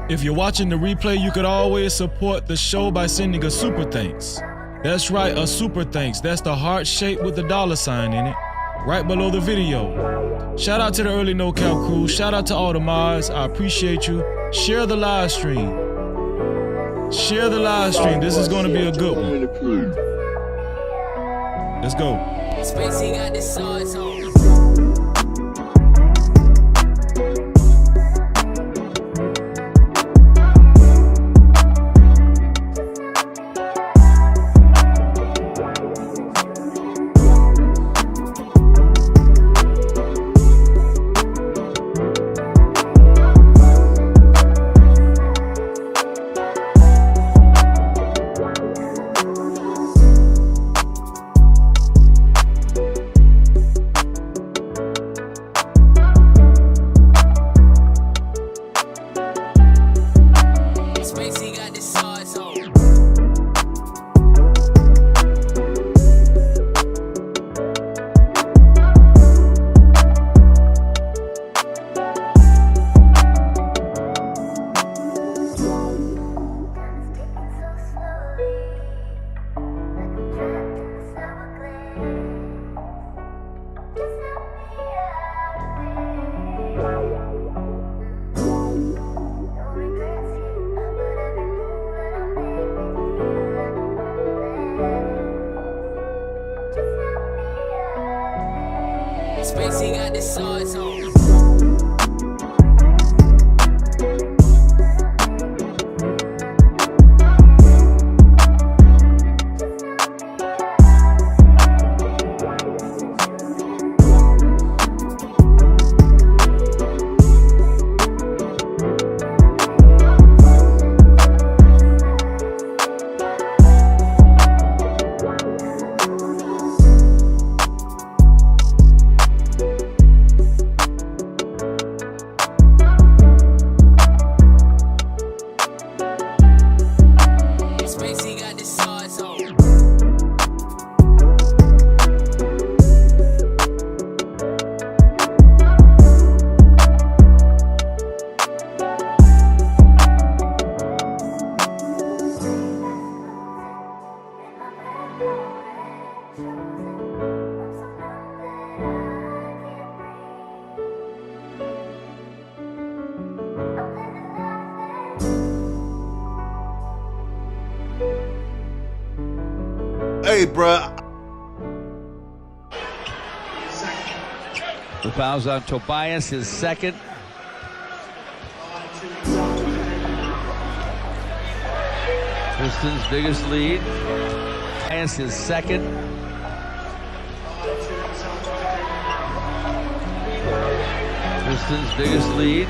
If you're watching the replay, you could always support the show by sending a super thanks. That's right, a super thanks. That's the heart shape with the $sign in it, right below the video. Shout out to the early No Cap crew. Shout out to all the mods. I appreciate you. Share the live stream. Share the live stream. This is going to be a good one. Let's go. Spacey got this sauce on. Spacey got this sauce on. Hey, bruh. The foul's on Tobias, his second. Pistons' biggest lead. Tobias, his second. Pistons' biggest lead.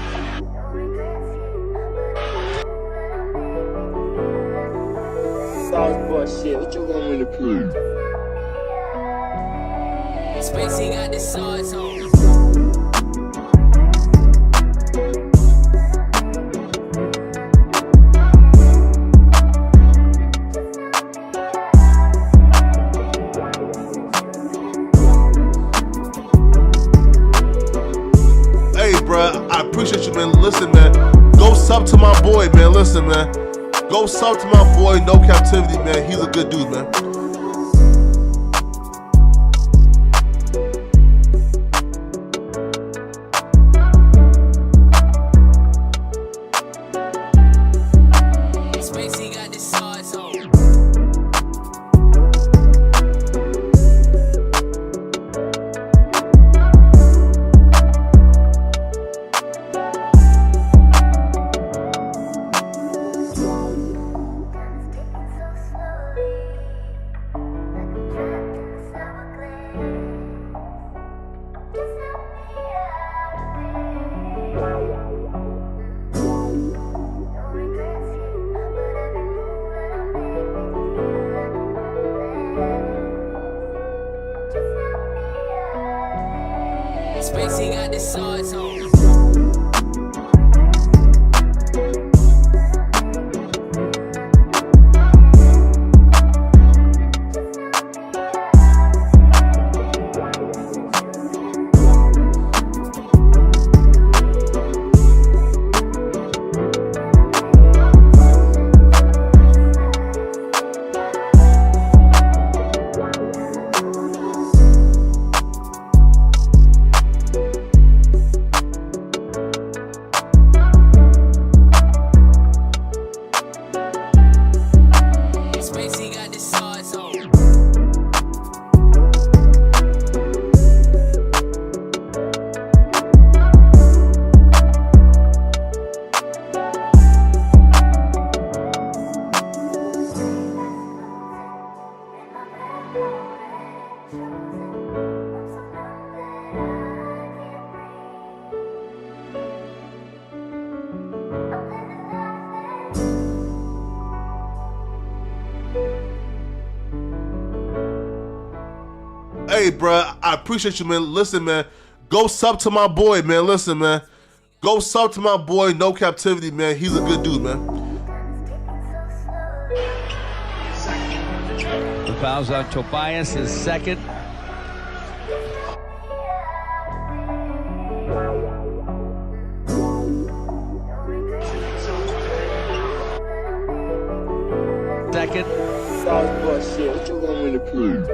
Shit, what you want me to prove? Spacey got this sauce on. Hey, bruh, I appreciate you, man. Listen, man. Go sub to my boy, man. Listen, man. Go sub to my boy, No Cap-tivity, man. He's a good dude, man. Spacey got this sauce on. Hey, bro, I appreciate you, man. Listen, man, go sub to my boy, man. Listen, man, go sub to my boy, No Captivity, man. He's a good dude, man. The foul's on Tobias, his second. Second. Shit, what you want me to prove?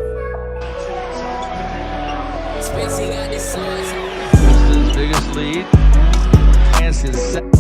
Spacey got the sauce on. This is his biggest lead. And his second.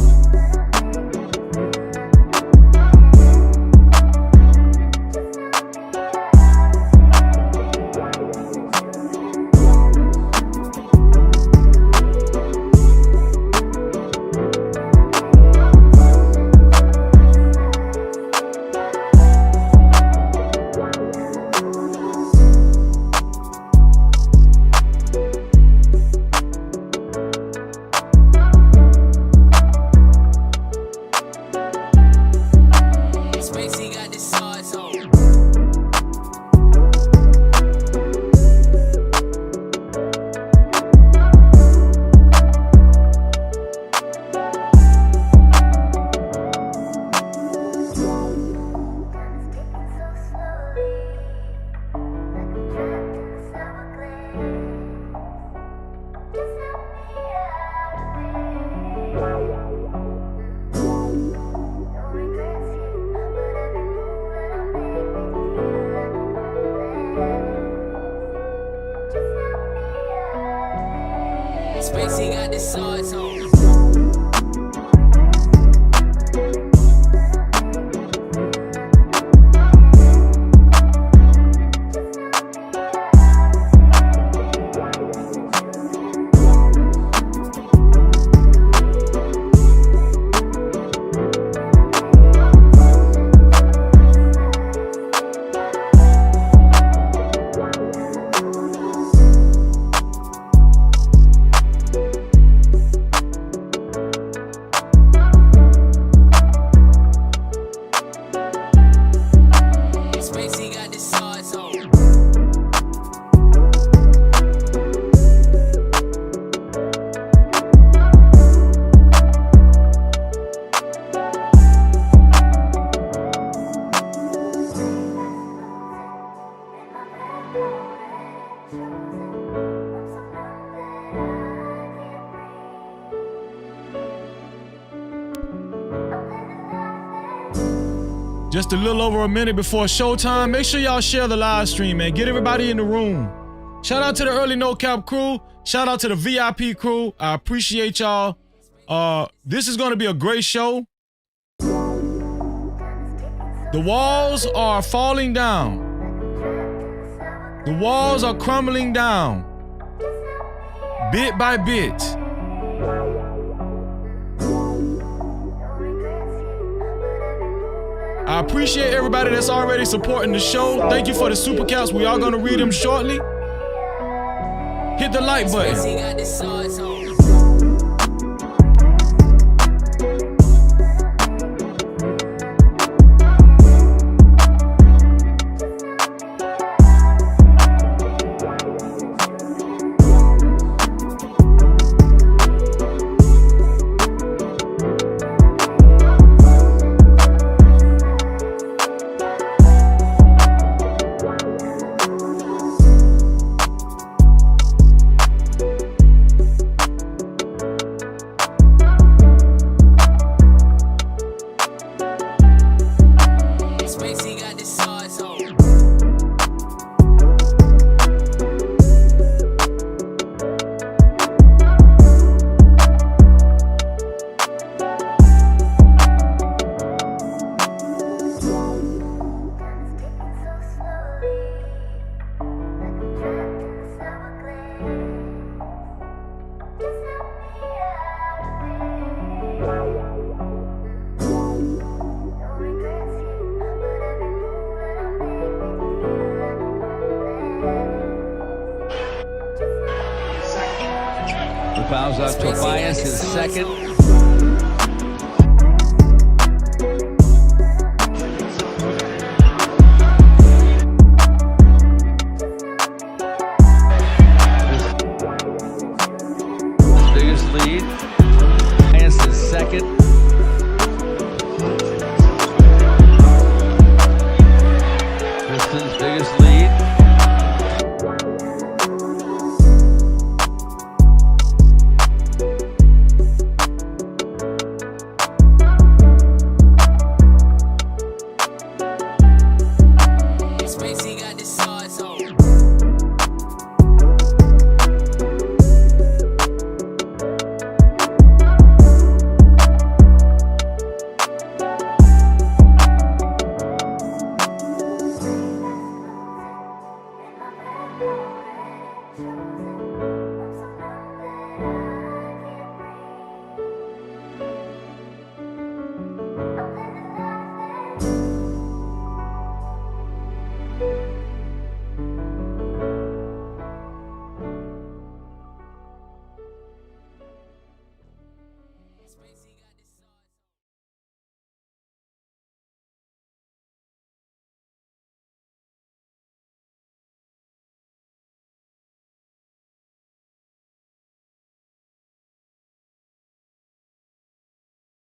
Spacey got the sauce on. Spacey got the sauce on. Spacey got the sauce on. Just a little over a minute before showtime. Make sure y'all share the live stream, man. Get everybody in the room. Shout out to the early No Cap crew. Shout out to the VIP crew. I appreciate y'all. This is going to be a great show. The walls are falling down. The walls are crumbling down. Bit by bit. I appreciate everybody that's already supporting the show. Thank you for the super caps. We are going to read them shortly. Hit the like button. Spacey got the sauce on. Spacey got the sauce on. The foul's on Tobias, his second.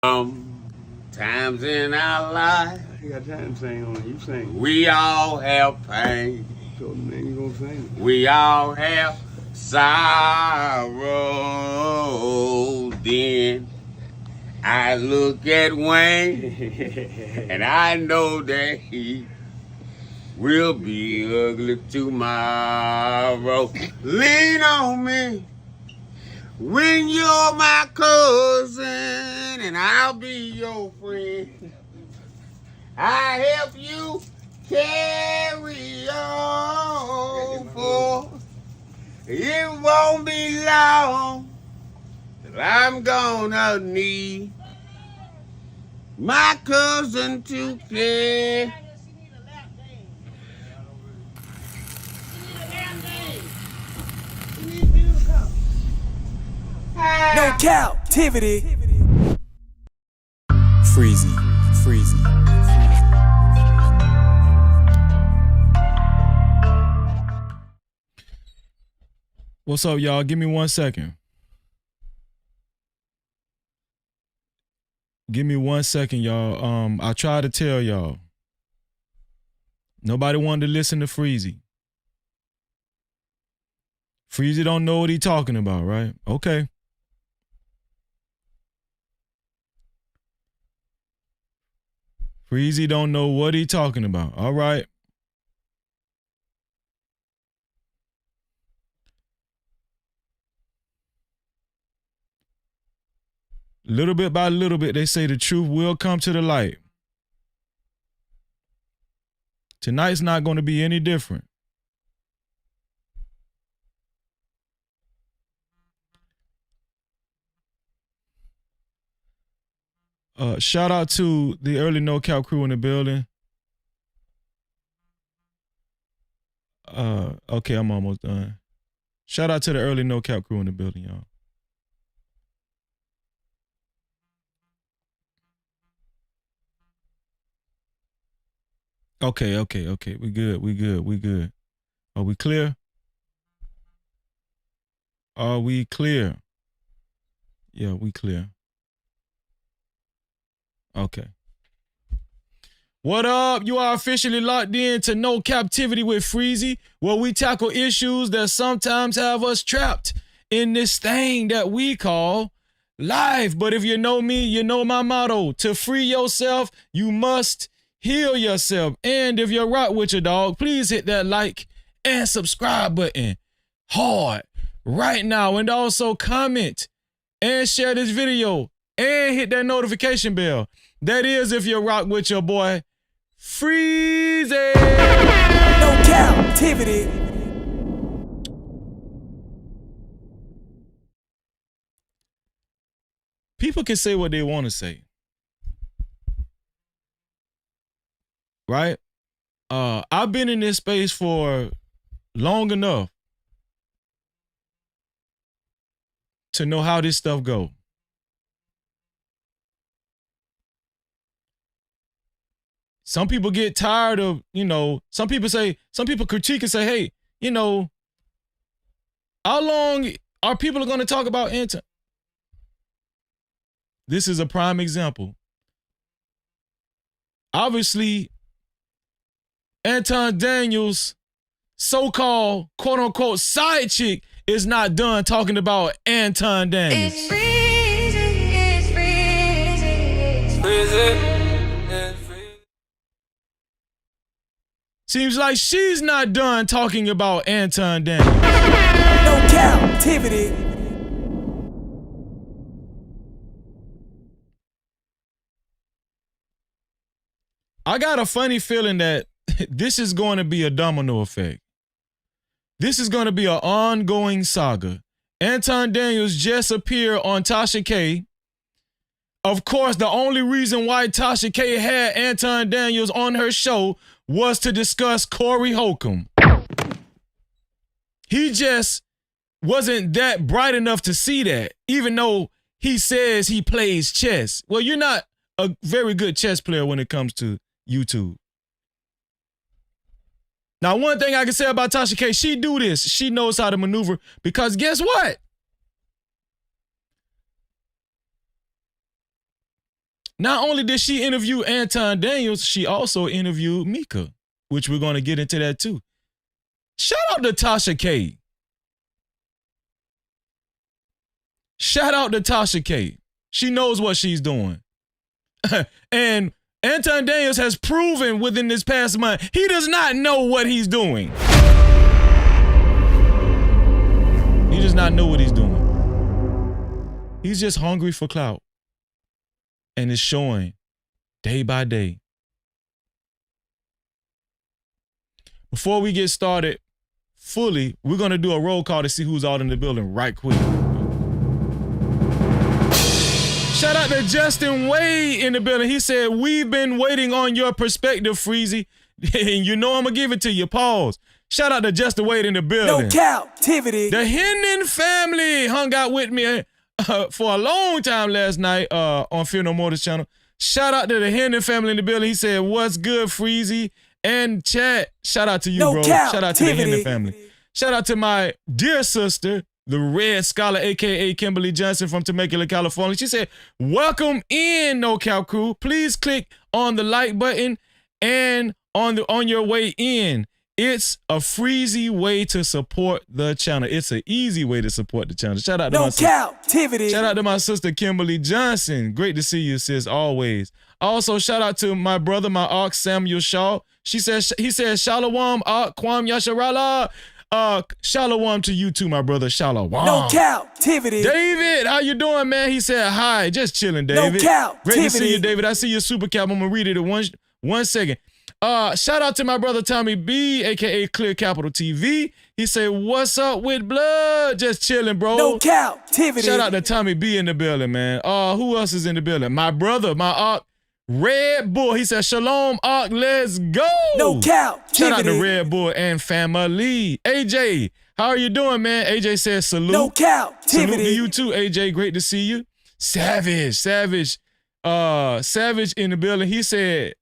Times in our life, You got time to sing on it. You sing. we all have pain. So then you gonna sing. We all have sorrow. Then I look at Wayne and I know that he will be ugly tomorrow. Lean on me when you're my cousin and I'll be your friend. I help you carry on, for it won't be long till I'm gonna need my cousin to care. No Cap-tivity. Freezy. What's up, y'all? Give me 1 second. Give me 1 second, y'all. I tried to tell y'all. Nobody wanted to listen to Freezy. Freezy don't know what he talking about, right? Okay. Freezy don't know what he talking about. All right. Little bit by little bit, they say the truth will come to the light. Tonight's not going to be any different. Shout out to the early No Cap crew in the building. Okay, I'm almost done. Shout out to the early No Cap crew in the building, y'all. Okay. We good. Are we clear? Are we clear? Yeah, we clear. Okay. What up? You are officially locked in to No Cap-tivity with Freezy, where we tackle issues that sometimes have us trapped in this thing that we call life. But if you know me, you know my motto. To free yourself, you must heal yourself. And if you're rock with your dog, please hit that like and subscribe button hard right now. And also comment and share this video and hit that notification bell. That is if you rock with your boy, Freezy. No Cap-tivity. People can say what they want to say. Right? I've been in this space for long enough to know how this stuff go. Some people get tired of, some people critique and say, hey, how long are people going to talk about Anton? This is a prime example. Obviously, Anton Daniels' so-called, quote-unquote, side chick is not done talking about Anton Daniels. It's freezing. Seems like she's not done talking about Anton Daniels. No Cap-tivity. I got a funny feeling that this is going to be a domino effect. This is going to be an ongoing saga. Anton Daniels just appeared on Tasha K. Of course, the only reason why Tasha K had Anton Daniels on her show was to discuss Corey Holcomb. He just wasn't that bright enough to see that, even though he says he plays chess. Well, you're not a very good chess player when it comes to YouTube. Now, one thing I can say about Tasha K, she do this. She knows how to maneuver because guess what? Not only did she interview Anton Daniels, she also interviewed Mika, which we're going to get into that too. Shout out to Tasha K. Shout out to Tasha K. She knows what she's doing. And Anton Daniels has proven within this past month, he does not know what he's doing. He does not know what he's doing. He's just hungry for clout. And it's showing day by day. Before we get started fully, we're going to do a roll call to see who's all in the building right quick. Shout out to Justin Wade in the building. He said, we've been waiting on your perspective, Freezy. And you know I'm going to give it to you. Pause. Shout out to Justin Wade in the building. No Cap-tivity. The Hendon family hung out with me for a long time last night on Fear No More's channel. Shout out to the Hendon family in the building. He said, what's good, Freezy? And chat. Shout out to you, bro. Shout out to the Hendon family. Shout out to my dear sister, the Red Scholar, a.k.a. Kimberly Johnson from Temecula, California. She said, welcome in, No Cap Crew. Please click on the like button and on your way in. It's a freezy way to support the channel. It's an easy way to support the channel. Shout out to my Cap-tivity. Shout out to my sister, Kimberly Johnson. Great to see you, sis, always. Also, shout out to my brother, my ox, Samuel Shaw. He says, Shalom, Kwam Yasharala. Shalom to you too, my brother. Shalom. No Cap-tivity. David, how you doing, man? He said, hi. Just chilling, David. No Cap-tivity. Great to see you, David. I see your super cap. I'm going to read it in one second. Shout out to my brother Tommy B, aka Clear Capital TV. He said, what's up with blood? Just chilling, bro. No Cap-tivity. Shout out to Tommy B in the building, man. Who else is in the building? My brother, my Ark, Red Bull. He said, Shalom, Ark, let's go. No Cap-tivity. Shout out to Red Bull and family. AJ, how are you doing, man? AJ says salute. No Cap-tivity. Salute to you too, AJ. Great to see you. Savage in the building. He said,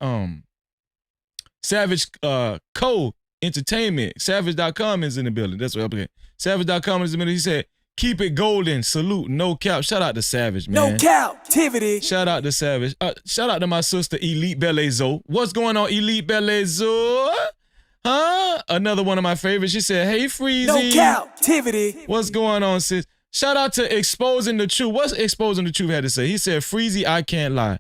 Savage Co Entertainment. Savage.com is in the building. That's what I'm looking at. Savage.com is in the building. He said, keep it golden. Salute. No cap. Shout out to Savage, man. No Cap-tivity. Shout out to Savage. Shout out to my sister, Elite Belezo. What's going on, Elite Belezo? Huh? Another one of my favorites. She said, hey, Freezy. No Cap-tivity. What's going on, sis? Shout out to Exposing the Truth. What's Exposing the Truth had to say? He said, Freezy, I can't lie.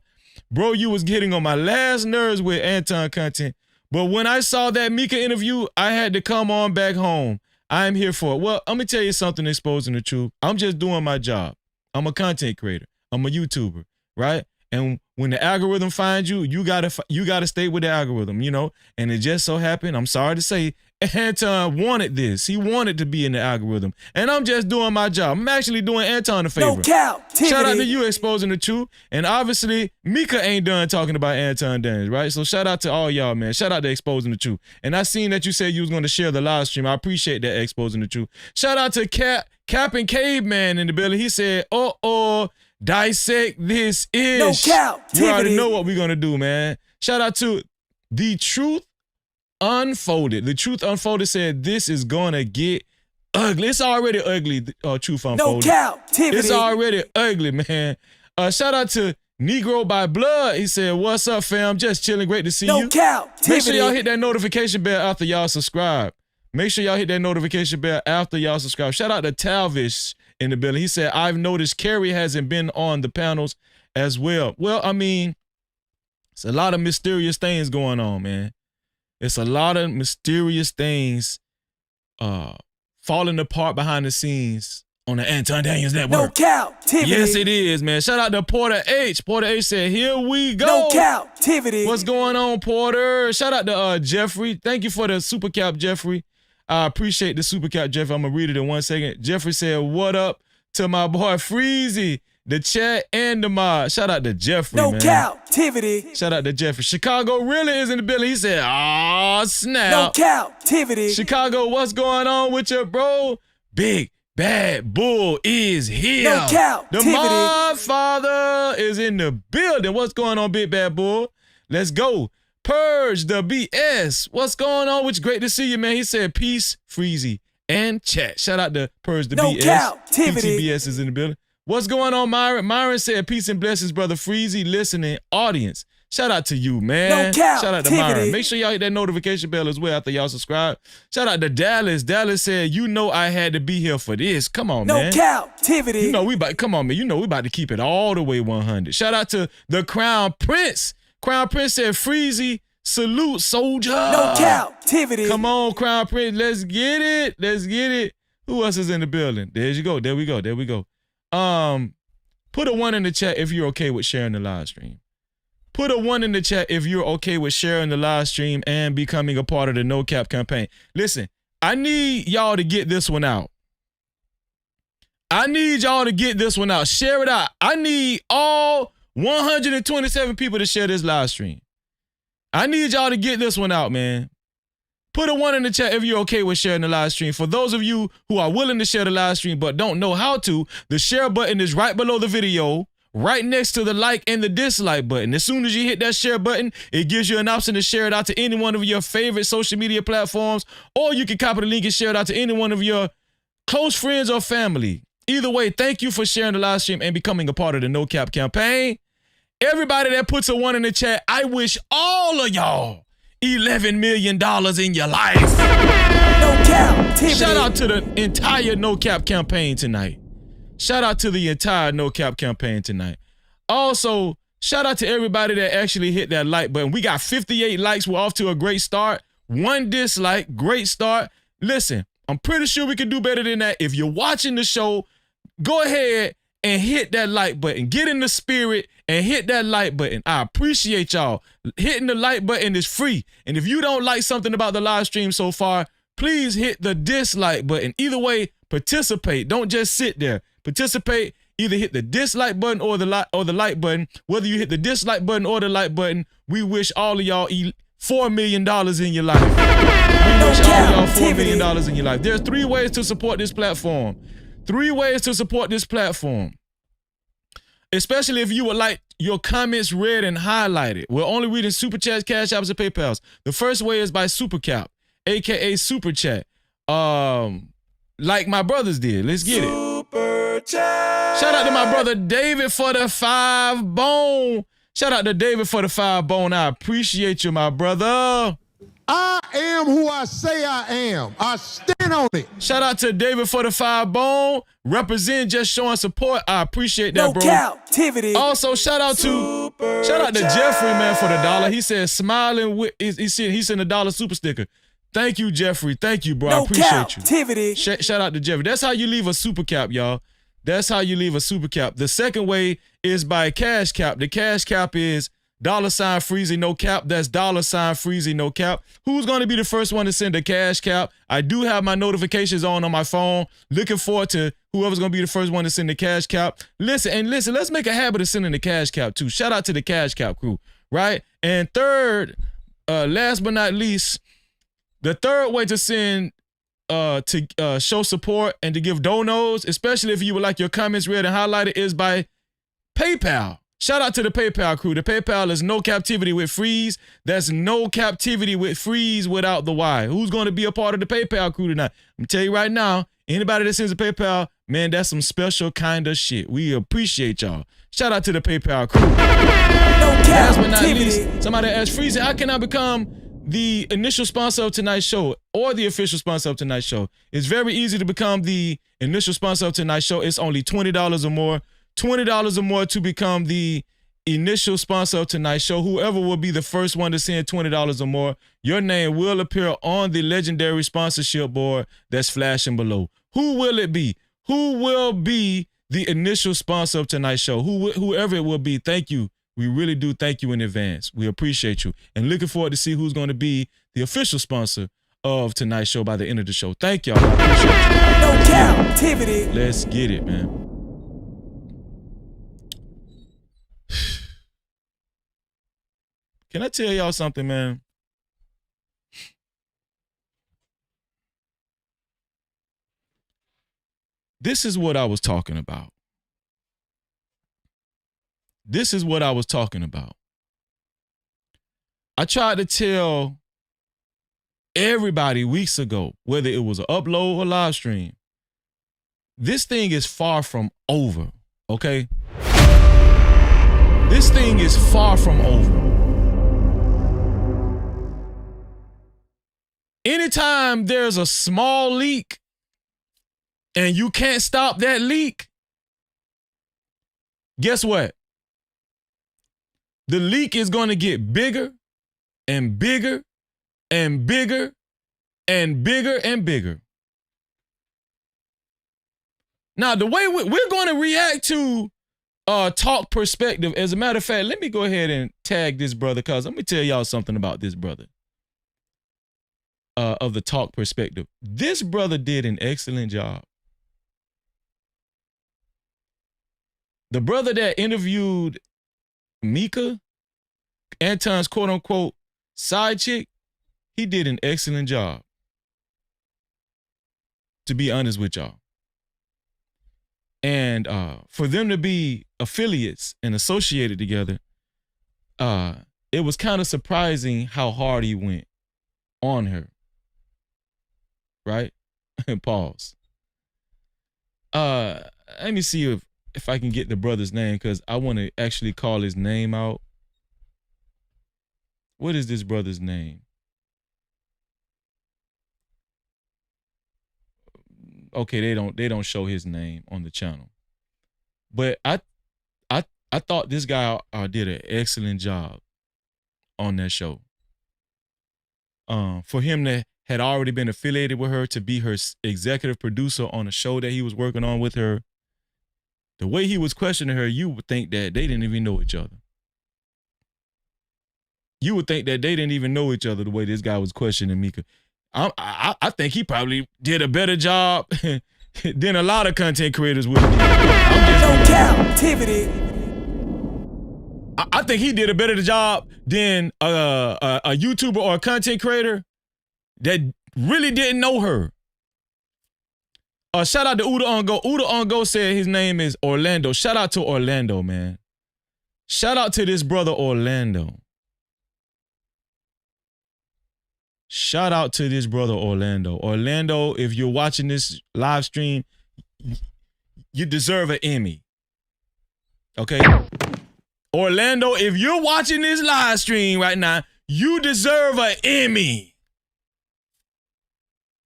Bro, you was getting on my last nerves with Anton content. But when I saw that Mika interview, I had to come on back home. I'm here for it. Well, I'm going to tell you something, Exposing the Truth. I'm just doing my job. I'm a content creator. I'm a YouTuber, right? And when the algorithm finds you, you gotta stay with the algorithm, you know? And it just so happened, I'm sorry to say, Anton wanted this. He wanted to be in the algorithm. And I'm just doing my job. I'm actually doing Anton a favor. No Cap-tivity. Shout out to you, Exposing the Truth. And obviously, Mika ain't done talking about Anton Daniels, right? So shout out to all y'all, man. Shout out to Exposing the Truth. And I seen that you said you was going to share the live stream. I appreciate that, Exposing the Truth. Shout out to Cap and Caveman in the building. He said, dissect this ish. No Cap-tivity. You already know what we're going to do, man. Shout out to The Truth Unfolded. The Truth Unfolded said this is gonna get ugly. It's already ugly, Truth Unfolded. No Cap-tivity. It's already ugly, man. Shout out to Negro by Blood. He said, what's up, fam? Just chilling. Great to see you. No Cap-tivity. Make sure y'all hit that notification bell after y'all subscribe. Make sure y'all hit that notification bell after y'all subscribe. Shout out to Talvish in the building. He said, I've noticed Carrie hasn't been on the panels as well. Well, I mean, it's a lot of mysterious things going on, man. It's a lot of mysterious things falling apart behind the scenes on the Anton Daniels Network. No Cap-tivity. Yes, it is, man. Shout out to Porter H. Porter H said, here we go. No Cap-tivity. What's going on, Porter? Shout out to Jeffrey. Thank you for the super cap, Jeffrey. I appreciate the super cap, Jeffrey. I'm going to read it in 1 second. Jeffrey said, what up to my boy Freezy, the chat, and the mod. Shout out to Jeffrey, no man. No Cap-tivity. Shout out to Jeffrey. Chicago really is in the building. He said, oh, snap. No Cap-tivity. Chicago, what's going on with you, bro? Big Bad Bull is here. No Cap-tivity. The mod father is in the building. What's going on, Big Bad Bull? Let's go. Purge the BS. What's going on? Which great to see you, man. He said, peace, Freezy, and chat. Shout out to Purge the BS. Cap-tivity. PTBS is in the building. What's going on, Myron? Myron said, peace and blessings, brother Freezy, listening audience. Shout out to you, man. Shout out to Myron. Make sure y'all hit that notification bell as well after y'all subscribe. Shout out to Dallas. Dallas said, you know I had to be here for this. Come on, man. Cap-tivity. You know we about, come on, man. You know we about to keep it all the way 100. Shout out to the Crown Prince. Crown Prince said, Freezy, salute, soldier. No cap-tivity. Come on, Crown Prince. Let's get it. Let's get it. Who else is in the building? There you go. There we go. There we go. Put a 1 in the chat if you're okay with sharing the live stream. Put a 1 in the chat if you're okay with sharing the live stream and becoming a part of the No Cap campaign. Listen, I need y'all to get this one out. I need y'all to get this one out. Share it out. I need all 127 people to share this live stream. I need y'all to get this one out, man. Put a 1 in the chat if you're okay with sharing the live stream. For those of you who are willing to share the live stream but don't know how to, the share button is right below the video, right next to the like and the dislike button. As soon as you hit that share button, it gives you an option to share it out to any one of your favorite social media platforms, or you can copy the link and share it out to any one of your close friends or family. Either way, thank you for sharing the live stream and becoming a part of the No Cap campaign. Everybody that puts a 1 in the chat, I wish all of y'all $11 million in your life. No cap. Shout out to the entire No Cap campaign tonight. Shout out to the entire No Cap campaign tonight. Also, shout out to everybody that actually hit that like button. We got 58 likes. We're off to a great start. 1 dislike, great start. Listen, I'm pretty sure we can do better than that. If you're watching the show, go ahead and hit that like button. Get in the spirit and hit that like button. I appreciate y'all. Hitting the like button is free. And if you don't like something about the live stream so far, please hit the dislike button. Either way, participate. Don't just sit there. Participate. Either hit the dislike button or the like button. Whether you hit the dislike button or the like button, we wish all of y'all $4 million in your life. We wish all of y'all $4 million in your life. There's 3 ways to support this platform. 3 ways to support this platform. Especially if you would like your comments read and highlighted. We're only reading Super Chats, Cash Apps, and PayPals. The first way is by Super Cap, aka Super Chat. Like my brothers did. Let's get it. Super Chat. Shout out to my brother David for the 5 bone. Shout out to David for the 5 bone. I appreciate you, my brother. I am who I say I am. I stand on it. Shout out to David for the 5 bone. Represent, just showing support. I appreciate that, bro. Cap-tivity. Also, shout out to Jeffrey, man, for the $1. He said smiling with he sent a $1 super sticker. Thank you, Jeffrey. Thank you, bro. I appreciate you. Shout out to Jeffrey. That's how you leave a super cap, y'all. That's how you leave a super cap. The second way is by Cash Cap. The Cash Cap is $Freezy no cap. That's $Freezy no cap. Who's going to be the first one to send a Cash Cap? I do have my notifications on my phone. Looking forward to whoever's going to be the first one to send the Cash Cap. Listen, let's make a habit of sending the Cash Cap too. Shout out to the Cash Cap crew, right? And third, last but not least, the third way to send to show support and to give donos, especially if you would like your comments read and highlighted, is by PayPal. Shout out to the PayPal crew. The PayPal is No Cap-tivity with Freeze. That's No Cap-tivity with Freeze without the Y. Who's going to be a part of the PayPal crew tonight? I'm going to tell you right now, anybody that sends a PayPal, man, that's some special kind of shit. We appreciate y'all. Shout out to the PayPal crew. Last but not least, somebody asked Freeze, how can I become the initial sponsor of tonight's show or the official sponsor of tonight's show? It's very easy to become the initial sponsor of tonight's show. It's only $20 or more. $20 or more to become the initial sponsor of tonight's show. Whoever will be the first one to send $20 or more, your name will appear on the legendary sponsorship board that's flashing below. Who will it be? Who will be the initial sponsor of tonight's show? Whoever it will be, thank you. We really do thank you in advance. We appreciate you. And looking forward to see who's going to be the official sponsor of tonight's show by the end of the show. Thank y'all. I appreciate you. No cap-tivity. Let's get it, man. Can I tell y'all something, man? This is what I was talking about. This is what I was talking about. I tried to tell everybody weeks ago, whether it was an upload or live stream, this thing is far from over. Okay? This thing is far from over. Anytime there's a small leak and you can't stop that leak, guess what? The leak is going to get bigger and bigger and bigger and bigger and bigger. Now, the way we're going to react to talk perspective, as a matter of fact, let me go ahead and tag this brother, because let me tell y'all something about this brother of the talk perspective. This brother did an excellent job. The brother that interviewed Mika, Anton's quote-unquote side chick, he did an excellent job, to be honest with y'all. And for them to be affiliates and associated together, it was kind of surprising how hard he went on her. Right? Pause. Let me see if I can get the brother's name, because I want to actually call his name out. What is this brother's name? Okay, they don't show his name on the channel. But I thought this guy did an excellent job on that show. For him to had already been affiliated with her, to be her executive producer on a show that he was working on with her, the way he was questioning her, you would think that they didn't even know each other. You would think that they didn't even know each other the way this guy was questioning Mika. I think he probably did a better job than a lot of content creators would. No Cap-tivity. I think he did a better job than a YouTuber or a content creator that really didn't know her. Shout out to Uda On Go. Uda On Go said his name is Orlando. Shout out to Orlando, man. Shout out to this brother Orlando. Shout out to this brother Orlando. Orlando, if you're watching this live stream, you deserve an Emmy. Okay? Orlando, if you're watching this live stream right now, you deserve an Emmy.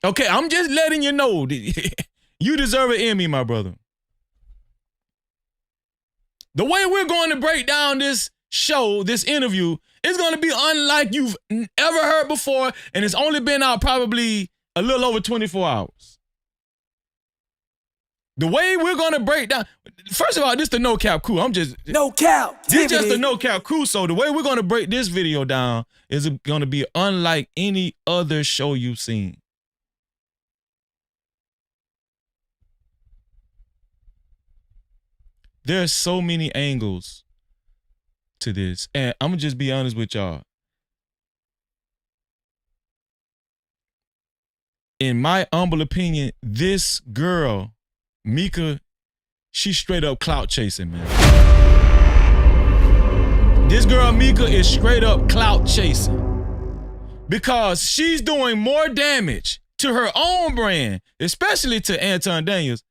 Okay, I'm just letting you know. You deserve an Emmy, my brother. The way we're going to break down this show, this interview, is going to be unlike you've ever heard before, and it's only been out probably a little over 24 hours. The way we're going to break down, first of all, this is the No Cap crew. No Cap. This is just the No Cap crew. So the way we're going to break this video down is going to be unlike any other show you've seen. There's so many angles to this. And I'm going to just be honest with y'all. In my humble opinion, this girl, Mika, she's straight up clout chasing, man. This girl, Mika, is straight up clout chasing. Because she's doing more damage to her own brand, especially to Anton Daniels,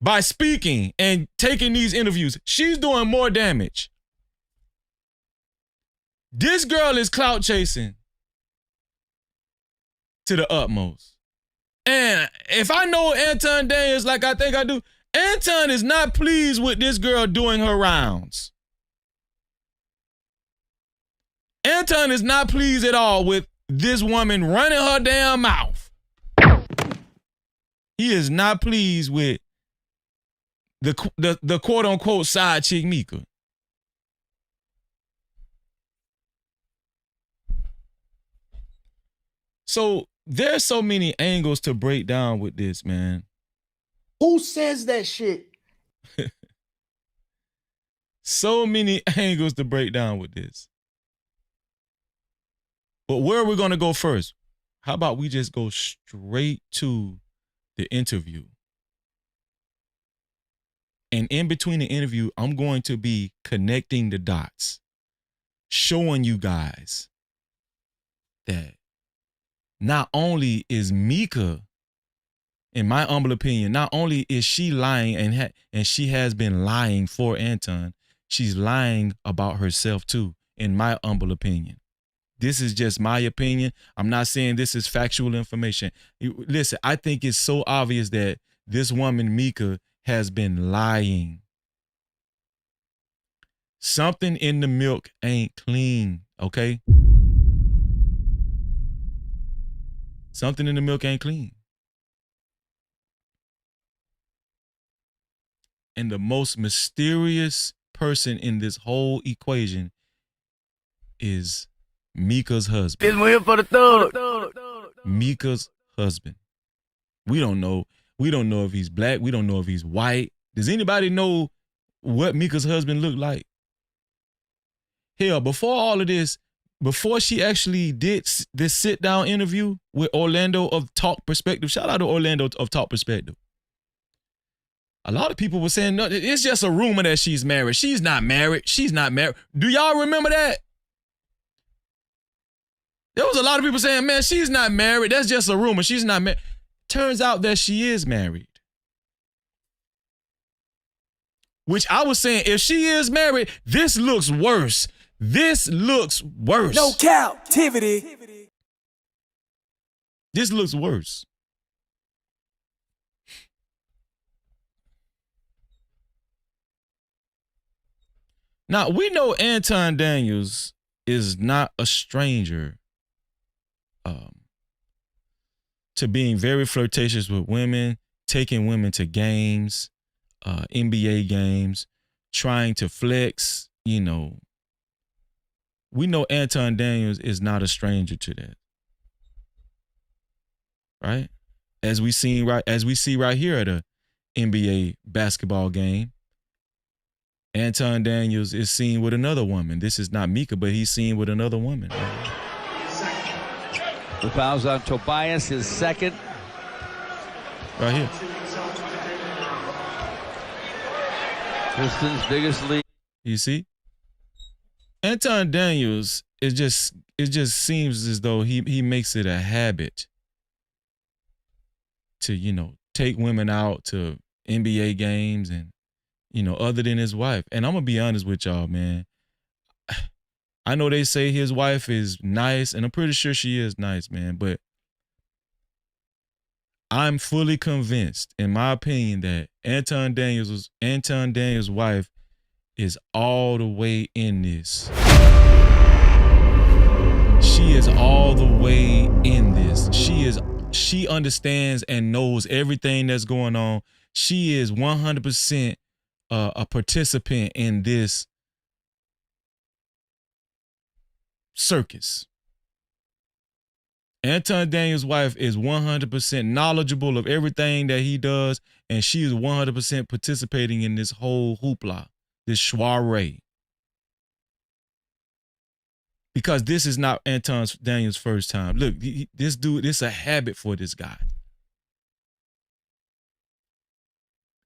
by speaking and taking these interviews. She's doing more damage. This girl is clout chasing to the utmost. And if I know Anton Daniels like I think I do, Anton is not pleased with this girl doing her rounds. Anton is not pleased at all with this woman running her damn mouth. He is not pleased with the quote-unquote side chick Mika. So there's so many angles to break down with this, man. Who says that shit? So many angles to break down with this. But where are we going to go first? How about we just go straight to the interview? And in between the interview, I'm going to be connecting the dots, showing you guys that not only is Mika in my humble opinion, not only is she lying and she has been lying for Anton, she's lying about herself too, in my humble opinion. This is just my opinion. I'm not saying this is factual information. Listen, I think it's so obvious that this woman, Mika, has been lying. Something in the milk ain't clean, okay? Something in the milk ain't clean. And the most mysterious person in this whole equation is Mika's husband. This one here for the thug. Mika's husband. We don't know. We don't know if he's black. We don't know if he's white. Does anybody know what Mika's husband looked like? Hell, before all of this, before she actually did this sit-down interview with Orlando of Talk Perspective, shout out to Orlando of Talk Perspective. A lot of people were saying, no, it's just a rumor that she's married. She's not married. She's not married. Do y'all remember that? There was a lot of people saying, man, she's not married. That's just a rumor. She's not married. Turns out that she is married. Which I was saying, if she is married, this looks worse. This looks worse. No Cap-tivity. This looks worse. Now, we know Anton Daniels is not a stranger to being very flirtatious with women, taking women to games, NBA games, trying to flex, you know. We know Anton Daniels is not a stranger to that. Right? As we see right here at a NBA basketball game, Anton Daniels is seen with another woman. This is not Mika, but he's seen with another woman. Right? The foul's on Tobias, his second. Right here. Pistons' biggest lead. You see? Anton Daniels, it just seems as though he makes it a habit to, you know, take women out to NBA games and, you know, other than his wife. And I'm going to be honest with y'all, man. I know they say his wife is nice, and I'm pretty sure she is nice, man. But I'm fully convinced, in my opinion, that Anton Daniels' wife is all the way in this. She is all the way in this. She understands and knows everything that's going on. She is 100% a participant in this circus. Anton Daniels' wife is 100% knowledgeable of everything that he does, and she is 100% participating in this whole hoopla, this soiree. Because this is not Anton Daniels' first time. Look, this dude, this is a habit for this guy.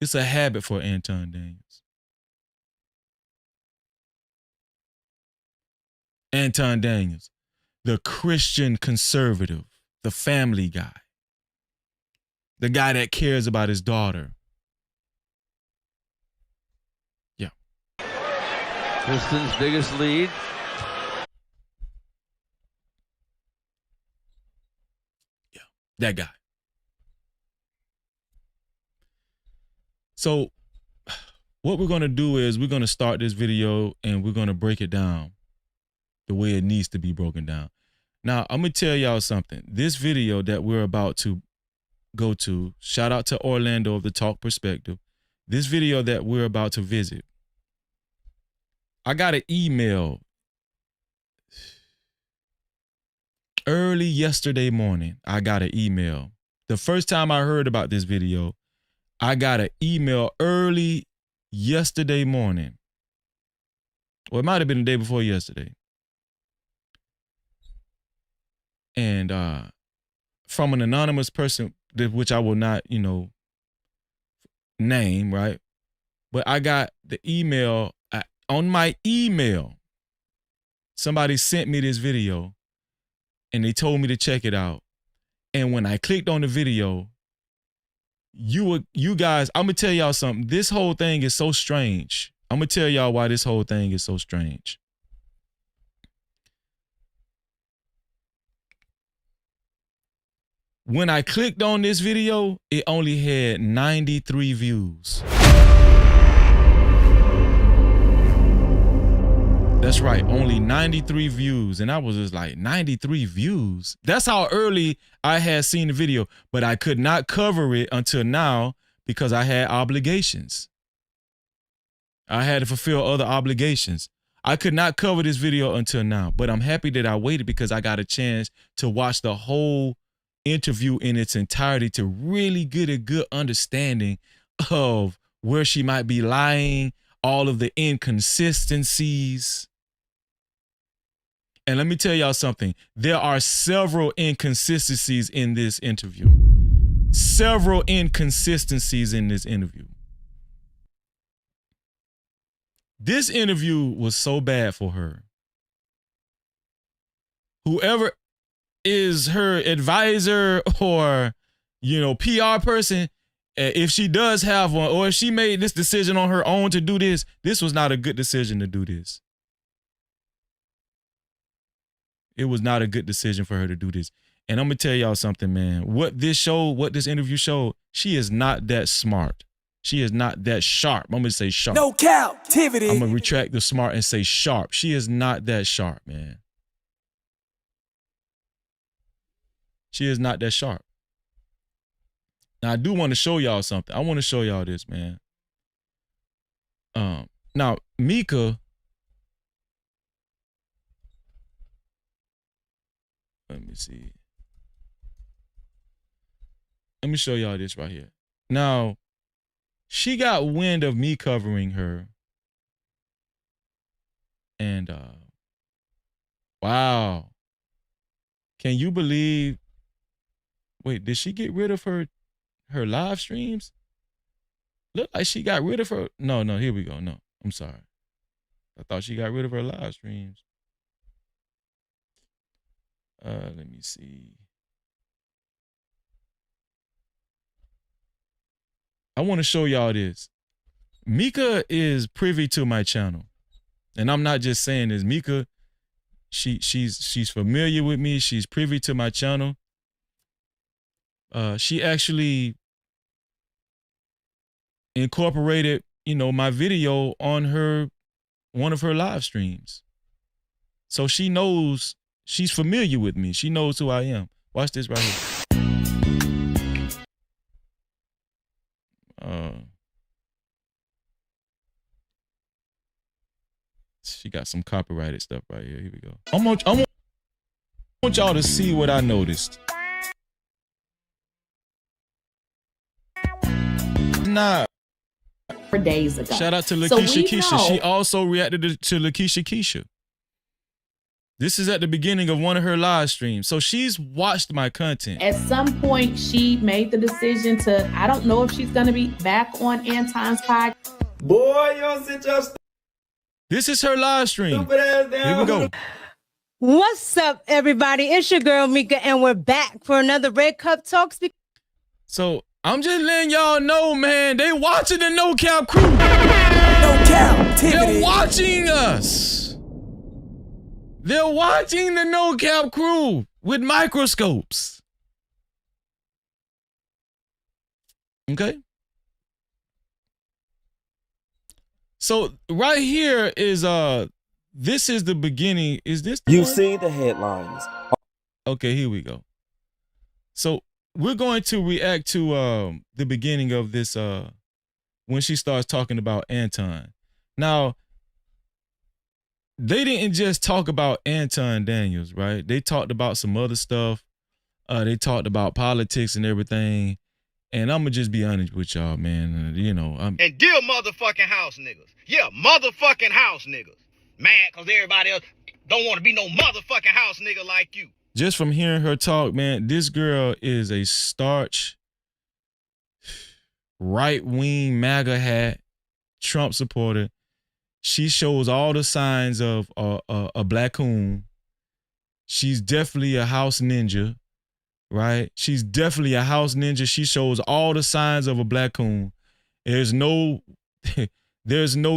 It's a habit for Anton Daniels. Anton Daniels, the Christian conservative, the family guy, the guy that cares about his daughter. Yeah. Pistons' biggest lead. Yeah, that guy. So what we're going to do is we're going to start this video and we're going to break it down the way it needs to be broken down. Now, I'm going to tell y'all something. This video that we're about to go to, shout out to Orlando of the Talk Perspective. This video that we're about to visit, I got an email early yesterday morning. I got an email. The first time I heard about this video, I got an email early yesterday morning. Or it might have been the day before yesterday. And from an anonymous person, which I will not, you know, name, right? But I got the email, on my email, somebody sent me this video and they told me to check it out. And when I clicked on the video, you guys, I'm gonna tell y'all something. This whole thing is so strange. I'm gonna tell y'all why this whole thing is so strange. When I clicked on this video, it only had 93 views. That's right, only 93 views. And I was just like, 93 views? That's how early I had seen the video, but I could not cover it until now because I had obligations. I had to fulfill other obligations. I could not cover this video until now, but I'm happy that I waited because I got a chance to watch the whole interview in its entirety to really get a good understanding of where she might be lying, all of the inconsistencies. And let me tell y'all something. There are several inconsistencies in this interview. Several inconsistencies in this interview. This interview was so bad for her. Whoever is her advisor or, PR person, if she does have one, or if she made this decision on her own to do this, this was not a good decision to do this. It was not a good decision for her to do this. And I'm going to tell y'all something, man. What this interview showed, she is not that smart. She is not that sharp. I'm going to say sharp. No Cap-tivity. I'm going to retract the smart and say sharp. She is not that sharp, man. She is not that sharp. Now, I do want to show y'all something. I want to show y'all this, man. Now, Mika, let me see. Let me show y'all this right here. Now, she got wind of me covering her. And, wow. Can you believe? Wait, did she get rid of her live streams? Look like she got rid of her. No, here we go. No, I'm sorry. I thought she got rid of her live streams. Let me see. I want to show y'all this. Mika is privy to my channel. And I'm not just saying this. Mika, she's familiar with me. She's privy to my channel. She actually incorporated, my video on one of her live streams. So she knows, she's familiar with me. She knows who I am. Watch this right here. She got some copyrighted stuff right here. Here we go. I want y'all to see what I noticed. Nah. Days ago. Shout out to Lakeisha Keisha. She also reacted to Lakeisha Keisha. This is at the beginning of one of her live streams. So she's watched my content. At some point, she made the decision to, I don't know if she's going to be back on Anton's podcast. Boy, you don't sit your This is her live stream. stupid ass down. Here we go. What's up, everybody? It's your girl, Mika, and we're back for another Red Cup Talks. So I'm just letting y'all know, man, they watching the No Cap crew. No Cap-tivity. They're watching us. They're watching the No Cap crew with microscopes. Okay? So right here is this is the beginning. Is this the You've one? seen the headlines. Okay, here we go. So we're going to react to the beginning of this when she starts talking about Anton. Now, they didn't just talk about Anton Daniels, right? They talked about some other stuff. They talked about politics and everything. And I'm gonna just be honest with y'all, man. And dear motherfucking house niggas. Yeah, motherfucking house niggas. Mad cause everybody else don't want to be no motherfucking house nigga like you. Just from hearing her talk, man, this girl is a starch, right-wing MAGA hat, Trump supporter. She shows all the signs of a black coon. She's definitely a house ninja, right? She's definitely a house ninja. She shows all the signs of a black coon. There's no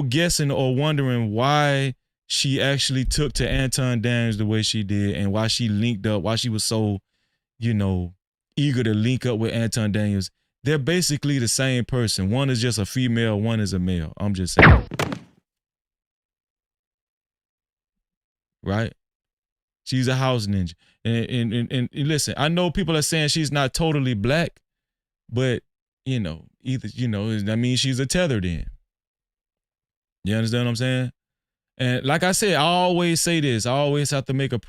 guessing or wondering why she actually took to Anton Daniels the way she did and why she linked up, why she was so, eager to link up with Anton Daniels. They're basically the same person. One is just a female, one is a male. I'm just saying. Right? She's a house ninja. And listen, I know people are saying she's not totally black, but, that means she's a tether then. You understand what I'm saying? And like I said, I always say this. I always have to make a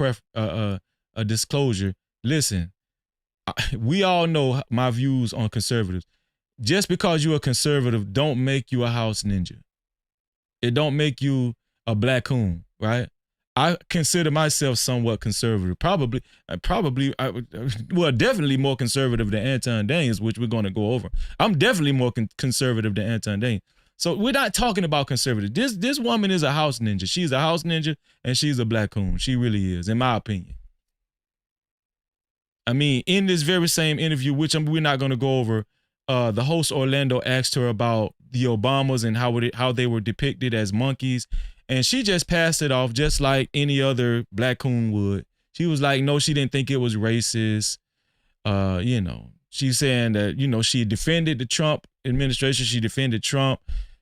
disclosure. Listen, we all know my views on conservatives. Just because you're a conservative don't make you a house ninja. It don't make you a black coon, right? I consider myself somewhat conservative. Definitely more conservative than Anton Daniels, which we're going to go over. I'm definitely more conservative than Anton Daniels. So we're not talking about conservative. This woman is a house ninja. She's a house ninja and she's a black coon. She really is, in my opinion. I mean, in this very same interview, which we're not going to go over, the host Orlando asked her about the Obamas and how they were depicted as monkeys. And she just passed it off just like any other black coon would. She was like, no, she didn't think it was racist. She's saying that, she defended the Trump administration. She defended Trump.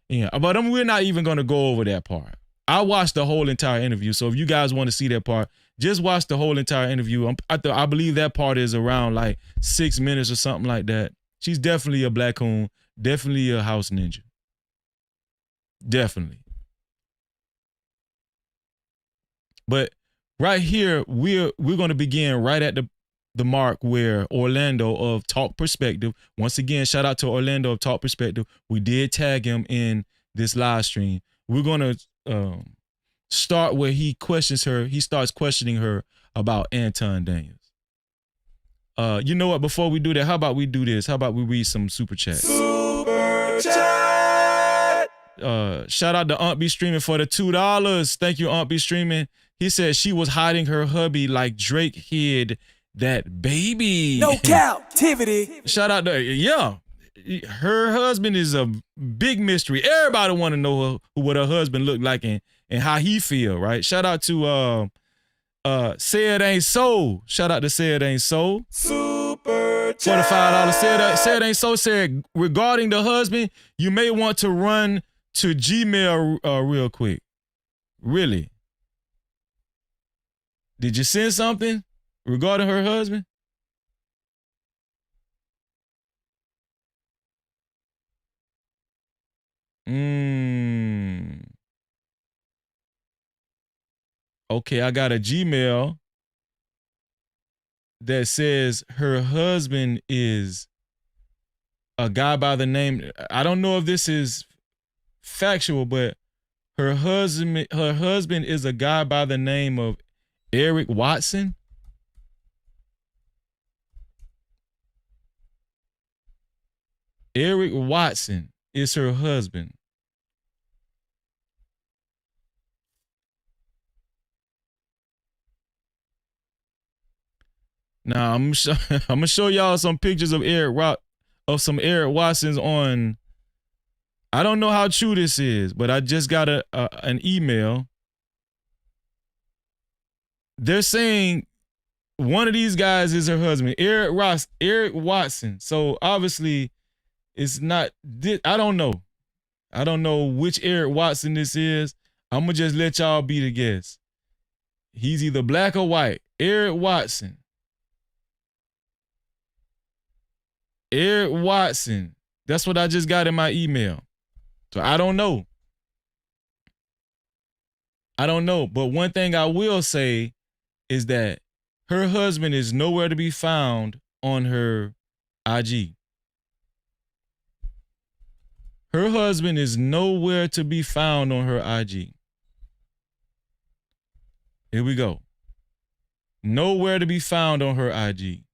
Yeah, but we're not even going to go over that part. I watched the whole entire interview. So if you guys want to see that part, just watch the whole entire interview. I believe that part is around like 6 minutes or something like that. She's definitely a black coon. Definitely a house ninja. Definitely. But right here, we're going to begin right at the mark where Orlando of Talk Perspective, once again, shout out to Orlando of Talk Perspective. We did tag him in this live stream. We're going to start where he starts questioning her about Anton Daniels. You know what? Before we do that, how about we do this? How about we read some super chats? Super chat! Shout out to Aunt B Streaming for the $2. Thank you, Aunt B Streaming. He said she was hiding her hubby like Drake hid that baby. No Cap-tivity. Shout out to, yeah. Her husband is a big mystery. Everybody want to know what her husband looked like and how he feel, right? Shout out to Say It Ain't So. Shout out to Say It Ain't So. Super chat. $45. Say It Ain't So said, regarding the husband, you may want to run to Gmail real quick. Really? Did you send something regarding her husband? Okay, I got a Gmail that says her husband is a guy by the name, I don't know if this is factual, but her husband is a guy by the name of Eric Watson. Eric Watson is her husband. Now I'm gonna show y'all some pictures of some Eric Watsons on. I don't know how true this is, but I just got an email. They're saying one of these guys is her husband, Eric Watson. So obviously, it's not. I don't know. I don't know which Eric Watson this is. I'm gonna just let y'all be the guess. He's either black or white. Eric Watson. Eric Watson. That's what I just got in my email. So I don't know. I don't know. But one thing I will say is that her husband is nowhere to be found on her IG. Her husband is nowhere to be found on her IG. Here we go. Nowhere to be found on her IG.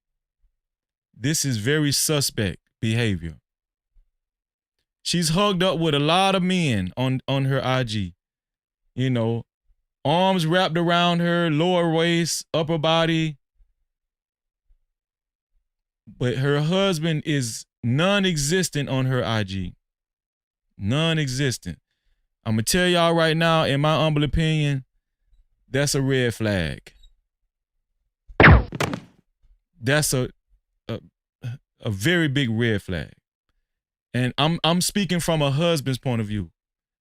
This is very suspect behavior. She's hugged up with a lot of men on her IG. You know, arms wrapped around her, lower waist, upper body. But her husband is non-existent on her IG. Non-existent. I'm going to tell y'all right now, in my humble opinion, that's a red flag. That's a very big red flag. And I'm speaking from a husband's point of view.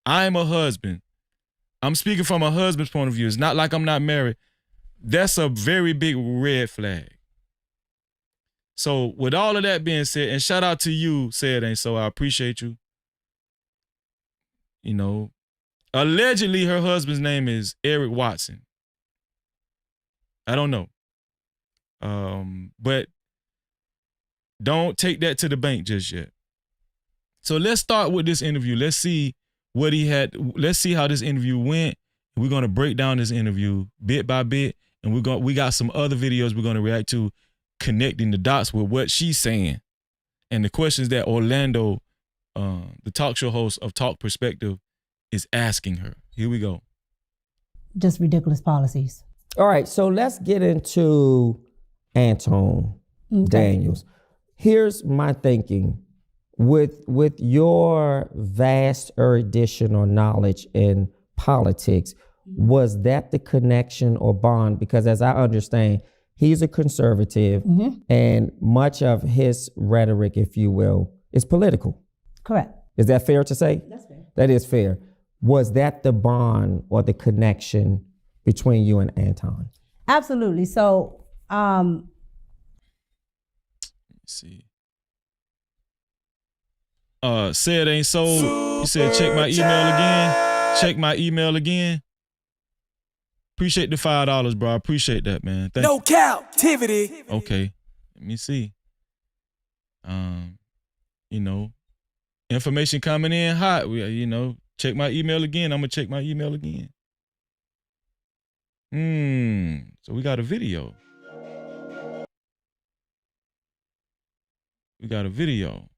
I'm a husband. I'm speaking from a husband's point of view. It's not like I'm not married. That's a very big red flag. So with all of that being said, and shout out to you, Say It Ain't So, I appreciate you. You know, allegedly her husband's name is Eric Watson. I don't know. But don't take that to the bank just yet. So let's start with this interview. Let's see what he had. Let's see how this interview went. We're going to break down this interview bit by bit. And we got some other videos we're going to react to, connecting the dots with what she's saying and the questions that Orlando, the talk show host of Talk Perspective, is asking her. Here we go. Just ridiculous policies. All right, so let's get into Anton Daniels. Here's my thinking. With your vast erudition or knowledge in politics, was that the connection or bond? Because as I understand, he's a conservative, and much of his rhetoric, if you will, is political. Correct. Is that fair to say? That's fair. That is fair. Was that the bond or the connection between you and Anton? Absolutely. So, let's see. Say It Ain't So. You said check my email again. Check my email again. Appreciate the $5, bro. I appreciate that, man. Thank No Cap-tivity. Okay. Let me see. You know, information coming in hot. You know, check my email again. I'm gonna check my email again. So we got a video. We got a video.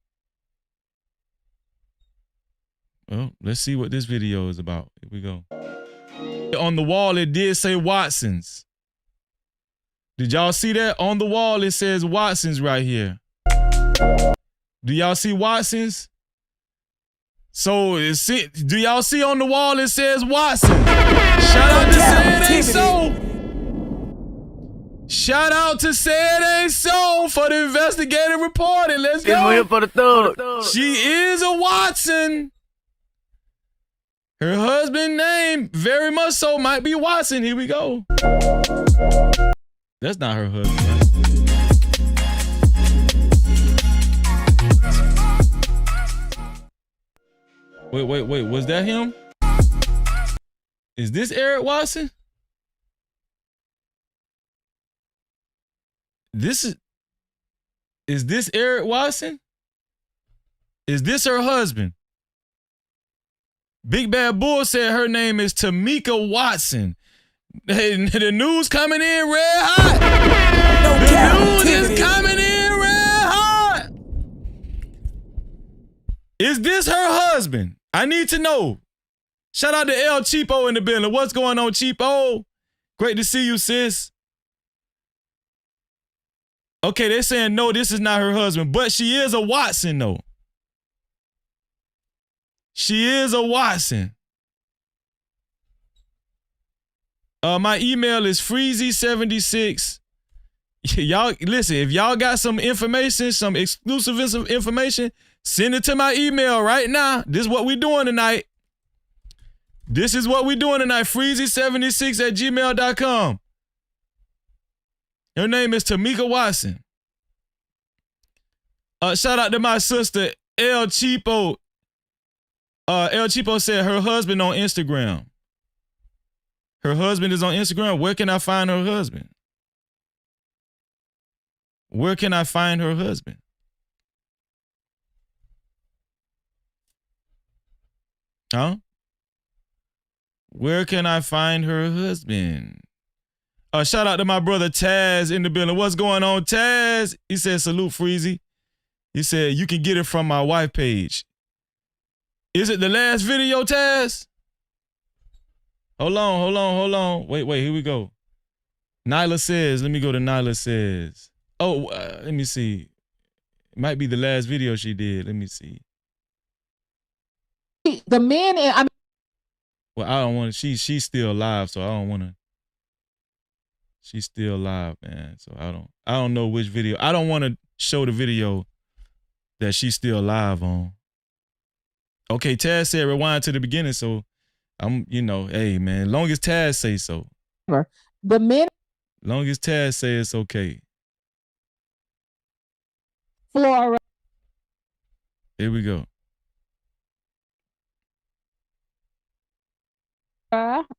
Well, let's see what this video is about. Here we go. On the wall, it did say Watson's. Did y'all see that? On the wall, it says Watson's right here. Do y'all see Watson's? So, do y'all see on the wall, it says Watson? Shout out to Say It Ain't So. Shout out to Say It Ain't So for the investigative reporting. Let's go. Here for the third. She is a Watson. Her husband's name, very much so, might be Watson. Here we go. That's not her husband, right? Wait. Was that him? Is this Eric Watson? Is this Eric Watson? Is this her husband? Big Bad Bull said her name is Mika Watson. The news coming in red hot. The news is coming in red hot. Is this her husband? I need to know. Shout out to El Cheapo in the building. What's going on, Cheapo? Great to see you, sis. Okay, they're saying no, this is not her husband, but she is a Watson, though. She is a Watson. My email is freezy76. Y'all, listen, if y'all got some information, some exclusive information, send it to my email right now. This is what we doing tonight. Freezy76@gmail.com. Her name is Tamika Watson. Shout out to my sister, El Cheapo. El Cheapo said her husband on Instagram. Her husband is on Instagram. Where can I find her husband? Where can I find her husband? Huh? Where can I find her husband? Shout out to my brother Taz in the building. What's going on, Taz? He said, salute, Freezy. He said, you can get it from my wife page. Is it the last video, Taz? Hold on. Wait, here we go. Nyla says, let me go to Nyla says. Oh, let me see. It might be the last video she did. Let me see. The men, I mean, well, I don't want to. She's still alive, so I don't want to. She's still alive, man. So I don't know which video. I don't want to show the video that she's still alive on. Okay, Taz said rewind to the beginning, so I'm, hey man, long as Taz say so. The men. Long as Taz say it's okay. Flora. Here we go.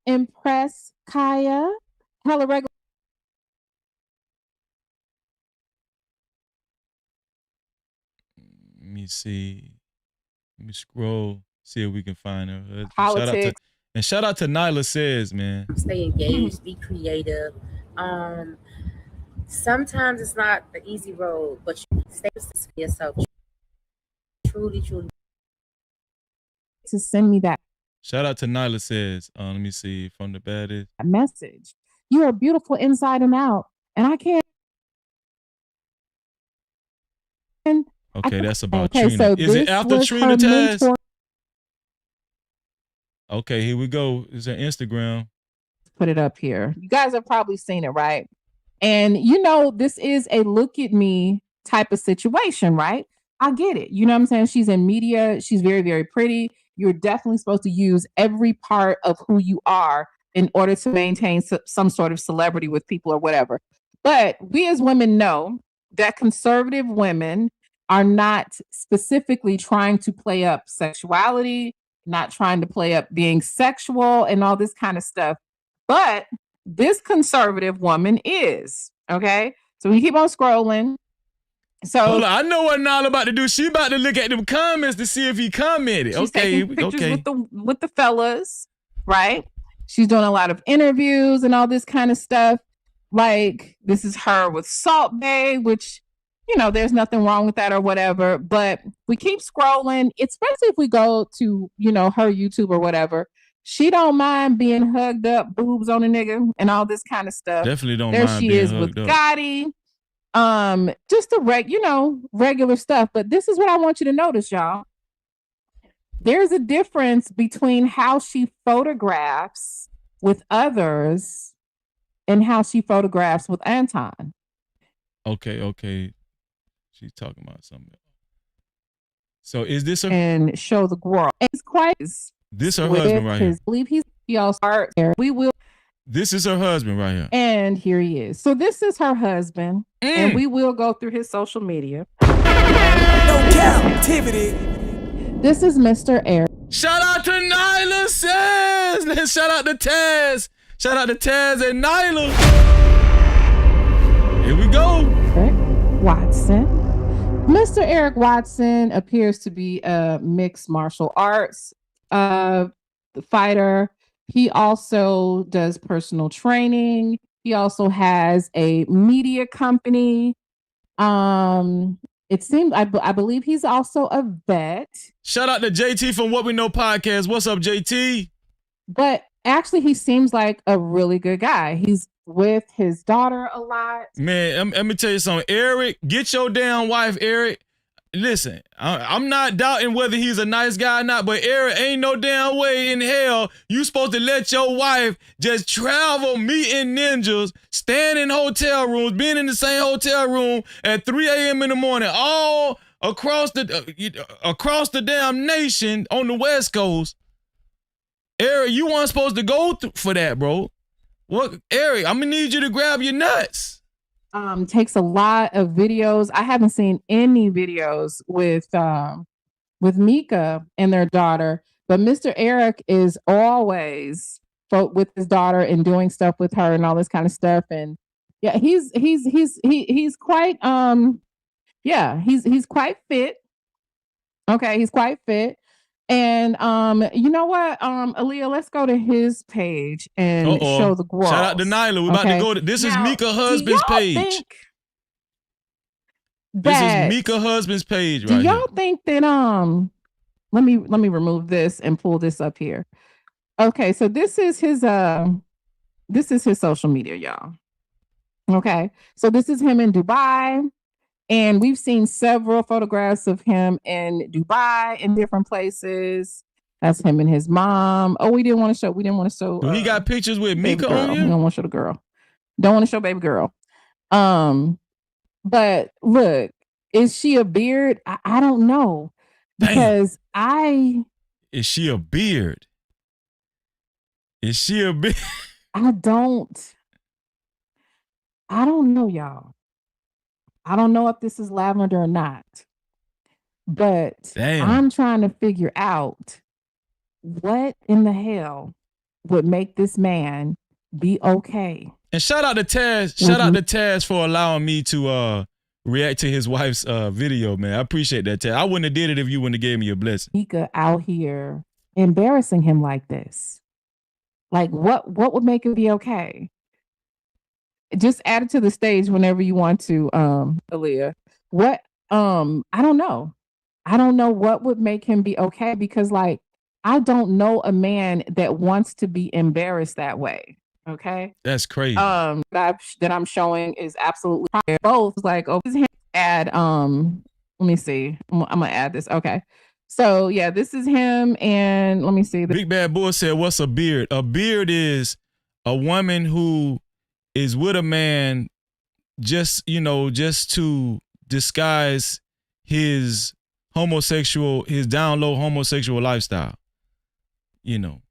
Impress Kaya. Hella regular. Let me see. Let me scroll, see if we can find her. Politics. Shout out to Nyla Says, man. Stay engaged, be creative. Sometimes it's not the easy road, but you stay for yourself. Truly. To send me that. Shout out to Nyla Says. Let me see, from the baddest message. You are beautiful inside and out, and I can't. Okay, that's about okay, Trina. So is it after Trina Taz? Okay, here we go. It's her Instagram. Put it up here. You guys have probably seen it, right? And this is a look at me type of situation, right? I get it. You know what I'm saying? She's in media. She's very, very pretty. You're definitely supposed to use every part of who you are in order to maintain some sort of celebrity with people or whatever. But we as women know that conservative women are not specifically trying to play up sexuality, not trying to play up being sexual and all this kind of stuff. But this conservative woman is, okay? So we keep on scrolling. So hold on, I know what Nala about to do. She about to look at them comments to see if he commented. She's taking pictures with the fellas, right? She's doing a lot of interviews and all this kind of stuff. Like, this is her with Salt Bae, which, there's nothing wrong with that or whatever. But we keep scrolling, especially if we go to, her YouTube or whatever. She don't mind being hugged up, boobs on a nigga, and all this kind of stuff. Definitely don't there mind she being is with hugged up. Gotti. Just the regular stuff. But this is what I want you to notice, y'all. There's a difference between how she photographs with others and how she photographs with Anton. Okay. She's talking about something. So is this her? And show the world. It's quite. This her husband right here. I believe he also art there. We will. This is her husband right here. And here he is. So this is her husband. And we will go through his social media. No Cap-tivity. This is Mr. Eric. Shout out to Nyla Says. Shout out to Taz. Shout out to Taz and Nyla. Here we go. Eric Watson. Mr. Eric Watson appears to be a mixed martial arts fighter. He also does personal training. He also has a media company. It seems I believe he's also a vet. Shout out to JT from What We Know Podcast. What's up, JT? But actually, he seems like a really good guy. He's with his daughter a lot. Man, let me tell you something. Eric, get your damn wife, Eric. Listen, I'm not doubting whether he's a nice guy or not, but Eric, ain't no damn way in hell you supposed to let your wife just travel meeting ninjas, stand in hotel rooms, being in the same hotel room at 3 a.m. in the morning, all across the damn nation on the West Coast. Eric, you weren't supposed to go for that, bro. What, Eric? I'm gonna need you to grab your nuts. Takes a lot of videos. I haven't seen any videos with Mika and their daughter, but Mr. Eric is always with his daughter and doing stuff with her and all this kind of stuff. And yeah, he's quite he's quite fit. Okay, he's quite fit. And you know what, Aaliyah, let's go to his page and show the world. Shout out to Nyla. We're about to go to this. Is Mika husband's page. This is Mika husband's page right here. Do y'all think that let me remove this and pull this up here. Okay, so this is his social media, y'all. Okay, so this is him in Dubai. And we've seen several photographs of him in Dubai, in different places. That's him and his mom. Oh, we didn't want to show. So he got pictures with baby Mika girl. on We here? don't want to show the girl. Don't want to show baby girl. But look, is she a beard? I don't know. Because Is she a beard? Is she a beard? I don't know, y'all. I don't know if this is lavender or not. But Damn. I'm trying to figure out what in the hell would make this man be okay. And shout out to Taz. Shout out to Taz for allowing me to react to his wife's video, man. I appreciate that, Taz. I wouldn't have did it if you wouldn't have gave me a blessing. Mika out here embarrassing him like this. Like what would make it be okay? Just add it to the stage whenever you want to, Aaliyah. What I don't know. I don't know what would make him be okay, because like I don't know a man that wants to be embarrassed that way. Okay. That's crazy. That I'm showing is absolutely both. Like, oh, add. Let me see. I'm gonna add this. Okay. So yeah, this is him, and let me see. Big Bad Boy said, "What's a beard? A beard is a woman who is with a man just to disguise his down low homosexual lifestyle. You know."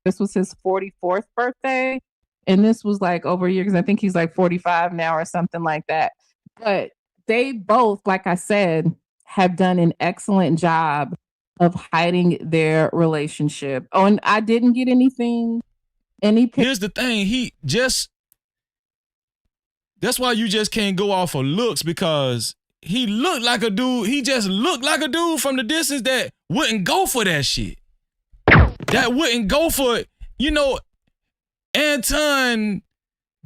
This was his 44th birthday. And this was like over a year, because I think he's like 45 now or something like that. But they both, like I said, have done an excellent job of hiding their relationship. Oh, and I didn't get anything. Here's the thing. That's why you just can't go off of looks, because he looked like a dude. He just looked like a dude from the distance that wouldn't go for that shit. That wouldn't go for it. Anton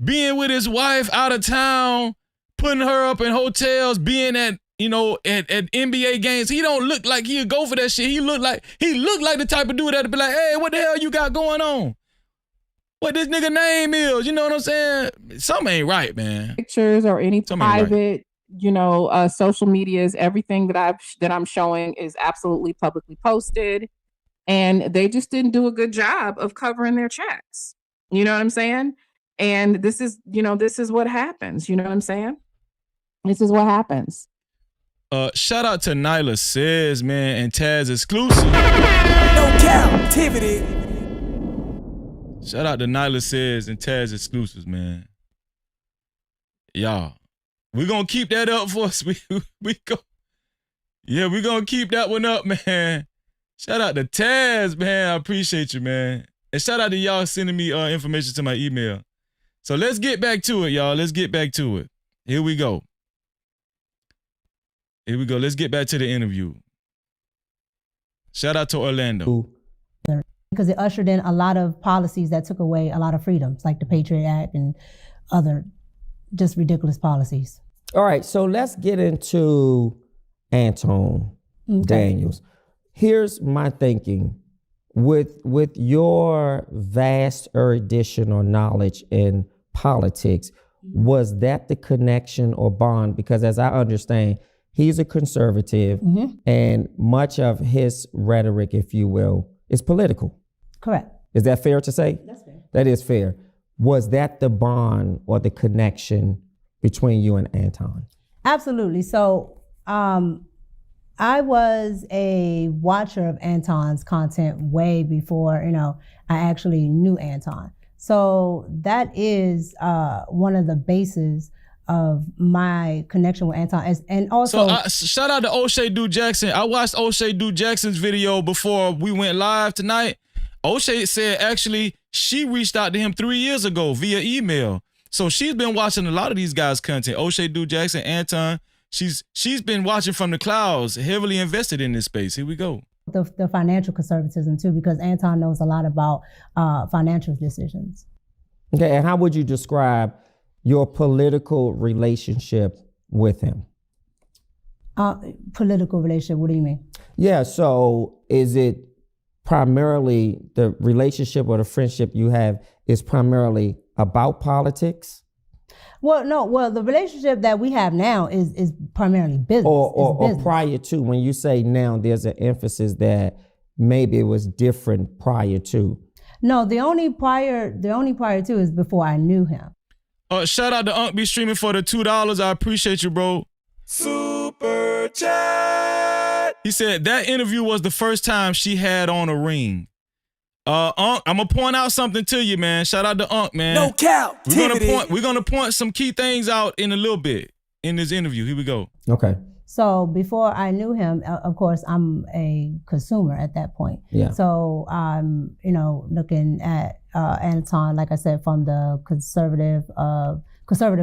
being with his wife out of town, putting her up in hotels, being at NBA games. He don't look like he'd go for that shit. He looked like the type of dude that'd be like, hey, what the hell you got going on? What this nigga name is? You know what I'm saying? Something ain't right, man. Pictures or any private, social medias, everything that I'm showing is absolutely publicly posted. And they just didn't do a good job of covering their tracks. You know what I'm saying? And this is what happens. You know what I'm saying? This is what happens. Shout out to Nyla Says, man, and Taz Exclusive. No Cap-tivity. Shout out to Nyla Says and Taz Exclusives, man. Y'all, we're going to keep that up for us. We're going to keep that one up, man. Shout out to Taz, man. I appreciate you, man. And shout out to y'all sending me information to my email. So let's get back to it, y'all. Let's get back to it. Here we go. Let's get back to the interview. Shout out to Orlando. Because it ushered in a lot of policies that took away a lot of freedoms, like the Patriot Act and other just ridiculous policies. All right, so let's get into Anton Daniels. Here's my thinking. With your vast erudition or knowledge in politics, was that the connection or bond? Because as I understand, he's a conservative, and much of his rhetoric, if you will, is political. Correct. Is that fair to say? That's fair. That is fair. Was that the bond or the connection between you and Anton? Absolutely. So I was a watcher of Anton's content way before, I actually knew Anton. So that is one of the bases of my connection with Anton. And also, shout out to O'Shea Dude Jackson. I watched O'Shea Dude Jackson's video before we went live tonight. O'Shea said actually she reached out to him 3 years ago via email. So she's been watching a lot of these guys' content. O'Shea Dude Jackson, Anton. She's been watching from the clouds, heavily invested in this space. Here we go. The financial conservatism too, because Anton knows a lot about financial decisions. Okay, and how would you describe your political relationship with him? Political relationship, what do you mean? Yeah, so is it primarily the relationship or the friendship you have is primarily about politics? Well, no. Well, the relationship that we have now is primarily business. Or prior to, when you say now, there's an emphasis that maybe it was different prior to. No, the only prior to is before I knew him. Shout out to Unc B streaming for the $2. I appreciate you, bro. Super chat. He said that interview was the first time she had on a ring. Unc, I'm gonna point out something to you, man. Shout out to Unc, man. No Cap-tivity. We're gonna point some key things out in a little bit in this interview. Here we go. Okay. So before I knew him, of course, I'm a consumer at that point. Yeah. So I'm, looking at Anton, like I said, from the conservative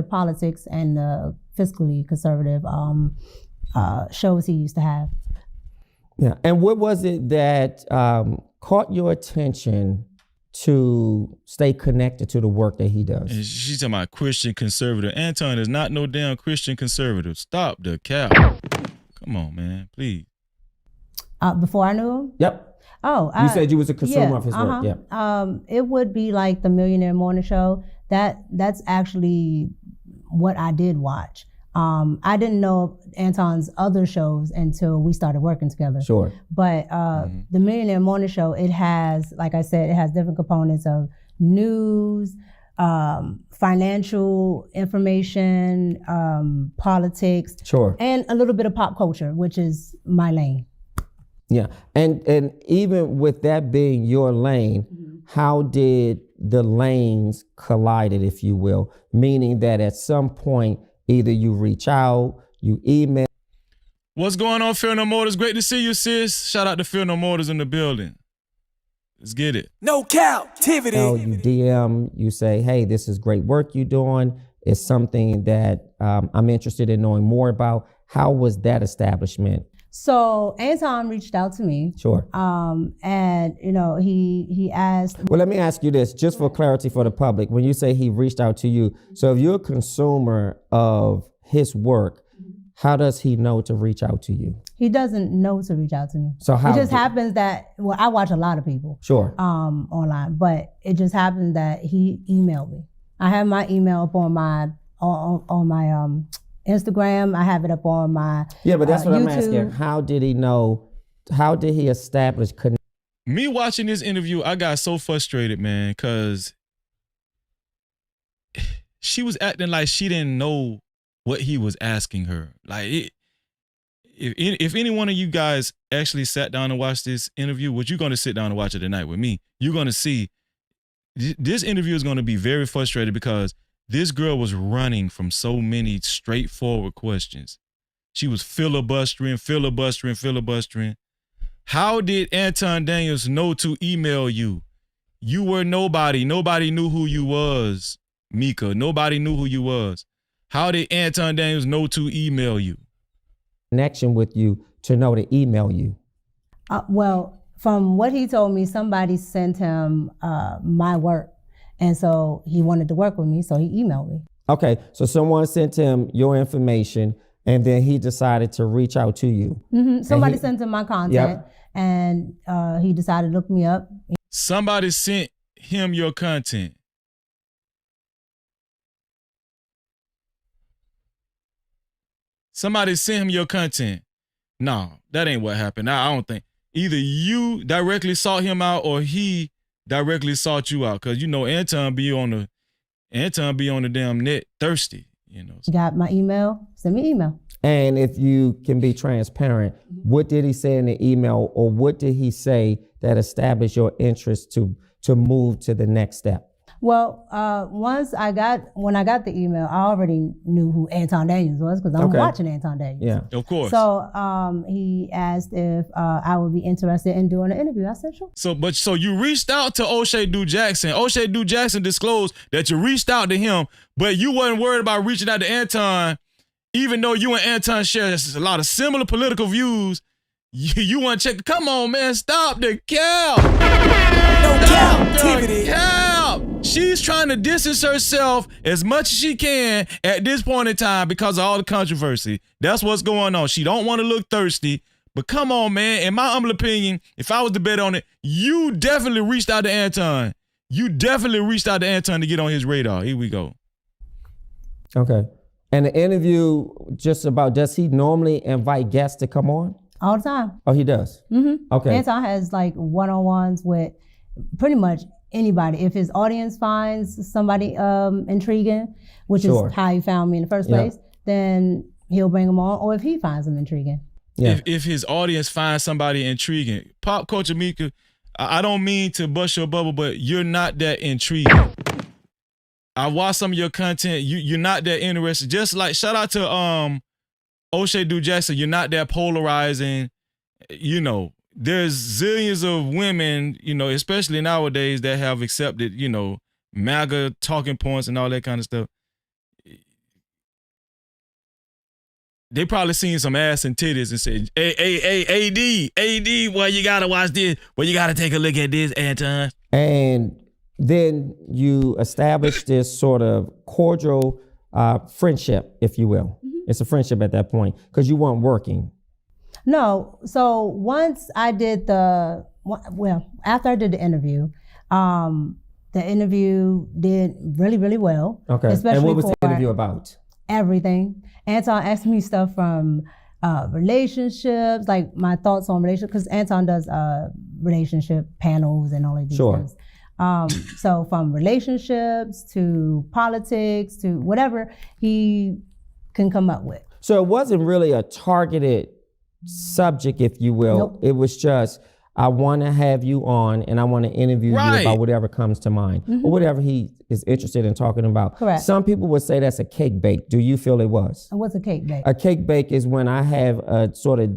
politics and the fiscally conservative shows he used to have. Yeah. And what was it that caught your attention to stay connected to the work that he does? And she's talking about Christian conservative. Anton is not no damn Christian conservative. Stop the cap. Come on, man, please. Before I knew him? Yep. Oh, you said you was a consumer of his work. Yeah. It would be like the Millionaire Morning Show. That's actually what I did watch. I didn't know Anton's other shows until we started working together. Sure. But the Millionaire Morning Show, it has, like I said, it has different components of news, financial information, politics, sure, and a little bit of pop culture, which is my lane. Yeah, and even with that being your lane, how did the lanes collided, if you will? Meaning that at some point, either you reach out, you email. What's going on, Fear No Motors? Great to see you, sis. Shout out to Fear No Motors in the building. Let's get it. No Cap-tivity. You DM, you say, hey, this is great work you're doing. It's something that I'm interested in knowing more about. How was that establishment? So Anton reached out to me. Sure. And he asked. Well, let me ask you this, just for clarity for the public. When you say he reached out to you, so if you're a consumer of his work, how does he know to reach out to you? He doesn't know to reach out to me. So how? It just happens that, well, I watch a lot of people. Sure. Online, but it just happened that he emailed me. I have my email up on my Instagram. I have it up on my Yeah, but that's what YouTube. I'm asking. How did he know? How did he establish connection? Me watching this interview, I got so frustrated, man, because she was acting like she didn't know what he was asking her. Like, if any one of you guys actually sat down and watched this interview, which you're going to sit down and watch it tonight with me, you're going to see this interview is going to be very frustrated because this girl was running from so many straightforward questions. She was filibustering. How did Anton Daniels know to email you? You were nobody. Nobody knew who you was, Mika. Nobody knew who you was. How did Anton Daniels know to email you? Connection with you to know to email you? Well, from what he told me, somebody sent him my work. And so he wanted to work with me, so he emailed me. Okay, so someone sent him your information, and then he decided to reach out to you. Mm-hmm. Somebody sent him my content, and he decided to look me up. Somebody sent him your content. Somebody sent him your content. No, that ain't what happened. I don't think. Either you directly sought him out or he directly sought you out. Cause Anton be on the damn net thirsty, Got my email? Send me email. And if you can be transparent, what did he say in the email, or what did he say that established your interest to move to the next step? Well, when I got the email, I already knew who Anton Daniels was because I'm watching Anton Daniels. Yeah, of course. So he asked if I would be interested in doing an interview. I said sure. So you reached out to O'Shea Du Jackson. O'Shea Du Jackson disclosed that you reached out to him, but you wasn't worried about reaching out to Anton, even though you and Anton share a lot of similar political views. You want to check? Come on, man! Stop the cap! No Cap-tivity. Cap! She's trying to distance herself as much as she can at this point in time because of all the controversy. That's what's going on. She don't want to look thirsty, but come on, man. In my humble opinion, if I was to bet on it, you definitely reached out to Anton. You definitely reached out to Anton to get on his radar. Here we go. Okay. And the interview just about, does he normally invite guests to come on? All the time. Oh, he does? Mm-hmm. Okay. Anton has like one-on-ones with pretty much anybody. If his audience finds somebody intriguing, which is how he found me in the first place, then he'll bring them on. Or if he finds them intriguing. Yeah. If his audience finds somebody intriguing, pop culture Mika, I don't mean to bust your bubble, but you're not that intriguing. I watch some of your content. You're not that interested. Just like shout out to O'Shea Du Jackson. You're not that polarizing. You know, there's zillions of women, you know, especially nowadays that have accepted, you know, MAGA talking points and all that kind of stuff. They probably seen some ass and titties and said, hey, AD, well, you gotta watch this. Well, you gotta take a look at this, Anton. And then you establish this sort of cordial friendship, if you will. Mm-hmm. It's a friendship at that point because you weren't working. No. So once I did after I did the interview did really, really well. Okay. Especially and what was the interview about? Everything. Anton asked me stuff from relationships, like my thoughts on relationships, because Anton does relationship panels and all of these things. So from relationships to politics to whatever he can come up with. So it wasn't really a targeted subject, if you will. Nope. It was just, I want to have you on and I want to interview you about whatever comes to mind or whatever he is interested in talking about. Correct. Some people would say that's a cake bake. Do you feel it was? What's a cake bake? A cake bake is when I have a sort of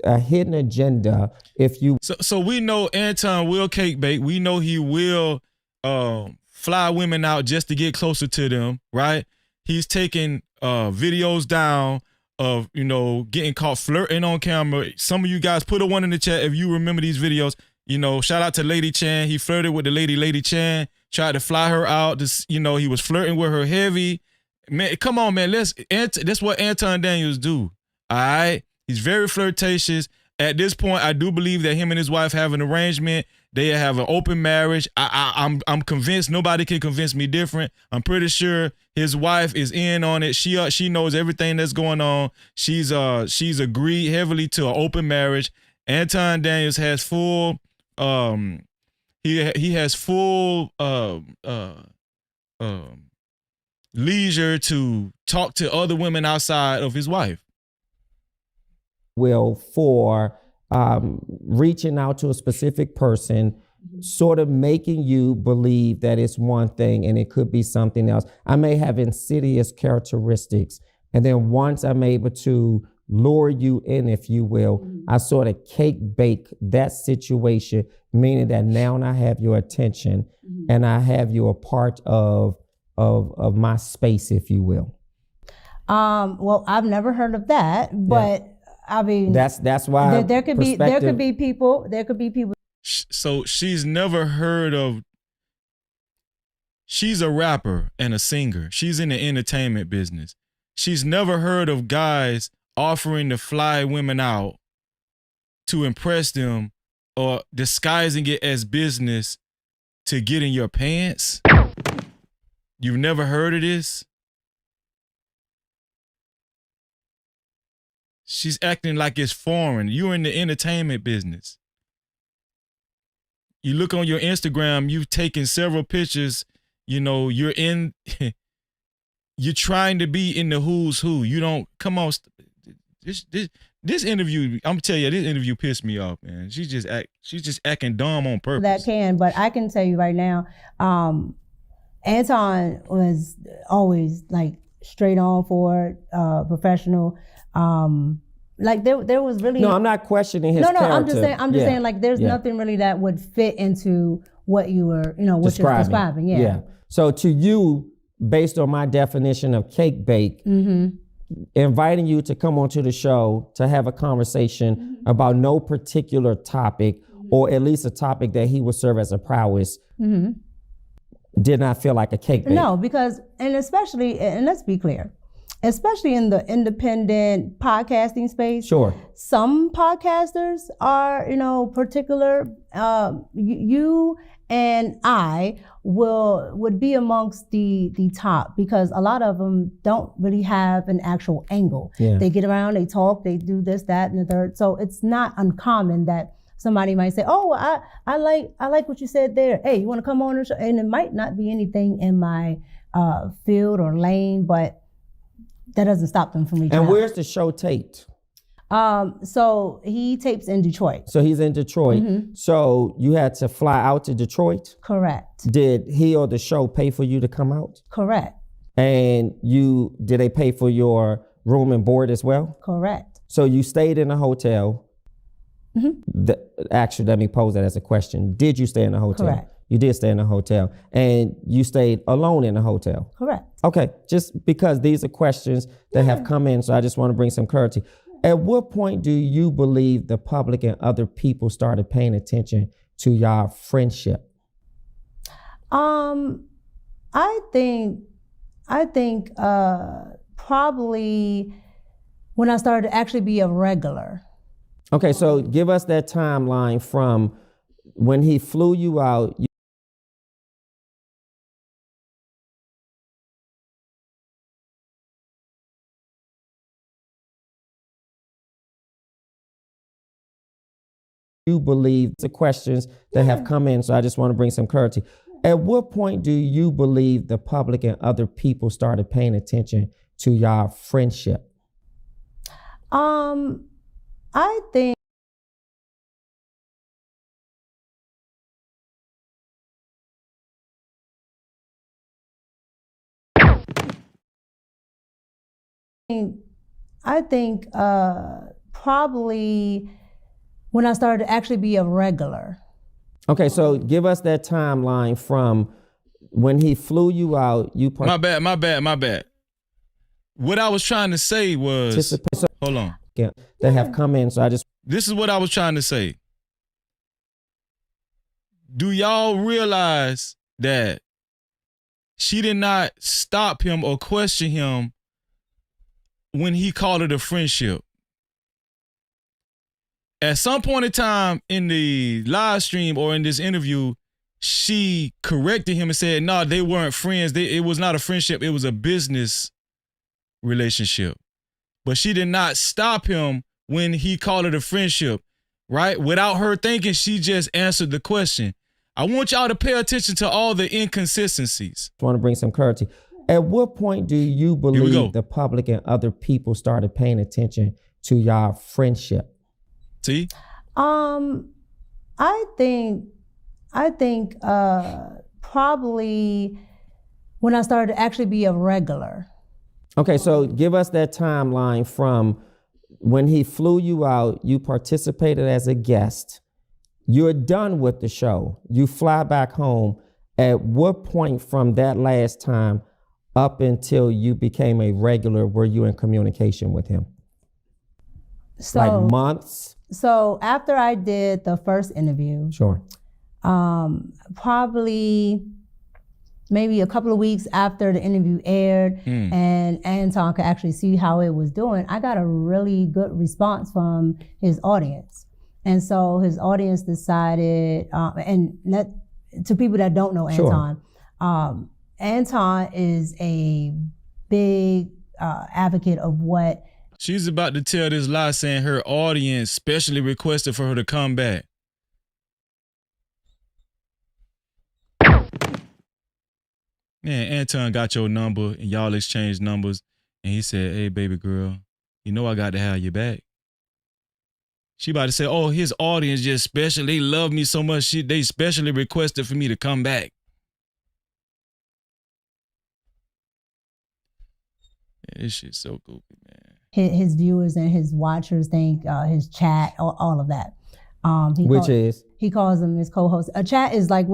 a hidden agenda. If you so we know Anton will cake bake. We know he will fly women out just to get closer to them, right? He's taking videos down of, you know, getting caught flirting on camera. Some of you guys put a one in the chat if you remember these videos. You know, shout out to Lady Chan. He flirted with the Lady Chan, tried to fly her out. You know, he was flirting with her heavy. Man, come on, man. That's what Anton Daniels do. All right? He's very flirtatious. At this point, I do believe that him and his wife have an arrangement. They have an open marriage. I'm convinced. Nobody can convince me different. I'm pretty sure his wife is in on it. She knows everything that's going on. She's agreed heavily to an open marriage. Anton Daniels has full he has full leisure to talk to other women outside of his wife. Will for reaching out to a specific person, sort of making you believe that it's one thing and it could be something else. I may have insidious characteristics, and then once I'm able to lure you in, if you will, I sort of cake bake that situation, meaning that now I have your attention and I have you a part of my space, if you will. Well, I've never heard of that, but I mean, that's why there could be people. So she's never heard of. She's a rapper and a singer. She's in the entertainment business. She's never heard of guys offering to fly women out to impress them or disguising it as business to get in your pants. You've never heard of this? She's acting like it's foreign. You're in the entertainment business. You look on your Instagram, you've taken several pictures. You know, you're trying to be in the who's who. You don't, come on. This interview, I'm telling you, this interview pissed me off, man. She's just acting dumb on purpose. But I can tell you right now, Anton was always like straight on for it, professional. Like there was really I'm not questioning his character. I'm just saying like there's nothing really that would fit into what you were, what you're describing. Yeah. So to you, based on my definition of cake bake, inviting you to come onto the show to have a conversation about no particular topic, or at least a topic that he would serve as a prowess, did not feel like a cake bake. No, because, and let's be clear, especially in the independent podcasting space. Sure. Some podcasters are, particular. You and I would be amongst the top, because a lot of them don't really have an actual angle. Yeah. They get around, they talk, they do this, that, and the third. So it's not uncommon that somebody might say, "Oh, I like what you said there. Hey, you want to come on?" And it might not be anything in my field or lane, but that doesn't stop them from reaching out. And where's the show taped? So he tapes in Detroit. So he's in Detroit. Mm-hmm. So you had to fly out to Detroit? Correct. Did he or the show pay for you to come out? Correct. And did they pay for your room and board as well? Correct. So you stayed in a hotel. Mm-hmm. Actually, let me pose that as a question. Did you stay in a hotel? Correct. You did stay in a hotel. And you stayed alone in a hotel? Correct. Okay, just because these are questions that have come in, so I just want to bring some clarity. At what point do you believe the public and other people started paying attention to your friendship? I think probably when I started to actually be a regular. Okay, so give us that timeline from when he flew you out. You believe the questions that have come in, so I just want to bring some clarity. At what point do you believe the public and other people started paying attention to your friendship? I think probably when I started to actually be a regular. Okay, so give us that timeline from when he flew you out. My bad. What I was trying to say was, hold on. Yeah, that have come in, so I just. This is what I was trying to say. Do y'all realize that she did not stop him or question him when he called it a friendship? At some point in time in the live stream or in this interview, she corrected him and said, no, they weren't friends. It was not a friendship. It was a business relationship. But she did not stop him when he called it a friendship, right? Without her thinking, she just answered the question. I want y'all to pay attention to all the inconsistencies. I want to bring some clarity. At what point do you believe the public and other people started paying attention to your friendship? See? I think probably when I started to actually be a regular. Okay, so give us that timeline from when he flew you out, you participated as a guest, you're done with the show, you fly back home. At what point from that last time up until you became a regular were you in communication with him? So, like months? So after I did the first interview, sure, probably maybe a couple of weeks after the interview aired and Anton could actually see how it was doing, I got a really good response from his audience. And so his audience decided, to people that don't know Anton, sure. Anton is a big advocate of what. She's about to tell this lie saying her audience specially requested for her to come back. Man, Anton got your number and y'all exchanged numbers and he said, hey, baby girl, you know I got to have you back. She about to say, oh, his audience just special. They love me so much. They specially requested for me to come back. Man, this shit's so goofy, man. His viewers and his watchers think his chat, all of that. He calls them his co-host. A chat is like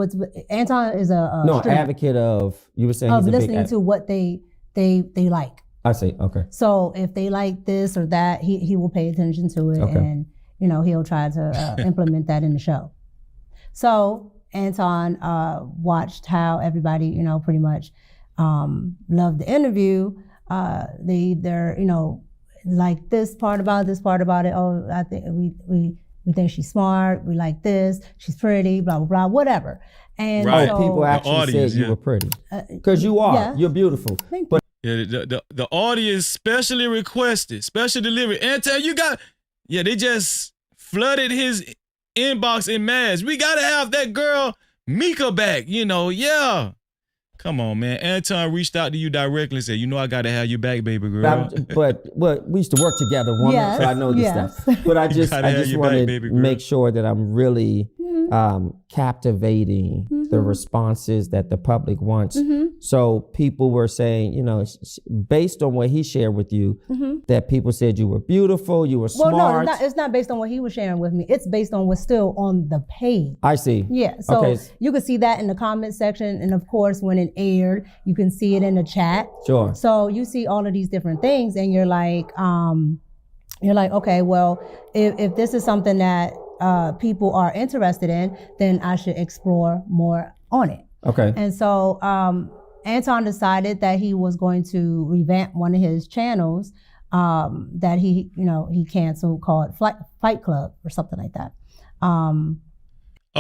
Anton is a advocate of, you were saying of he's listening to what they like. I see, okay. So if they like this or that, he will pay attention to it, okay. And he'll try to implement that in the show. So Anton watched how everybody pretty much loved the interview. They're like this part about it. Oh, I think we We think she's smart. We like this. She's pretty. Blah blah blah. Whatever. And Right. so, People actually audience, said you yeah. were pretty. Because you are. yeah. You're beautiful. Thank But Yeah, the audience specially requested, special delivery. Anton, they just flooded his inbox in mass. We gotta have that girl Mika back, yeah. Come on, man. Anton reached out to you directly and said, I gotta have you back, baby girl. but we used to work together, woman, Yes, so I know this yes. stuff. But I just gotta have you back, want baby to girl. make sure that I'm really captivating the responses that the public wants. So people were saying, based on what he shared with you, that people said you were beautiful, you were smart. Well, no, it's not based on what he was sharing with me. It's based on what's still on the page. I see. Yeah, so Okay. you can see that in the comment section, and of course, when it aired, you can see it in the chat. Sure. So you see all of these different things, and you're like, okay, well, if this is something that people are interested in, then I should explore more on it. Okay. And so Anton decided that he was going to revamp one of his channels that he canceled, called Fight Club or something like that.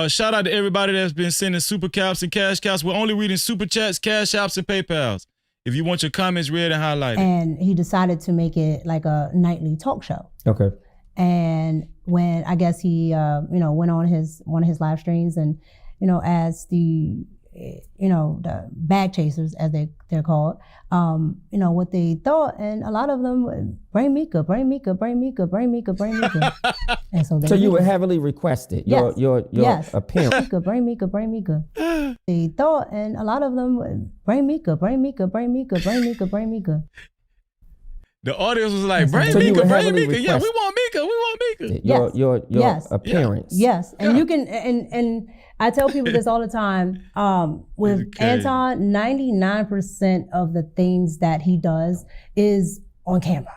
Shout out to everybody that's been sending super caps and cash caps. We're only reading super chats, cash apps, and PayPals. If you want your comments read and highlighted. And he decided to make it like a nightly talk show. Okay. And when I guess he went on one of his live streams and asked the bag chasers, as they're called, what they thought, and a lot of them would, bring Mika. And so you were heavily requested. Yes. Your Yes. appearance. Bring Mika. They thought, and a lot of them would, bring Mika. The audience was like, So bring you were Mika. heavily Yeah, we requested. want Mika. Your Yes. appearance. Yes, and you can, and I tell people this all the time. With Okay. Anton, 99% of the things that he does is on camera.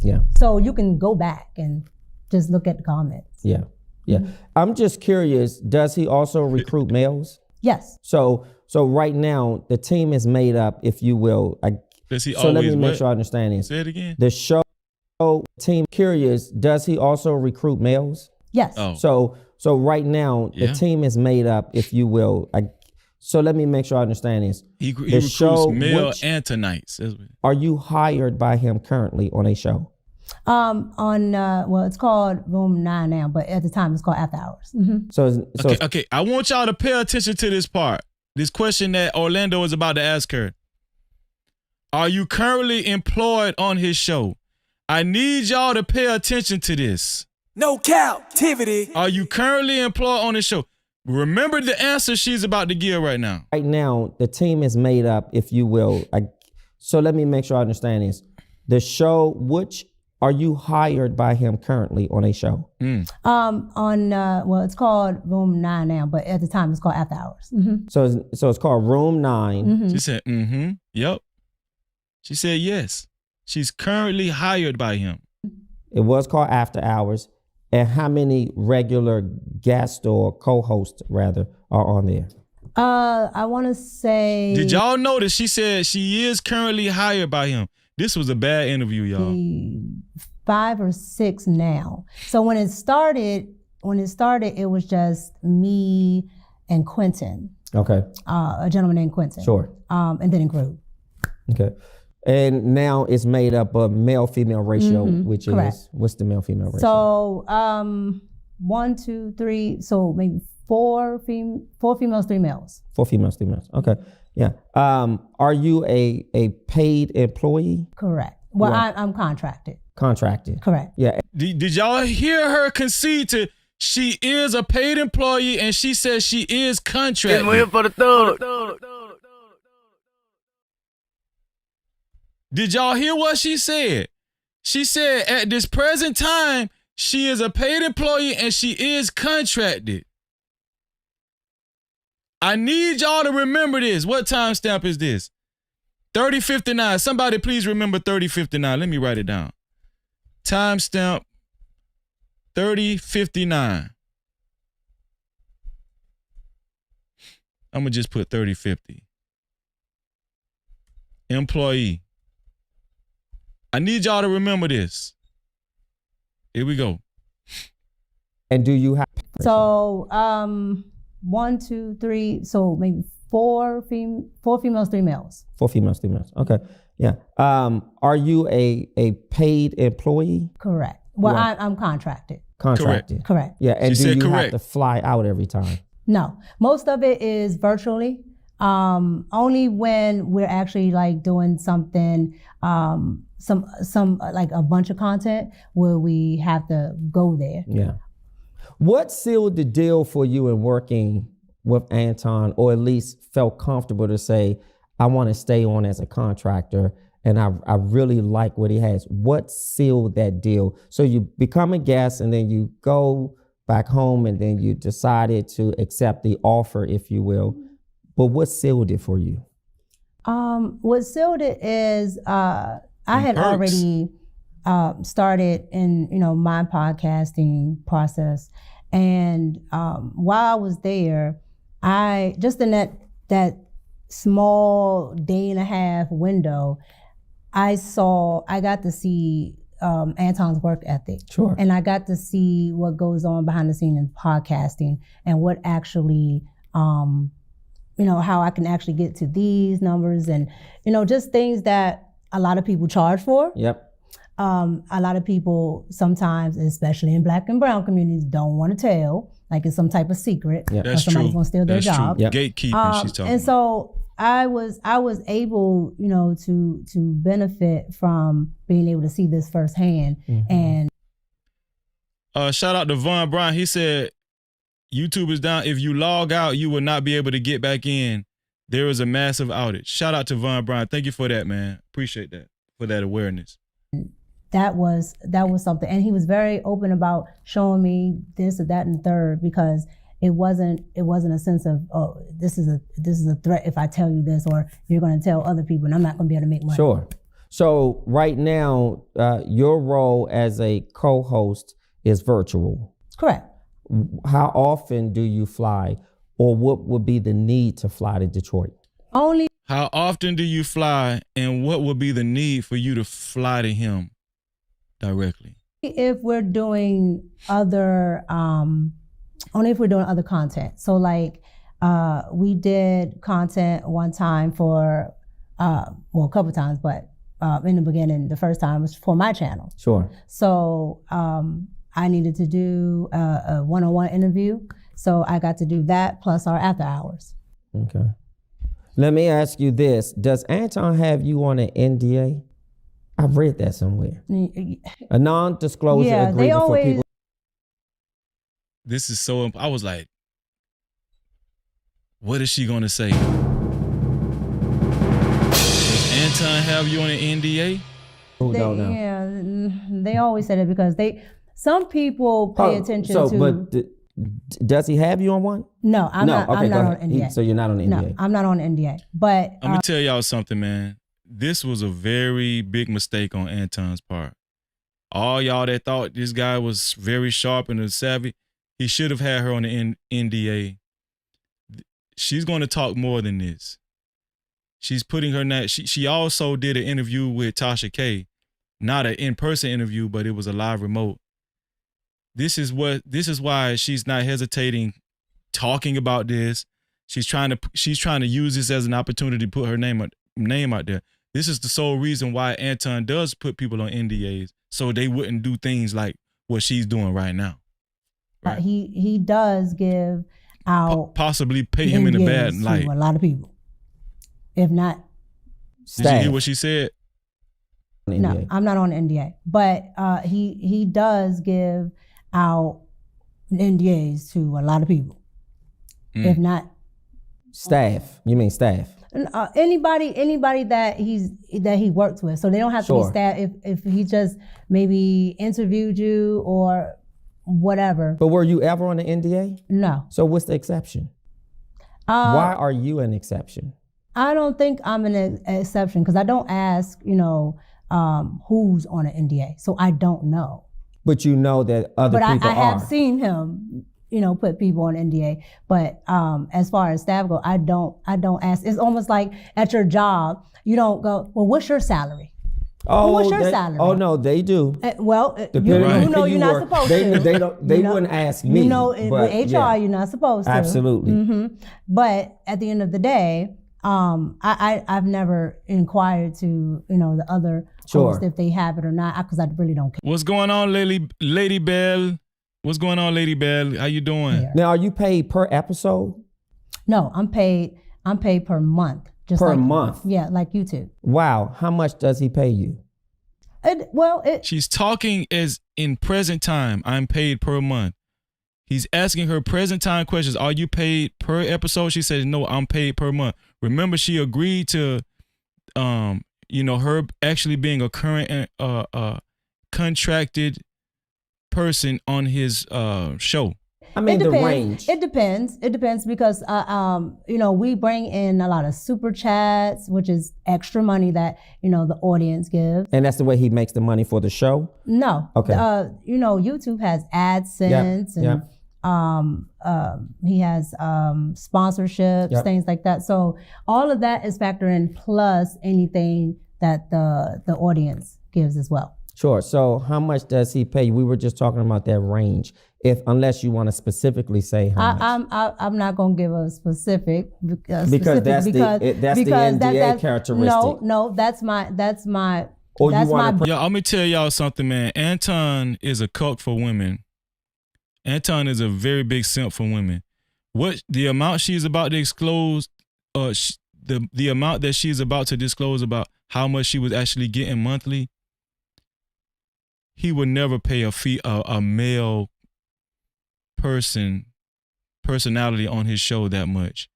Yeah. So you can go back and just look at the comments. Yeah. I'm just curious, does he also recruit males? Yes. So right now, the team is made up, if you will. Does he So let me always make what? sure I understand this. Say it again. The show team, curious, does he also recruit males? Yes. Oh. So right now, the Yeah. team is made up, if you will. So let me make sure I understand this. He The recruits show, male which- Antonites. That's what- Are you hired by him currently on a show? It's called Room 9 now, but at the time it's called After Hours. So Okay. I want y'all to pay attention to this part. This question that Orlando is about to ask her. Are you currently employed on his show? I need y'all to pay attention to this. No Cap-tivity. Are you currently employed on his show? Remember the answer she's about to give right now. Right now, the team is made up, if you will. So let me make sure I understand this. The show, which are you hired by him currently on a show? It's called Room 9 now, but at the time it's called After Hours. So it's called Room 9. She said, yep. She said yes. She's currently hired by him. It was called After Hours. And how many regular guests or co-hosts, rather, are on there? I want to say. Did y'all notice she said she is currently hired by him? This was a bad interview, y'all. 5 or 6 now. So when it started, it was just me and Quentin. Okay. A gentleman named Quentin. Sure. And then it grew. Okay. And now it's made up of male-female ratio, which Correct. is, what's the male-female ratio? So 1, 2, 3, so maybe 4 females, 3 males. 4 females, 3 males. Okay. Yeah. Are you a paid employee? Correct. Well, Right. I'm contracted. Contracted. Correct. Yeah. Did y'all hear her concede to she is a paid employee and she says she is contracted? Waiting for the thug. Did y'all hear what she said? She said at this present time, she is a paid employee and she is contracted. I need y'all to remember this. What timestamp is this? 30:59. Somebody please remember 30:59. Let me write it down. Timestamp 30:59. I'm going to just put 30:50. Employee. I need y'all to remember this. Here we go. And do you have? So 1, 2, 3, so maybe four females, 3 males. 4 females, 3 males. Okay, yeah. Are you a paid employee? Correct. Well, I'm contracted. Contracted. Correct. Yeah, and She do said you correct. have to fly out every time? No, most of it is virtually. Only when we're actually like doing something, some like a bunch of content where we have to go there. Yeah. What sealed the deal for you in working with Anton, or at least felt comfortable to say, I want to stay on as a contractor and I really like what he has? What sealed that deal? So you become a guest and then you go back home and then you decided to accept the offer, if you will. But what sealed it for you? What sealed it is I had already started in my podcasting process, and while I was there, I just in that small day and a half window, I got to see Anton's work ethic. Sure. And I got to see what goes on behind the scenes in podcasting and what actually, how I can actually get to these numbers and, just things that a lot of people charge for. Yep. A lot of people sometimes, especially in Black and brown communities, don't want to tell, like it's some type of secret. Yep. That's or somebody's true. going to steal their That's job. true. Yep. Gatekeeping, she's talking And about. so I was able, to benefit from being able to see this firsthand. Mm-hmm. And shout out to Von Brown. He said, YouTube is down. If you log out, you will not be able to get back in. There is a massive outage. Shout out to Von Brown. Thank you for that, man. Appreciate that, for that awareness. that was something. And he was very open about showing me this or that and the third, because it wasn't a sense of, oh, this is a threat if I tell you this, or you're going to tell other people and I'm not going to be able to make money. Sure. So right now, your role as a co-host is virtual. Correct. How often do you fly, or what would be the need to fly to Detroit? Only. How often do you fly, and what would be the need for you to fly to him directly? If we're doing other, only if we're doing other content. So like, we did content one time for, a couple times, but in the beginning, the first time was for my channel. Sure. So I needed to do a one-on-one interview. So I got to do that plus our after hours. Okay. Let me ask you this. Does Anton have you on an NDA? I've read that somewhere. A non-disclosure agreement for people. This is so, I was like, what is she gonna say? Does Anton have you on an NDA? Yeah, they always said it because some people pay attention to. But does he have you on one? No, I'm not on NDA. So you're not on NDA? No, I'm not on NDA. But I'm gonna tell y'all something, man. This was a very big mistake on Anton's part. All y'all that thought this guy was very sharp and savvy, he should have had her on the NDA. She's going to talk more than this. She's putting her name. She also did an interview with Tasha K, not an in-person interview, but it was a live remote. This is why she's not hesitating talking about this. She's trying to use this as an opportunity to put her name out there. This is the sole reason why Anton does put people on NDAs, so they wouldn't do things like what she's doing right now. Right? He does give out possibly pay him in a bad light. A lot of people, if not. Did you hear what she said? No, I'm not on NDA, but he does give out NDAs to a lot of people, if not staff. You mean staff? Anybody that he works with, so they don't have to be staff. If he just maybe interviewed you or whatever. But were you ever on an NDA? No. So what's the exception? Why are you an exception? I don't think I'm an exception because I don't ask, who's on an NDA, so I don't know. But you know that other people are. But I have seen him, put people on NDA. But as far as staff go, I don't ask. It's almost like at your job, you don't go, well, what's your salary? Oh, what's your salary? Oh no, they do. You know you're not supposed to. They don't. They wouldn't ask me. You know, with HR, you're not supposed to. Absolutely. But at the end of the day, I've never inquired to the other hosts if they have it or not, because I really don't care. What's going on, Lady Bell? What's going on, Lady Bell? How you doing? Yeah. Now, are you paid per episode? No, I'm paid per month. Just per month? Yeah, like YouTube. Wow. How much does he pay you? She's talking as in present time. I'm paid per month. He's asking her present time questions. Are you paid per episode? She says, no, I'm paid per month. Remember, she agreed to, her actually being a current contracted person on his show. I mean, the range. It depends. It depends because, we bring in a lot of super chats, which is extra money that, the audience gives. And that's the way he makes the money for the show? No. Okay. YouTube has AdSense and he has sponsorships, things like that. So all of that is factored in, plus anything that the audience gives as well. Sure. So how much does he pay you? We were just talking about that range. Unless you want to specifically say how much. I'm not going to give a specific because that's the NDA characteristic. No, that's my. Yo, I'm gonna tell y'all something, man. Anton is a cuck for women. Anton is a very big simp for women. What the amount she's about to disclose, the amount that she's about to disclose about how much she was actually getting monthly. He would never pay a male personality on his show that much.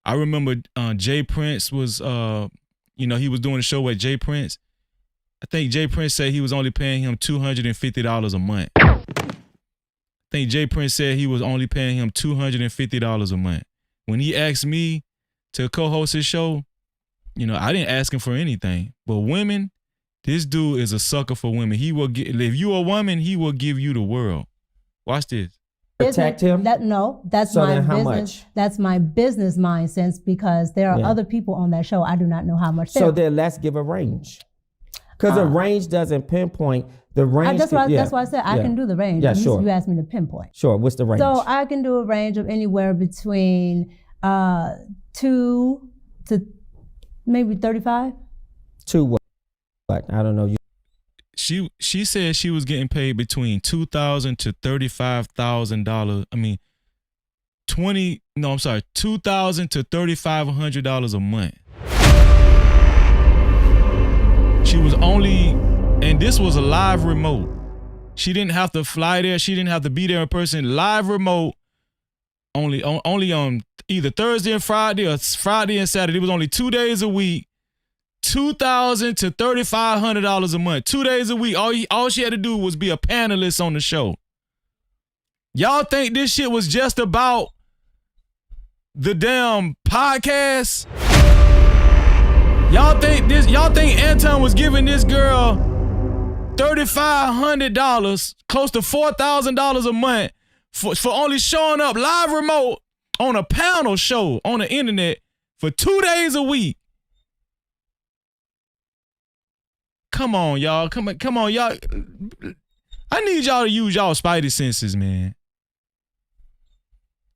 I remember Jay Prince was he was doing a show with Jay Prince. I think Jay Prince said he was only paying him $250 a month. I think Jay Prince said he was only paying him $250 a month. When he asked me to co-host his show, I didn't ask him for anything. But women, this dude is a sucker for women. He will if you a woman, he will give you the world. Watch this. Protect him? That's my business. That's my business mind sense, because there are other people on that show. I do not know how much. So then let's give a range, because the range doesn't pinpoint the range. That's why I said I can do the range. Yeah, sure. You asked me to pinpoint. Sure. What's the range? So I can do a range of anywhere between 2 to maybe 35. 2 what? I don't know. She said she was getting paid between $2,000 to $35,000. I mean, $2,000 to $3,500 a month. She was and this was a live remote. She didn't have to fly there. She didn't have to be there in person. Live remote, only on either Thursday and Friday or Friday and Saturday. It was only 2 days a week. $2,000 to $3,500 a month. 2 days a week. All she had to do was be a panelist on the show. Y'all think this shit was just about the damn podcast? Y'all think Anton was giving this girl $3,500, close to $4,000 a month for only showing up live remote on a panel show on the internet for 2 days a week? Come on, y'all. Come on, y'all. I need y'all to use y'all spidey senses, man.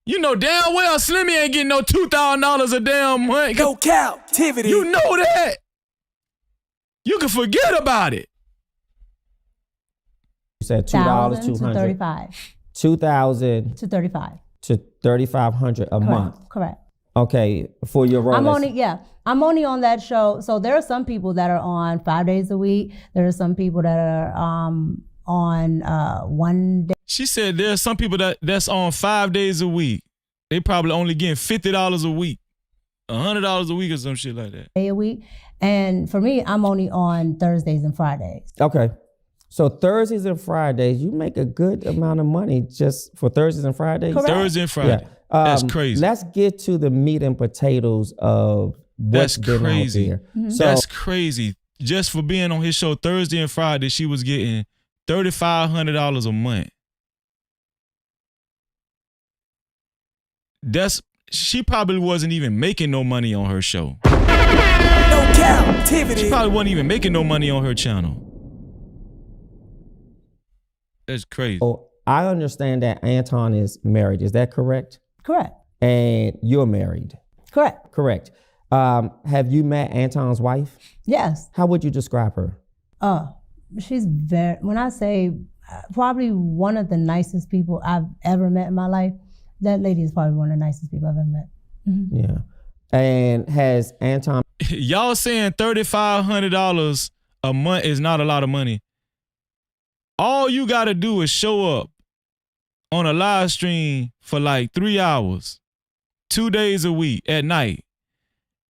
You know damn well Slimmy ain't getting no $2,000 a damn month. Go Cap-tivity. You know that. You can forget about it. You said $2,200 to $35. $2,000 to $35 to $3,500 a month. Correct. Okay, for your role. I'm only on that show. So there are some people that are on 5 days a week. There are some people that are on 1 day. She said there's some people that's on 5 days a week. They probably only getting $50 a week, $100 a week or some shit like that. A week. And for me, I'm only on Thursdays and Fridays. Okay. So Thursdays and Fridays, you make a good amount of money just for Thursdays and Fridays? Correct. Thursday and Friday. Yeah. That's crazy. Let's get to the meat and potatoes of what's been out there. Mm-hmm. So, that's crazy. Just for being on his show Thursday and Friday, she was getting $3,500 a month. She probably wasn't even making no money on her show. No Cap-tivity. She probably wasn't even making no money on her channel. That's crazy. Oh, I understand that Anton is married. Is that correct? Correct. And you're married. Correct. Correct. Have you met Anton's wife? Yes. How would you describe her? She's very, when I say probably one of the nicest people I've ever met in my life, that lady is probably one of the nicest people I've ever met. Mm-hmm. Yeah. And has Anton... Y'all saying $3,500 a month is not a lot of money. All you got to do is show up on a live stream for like 3 hours, 2 days a week at night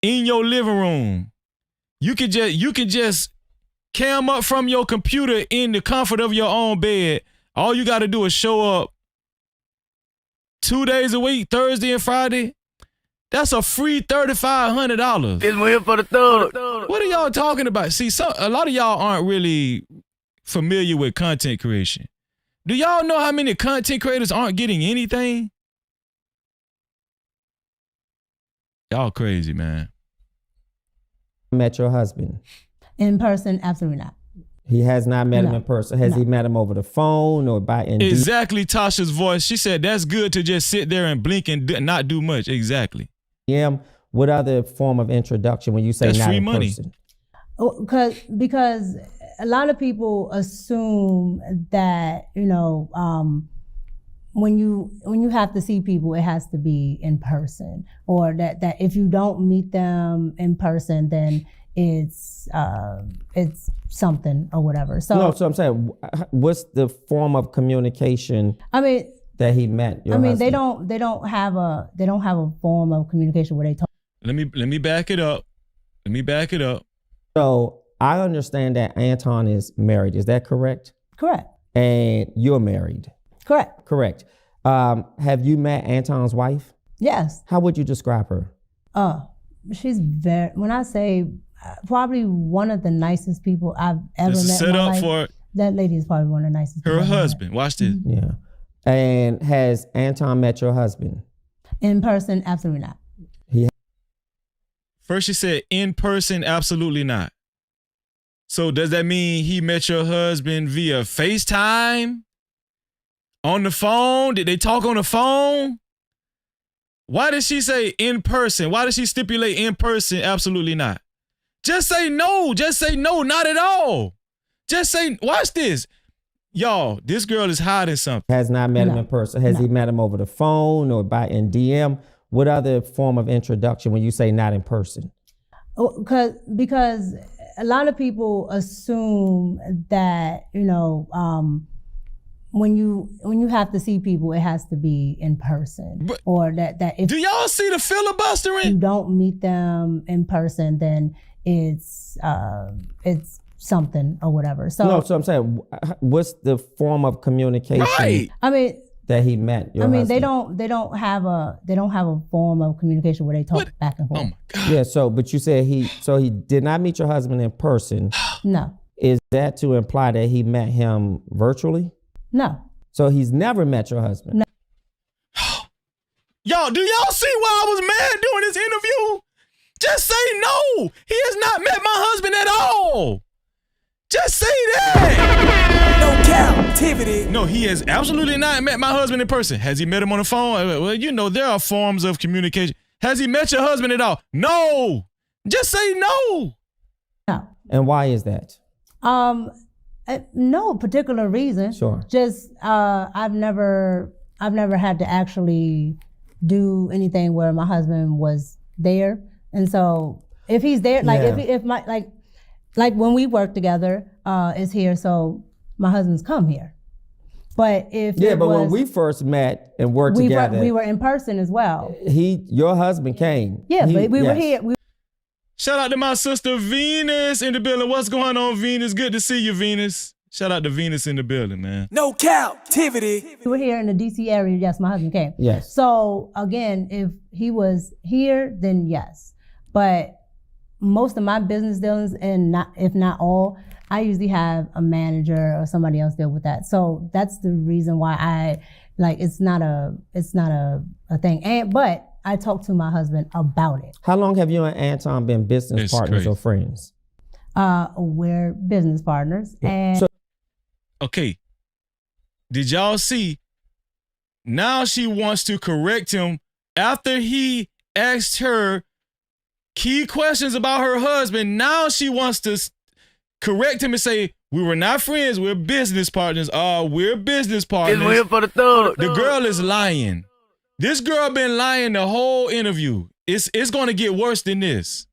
in your living room. You can just cam up from your computer in the comfort of your own bed. All you got to do is show up 2 days a week, Thursday and Friday. That's a free $3,500. It's here for the thug. What are y'all talking about? See, a lot of y'all aren't really familiar with content creation. Do y'all know how many content creators aren't getting anything? Y'all crazy, man. Met your husband? In person, absolutely not. He has not met him in person. Has he met him over the phone or by Indeed? Exactly, Tasha's voice. She said that's good to just sit there and blink and not do much. Exactly. Yeah. What other form of introduction when you say that's not free in money? Person? Because a lot of people assume that, when you have to see people, it has to be in person, or that if you don't meet them in person, then it's something or whatever. So no, so I'm saying, what's the form of communication? That he met your husband? they don't have a form of communication where they talk. Let me back it up. So I understand that Anton is married. Is that correct? Correct. And you're married. Correct. Correct. Have you met Anton's wife? Yes. How would you describe her? She's very, when I say probably one of the nicest people I've ever met in my life. For that lady is probably one of the nicest people. Her husband. Watch this. Mm-hmm. Yeah. And has Anton met your husband? In person, absolutely not. First she said in person, absolutely not. So does that mean he met your husband via FaceTime? On the phone? Did they talk on the phone? Why did she say in person? Why did she stipulate in person? Absolutely not. Just say no. Just say no, not at all. Just say, watch this. Y'all, this girl is hiding something. Has not met him in person. Has he met him over the phone or by in DM? What other form of introduction when you say not in person? Because a lot of people assume that, when you have to see people, it has to be in person, or that if do y'all see the filibustering? You don't meet them in person, then it's something or whatever. So no, so I'm saying, what's the form of communication? Right. That he met your husband? they don't have a form of communication where they talk back and forth. Oh my God. Yeah. So, but you said he did not meet your husband in person. No. Is that to imply that he met him virtually? No. So he's never met your husband? No. Y'all, do y'all see why I was mad during this interview? Just say no. He has not met my husband at all. Just say that. No Cap-tivity. No, he has absolutely not met my husband in person. Has he met him on the phone? Well, there are forms of communication. Has he met your husband at all? No. Just say no. No. And why is that? No particular reason. Sure. Just I've never had to actually do anything where my husband was there, and so if he's there, like if my like when we work together, is here, so my husband's come here. But when we first met and worked together, we were in person as well. Your husband came. Yeah, but we were here. Shout out to my sister Venus in the building. What's going on, Venus? Good to see you, Venus. Shout out to Venus in the building, man. No Cap-tivity. We were here in the DC area. Yes, my husband came. Yes. So again, if he was here, then yes. But most of my business dealings, and if not all, I usually have a manager or somebody else deal with that. So that's the reason why it's not a thing. But I talked to my husband about it. How long have you and Anton been business partners or friends? We're business partners. And okay. Did y'all see? Now she wants to correct him after he asked her key questions about her husband. Now she wants to correct him and say, we were not friends, we're business partners. We're business partners. It's waiting for the thug. The girl is lying. This girl been lying the whole interview. It's gonna get worse than this.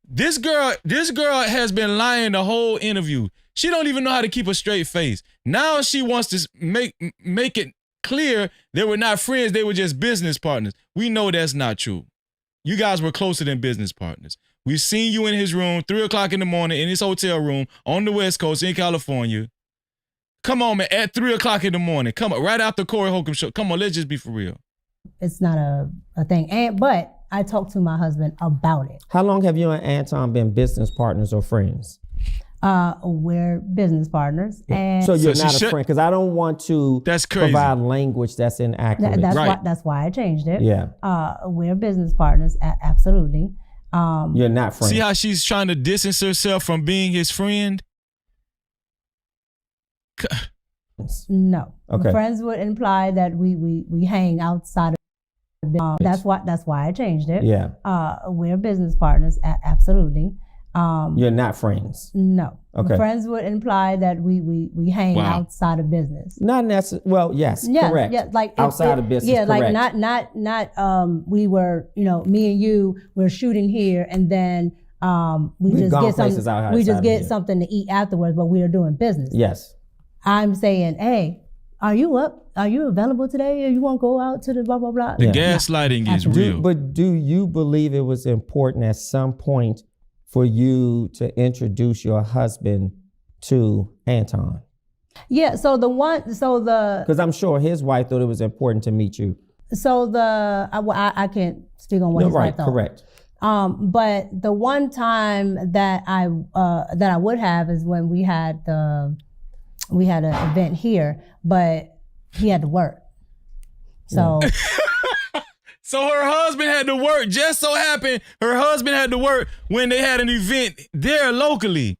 This girl has been lying the whole interview. She don't even know how to keep a straight face. Now she wants to make it clear they were not friends, they were just business partners. We know that's not true. You guys were closer than business partners. We've seen you in his room, 3 o'clock in the morning, in his hotel room on the West Coast in California. Come on, man, at 3 o'clock in the morning. Come on, right after Corey Holcomb show. Come on, let's just be for real. It's not a thing. But I talked to my husband about it. How long have you and Anton been business partners or friends? We're business partners. And so you're not a friend, because I don't want to provide language that's inaccurate. That's why I changed it. Yeah. We're business partners, absolutely. You're not friends. See how she's trying to distance herself from being his friend? No. Okay. Friends would imply that we hang outside of that's why I changed it. Yeah. We're business partners, absolutely. You're not friends. No. Okay. Friends would imply that we hang outside of business. Not necessarily. Well, yes, correct. Yeah, like outside of business. Yeah, correct. like not we were, me and you we're shooting here, and then we just get something to eat afterwards, but we are doing business. Yes. I'm saying, hey, are you up? Are you available today? Or you want to go out to the blah blah blah? The gaslighting is real. But do you believe it was important at some point for you to introduce your husband to Anton? Yeah, because I'm sure his wife thought it was important to meet you. So I can't speak on what his wife thought. Correct. But the one time that I would have is when we had an event here, but he had to work. So. So her husband had to work. Just so happened her husband had to work when they had an event there locally.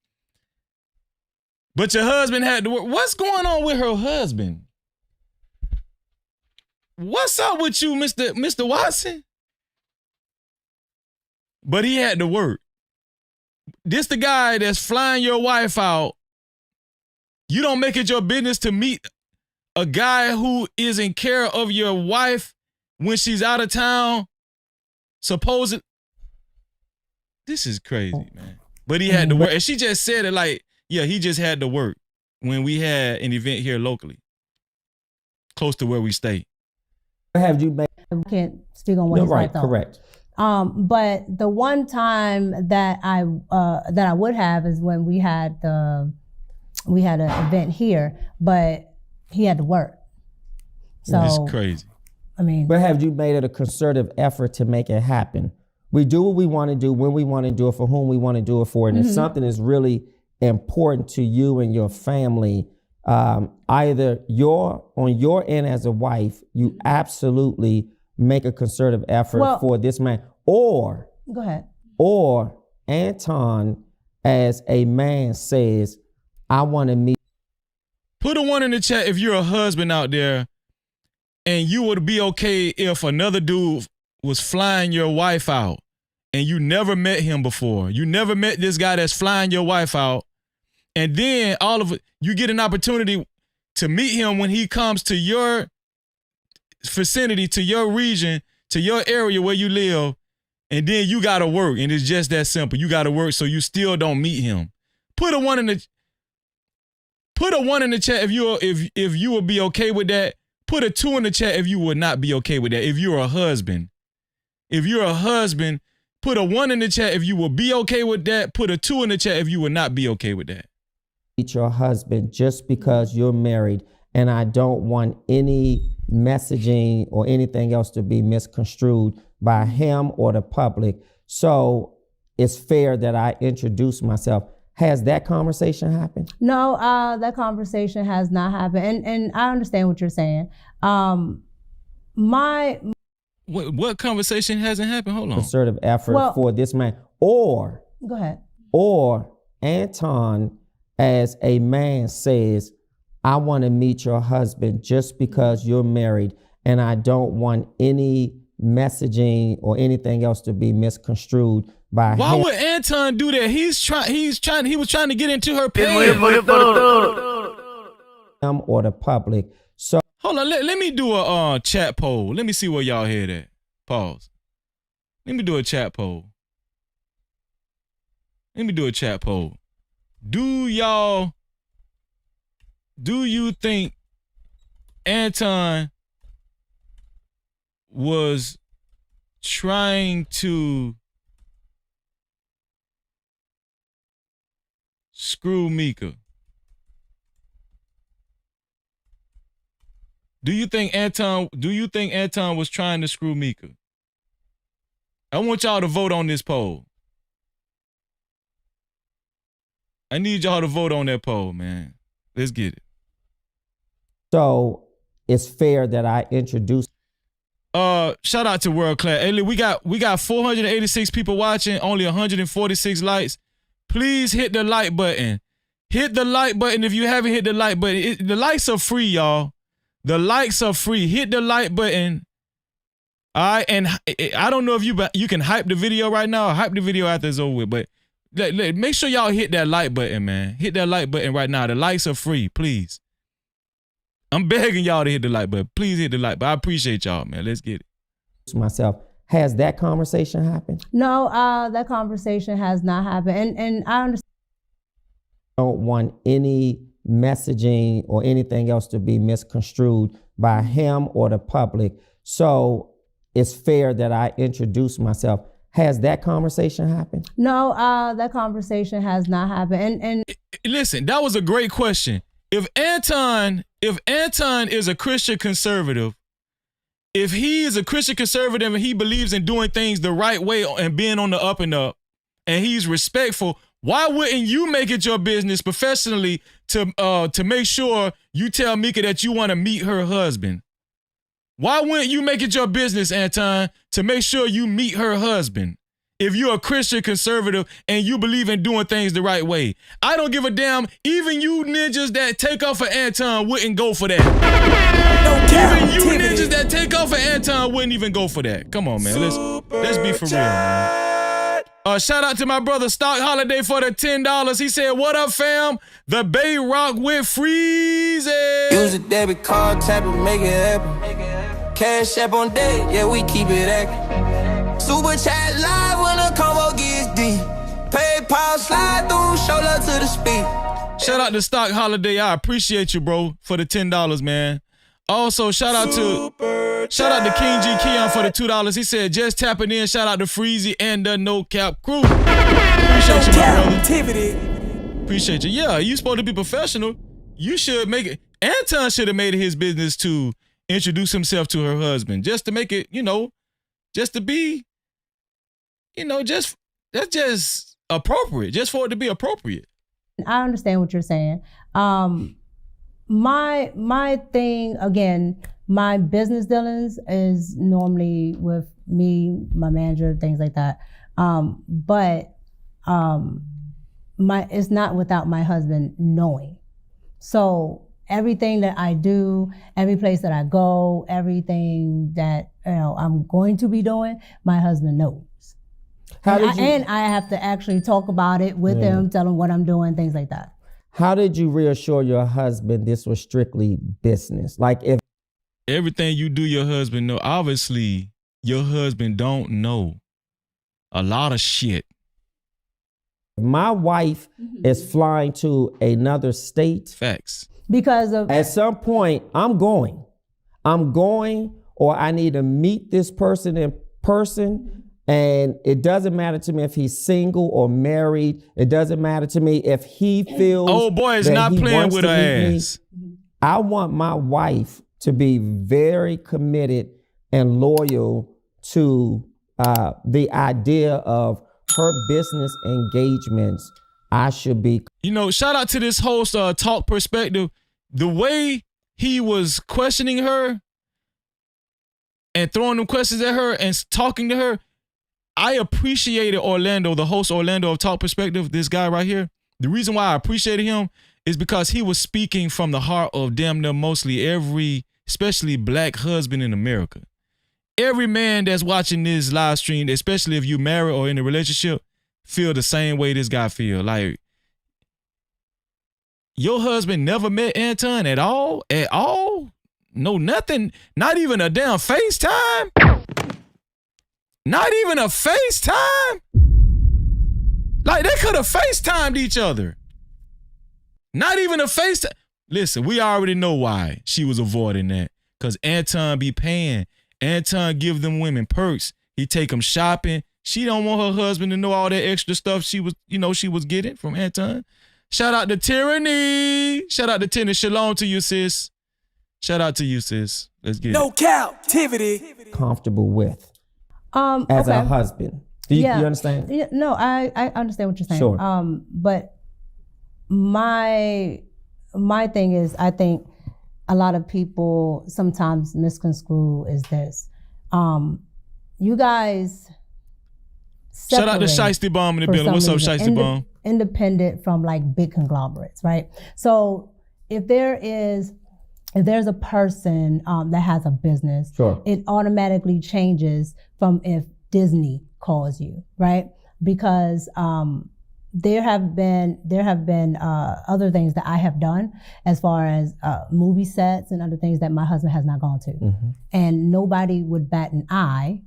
But your husband had to work. What's going on with her husband? What's up with you, Mr. Watson? But he had to work. This the guy that's flying your wife out. You don't make it your business to meet a guy who is in care of your wife when she's out of town, supposed. This is crazy, man. But he had to work. And she just said it like, yeah, he just had to work when we had an event here locally, close to where we stay. Have you made? I can't speak on what his wife thought. Correct. But the one time that I would have is when we had an event here, but he had to work. So it's crazy. I mean, but have you made it a concerted effort to make it happen? We do what we want to do, when we want to do it, for whom we want to do it for. And if something is really important to you and your family, either on your end as a wife, you absolutely make a concerted effort for this man, or go ahead, or Anton as a man says, I want to meet. Put a 1 in the chat if you're a husband out there and you would be okay if another dude was flying your wife out and you never met him before. You never met this guy that's flying your wife out. And then you get an opportunity to meet him when he comes to your vicinity, to your region, to your area where you live. And then you got to work. And it's just that simple. You got to work so you still don't meet him. Put a 1 in the chat if you would be okay with that. Put a 2 in the chat if you would not be okay with that. If you're a husband. If you're a husband, put a 1 in the chat if you will be okay with that. Put a 2 in the chat if you would not be okay with that. Meet your husband just because you're married, and I don't want any messaging or anything else to be misconstrued by him or the public. So it's fair that I introduce myself. Has that conversation happened? No, that conversation has not happened. And I understand what you're saying. What conversation hasn't happened? Hold on. Concerted effort for this man. Or go ahead. Or Anton, as a man, says, I want to meet your husband just because you're married, and I don't want any messaging or anything else to be misconstrued by Why him. would Anton do that? He was trying to get into her page. Him or the public. So hold on, let me do a chat poll. Let me see where y'all head at. Pause. Let me do a chat poll. Do you think Anton was trying to screw Mika? Do you think Anton was trying to screw Mika? I want y'all to vote on this poll. I need y'all to vote on that poll, man. Let's get it. So it's fair that I introduce. Shout out to World Class. Hey, look, we got 486 people watching, only 146 likes. Please hit the like button. Hit the like button if you haven't hit the like button. The likes are free, y'all. The likes are free. Hit the like button. All right, and I don't know if you can hype the video right now or hype the video after it's over with, but make sure y'all hit that like button, man. Hit that like button right now. The likes are free, please. I'm begging y'all to hit the like button. Please hit the like button. I appreciate y'all, man. Let's get it. Myself. Has that conversation happened? No, that conversation has not happened. And I understand. I don't want any messaging or anything else to be misconstrued by him or the public. So it's fair that I introduce myself. Has that conversation happened? No, that conversation has not happened. And listen, that was a great question. If Anton is a Christian conservative, if he is a Christian conservative and he believes in doing things the right way and being on the up and up, and he's respectful, why wouldn't you make it your business professionally to make sure you tell Mika that you want to meet her husband? Why wouldn't you make it your business, Anton, to make sure you meet her husband? If you're a Christian conservative and you believe in doing things the right way. I don't give a damn. Even you ninjas that take off for Anton wouldn't go for that. Even you ninjas that take off for Anton wouldn't even go for that. Come on, man. Let's be for real, man. Shout out to my brother Stock Holiday for the $10. He said, what up, fam? The Bay Rock with Freezy. Use a debit card, tap it, make it happen. Cash app on deck, yeah, we keep it active. Super chat live when the combo gets deep. PayPal slide through, shoulder to the speed. Shout out to Stock Holiday. I appreciate you, bro, for the $10, man. Also, shout out to King G Keon for the $2. He said, just tapping in. Shout out to Freezy and the No Cap crew. Appreciate you, my brother. Cap-tivity. Appreciate you. Yeah, you supposed to be professional. You should make it. Anton should have made it his business to introduce himself to her husband, just to make it, just to be, that's just appropriate, just for it to be appropriate. I understand what you're saying. My thing, again, my business dealings is normally with me, my manager, things like that. But it's not without my husband knowing. So everything that I do, every place that I go, everything that I'm going to be doing, my husband knows. And I have to actually talk about it with him, tell him what I'm doing, things like that. How did you reassure your husband this was strictly business? Like, if everything you do, your husband know. Obviously, your husband don't know a lot of shit. My wife is flying to another state. Facts. Because of at some point, I'm going, or I need to meet this person in person. And it doesn't matter to me if he's single or married. It doesn't matter to me if he feels. Oh boy, is not playing with her ass. I want my wife to be very committed and loyal to the idea of her business engagements. I should be. Shout out to this host, Talk Perspective. The way he was questioning her, and throwing them questions at her and talking to her. I appreciated Orlando, the host Orlando of Talk Perspective, this guy right here. The reason why I appreciated him is because he was speaking from the heart of damn near mostly every, especially black husband in America. Every man that's watching this live stream, especially if you married or in a relationship, feel the same way this guy feel. Like, your husband never met Anton at all? At all? No, nothing. Not even a damn FaceTime? Not even a FaceTime? Like, they could have FaceTimed each other. Not even a FaceTime. Listen, we already know why she was avoiding that. Because Anton be paying. Anton give them women perks. He take them shopping. She don't want her husband to know all that extra stuff she was getting from Anton. Shout out to Tyranny. Shout out to Tyranny. Shalom to you, sis. Shout out to you, sis. Let's get No it. Cap-tivity. Comfortable with as a husband. Do you understand? Yeah, no, I understand what you're saying. Sure. But my thing is, I think a lot of people sometimes misconstrue is this. You guys Shout out to Shiesty Bomb in the building. What's up, Shiesty Bomb? Independent from like big conglomerates, right? So if there's a person that has a business, sure, it automatically changes from if Disney calls you, right? Because there have been other things that I have done as far as movie sets and other things that my husband has not gone to, and nobody would bat an eye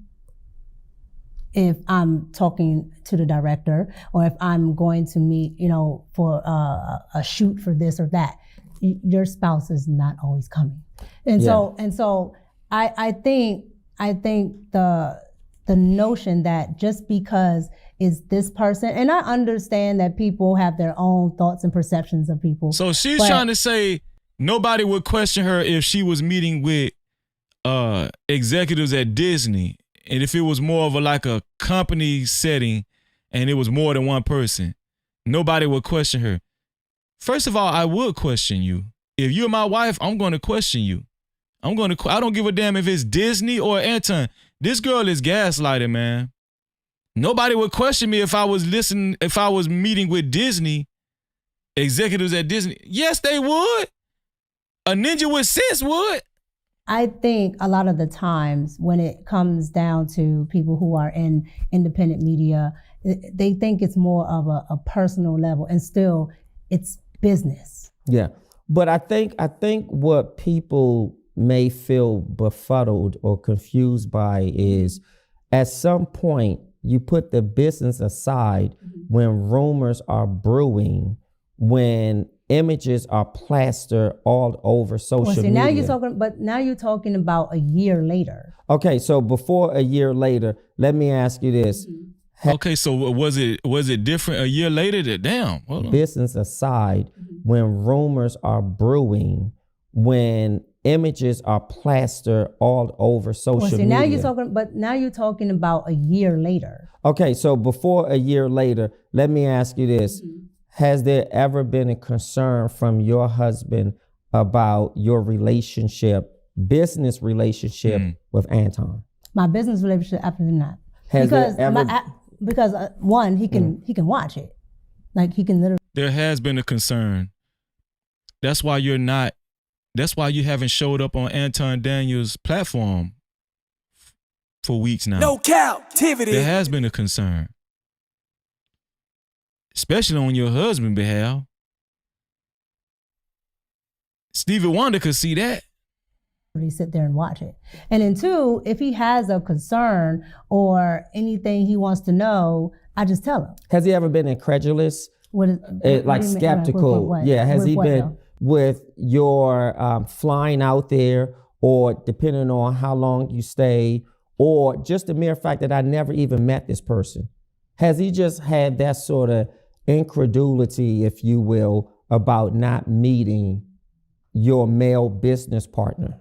if I'm talking to the director or if I'm going to meet, for a shoot for this or that. Your spouse is not always coming, and so I think the notion that just because is this person, and I understand that people have their own thoughts and perceptions of people. So she's trying to say nobody would question her if she was meeting with executives at Disney, and if it was more of a company setting, and it was more than one person, nobody would question her. First of all, I would question you. If you're my wife, I'm going to question you. I don't give a damn if it's Disney or Anton. This girl is gaslighting, man. Nobody would question me if I was meeting with Disney, executives at Disney. Yes, they would. A ninja with sense would. I think a lot of the times when it comes down to people who are in independent media, they think it's more of a personal level, and still it's business. Yeah. But I think what people may feel befuddled or confused by is at some point you put the business aside when rumors are brewing, when images are plastered all over social media. Now you're talking about a year later. Okay, so before a year later, let me ask you this. Okay, so was it different a year later? Damn. Hold on. Business aside, when rumors are brewing, when images are plastered all over social media. Now you're talking about a year later. Okay, so before a year later, let me ask you this. Has there ever been a concern from your husband about your business relationship with Anton? My business relationship, absolutely not. Because one, he can watch it. Like he can literally. There has been a concern. That's why you haven't showed up on Anton Daniels' platform for weeks now. No Cap-tivity. There has been a concern. Especially on your husband's behalf. Stevie Wonder could see that. Sit there and watch it. And then two, if he has a concern or anything he wants to know, I just tell him. Has he ever been incredulous? Skeptical? What? Yeah, has he been though? With your flying out there, or depending on how long you stay, or just the mere fact that I never even met this person? Has he just had that sort of incredulity, if you will, about not meeting your male business partner?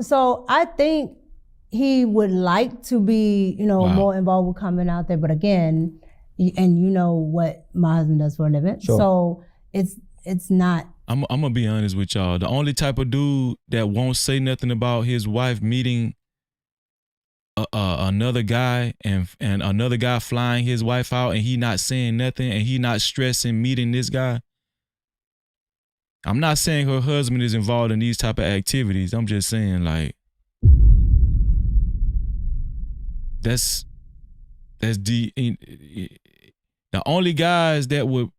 So I think he would like to be, more involved with coming out there. But again, and you know what my husband does for a living. Sure. So it's not. I'm gonna be honest with y'all. The only type of dude that won't say nothing about his wife meeting another guy and another guy flying his wife out and he not saying nothing and he not stressing meeting this guy. I'm not saying her husband is involved in these type of activities. I'm just saying like that's the only guys that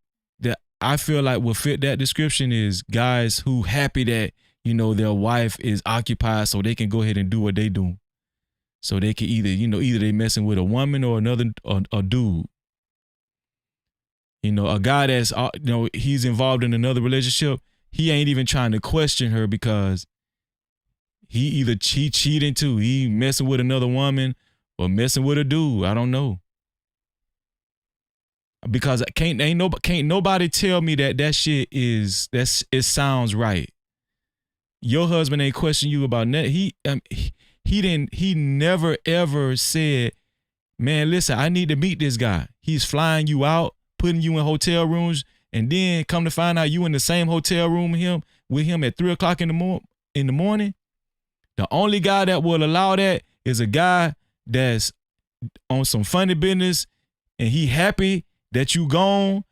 I feel like would fit that description is guys who happy that, you know, their wife is occupied so they can go ahead and do what they do. So they can either they messing with a woman or a dude. You know, a guy that's, he's involved in another relationship, he ain't even trying to question her because he cheating too. He messing with another woman or messing with a dude. I don't know. Because can't nobody tell me that shit it sounds right. Your husband ain't question you about that. He never ever said, man, listen, I need to meet this guy. He's flying you out, putting you in hotel rooms, and then come to find out you in the same hotel room with him at 3:00 in the morning. The only guy that will allow that is a guy that's on some funny business and he happy that you gone,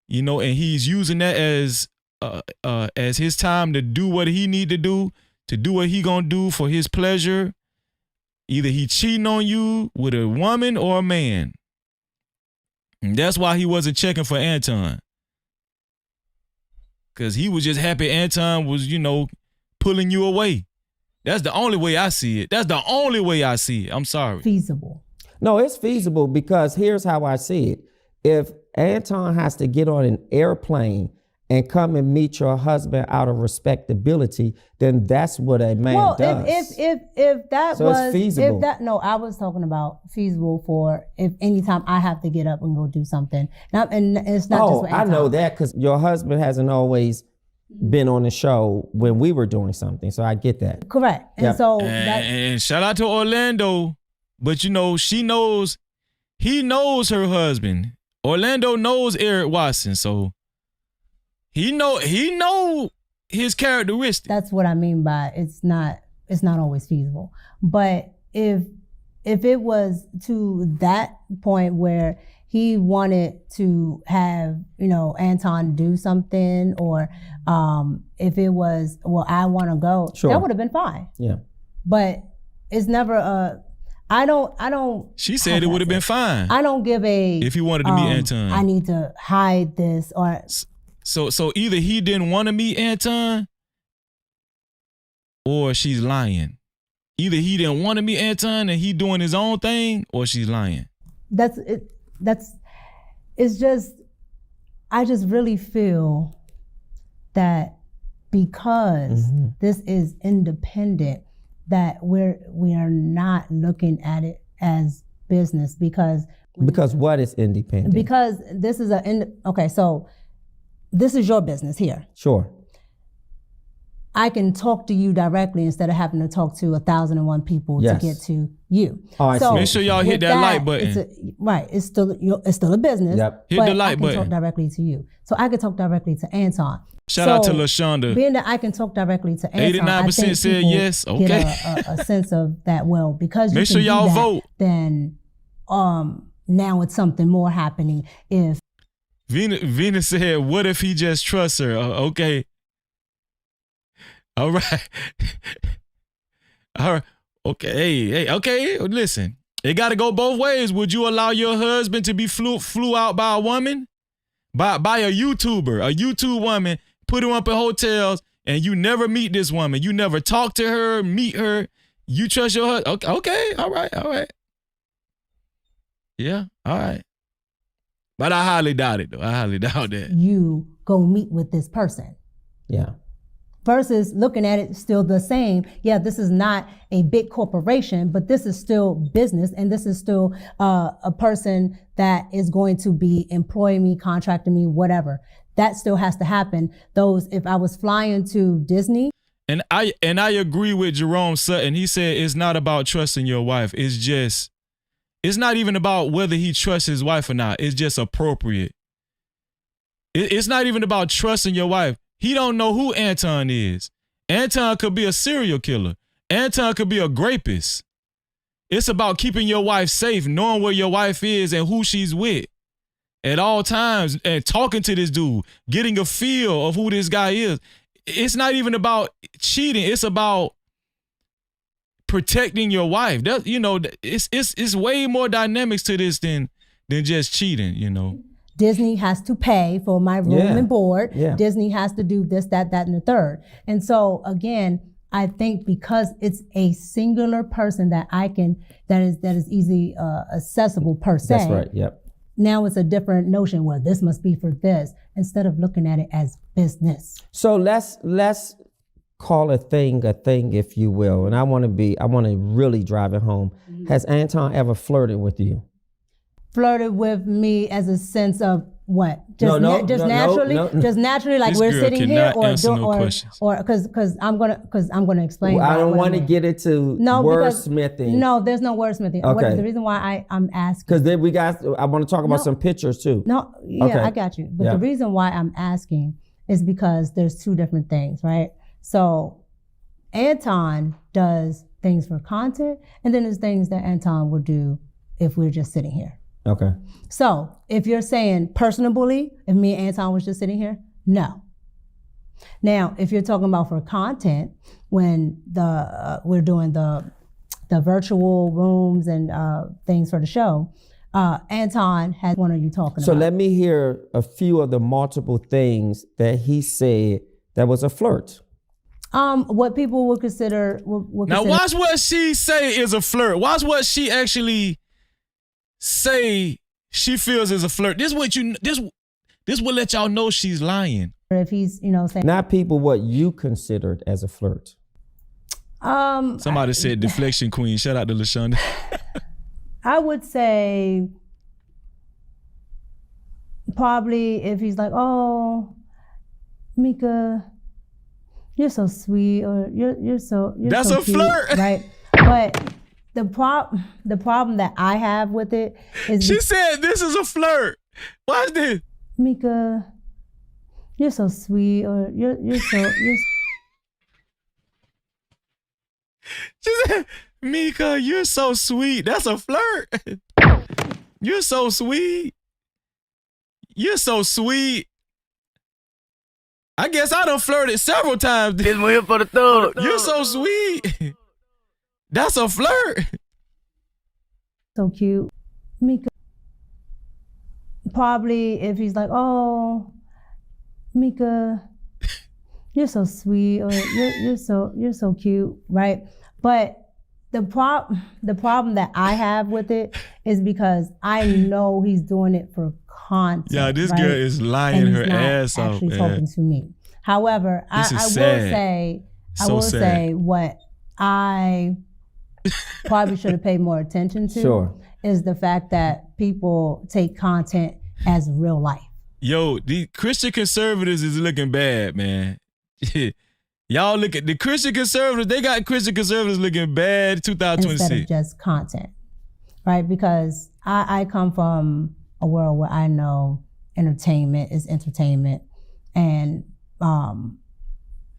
you know, and he's using that as his time to do what he need to do what he gonna do for his pleasure. Either he cheating on you with a woman or a man. And that's why he wasn't checking for Anton. Because he was just happy Anton was, you know, pulling you away. That's the only way I see it. That's the only way I see it. I'm sorry. Feasible. No, it's feasible because here's how I see it. If Anton has to get on an airplane and come and meet your husband out of respectability, then that's what a man does. If that so was it's feasible. I was talking about feasible for if anytime I have to get up and go do something. And it's not just with I Anton. know that because your husband hasn't always been on the show when we were doing something, so I get that. Correct. And Yep. so and shout out to Orlando, but you know he knows her husband. Orlando knows Eric Watson, so he know his characteristics. That's what I mean by it's not always feasible. But if it was to that point where he wanted to have, you know, Anton do something, or if it was, well, I want to go, Sure. that would have been fine. Yeah. But it's never I don't. She said it would have been fine. I don't give a. If he wanted to meet Anton. I need to hide this or. So either he didn't want to meet Anton, or she's lying. Either he didn't want to meet Anton and he doing his own thing, or she's lying. That's it. It's just. I just really feel that because this is independent, that we are not looking at it as business because what is independent? Because this is so this is your business here. Sure. I can talk to you directly instead of having to talk to 1,001 people Yes. to get to you. Oh, I see. Make sure y'all hit that like button. It's still a business. Yep. Hit but the like I can button. talk directly to you. So I can talk directly to Anton. Shout out to LaShonda. Being that I can talk directly to Anton, 89% said yes. Okay. Get a sense of that. Well, because you Make can sure do y'all that, vote. Then now it's something more happening. If Venus said, what if he just trusts her? Okay. All right. All right. Okay. Hey, okay. Listen, it got to go both ways. Would you allow your husband to be flew out by a woman? By a YouTuber, a YouTube woman, put him up in hotels, and you never meet this woman. You never talk to her, meet her. You trust your husband. Okay. All right. Yeah. All right. But I highly doubt it, though. I highly doubt that. you go meet with this person. Yeah. Versus looking at it still the same. Yeah, this is not a big corporation, but this is still business, and this is still a person that is going to be employing me, contracting me, whatever. That still has to happen. If I was flying to Disney. And I agree with Jerome Sutton. He said it's not about trusting your wife. It's not even about whether he trusts his wife or not. It's just appropriate. It's not even about trusting your wife. He don't know who Anton is. Anton could be a serial killer. Anton could be a rapist. It's about keeping your wife safe, knowing where your wife is and who she's with at all times, and talking to this dude, getting a feel of who this guy is. It's not even about cheating. It's about protecting your wife. That, you know, it's way more dynamics to this than just cheating, you know. Disney has to pay for my room and board. Yeah. Disney has to do this, that, and the third. And so again, I think because it's a singular person that is easily accessible per se. That's right. Yep. Now it's a different notion. Well, this must be for this, instead of looking at it as business. So let's call a thing, if you will. And I want to really drive it home. Mm-hmm. Has Anton ever flirted with you? Flirted with me as a sense of what? Just naturally, like This we're girl sitting here, cannot answer no questions. or because I'm gonna explain. Well, I don't want to mean. get into wordsmithing. No, there's no wordsmithing. Okay. The reason why I'm asking, because then I want to talk about some pictures too. No, yeah, Okay. I got you. But the reason why I'm asking is because there's two different things, right? So Anton does things for content, and then there's things that Anton will do if we're just sitting here. Okay. So if you're saying personally, if me and Anton was just sitting here, no. Now, if you're talking about for content, when we're doing the virtual rooms and things for the show, Anton has one of you talking So about. let me hear a few of the multiple things that he said that was a flirt. What people would consider. Now watch what she say is a flirt. Watch what she actually say she feels is a flirt. This will let y'all know she's lying. If he's, saying Not people what you considered as a flirt. Somebody said deflection queen. Shout out to LaShonda. I would say probably if he's like, oh, Mika, you're so sweet, or you're so That's so a cute, flirt. right? But the problem that I have with it is She said this is a flirt. Watch this. Mika, you're so sweet, or you're so She said, Mika, you're so sweet. That's a flirt. You're so sweet. You're so sweet. I guess I done flirted several times. This one here for the thug. You're so sweet. That's a flirt. so cute. Mika, probably if he's like, oh, Mika, you're so sweet, or you're so cute, right? But the problem that I have with it is because I know he's doing it for content. Yeah, this right? girl is lying And her he's not ass off, actually man. talking to me. However, I This is will sad. say, So I will sad. say what I probably should have paid more attention to Sure. is the fact that people take content as real life. Yo, the Christian conservatives is looking bad, man. Y'all look at the Christian conservatives. They got Christian conservatives looking bad. Instead 2026. of just content, right? Because I come from a world where I know entertainment is entertainment, and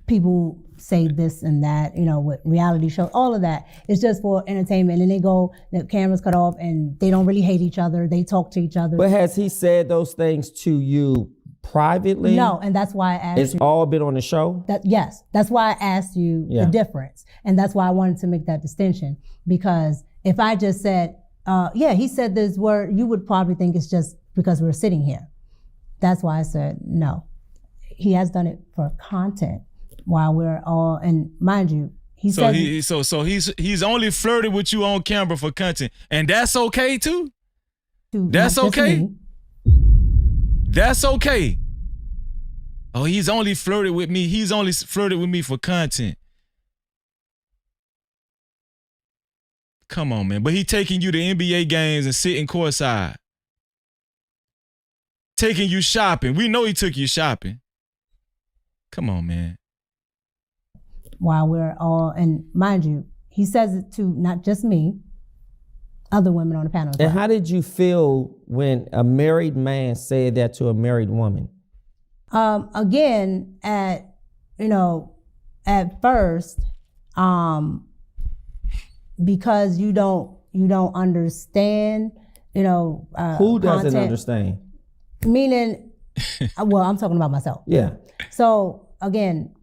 people say this and that, with reality shows, all of that is just for entertainment. And they go, the cameras cut off, and they don't really hate each other. They talk to each other. But has he said those things to you privately? No, and that's why I asked It's you. all been on the show? Yes, that's why I asked you Yeah. the difference. And that's why I wanted to make that distinction. Because if I just said, yeah, he said this word, you would probably think it's just because we're sitting here. That's why I said no. He has done it for content while we're all, and mind you, he So said he's only flirted with you on camera for content, and that's okay too. That's not just okay. me. That's okay. Oh, he's only flirted with me. He's only flirted with me for content. Come on, man. But he taking you to NBA games and sitting courtside. Taking you shopping. We know he took you shopping. Come on, man. While we're all, and mind you, he says it to not just me, other women on the panel. as And well. how did you feel when a married man said that to a married woman? Again, at first, because you don't you don't understand, Who doesn't content. understand? Meaning, well, I'm talking about myself. Yeah. So again,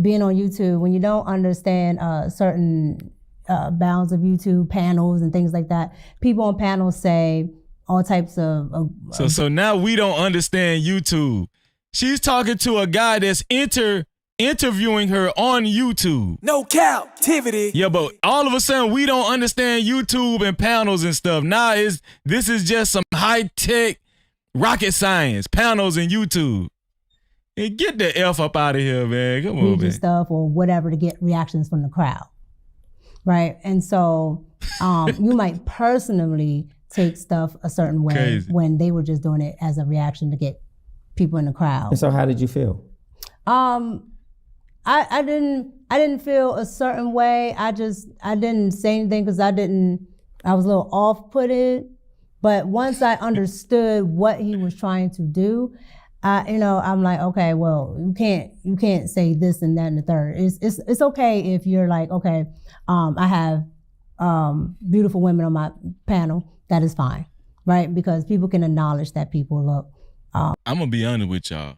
being on YouTube, when you don't understand certain bounds of YouTube panels and things like that, people on panels say all types of So now we don't understand YouTube. She's talking to a guy that's interviewing her on YouTube. No Cap-tivity. Yeah, but all of a sudden we don't understand YouTube and panels and stuff. Now this is just some high-tech rocket science, panels and YouTube. Hey, get the F up out of here, man. Come on, read your man. stuff or whatever to get reactions from the crowd, right? And so you might personally take stuff a certain way Crazy. when they were just doing it as a reaction to get people in the crowd. And so how did you feel? I didn't feel a certain way. I didn't say anything because I was a little off-putted. But once I understood what he was trying to do, I'm like, okay, well, you can't say this and that and the third. It's okay if you're like, okay, I have beautiful women on my panel. That is fine, right? Because people can acknowledge that people look. I'm gonna be honest with y'all.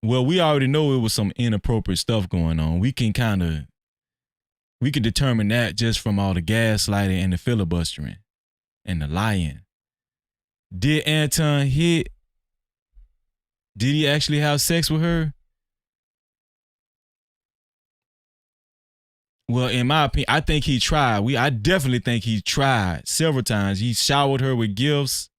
Well, we already know it was some inappropriate stuff going on. We can determine that just from all the gaslighting and the filibustering and the lying. Did Anton hit? Did he actually have sex with her? Well, in my opinion, I think he tried. I definitely think he tried several times. He showered her with gifts.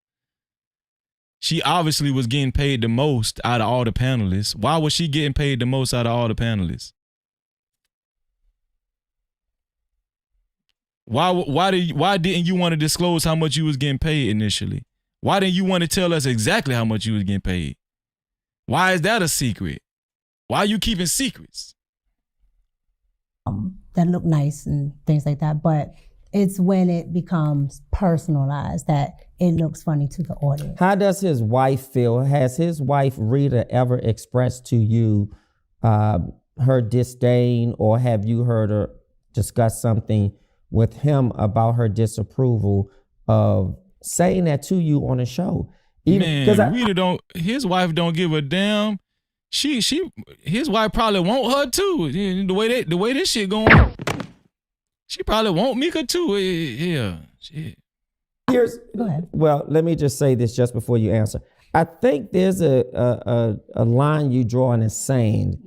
She obviously was getting paid the most out of all the panelists. Why was she getting paid the most out of all the panelists? Why didn't you want to disclose how much you was getting paid initially? Why didn't you want to tell us exactly how much you was getting paid? Why is that a secret? Why are you keeping secrets? That look nice and things like that, but it's when it becomes personalized that it looks funny to the audience. How does his wife feel? Has his wife Rita ever expressed to you her disdain, or have you heard her discuss something with him about her disapproval of saying that to you on a show? His wife don't give a damn. His wife probably want her too. The way this shit going, she probably want Mika too. Yeah, shit. Go ahead. Well, let me just say this just before you answer. I think there's a line you draw in the sand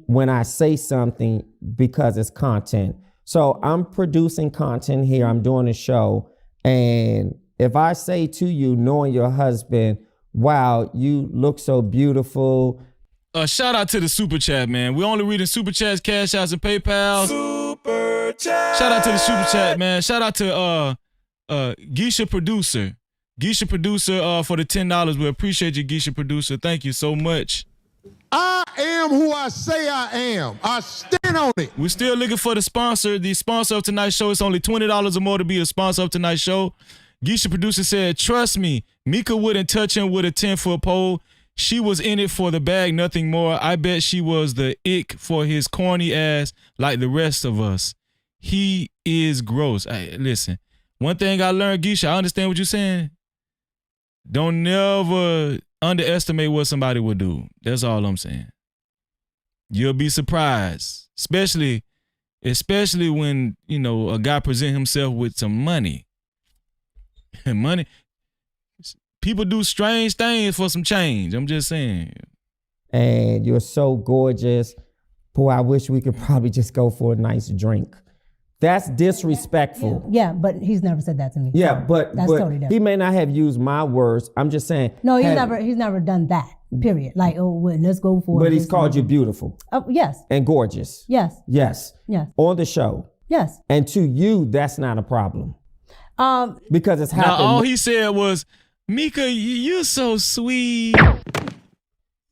when I say something because it's content. So I'm producing content here. I'm doing a show, and if I say to you, knowing your husband, wow, you look so beautiful. Shout out to the super chat, man. We only reading super chats, cash outs, and PayPals. Super chat. Shout out to the super chat, man. Shout out to Geisha Producer. Geisha Producer for the $10. We appreciate you, Geisha Producer. Thank you so much. I am who I say I am. I stand on it. We're still looking for the sponsor. The sponsor of tonight's show. It's only $20 or more to be a sponsor of tonight's show. Geisha Producer said, trust me, Mika wouldn't touch him with a 10-foot pole. She was in it for the bag, nothing more. I bet she was the ick for his corny ass like the rest of us. He is gross. Hey, listen, one thing I learned, Geisha, I understand what you're saying. Don't never underestimate what somebody will do. That's all I'm saying. You'll be surprised, especially when, a guy present himself with some money. Money. People do strange things for some change. I'm just saying. And you're so gorgeous. Boy, I wish we could probably just go for a nice drink. That's disrespectful. Yeah, but he's never said that to me. Yeah, So but that's totally different. he may not have used my words. I'm just saying. No, he's never done that. Period. Like, oh, well, let's go for it. But he's called you beautiful. Oh, yes. And gorgeous. Yes. Yes. Yes. On the show. Yes. And to you, that's not a problem. Because it's happened. Now, all he said was, Mika, you're so sweet. You're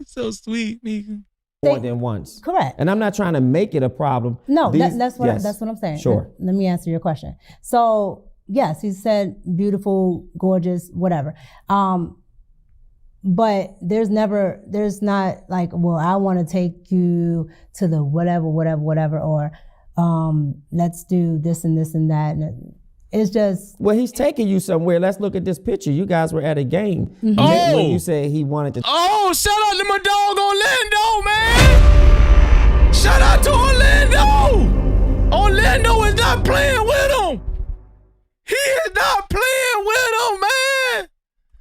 so sweet, Mika. More than once. Correct. And I'm not trying to make it a problem. No, that's what I'm saying. Sure. Let me answer your question. So yes, he said beautiful, gorgeous, whatever. But there's not like, well, I want to take you to the whatever, or let's do this and this and that. And it's just. Well, he's taking you somewhere. Let's look at this picture. You guys were at a game. Mm-hmm. When you said he wanted to. Oh, shout out to my dog Orlando, man. Shout out to Orlando. Orlando is not playing with him. He is not playing with him, man.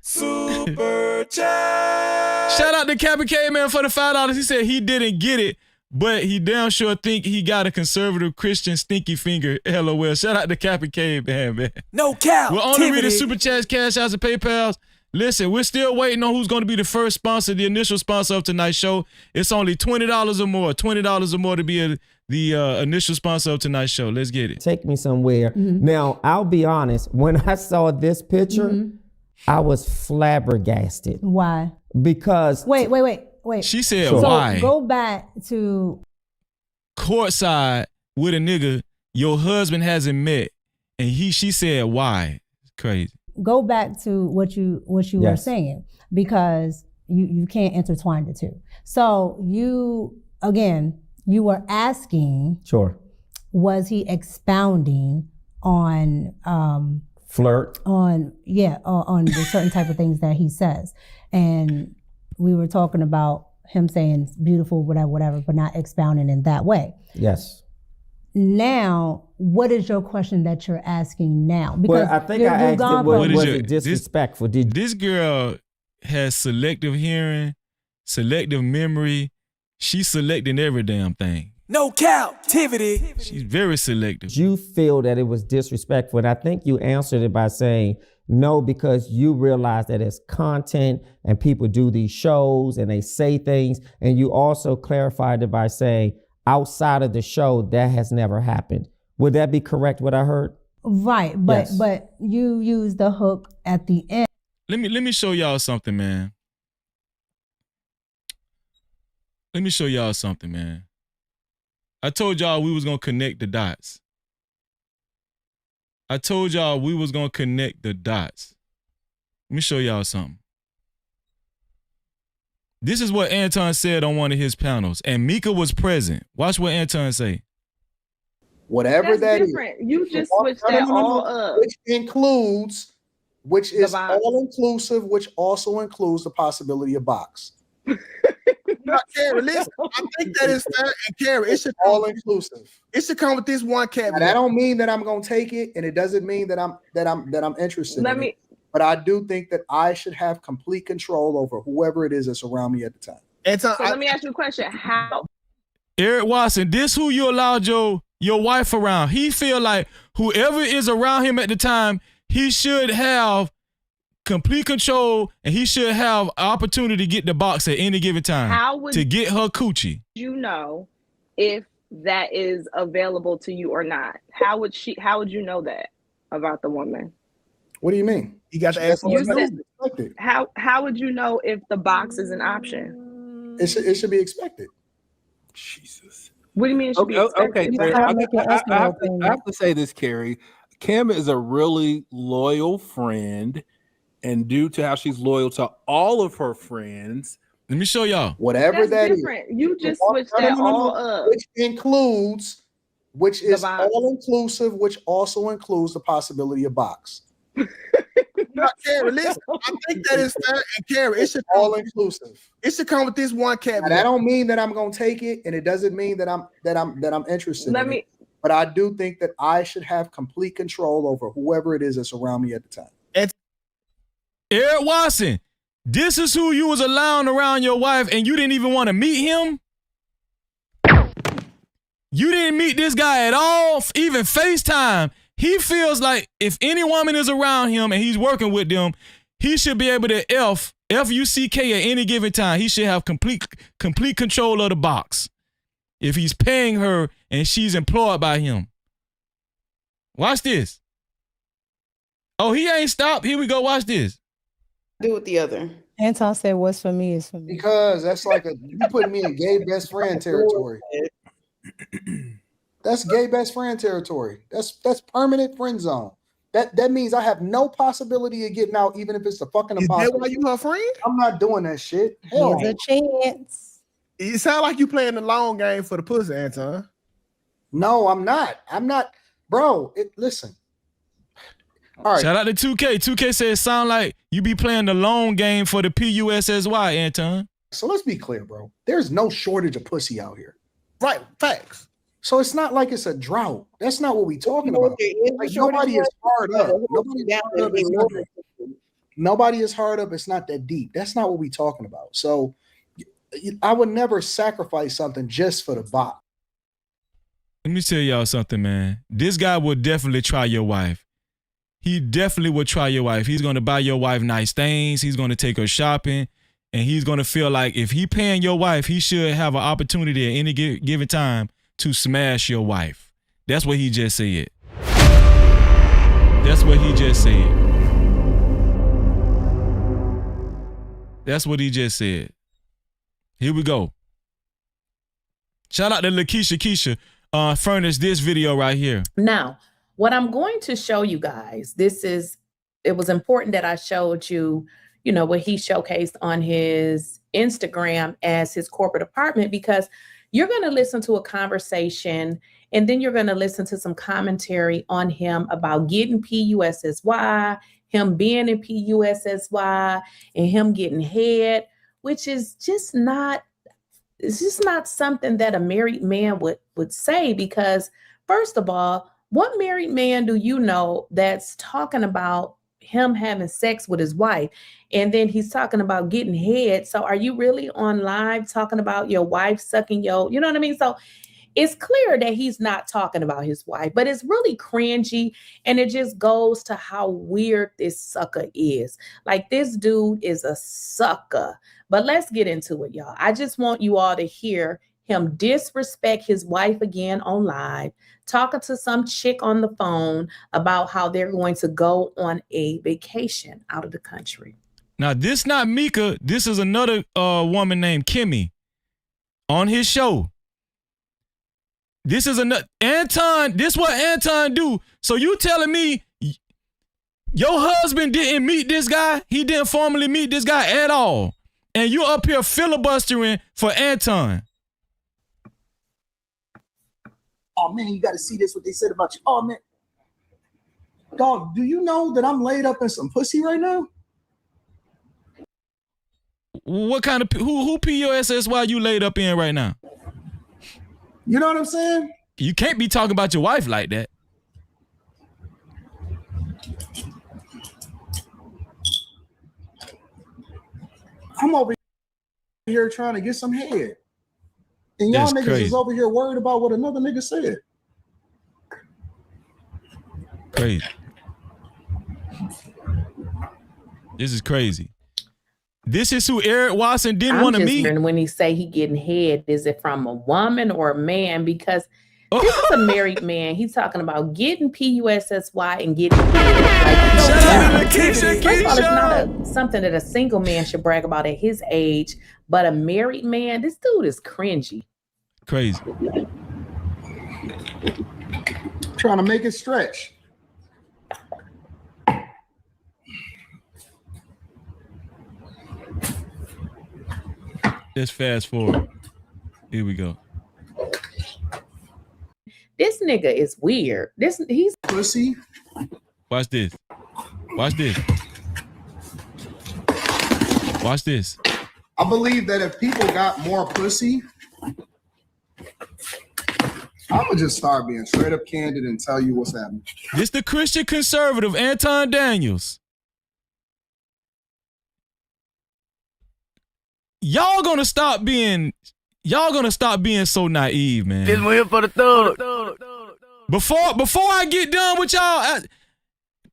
Super chat. Shout out to Cappy K-Man for the $5. He said he didn't get it, but he damn sure think he got a conservative Christian stinky finger. LOL. Shout out to Cappy K-Man, man. No cap. We're only reading super chats, cash outs, and PayPals. Listen, we're still waiting on who's going to be the first sponsor, the initial sponsor of tonight's show. It's only $20 or more. $20 or more to be the initial sponsor of tonight's show. Let's get it. Take me somewhere. Now, I'll be honest. When I saw this picture, I was flabbergasted. Why? Because Wait. She said So why? go back to Courtside with a nigga your husband hasn't met, and she said why. It's crazy. Go back to what you were saying, because you can't intertwine the two. So you were asking, sure, was he expounding on flirt, on the certain type of things that he says, and we were talking about him saying beautiful, whatever, but not expounding in that way. Yes. Now, what is your question that you're asking now? Because I think I asked it, was it disrespectful? This girl has selective hearing, selective memory. She's selecting every damn thing. No Cap-tivity. She's very selective. You feel that it was disrespectful, and I think you answered it by saying no, because you realize that it's content and people do these shows and they say things, and you also clarified it by saying outside of the show that has never happened. Would that be correct, what I heard? Right, but you use the hook at the end. Let me show y'all something, man. Let me show y'all something, man. I told y'all we was gonna connect the dots. Let me show y'all something. This is what Anton said on one of his panels, and Mika was present. Watch what Anton say. Whatever That's that different. is. You just switched that all up. Which is all inclusive, which also includes the possibility of box. Carrie, listen, I think that is fair, and Carrie, it should all inclusive. It should come with this one caveat. That don't mean that I'm gonna take it, and it doesn't mean that I'm interested in it. But I do think that I should have complete control over whoever it is that's around me at the time. So let me ask you a question. How? Eric Watson, this who you allowed your wife around. He feel like whoever is around him at the time, he should have complete control, and he should have opportunity to get the box at any given time to get her coochie. You know if that is available to you or not? How would you know that about the woman? What do you mean? You got to ask me. How would you know if the box is an option? It should be expected. Jesus. What do you mean it should be expected? Okay, I have to say this, Carrie. Kim is a really loyal friend, and due to how she's loyal to all of her friends, let me show y'all. Whatever That's different. You just switched that all up. Which is all inclusive, which also includes the possibility of box. Carrie, listen, I think that is fair, and Carrie, it should all inclusive. It should come with this one caveat. That don't mean that I'm gonna take it, and it doesn't mean that I'm interested in it. But I do think that I should have complete control over whoever it is that's around me at the time. Eric Watson, this is who you was allowing around your wife, and you didn't even want to meet him? You didn't meet this guy at all, even FaceTime. He feels like if any woman is around him and he's working with them, he should be able to F-U-C-K at any given time. He should have complete control of the box if he's paying her and she's employed by him. Watch this. Oh, he ain't stopped. Here we go. Watch this. Do with the other. Anton said, "What's for me is for me." Because that's like you putting me in gay best friend territory. That's gay best friend territory. That's permanent friend zone. That means I have no possibility of getting out, even if it's a fucking impossible. Is that why you her friend? I'm not doing that shit. Here's a chance. It sounds like you playing the long game for the pussy, Anton. No, I'm not. I'm not, bro. Listen. All right. Shout out to 2K. 2K says sound like you be playing the long game for the PUSSY, Anton. So let's be clear, bro. There's no shortage of pussy out here. Right. Facts. So it's not like it's a drought. That's not what we talking about. Like, nobody is hard up. Nobody is hard up. It's not that deep. That's not what we talking about. So I would never sacrifice something just for the bot. Let me tell y'all something, man. This guy will definitely try your wife. He definitely will try your wife. He's going to buy your wife nice things. He's going to take her shopping. And he's going to feel like if he paying your wife, he should have an opportunity at any given time to smash your wife. That's what he just said. That's what he just said. That's what he just said. Here we go. Shout out to Lakeisha furnished this video right here. Now, what I'm going to show you guys, it was important that I showed you, what he showcased on his Instagram as his corporate apartment, because you're going to listen to a conversation and then you're going to listen to some commentary on him about getting PUSSY, him being in PUSSY, and him getting head, which is just not, it's just not something that a married man would say, because first of all, what married man do you know that's talking about him having sex with his wife, and then he's talking about getting head? So are you really on live talking about your wife sucking your, you know what I mean? So it's clear that he's not talking about his wife, but it's really cringy, and it just goes to how weird this sucker is. Like, this dude is a sucker. But let's get into it, y'all. I just want you all to hear him disrespect his wife again on live, talking to some chick on the phone about how they're going to go on a vacation out of the country. Now, this not Mika. This is another woman named Kimmy on his show. This is another Anton. This what Anton do. So you telling me your husband didn't meet this guy? He didn't formally meet this guy at all. And you up here filibustering for Anton. Oh man, you got to see this, what they said about you. Oh man. Dog, do you know that I'm laid up in some pussy right now? What kind of, who PUSSY you laid up in right now? You know what I'm saying? You can't be talking about your wife like that. I'm over here trying to get some head. And y'all niggas is over here worried about what another nigga said. Crazy. This is crazy. This is who Eric Watson didn't want to meet. And when he say he getting head, is it from a woman or a man? Because this is a married man. He's talking about getting PUSSY and getting head. Like, first of all, it's not something that a single man should brag about at his age, but a married man, this dude is cringy. Crazy. Trying to make it stretch. Let's fast forward. Here we go. This nigga is weird. He's pussy. Watch this. Watch this. Watch this. I believe that if people got more pussy, I would just start being straight up candid and tell you what's happening. This the Christian conservative Anton Daniels. Y'all gonna stop being so naive, man. This one here for the thug. Before I get done with y'all,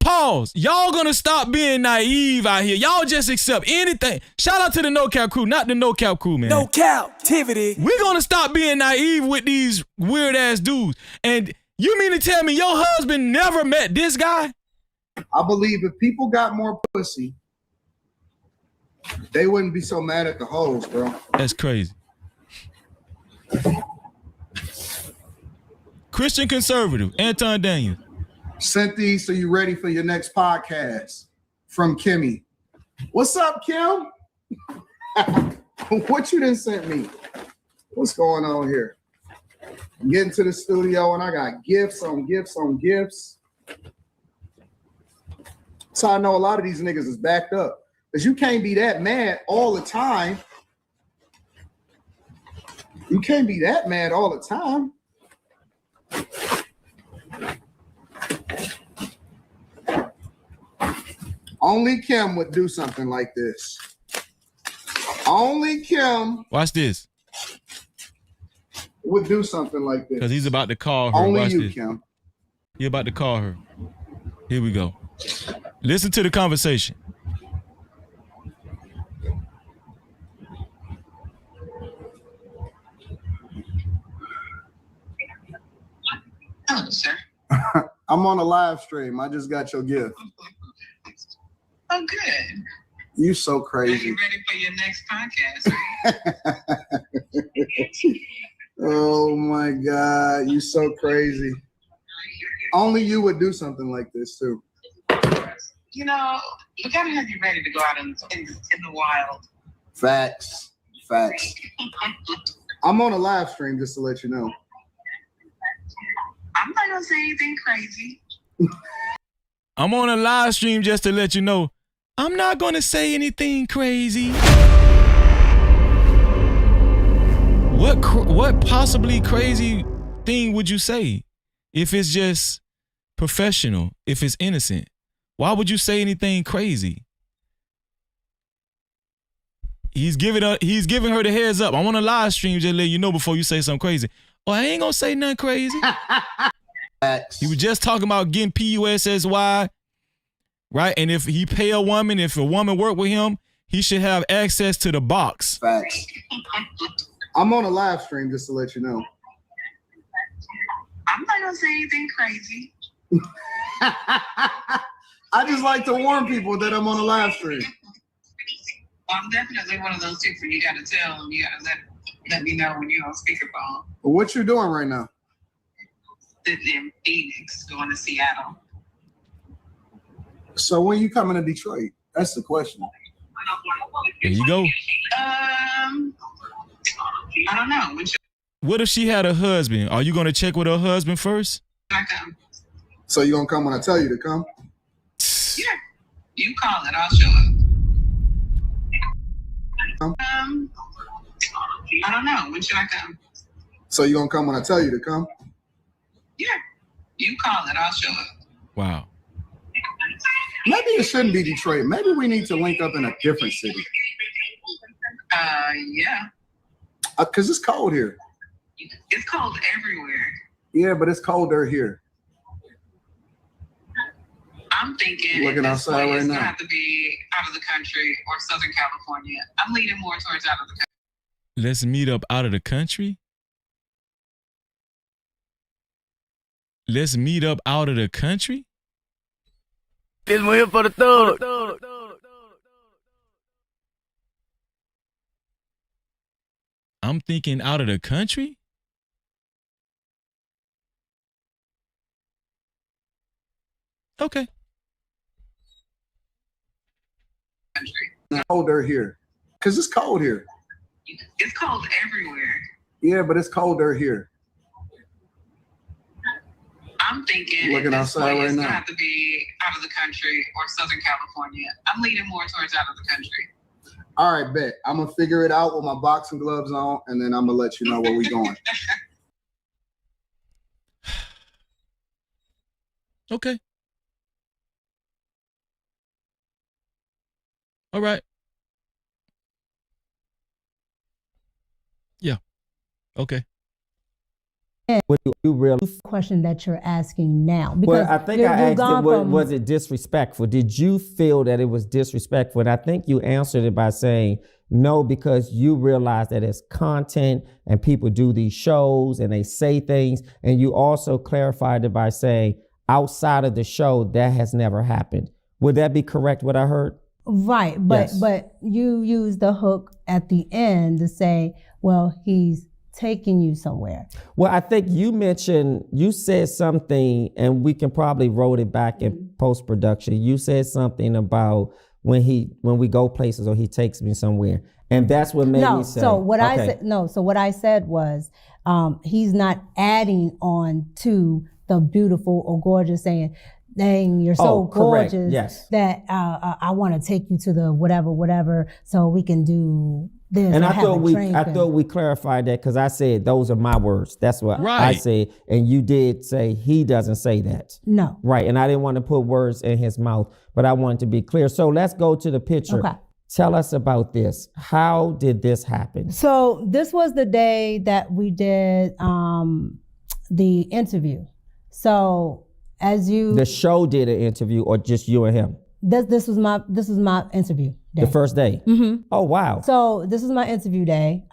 pause. Y'all gonna stop being naive out here. Y'all just accept anything. Shout out to the No Cap crew, not the No Cap crew, man. No Cap-tivity. We're gonna stop being naive with these weird ass dudes. And you mean to tell me your husband never met this guy? I believe if people got more pussy, they wouldn't be so mad at the hoes, bro. That's crazy. Christian conservative, Anton Daniels. Sent these so you ready for your next podcast from Kimmy. What's up, Kim? What you done sent me? What's going on here? I'm getting to the studio and I got gifts on gifts on gifts. So I know a lot of these niggas is backed up. Because you can't be that mad all the time. You can't be that mad all the time. Only Kim would do something like this. Only Kim. Watch this. Would do something like this. Because he's about to call her. Only Watch you, this. Kim. He about to call her. Here we go. Listen to the conversation. Hello, sir. I'm on a live stream. I just got your gift. Oh, good. You so Are crazy. you ready for your next podcast? Oh my God, you so crazy. Only you would do something like this too. You know, you gotta have you ready to go out in the wild. Facts. Facts. I'm on a live stream just to let you know. I'm not gonna say anything crazy. I'm on a live stream just to let you know. I'm not going to say anything crazy. What possibly crazy thing would you say if it's just professional, if it's innocent? Why would you say anything crazy? He's giving her the heads up. I'm on a live stream just to let you know before you say something crazy. Oh, I ain't going to say nothing crazy. He was just talking about getting PUSSY. Right, and if he pay a woman, if a woman work with him, he should have access to the box. Facts. I'm on a live stream just to let you know. I'm not gonna say anything crazy. I just like to warn people that I'm on a live stream. Well, I'm definitely one of those people you gotta tell them. You gotta let me know when you're on speakerphone. What you doing right now? In Phoenix, going to Seattle. So when you coming to Detroit? That's the question. There you go. I don't know. What if she had a husband? Are you going to check with her husband first? So you gonna come when I tell you to come? Yeah. You call it, I'll show up. I don't know. When should I come? So you gonna come when I tell you to come? Yeah. You call it, I'll show up. Wow. Maybe it shouldn't be Detroit. Maybe we need to link up in a different city. Yeah. Cause it's cold here. It's cold everywhere. Yeah, but it's colder here. I'm thinking Looking outside right it's now. gonna have to be out of the country or Southern California. I'm leaning more towards out of the country. Let's meet up out of the country? Let's meet up out of the country? This one here for the thug. I'm thinking out of the country? Okay. It's colder here. Cause it's cold here. It's cold everywhere. Yeah, but it's colder here. I'm thinking Looking outside right it's now. gonna have to be out of the country or Southern California. I'm leaning more towards out of the country. All right, bet. I'm gonna figure it out with my boxing gloves on, and then I'm gonna let you know where we going. Okay. All right. Yeah. Okay. What you really question that you're asking now? Well, I think you're I asked gone it, from- was it disrespectful? Did you feel that it was disrespectful? And I think you answered it by saying no, because you realize that it's content and people do these shows and they say things. And you also clarified it by saying outside of the show, that has never happened. Would that be correct, what I heard? Right, but Yes. but you use the hook at the end to say, well, he's taking you somewhere. Well, I think you said something, and we can probably roll it back in post-production. You said something about when we go places or he takes me somewhere. And that's what made me say. So what I said was he's not adding on to the beautiful or gorgeous, saying, dang, you're so gorgeous that I want to take you to the whatever so we can do this. And I thought we clarified that because I said those are my words. That's what I said. And you did say he doesn't say that. No. Right. And I didn't want to put words in his mouth, but I wanted to be clear. So let's go to the picture. Okay. Tell us about this. How did this happen? So this was the day that we did the interview. So the show did an interview, or just you and him? This was my interview day. The first day? Mm-hmm. Oh, wow. So this is my interview day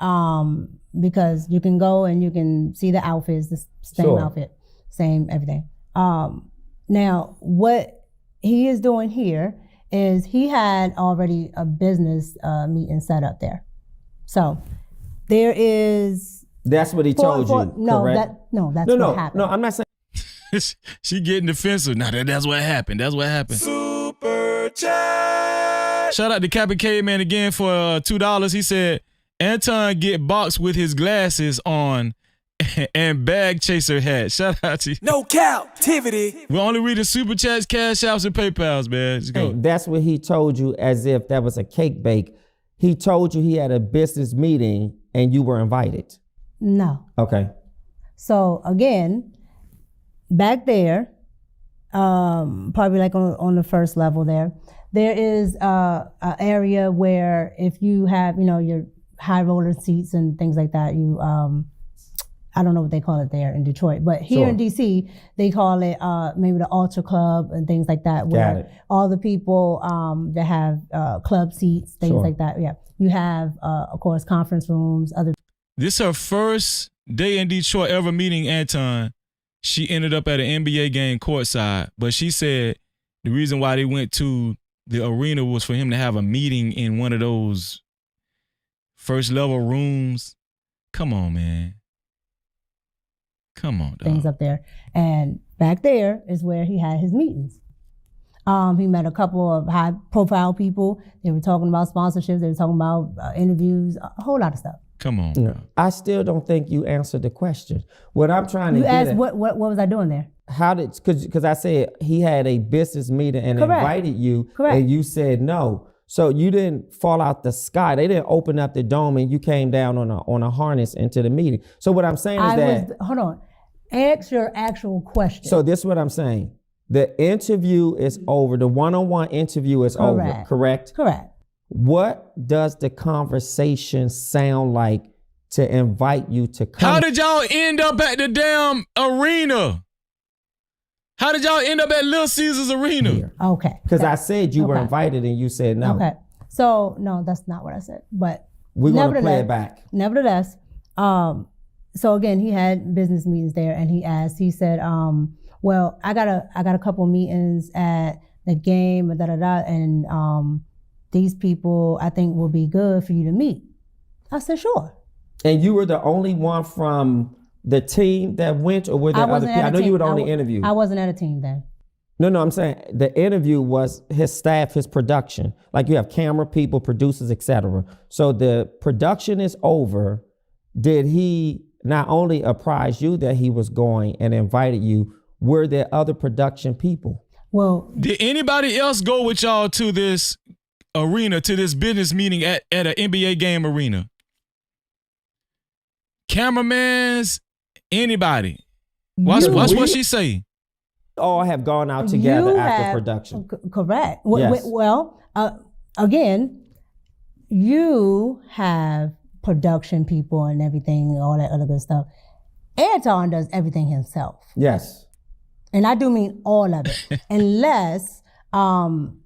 because you can go and you can see the outfits, the same outfit, same everything. Now, what he is doing here is he had already a business meeting set up there. So there is... That's what he told you, correct? That's what happened. No, I'm not saying... She getting defensive. Now that's what happened. That's what happened. Super chat. Shout out to Captain Caveman again for $2. He said, Anton get boxed with his glasses on and bag chaser hat. Shout out to you. No Cap-tivity. We're only reading super chats, cash apps, and PayPals, man. Let's go. Hey, that's what he told you as if that was a cake bake. He told you he had a business meeting and you were invited. No. Okay. So again, back there, probably like on the first level there is a area where if you have, your high roller seats and things like that, you, I don't know what they call it there in Detroit, but here in DC, they call it maybe the Ultra Club and things like that, where all the people that have club seats, things like that. Yeah. You have, of course, conference rooms, This is her first day in Detroit ever meeting Anton. She ended up at an NBA game courtside, but she said the reason why they went to the arena was for him to have a meeting in one of those first level rooms. Come on, man. Come on, dog. Things up there. And back there is where he had his meetings. He met a couple of high profile people. They were talking about sponsorships. They were talking about interviews, a whole lot of stuff. Come on. No, I still don't think you answered the question. What I'm trying to get asked, what was I doing there? How did, because I said he had a business meeting and invited you, and you said no. So you didn't fall out the sky. They didn't open up the dome and you came down on a harness into the meeting. So what I'm saying is hold on. Ask your actual question. So this is what I'm saying. The interview is over. The one-on-one interview is over, correct? Correct. What does the conversation sound like to invite you to come? How did y'all end up at the damn arena? How did y'all end up at Little Caesars Arena? Here. Okay. Because I said you were invited and you said no. Okay. So, no, that's not what I said. But we're going to play it back. Nevertheless, so again, he had business meetings there and he said, well, I got a couple meetings at the game, and these people I think will be good for you to meet. I said, sure. And you were the only one from the team that went, or were there other people? I know you were the only interview. I wasn't at a team then. No, I'm saying the interview was his staff, his production. Like you have camera people, producers, etc. So the production is over. Did he not only apprise you that he was going and invited you, were there other production people? Well, did anybody else go with y'all to this arena, to this business meeting at an NBA game arena? Cameramans, anybody? Watch what she say. All have gone out together after production. Correct. Yes. Well, again, you have production people and everything, all that other good stuff. Anton does everything himself. Yes. And I do mean all of it. Unless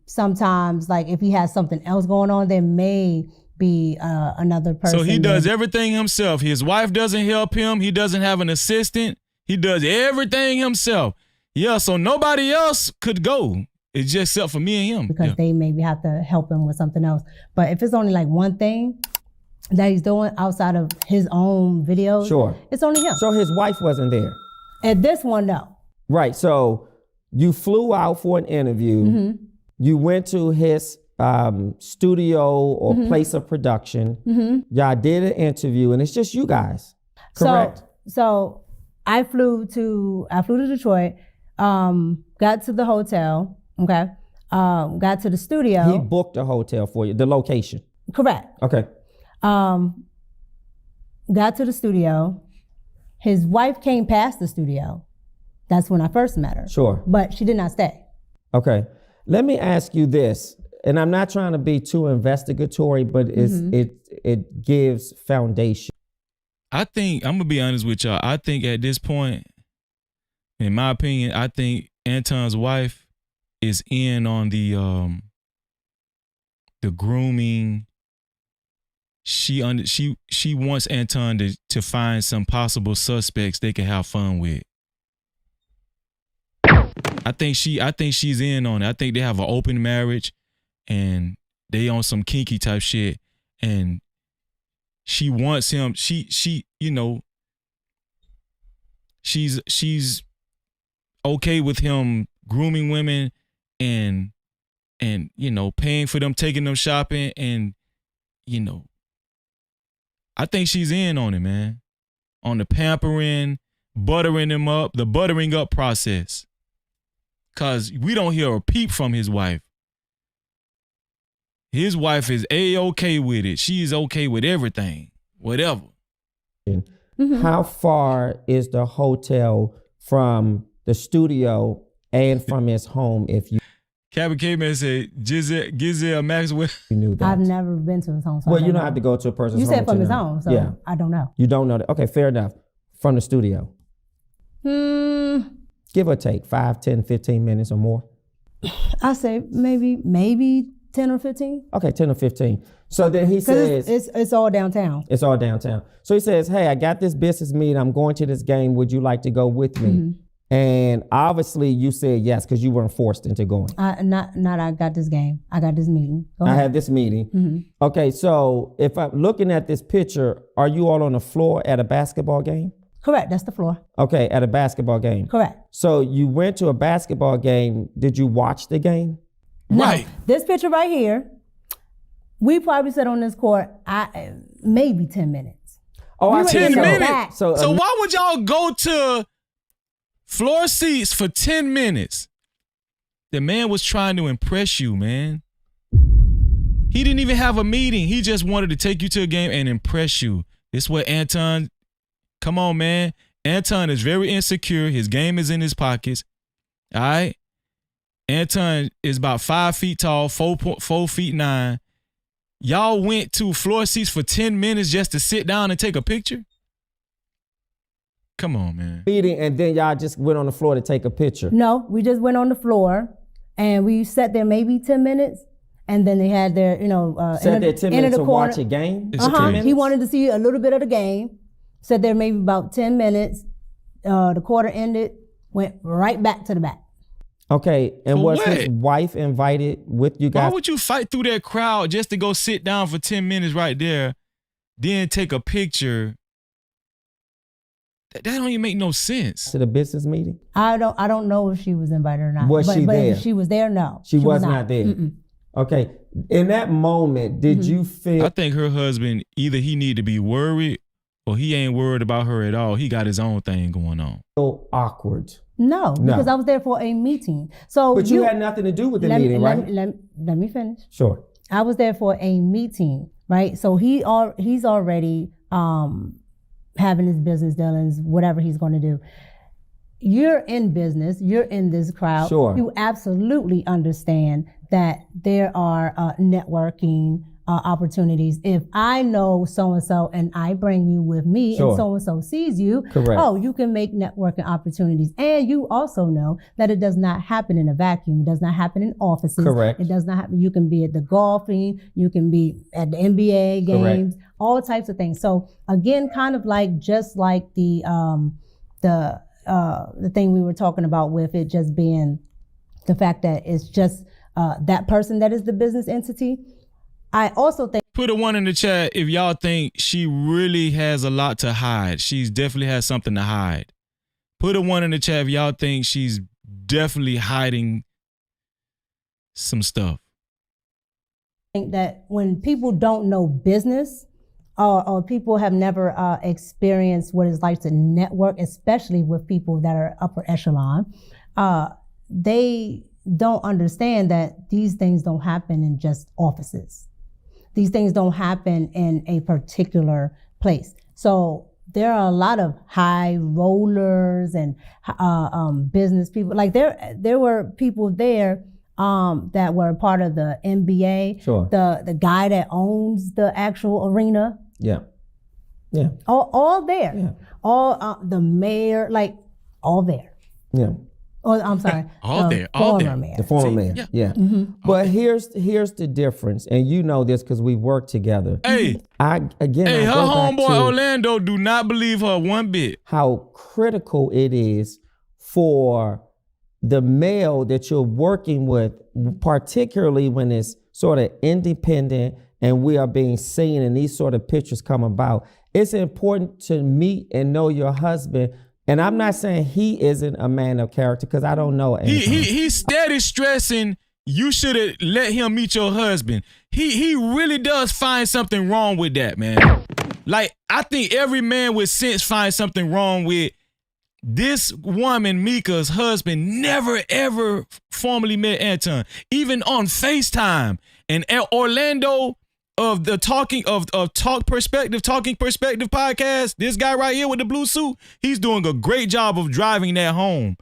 sometimes, like if he has something else going on, there may be another person. So he does everything himself. His wife doesn't help him. He doesn't have an assistant. He does everything himself. Yeah, so nobody else could go. It's just except for me and him. Because they maybe have to help him with something else. But if it's only like one thing that he's doing outside of his own videos, sure, it's only him. So his wife wasn't there? At this one, no. Right, so you flew out for an interview. Mm-hmm. You went to his studio or place of production. Y'all did an interview, and it's just you guys. Correct. So I flew to Detroit. Got to the hotel. Okay. Got to the studio. He booked a hotel for you. The location. Correct. Okay. Got to the studio. His wife came past the studio. That's when I first met her. Sure. But she did not stay. Okay. Let me ask you this, and I'm not trying to be too investigatory, but it gives foundation. I think, I'm gonna be honest with y'all. I think at this point, in my opinion, I think Anton's wife is in on the grooming. She wants Anton to find some possible suspects they can have fun with. I think she's in on it. I think they have an open marriage and they on some kinky type shit, and she wants him. She you know, she's okay with him grooming women and you know, paying for them, taking them shopping, and you know, I think she's in on it, man. On the pampering, buttering him up, the buttering up process. Cause we don't hear a peep from his wife. His wife is A-okay with it. She's okay with everything, whatever. How far is the hotel from the studio and from his home? If you Cabin Caveman said, Giselle Maxwell. You knew that. I've never been to his home. So well, you don't have to go to a person's home. You said from his know. home, so yeah. I don't know. You don't know that. Okay, fair enough. From the studio. Give or take 5, 10, 15 minutes or more. I say maybe 10 or 15. Okay, 10 or 15. So then he says it's all downtown. It's all downtown. So he says, hey, I got this business meeting. I'm going to this game. Would you like to go with me? And obviously you said yes because you weren't forced into going. I got this game. I got this meeting. I had this meeting. Okay, so if I'm looking at this picture, are you all on the floor at a basketball game? Correct, that's the floor. Okay, at a basketball game. Correct. So you went to a basketball game. Did you watch the game? No. Right. This picture right here, we probably sat on this court maybe 10 minutes. Oh, 10 minutes? So why would y'all go to floor seats for 10 minutes? The man was trying to impress you, man. He didn't even have a meeting. He just wanted to take you to a game and impress you. This is what Anton, come on, man. Anton is very insecure. His game is in his pockets. All right? Anton is about 5 feet tall, 4 feet 9. Y'all went to floor seats for 10 minutes just to sit down and take a picture? Come on, man. Meeting, and then y'all just went on the floor to take a picture. No, we just went on the floor and we sat there maybe 10 minutes. And then they had their, sat there 10 minutes to watch a game? He wanted to see a little bit of the game. Sat there maybe about 10 minutes. The quarter ended, went right back to the back. Okay, and was his wife invited with you guys? Why would you fight through that crowd just to go sit down for 10 minutes right there, then take a picture? That don't even make no sense. To the business meeting? I don't know if she was invited or not. Was she there? If she was there, no. She was not there. Okay, in that moment, did you feel? I think her husband, either he need to be worried or he ain't worried about her at all. He got his own thing going on. So awkward. No, because I was there for a meeting. So, but you had nothing to do with the meeting, right? Let me finish. Sure. I was there for a meeting, right? So he's already having his business dealings, whatever he's going to do. You're in business. You're in this crowd. Sure. You absolutely understand that there are networking opportunities. If I know so-and-so and I bring you with me and so-and-so sees you, you can make networking opportunities. And you also know that it does not happen in a vacuum. It does not happen in offices. Correct. It does not happen. You can be at the golfing, you can be at the NBA games, all types of things. So again, kind of like just like the thing we were talking about with it just being the fact that it's just that person that is the business entity. I also think. Put a 1 in the chat if y'all think she really has a lot to hide. She's definitely has something to hide. Put a 1 in the chat if y'all think she's definitely hiding some stuff. think that when people don't know business or people have never experienced what it's like to network, especially with people that are upper echelon, they don't understand that these things don't happen in just offices. These things don't happen in a particular place. So there are a lot of high rollers and business people. Like there were people there that were part of the NBA. Sure. The guy that owns the actual arena. Yeah. Yeah. All there. Yeah. All the mayor, like all there. Yeah. Oh, I'm sorry. All there. Mayor. The former mayor. Yeah. Mm-hmm. But here's the difference, and you know this because we work together. Hey, I her go back homeboy to Orlando do not believe her one bit. how critical it is for the male that you're working with, particularly when it's sort of independent and we are being seen and these sort of pictures come about. It's important to meet and know your husband. And I'm not saying he isn't a man of character because I don't know Anton. He's steady stressing you should have let him meet your husband. He really does find something wrong with that, man. Like, I think every man with sense finds something wrong with this woman, Mika's husband, never ever formally met Anton, even on FaceTime. And Orlando of the Talking Perspective podcast, this guy right here with the blue suit, he's doing a great job of driving that home.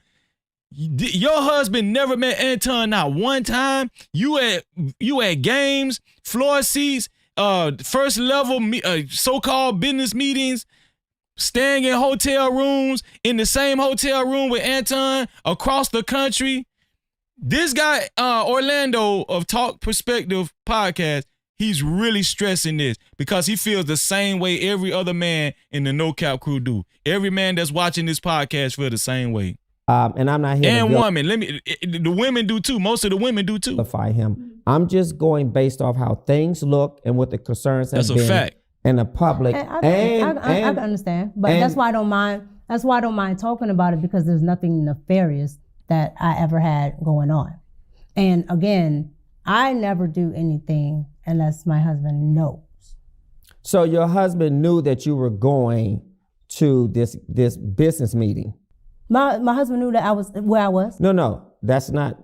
Your husband never met Anton not one time. You at games, floor seats, first level so-called business meetings, staying in hotel rooms, in the same hotel room with Anton across the country. This guy, Orlando of Talk Perspective podcast, he's really stressing this because he feels the same way every other man in the No Cap crew do. Every man that's watching this podcast feel the same way. And I'm not here and to women. The women do too. Most of the women do too. Vilify him. I'm just going based off how things look and what the concerns have been. That's a fact. And the public. I can understand, but that's why I don't mind. That's why I don't mind talking about it because there's nothing nefarious that I ever had going on. And again, I never do anything unless my husband knows. So your husband knew that you were going to this business meeting. My husband knew that I was where I was. No, that's not.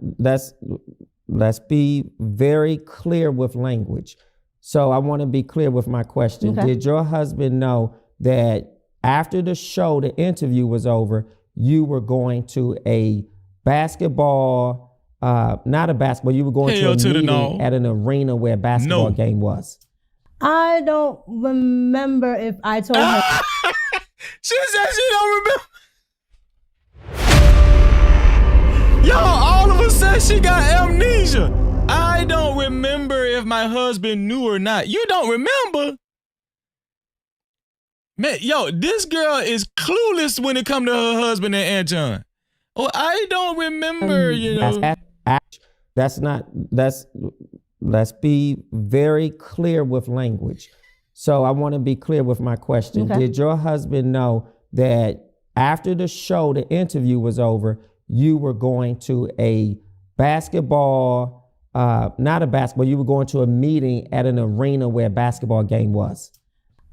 Let's be very clear with language. So I want to be clear with my question. Okay. Did your husband know that after the show, the interview was over, you were going to a basketball, not a basketball, you were going to a meeting at an arena where a basketball game was? I don't remember if I told him. She said she don't remember. Yo, all of a sudden she got amnesia. I don't remember if my husband knew or not. You don't remember? Man, yo, this girl is clueless when it comes to her husband and Anton. Oh, I don't remember, you know. Let's be very clear with language. So I want to be clear with my question. Okay. Did your husband know that after the show, the interview was over, you were going to a basketball, not a basketball, you were going to a meeting at an arena where a basketball game was?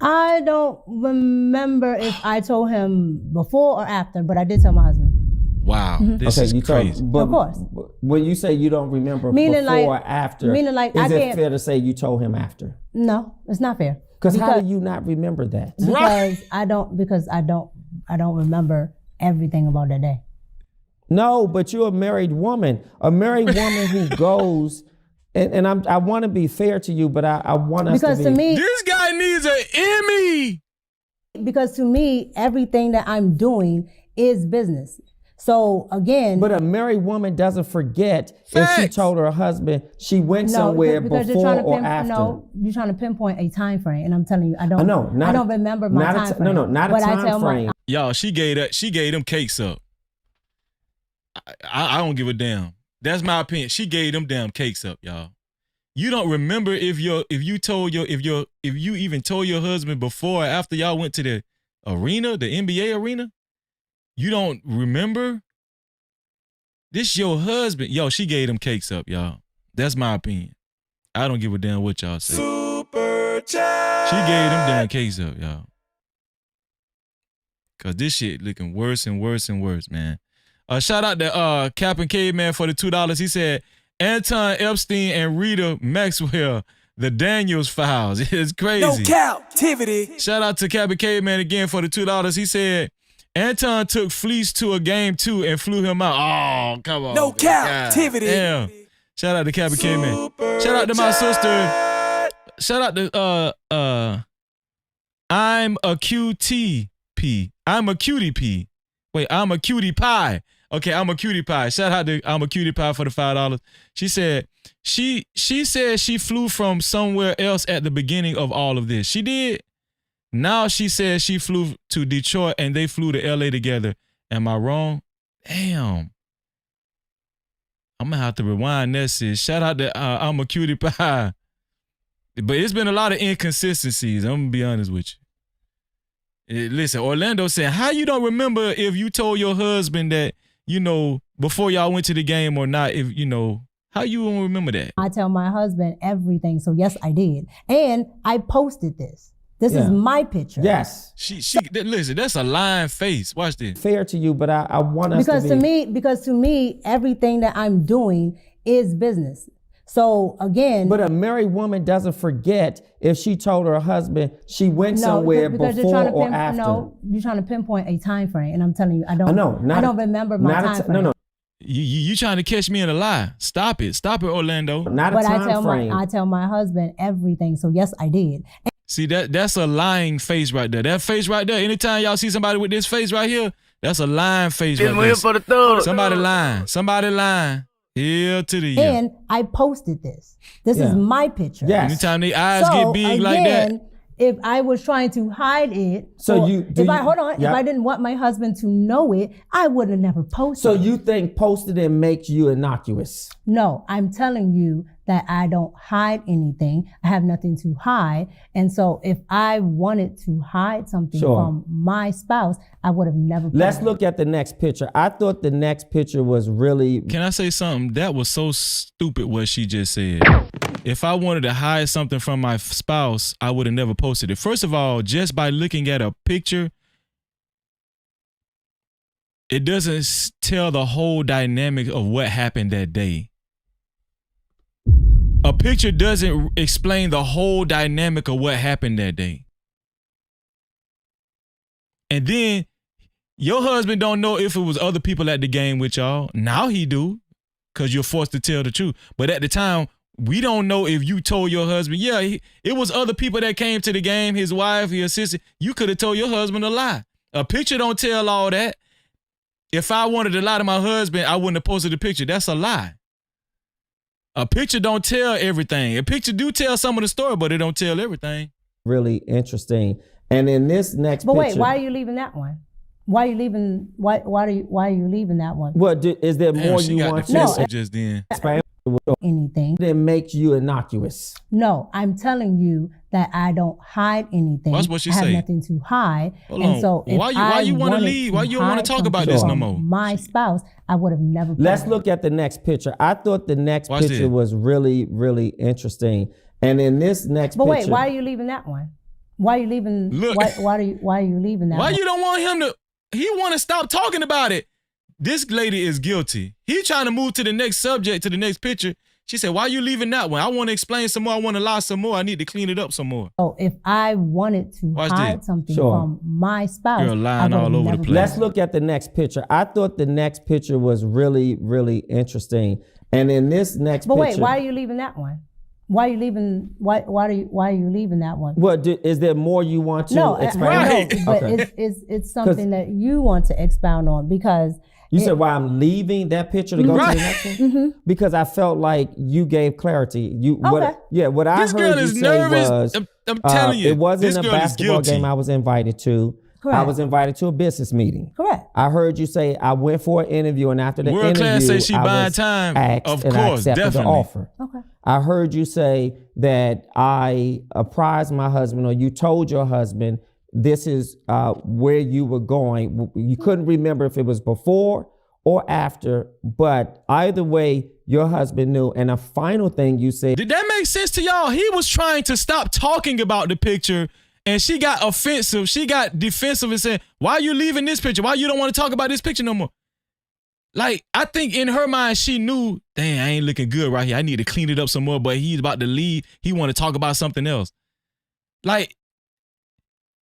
I don't remember if I told him before or after, but I did tell my husband. Wow, this is crazy. But of course. When you say you don't remember meaning before or after, is it fair to say you told him after? No, it's not fair. Because how do you not remember that? Because I don't remember everything about that day. No, but you're a married woman. A married woman who goes, and I want to be fair to you, but I want us because to be. To me, this guy needs an Emmy. Because to me, everything that I'm doing is business. So again, but a married woman doesn't forget if she told her husband she went somewhere before or after. No, you're trying to pinpoint a time frame, and I'm telling you, I don't remember my time frame. Not a time frame. Y'all, she gave them cakes up. I don't give a damn. That's my opinion. She gave them damn cakes up, y'all. You don't remember if you even told your husband before or after y'all went to the arena, the NBA arena? You don't remember? This your husband. Yo, she gave them cakes up, y'all. That's my opinion. I don't give a damn what y'all say. Super chat. She gave them damn cakes up, y'all. Cause this shit looking worse and worse and worse, man. Shout out to Cap and Caveman for the $2. He said, Anton Epstein and Rita Maxwell, the Daniels files. It's crazy. No Cap-tivity. Shout out to Cap and Caveman again for the $2. He said, Anton took Fleece to a game too and flew him out. Oh, come on. No Cap-tivity. Damn. Shout out to Cap and Caveman. Shout out to my sister. Shout out to I'm a QTP. I'm a cutie P. Wait, I'm a cutie pie. Okay, I'm a cutie pie. Shout out to I'm a cutie pie for the $5. She said she said she flew from somewhere else at the beginning of all of this. She did. Now she says she flew to Detroit and they flew to LA together. Am I wrong? Damn. I'm gonna have to rewind that, sis. Shout out to I'm a cutie pie. But it's been a lot of inconsistencies. I'm gonna be honest with you. Listen, Orlando said, how you don't remember if you told your husband that, you know, before y'all went to the game or not, if, you know, how you don't remember that? I tell my husband everything. So yes, I did. And I posted this. This is my picture. Yes. She listen, that's a lying face. Watch this. Fair to you, but I want us because to be. Because to me, everything that I'm doing is business. So again, but a married woman doesn't forget if she told her husband she went somewhere before or after. No, you're trying to pinpoint a time frame, and I'm telling you, I don't remember my time frame. No. You trying to catch me in a lie? Stop it, Orlando. Not a time frame. I tell my husband everything. So yes, I did. See that's a lying face right there. That face right there. Anytime y'all see somebody with this face right here, that's a lying face right there. For the thug. Somebody lying. Here to the year. And I posted this. This is my picture. Yes. Anytime the eyes get big like that. If I was trying to hide it, if I didn't want my husband to know it, I would have never posted. So you think posted it makes you innocuous? No, I'm telling you that I don't hide anything. I have nothing to hide. And so if I wanted to hide something from my spouse, I would have never. Let's look at the next picture. I thought the next picture was really. Can I say something? That was so stupid what she just said. If I wanted to hide something from my spouse, I would have never posted it. First of all, just by looking at a picture, it doesn't tell the whole dynamic of what happened that day. A picture doesn't explain the whole dynamic of what happened that day. And then your husband don't know if it was other people at the game with y'all. Now he do, because you're forced to tell the truth. But at the time, we don't know if you told your husband, it was other people that came to the game, his wife, his sister. You could have told your husband a lie. A picture don't tell all that. If I wanted to lie to my husband, I wouldn't have posted the picture. That's a lie. A picture don't tell everything. A picture do tell some of the story, but it don't tell everything. Really interesting. And in this next picture. But wait, picture, why are you leaving that one? Why are you leaving? Why are you leaving that one? What is there more you want to say? Just then. Anything that makes you innocuous? No, I'm telling you that I don't hide anything. That's what she I have say. nothing to hide. Hold and on. so Why you want to leave? Why you don't want to talk about this no more? My spouse, I would have never. Let's look at the next picture. I thought the next picture was really, really interesting. And in this next picture. But wait, why are you leaving that one? Why are you leaving? Look, why are you leaving that why one? You don't want him to? He want to stop talking about it. This lady is guilty. He trying to move to the next subject, to the next picture. She said, why are you leaving that one? I want to explain some more. I want to lie some more. I need to clean it up some more. Oh, if I wanted to hide something from my spouse, you're lying all over the place. Let's look at the next picture. I thought the next picture was really, really interesting. And in this next picture. But wait, why are you leaving that one? Why are you leaving? Why are you leaving that one? What is there more you want to expound? No, but it's something that you want to expound on because. You said why I'm leaving that picture to go to the next one? Mm-hmm. Because I felt like you gave clarity. What I this heard girl you is say nervous. was, I'm telling you, it wasn't a girl basketball game I was invited to. Correct. I was invited to a business meeting. Correct. I heard you say I went for an interview, and after the World interview, Class say she I buying was time. asked, Of and I course, accepted definitely. the offer. Okay. I heard you say that I apprised my husband, or you told your husband this is where you were going. You couldn't remember if it was before or after, but either way, your husband knew. And a final thing you said. Did that make sense to y'all? He was trying to stop talking about the picture, and she got offensive. She got defensive and said, why are you leaving this picture? Why you don't want to talk about this picture no more? Like, I think in her mind, she knew, dang, I ain't looking good right here. I need to clean it up some more, but he's about to leave. He want to talk about something else. Like,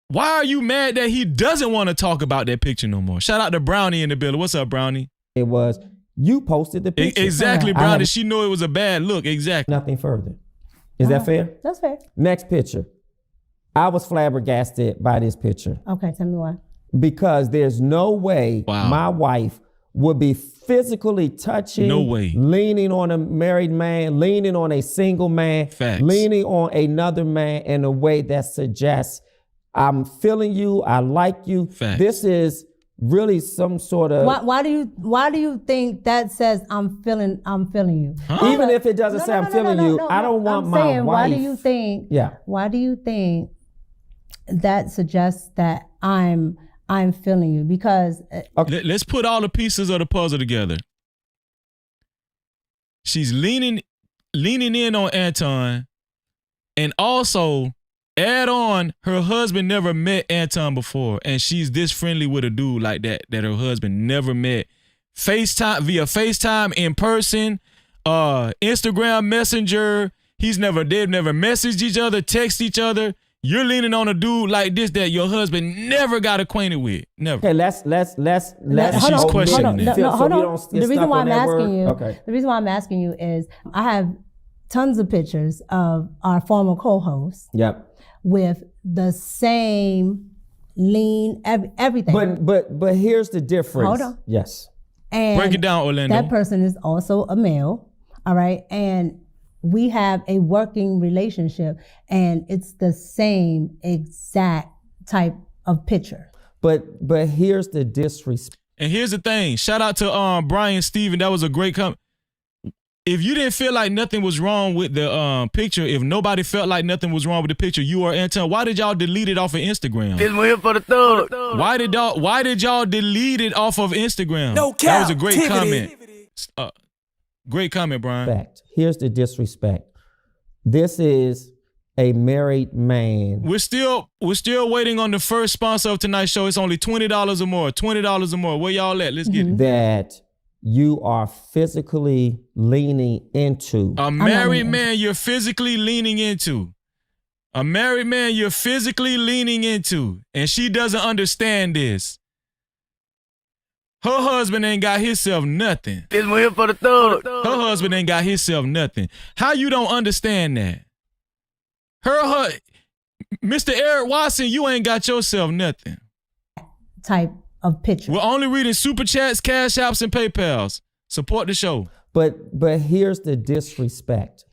why are you mad that he doesn't want to talk about that picture no more? Shout out to Brownie in the building. What's up, Brownie? It was, you posted the picture. Exactly, Brownie. She knew it was a bad look. Exactly. Nothing further. Is that fair? That's fair. Next picture. I was flabbergasted by this picture. Okay, tell me why. Because there's no way my wife would be physically touching, no way, leaning on a married man, leaning on a single man, leaning on another man in a way that suggests I'm feeling you, I like you. This is really some sort of. Why do you think that says I'm feeling you? Huh? Even if it doesn't say I'm feeling you, I don't want my saying, wife. Why do you think? Yeah. Why do you think that suggests that I'm feeling you? Because let's put all the pieces of the puzzle together. She's leaning in on Anton, and also add on her husband never met Anton before, and she's this friendly with a dude like that her husband never met. Via FaceTime, in person, Instagram Messenger. They've never messaged each other, text each other. You're leaning on a dude like this that your husband never got acquainted with. Never. Okay, let's. She's questioning it. Hold on. The reason why I'm asking you. Okay. The reason why I'm asking you is I have tons of pictures of our former co-hosts. Yep. With the same lean, everything. But here's the difference. Hold on. Yes. And break it down, Orlando. That person is also a male. All right. And we have a working relationship, and it's the same exact type of picture. But here's the disrespect. And here's the thing. Shout out to Brian Steven. That was a great comment. If you didn't feel like nothing was wrong with the picture, if nobody felt like nothing was wrong with the picture, you or Anton, why did y'all delete it off of Instagram? This one here for the thug. Why did y'all delete it off of Instagram? No That was a great Cap-tivity. comment. Great comment, Brian. Here's the disrespect. This is a married man. We're still waiting on the first sponsor of tonight's show. It's only $20 or more. $20 or more. Where y'all at? Let's get it. That you are physically leaning into. A married man you're physically leaning into. A married man you're physically leaning into. And she doesn't understand this. Her husband ain't got himself nothing. This one here for the thug. Her husband ain't got himself nothing. How you don't understand that? Mr. Eric Watson, you ain't got yourself nothing. Type of picture. We're only reading super chats, cash apps, and PayPals. Support the show. But here's the disrespect.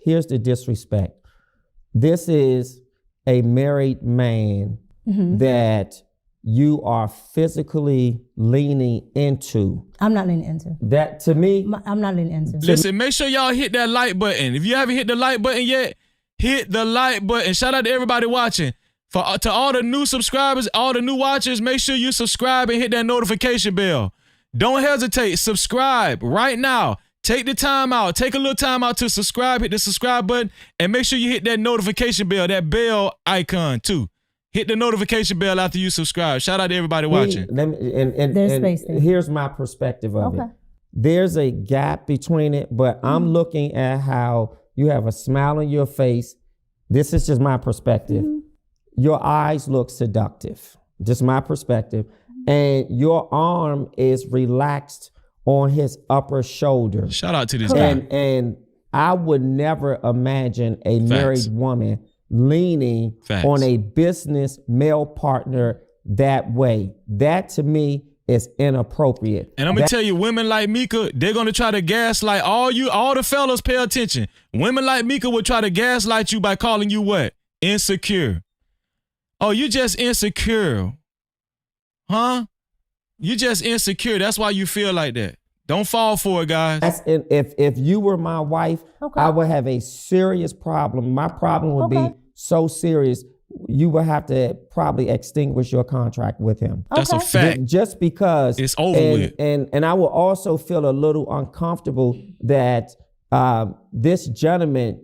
This is a married man that you are physically leaning into. I'm not leaning into. That to me, I'm not leaning into. Listen, make sure y'all hit that like button. If you haven't hit the like button yet, hit the like button. Shout out to everybody watching. To all the new subscribers, all the new watchers, make sure you subscribe and hit that notification bell. Don't hesitate. Subscribe right now. Take the time out. Take a little time out to subscribe. Hit the subscribe button and make sure you hit that notification bell, that bell icon too. Hit the notification bell after you subscribe. Shout out to everybody watching. There's space there. Here's my perspective of it. There's a gap between it, but I'm looking at how you have a smile on your face. This is just my perspective. Your eyes look seductive. Just my perspective. And your arm is relaxed on his upper shoulder. Shout out to this guy. And I would never imagine a married woman leaning on a business male partner that way. That to me is inappropriate. And I'm gonna tell you, women like Mika, they're gonna try to gaslight all the fellas. Pay attention. Women like Mika will try to gaslight you by calling you what? Insecure. Oh, you just insecure. Huh? You just insecure. That's why you feel like that. Don't fall for it, guys. If you were my wife, I would have a serious problem. My problem would be so serious you will have to probably extinguish your contract with him. That's a fact. Just because it's over with. And I will also feel a little uncomfortable that this gentleman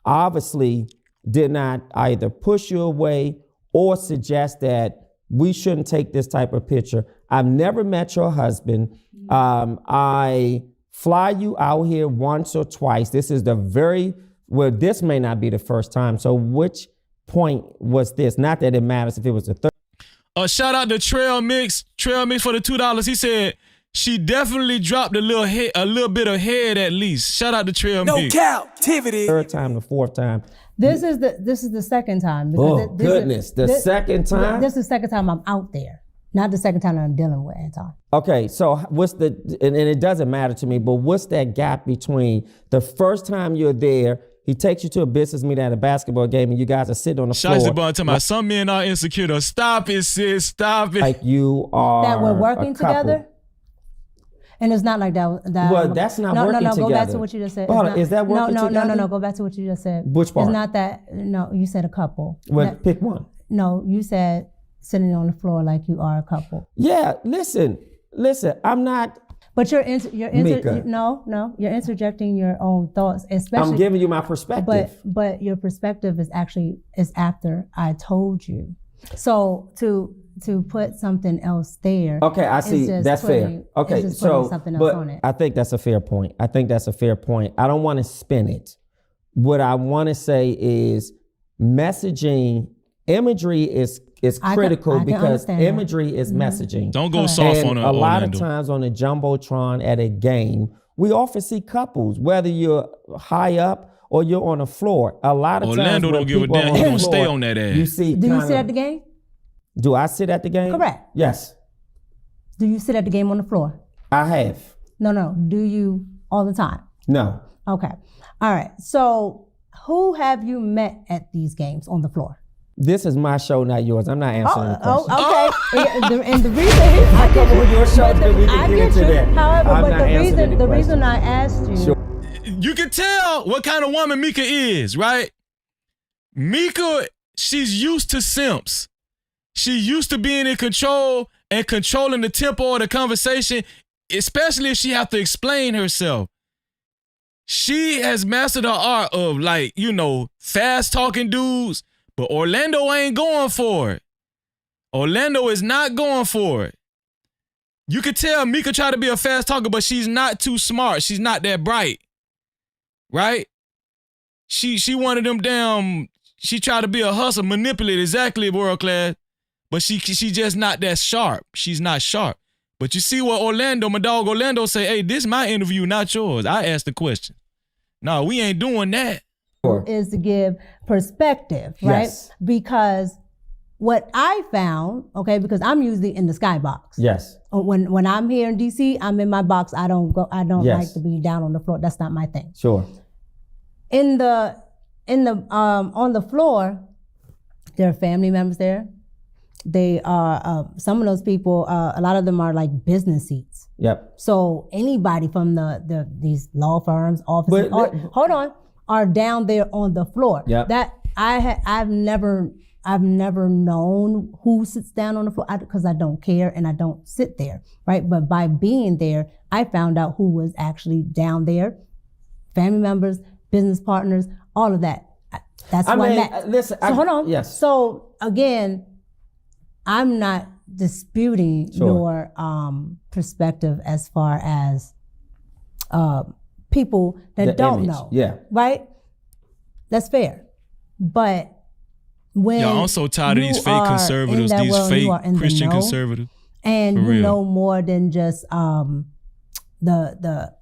obviously did not either push you away or suggest that we shouldn't take this type of picture. I've never met your husband. I fly you out here once or twice. This is this may not be the first time. So which point was this? Not that it matters if it was the third. Shout out to Trail Mix for the $2. He said she definitely dropped a little bit of head at least. Shout out to Trail Mix. No Cap-tivity. Third time, the fourth time. This is the second time. The second time? This is the second time I'm out there. Not the second time I'm dealing with Anton. Okay, so what's and it doesn't matter to me, but what's that gap between the first time you're there, he takes you to a business meeting at a basketball game, and you guys are sitting on the floor. Talking about some men are insecure. Stop it, sis. Stop it. Like you are that we're working together. And it's not like that. Well, that's not working together. No, go back to what you just said. Is that working together? No, go back to what you just said. Which part? It's not that, no, you said a couple. Well, pick one. No, you said sitting on the floor like you are a couple. Yeah, listen, I'm not. But you're interjecting your own thoughts, especially. I'm giving you my perspective. But your perspective is after I told you. So to put something else there. Okay, I see. That's fair. Okay, so something else on it. I think that's a fair point. I don't want to spin it. What I want to say is messaging, imagery is critical because imagery is messaging. Don't go soft on it. A lot of times on a jumbotron at a game, we often see couples, whether you're high up or you're on the floor. A lot of Orlando times don't give a damn. He gonna stay on that ass. You see, do you sit at the game? Do I sit at the game? Correct. Yes. Do you sit at the game on the floor? I have. No. Do you all the time? No. Okay. All right. So who have you met at these games on the floor? This is my show, not yours. I'm not answering the question. Okay. and the reason I cover with your show, then we can get into that. However, the reason I asked you. Sure. You can tell what kind of woman Mika is, right? Mika, she's used to simps. She used to being in control and controlling the tempo of the conversation, especially if she have to explain herself. She has mastered her art of fast talking dudes, but Orlando ain't going for it. Orlando is not going for it. You could tell Mika tried to be a fast talker, but she's not too smart. She's not that bright, right? She wanted them damn. She tried to be a hustler, manipulate exactly world class. But she just not that sharp. She's not sharp. But you see what my dog Orlando say, hey, this is my interview, not yours. I asked the question. No, we ain't doing that. Is to give perspective, right? Yes. Because what I found, because I'm usually in the skybox. Yes. When I'm here in DC, I'm in my box. I don't like to be down on the floor. That's not my thing. Sure. On the floor, there are family members there. They are some of those people. A lot of them are like business seats. Yep. So anybody from these law firms, offices, are down there on the floor. Yep. That I've never known who sits down on the floor because I don't care and I don't sit there, right? But by being there, I found out who was actually down there, family members, business partners, all of that. That's who I met. Listen, hold on. Yes. So again, I'm not disputing your perspective as far as people that don't know. Yeah. Right? That's fair. But when I'm so tired of these fake conservatives, these fake Christian conservatives. And you know more than just the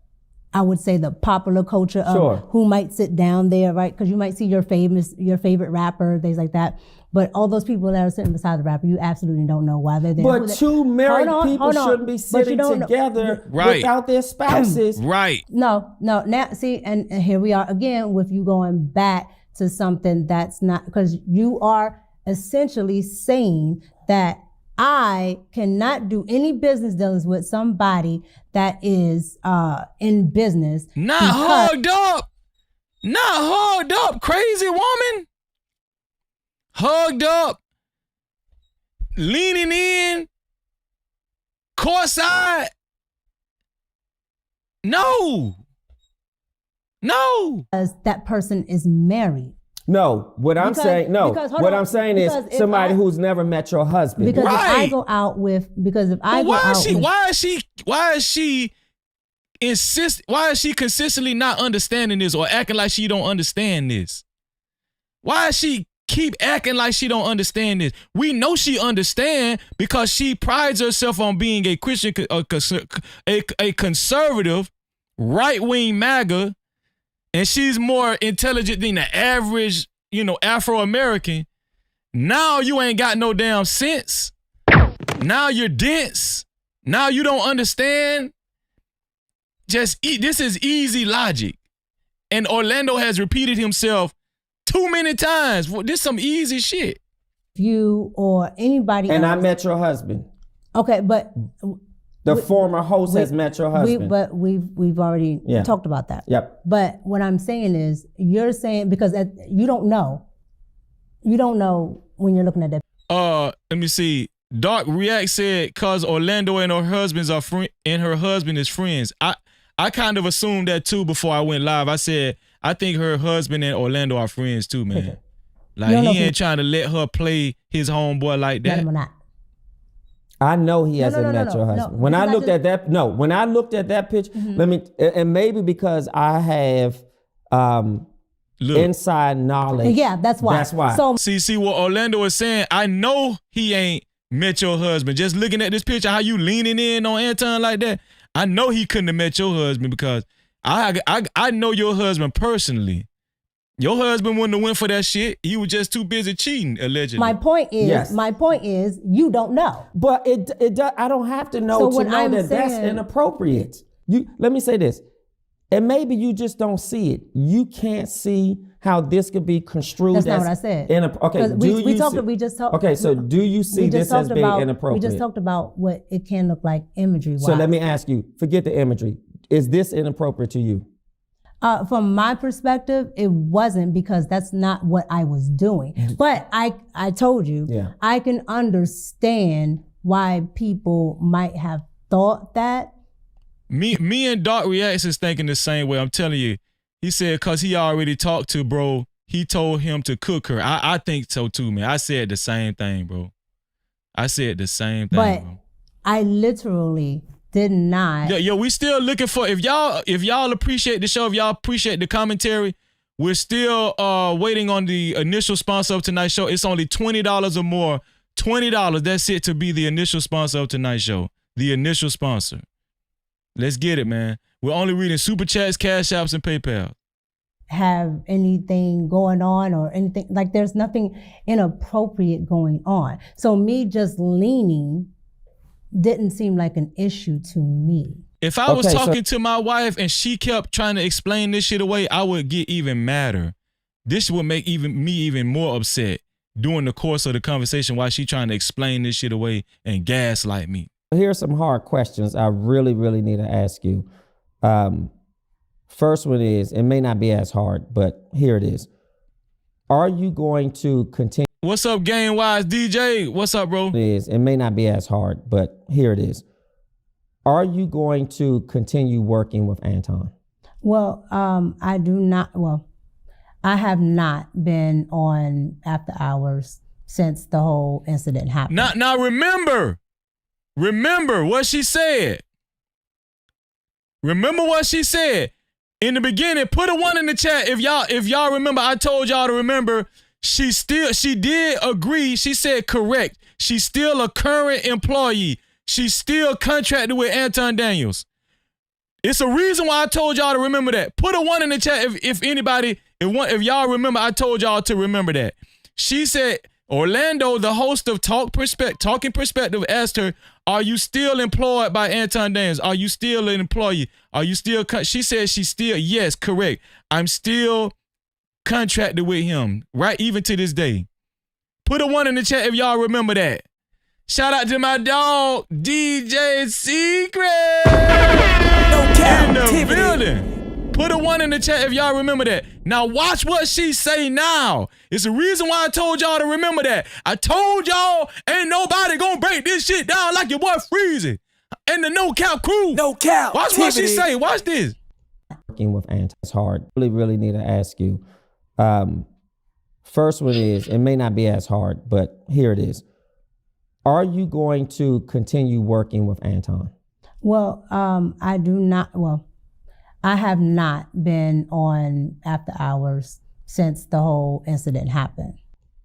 I would say the popular culture of who might sit down there, right? Because you might see your favorite rapper, things like that. But all those people that are sitting beside the rapper, you absolutely don't know why they're there. But two married people shouldn't be sitting together without their spouses. Right. No. Now, see, and here we are again with you going back to something that's not, because you are essentially saying that I cannot do any business dealings with somebody that is in business. Not hugged up, crazy woman. hugged up, leaning in, courtside. No. Because that person is married. No, what I'm saying is somebody who's never met your husband. Because if I go out with, why is she consistently not understanding this or acting like she don't understand this? Why is she keep acting like she don't understand this? We know she understand because she prides herself on being a Christian, a conservative, right-wing MAGA, and she's more intelligent than the average, Afro-American. Now you ain't got no damn sense. Now you're dense. Now you don't understand. This is easy logic. And Orlando has repeated himself too many times. This some easy shit. You or anybody and else. I met your husband. Okay, but the former host has met your husband. We've already talked about that. Yep. But what I'm saying is, you're saying because you don't know. You don't know when you're looking at that. Let me see. Dark React said, "Cause Orlando and her husband is friends." I kind of assumed that too before I went live. I said, I think her husband and Orlando are friends too, man. Okay. Like he ain't trying to let her play his homeboy like that. No, not. I know he hasn't met your husband. When I looked at that picture, and maybe because I have inside knowledge. Yeah, that's why. So see what Orlando is saying. I know he ain't met your husband. Just looking at this picture, how you leaning in on Anton like that. I know he couldn't have met your husband because I know your husband personally. Your husband wouldn't have went for that shit. He was just too busy cheating, allegedly. My point is, you don't know. But I don't have to know that's inappropriate. Let me say this, and maybe you just don't see it. You can't see how this could be construed. That's not what I said. Okay, we just talked. Okay, so do you see this as being inappropriate? We just talked about what it can look like imagery-wise. So let me ask you, forget the imagery. Is this inappropriate to you? From my perspective, it wasn't because that's not what I was doing. But I told you, I can understand why people might have thought that. Me and Dark Reacts is thinking the same way. I'm telling you. He said because he already talked to bro, he told him to cook her. I think so too, man. I said the same thing, bro. I said the same thing, but bro. I literally did not. Yo, we still looking for, if y'all appreciate the show, if y'all appreciate the commentary, we're still waiting on the initial sponsor of tonight's show. It's only $20 or more. $20, that's it, to be the initial sponsor of tonight's show. The initial sponsor. Let's get it, man. We're only reading Super Chats, Cash Apps, and PayPal. Have anything going on or anything, like there's nothing inappropriate going on. So me just leaning didn't seem like an issue to me. If I was talking to my wife and she kept trying to explain this shit away, I would get even madder. This would make me even more upset during the course of the conversation while she trying to explain this shit away and gaslight me. Here's some hard questions I really, really need to ask you. First one is, it may not be as hard, but here it is. Are you going to continue? What's up, Game Wise DJ? What's up, bro? It may not be as hard, but here it is. Are you going to continue working with Anton? Well, I do not. Well, I have not been on after hours since the whole incident happened. Now remember what she said. Remember what she said in the beginning. Put a 1 in the chat if y'all remember. I told y'all to remember. She did agree. She said correct. She's still a current employee. She's still contracted with Anton Daniels. It's a reason why I told y'all to remember that. Put a 1 in the chat if y'all remember. I told y'all to remember that. She said Orlando, the host of Talking Perspective, asked her, "Are you still employed by Anton Daniels? Are you still an employee? Are you still?" She said she's still, yes, correct. I'm still contracted with him, right? Even to this day. Put a 1 in the chat if y'all remember that. Shout out to my dog, DJ Secret. In the building. Put a 1 in the chat if y'all remember that. Now watch what she say now. It's the reason why I told y'all to remember that. I told y'all ain't nobody gonna break this shit down like your boy Freezy and the No Cap crew. No cap. Watch what she say. Watch this. Working with Anton is hard. Really need to ask you. First one is, it may not be as hard, but here it is. Are you going to continue working with Anton? Well, I do not. Well, I have not been on after hours since the whole incident happened.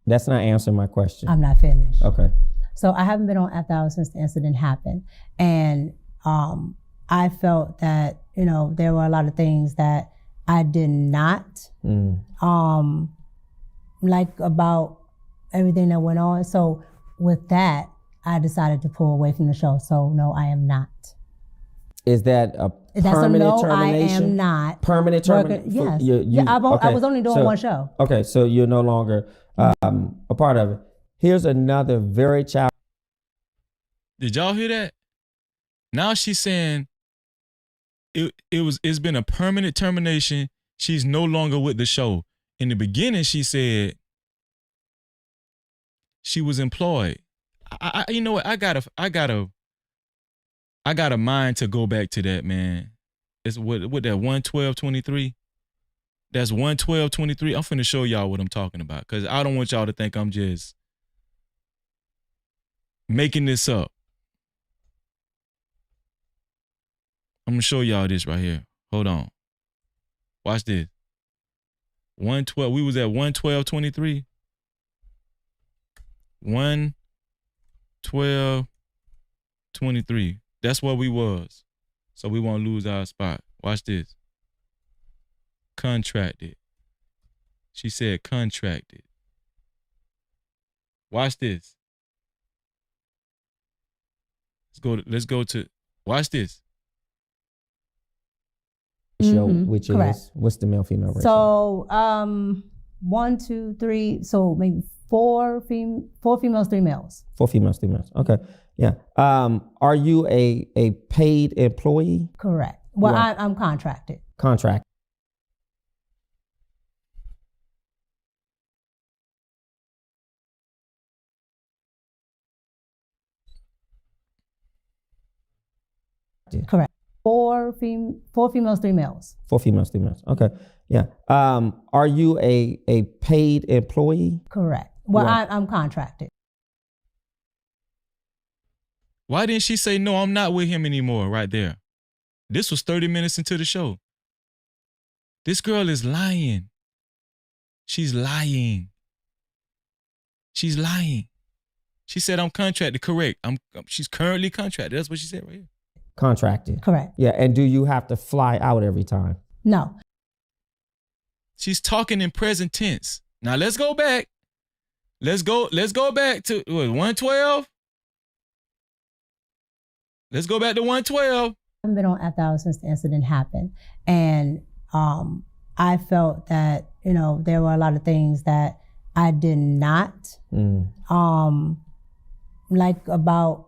That's not answering my question. I'm not finished. Okay. So I haven't been on after hours since the incident happened. And I felt that, you know, there were a lot of things that I did not like about everything that went on. So with that, I decided to pull away from the show. So no, I am not. Is that a That's permanent a no, termination? I am not. Permanent termination? Yes. I was only doing one show. Okay, so you're no longer a part of it. Here's another very challenging. Did y'all hear that? Now she's saying it's been a permanent termination. She's no longer with the show. In the beginning, she said she was employed. I you know what? I got a mind to go back to that, man. It's what that 11223. That's 11223. I'm finna show y'all what I'm talking about, because I don't want y'all to think I'm just making this up. I'm gonna show y'all this right here. Hold on. Watch this. 112. We was at 11223. 11223. That's where we was. So we won't lose our spot. Watch this. Contracted. She said contracted. Watch this. Let's go to watch this. Show, which correct. is what's the male female ratio? So 1, 2, 3, so maybe 4 females, 3 males. 4 females, 3 males. Okay. Yeah. Are you a paid employee? Correct. Well, I'm contracted. Contract. Correct. 4 females, 3 males. 4 females, 3 males. Okay. Yeah. Are you a paid employee? Correct. Well, I'm contracted. Why didn't she say, no, I'm not with him anymore right there? This was 30 minutes into the show. This girl is lying. She's lying. She's lying. She said, I'm contracted. Correct. She's currently contracted. That's what she said right here. Contracted. Correct. Yeah. And do you have to fly out every time? No. She's talking in present tense. Now let's go back. Let's go back to 112. Let's go back to 112. I haven't been on after hours since the incident happened. And I felt that, you know, there were a lot of things that I did not like about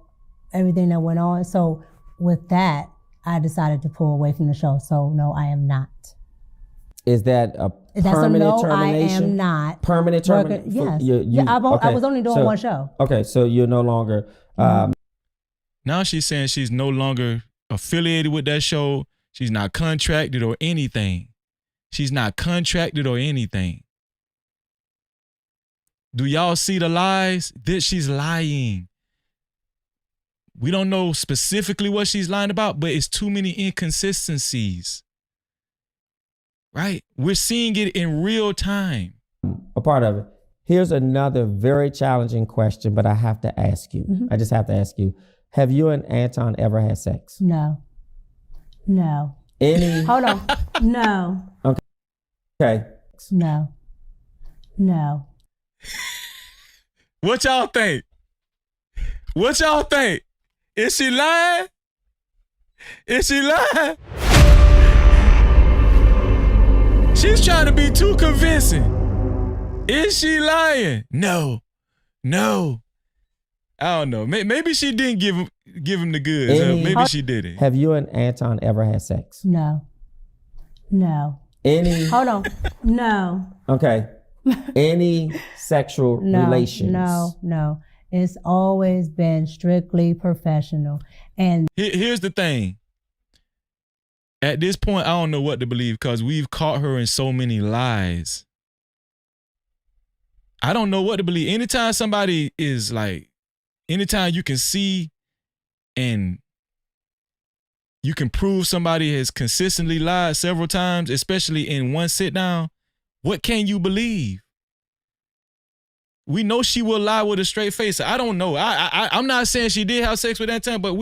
everything that went on. So with that, I decided to pull away from the show. So no, I am not. Is that a That's permanent a no, termination? I am not. Permanent termination? Yes. I was only doing one show. Okay, so you're no longer. Now she's saying she's no longer affiliated with that show. She's not contracted or anything. She's not contracted or anything. Do y'all see the lies? She's lying. We don't know specifically what she's lying about, but it's too many inconsistencies. Right? We're seeing it in real time. A part of it. Here's another very challenging question, but I have to ask you. I just have to ask you. Have you and Anton ever had sex? No. No. Any? Hold on. No. Okay. No. No. What y'all think? What y'all think? Is she lying? Is she lying? She's trying to be too convincing. Is she lying? No. No. I don't know. Maybe she didn't give him the goods. Maybe she didn't. Have you and Anton ever had sex? No. No. Any? Hold on. No. Okay. Any sexual relations? No. It's always been strictly professional. And Here's the thing. At this point, I don't know what to believe because we've caught her in so many lies. I don't know what to believe. Anytime somebody is like, anytime you can see and you can prove somebody has consistently lied several times, especially in one sit down, what can you believe? We know she will lie with a straight face. I don't know. I'm not saying she did have sex with Anton, but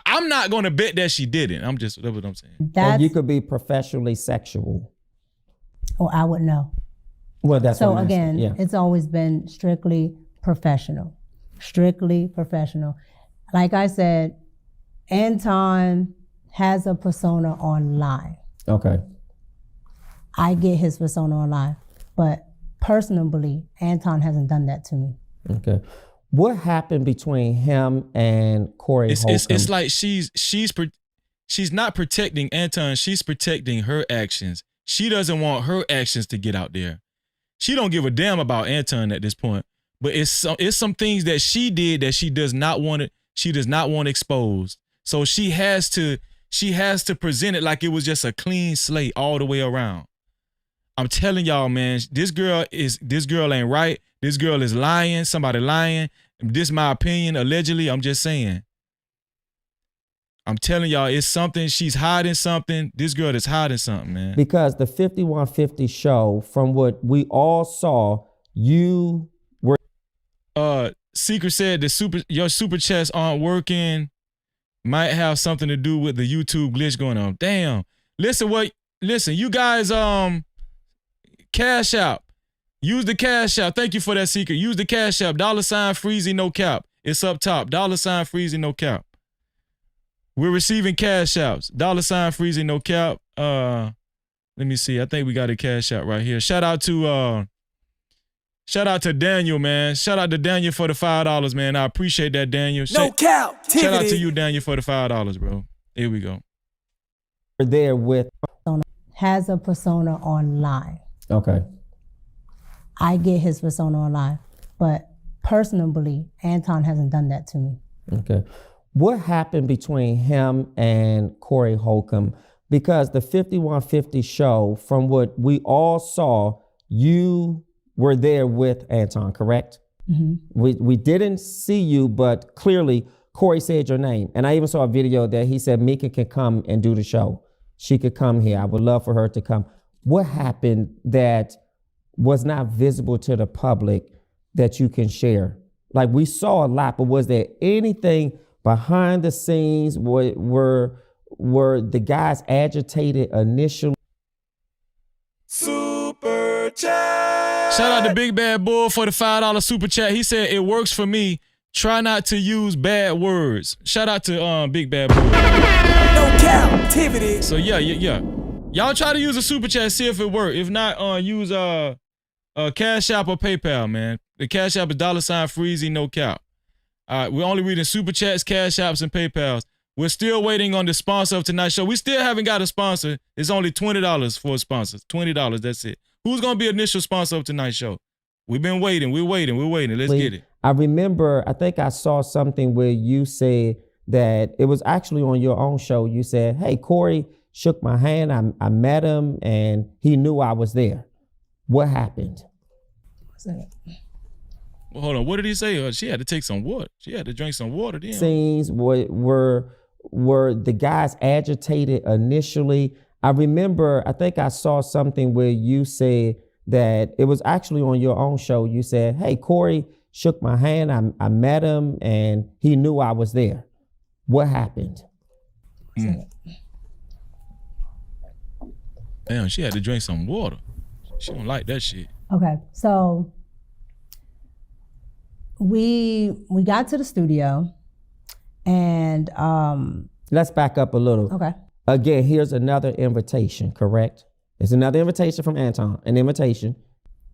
I'm not going to bet that she didn't. That's what I'm saying. And you could be professionally sexual. Or I would know. Well, that's so what I'm again, asking. Yeah. It's always been strictly professional. Strictly professional. Like I said, Anton has a persona online. Okay. I get his persona online, but personally, Anton hasn't done that to me. Okay. What happened between him and Corey Holcomb? It's like she's not protecting Anton. She's protecting her actions. She doesn't want her actions to get out there. She don't give a damn about Anton at this point. But it's some things that she did that she does not want it. She does not want exposed. So she has to present it like it was just a clean slate all the way around. I'm telling y'all, man, this girl ain't right. This girl is lying. Somebody lying. This is my opinion, allegedly. I'm just saying. I'm telling y'all, it's something. She's hiding something. This girl is hiding something, man. Because the 5150 show, from what we all saw, you were. Secret said your super chats aren't working. Might have something to do with the YouTube glitch going on. Damn. Listen, you guys, Cash App. Use the Cash App. Thank you for that, Secret. Use the Cash App. $Freezy no cap. It's up top. $Freezy no cap. We're receiving Cash Apps. $Freezy no cap. Let me see. I think we got a Cash App right here. Shout out to Daniel, man. Shout out to Daniel for the $5, man. I appreciate that, Daniel. No Cap-tivity. Shout out to you, Daniel, for the $5, bro. Here we go. We're there with. Has a persona online. Okay. I get his persona online, but personally, Anton hasn't done that to me. Okay. What happened between him and Corey Holcomb? Because the 5150 show, from what we all saw, you were there with Anton, correct? Mm-hmm. We didn't see you, but clearly Corey said your name. And I even saw a video that he said Mika can come and do the show. She could come here. I would love for her to come. What happened that was not visible to the public that you can share? Like, we saw a lot, but was there anything behind the scenes? Were the guys agitated initially? Super chat. Shout out to Big Bad Bull for the $5 super chat. He said it works for me. Try not to use bad words. Shout out to Big Bad Bull. No Cap-tivity. So yeah. Y'all try to use a super chat, see if it works. If not, use Cash App or PayPal, man. The Cash App is $Freezy no cap. We're only reading super chats, Cash Apps, and PayPals. We're still waiting on the sponsor of tonight's show. We still haven't got a sponsor. It's only $20 for a sponsor. $20, that's it. Who's gonna be initial sponsor of tonight's show? We've been waiting. We're waiting. Let's get it. I remember, I think I saw something where you said that it was actually on your own show. You said, hey, Corey shook my hand. I met him and he knew I was there. What happened? Well, hold on. What did he say? She had to take some water. She had to drink some water then. Scenes were the guys agitated initially? I remember, I think I saw something where you said that it was actually on your own show. You said, hey, Corey shook my hand. I met him and he knew I was there. What happened? Damn, she had to drink some water. She don't like that shit. Okay, so we got to the studio and let's back up a little. Okay. Again, here's another invitation, correct? It's another invitation from Anton. An invitation.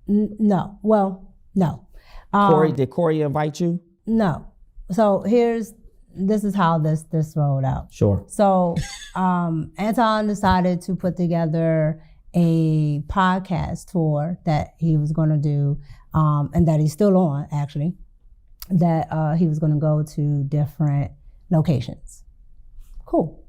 No. Well, no. Corey, did Corey invite you? No. So here's this is how this rolled out. Sure. So Anton decided to put together a podcast tour that he was going to do, and that he's still on, actually, that he was going to go to different locations. Cool.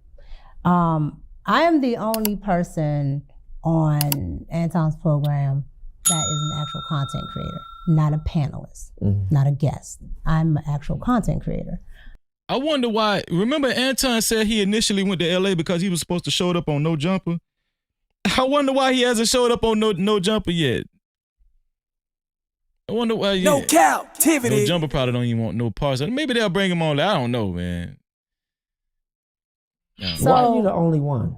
I am the only person on Anton's program that is an actual content creator, not a panelist, not a guest. I'm an actual content creator. I wonder why. Remember Anton said he initially went to LA because he was supposed to show up on No Jumper? I wonder why he hasn't showed up on No Jumper yet. I wonder why. No Cap-tivity. No Jumper probably don't even want no parts. Maybe they'll bring him on. I don't know, man. Yeah. So, why are you the only one?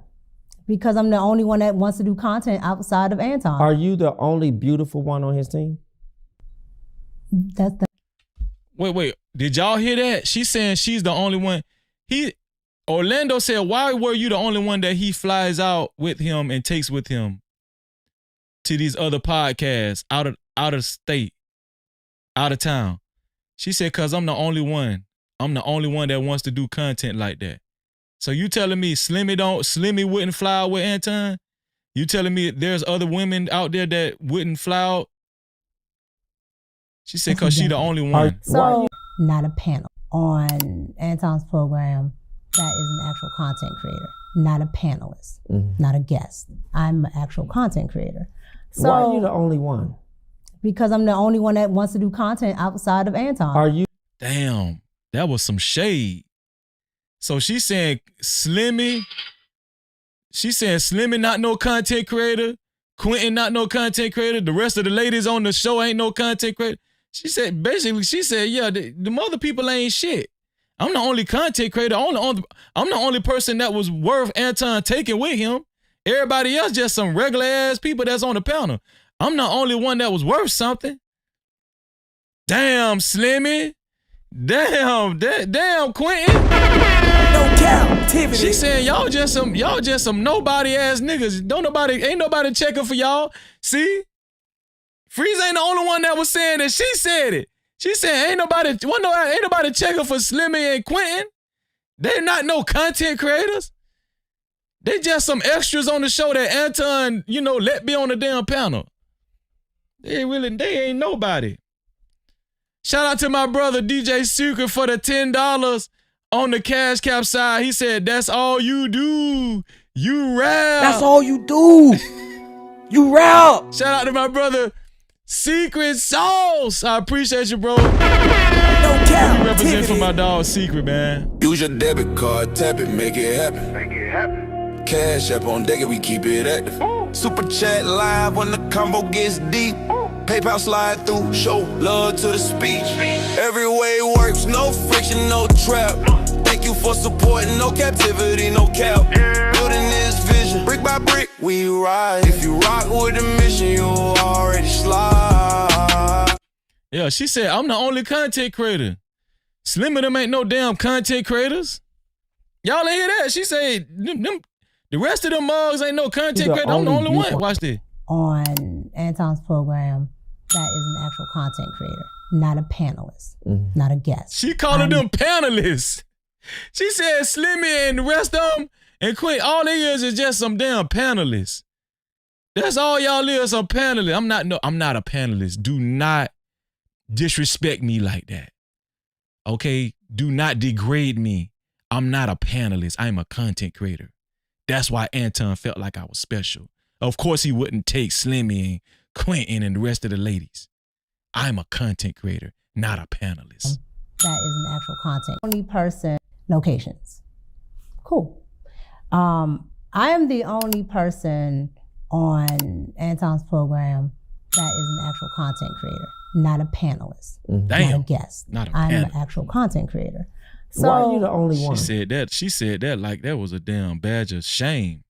Because I'm the only one that wants to do content outside of Anton. Are you the only beautiful one on his team? That's the. Wait. Did y'all hear that? She's saying she's the only one. Orlando said, why were you the only one that he flies out with him and takes with him to these other podcasts out of state, out of town? She said, cause I'm the only one. I'm the only one that wants to do content like that. So you telling me Slimmy wouldn't fly out with Anton? You telling me there's other women out there that wouldn't fly out? She said, cause she the only one. So not a panel on Anton's program that is an actual content creator, not a panelist, not a guest. I'm an actual content creator. So why are you the only one? Because I'm the only one that wants to do content outside of Anton. Are you? Damn, that was some shade. So she's saying Slimmy not no content creator, Quentin not no content creator, the rest of the ladies on the show ain't no content creator. She said, yeah, the other people ain't shit. I'm the only content creator. I'm the only person that was worth Anton taking with him. Everybody else just some regular ass people that's on the panel. I'm the only one that was worth something. Damn, Slimmy. Damn, Quentin. No Cap-tivity. She saying y'all just some nobody ass niggas. Ain't nobody checking for y'all. See? Freeze ain't the only one that was saying it. She said it. She said ain't nobody checking for Slimmy and Quentin. They're not no content creators. They just some extras on the show that Anton, let be on the damn panel. They ain't nobody. Shout out to my brother DJ Secret for the $10 on the Cash Cap side. He said, that's all you do. You rap. That's all you do. You rap. Shout out to my brother Secret Sauce. I appreciate you, bro. No Cap-tivity. You represent for my dog Secret, man. Use your debit card, tap it, make it happen. Cash up on deck, we keep it active. Super chat live when the combo gets deep. PayPal slide through, show love to the speech. Every way works, no friction, no trap. Thank you for supporting, no captivity, no cap. Building this vision, brick by brick, we ride. If you rock with the mission, you already slide. Yeah, she said, I'm the only content creator. Slim and them ain't no damn content creators. Y'all ain't hear that? She said, the rest of them mugs ain't no content creator. I'm the only one. Watch this. On Anton's program, that is an actual content creator, not a panelist, not a guest. She calling them panelists. She said Slimmy and the rest of them and Quinn, all they is just some damn panelists. That's all y'all is, some panelists. I'm not a panelist. Do not disrespect me like that. Okay? Do not degrade me. I'm not a panelist. I'm a content creator. That's why Anton felt like I was special. Of course he wouldn't take Slimmy and Quentin and the rest of the ladies. I'm a content creator, not a panelist. That is an actual content. Only person, locations. Cool. I am the only person on Anton's program that is an actual content creator, not a panelist, not a guest. I'm an actual content creator. So, why are you the only one? She said that like that was a damn badge of shame,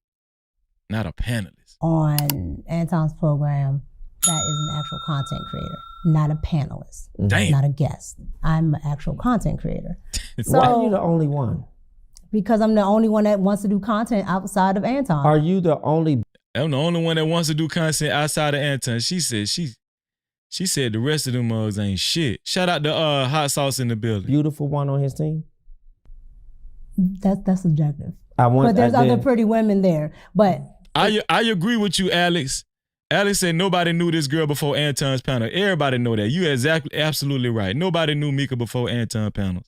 not a panelist. On Anton's program, that is an actual content creator, not a panelist, not a guest. I'm an actual content creator. So, why are you the only one? Because I'm the only one that wants to do content outside of Anton. Are you the only? I'm the only one that wants to do content outside of Anton. She said she said the rest of them mugs ain't shit. Shout out to Hot Sauce in the building. Beautiful one on his team? That's subjective. But there's other pretty women there. But I agree with you, Alex. Alex said nobody knew this girl before Anton's panel. Everybody know that. You absolutely right. Nobody knew Mika before Anton panels.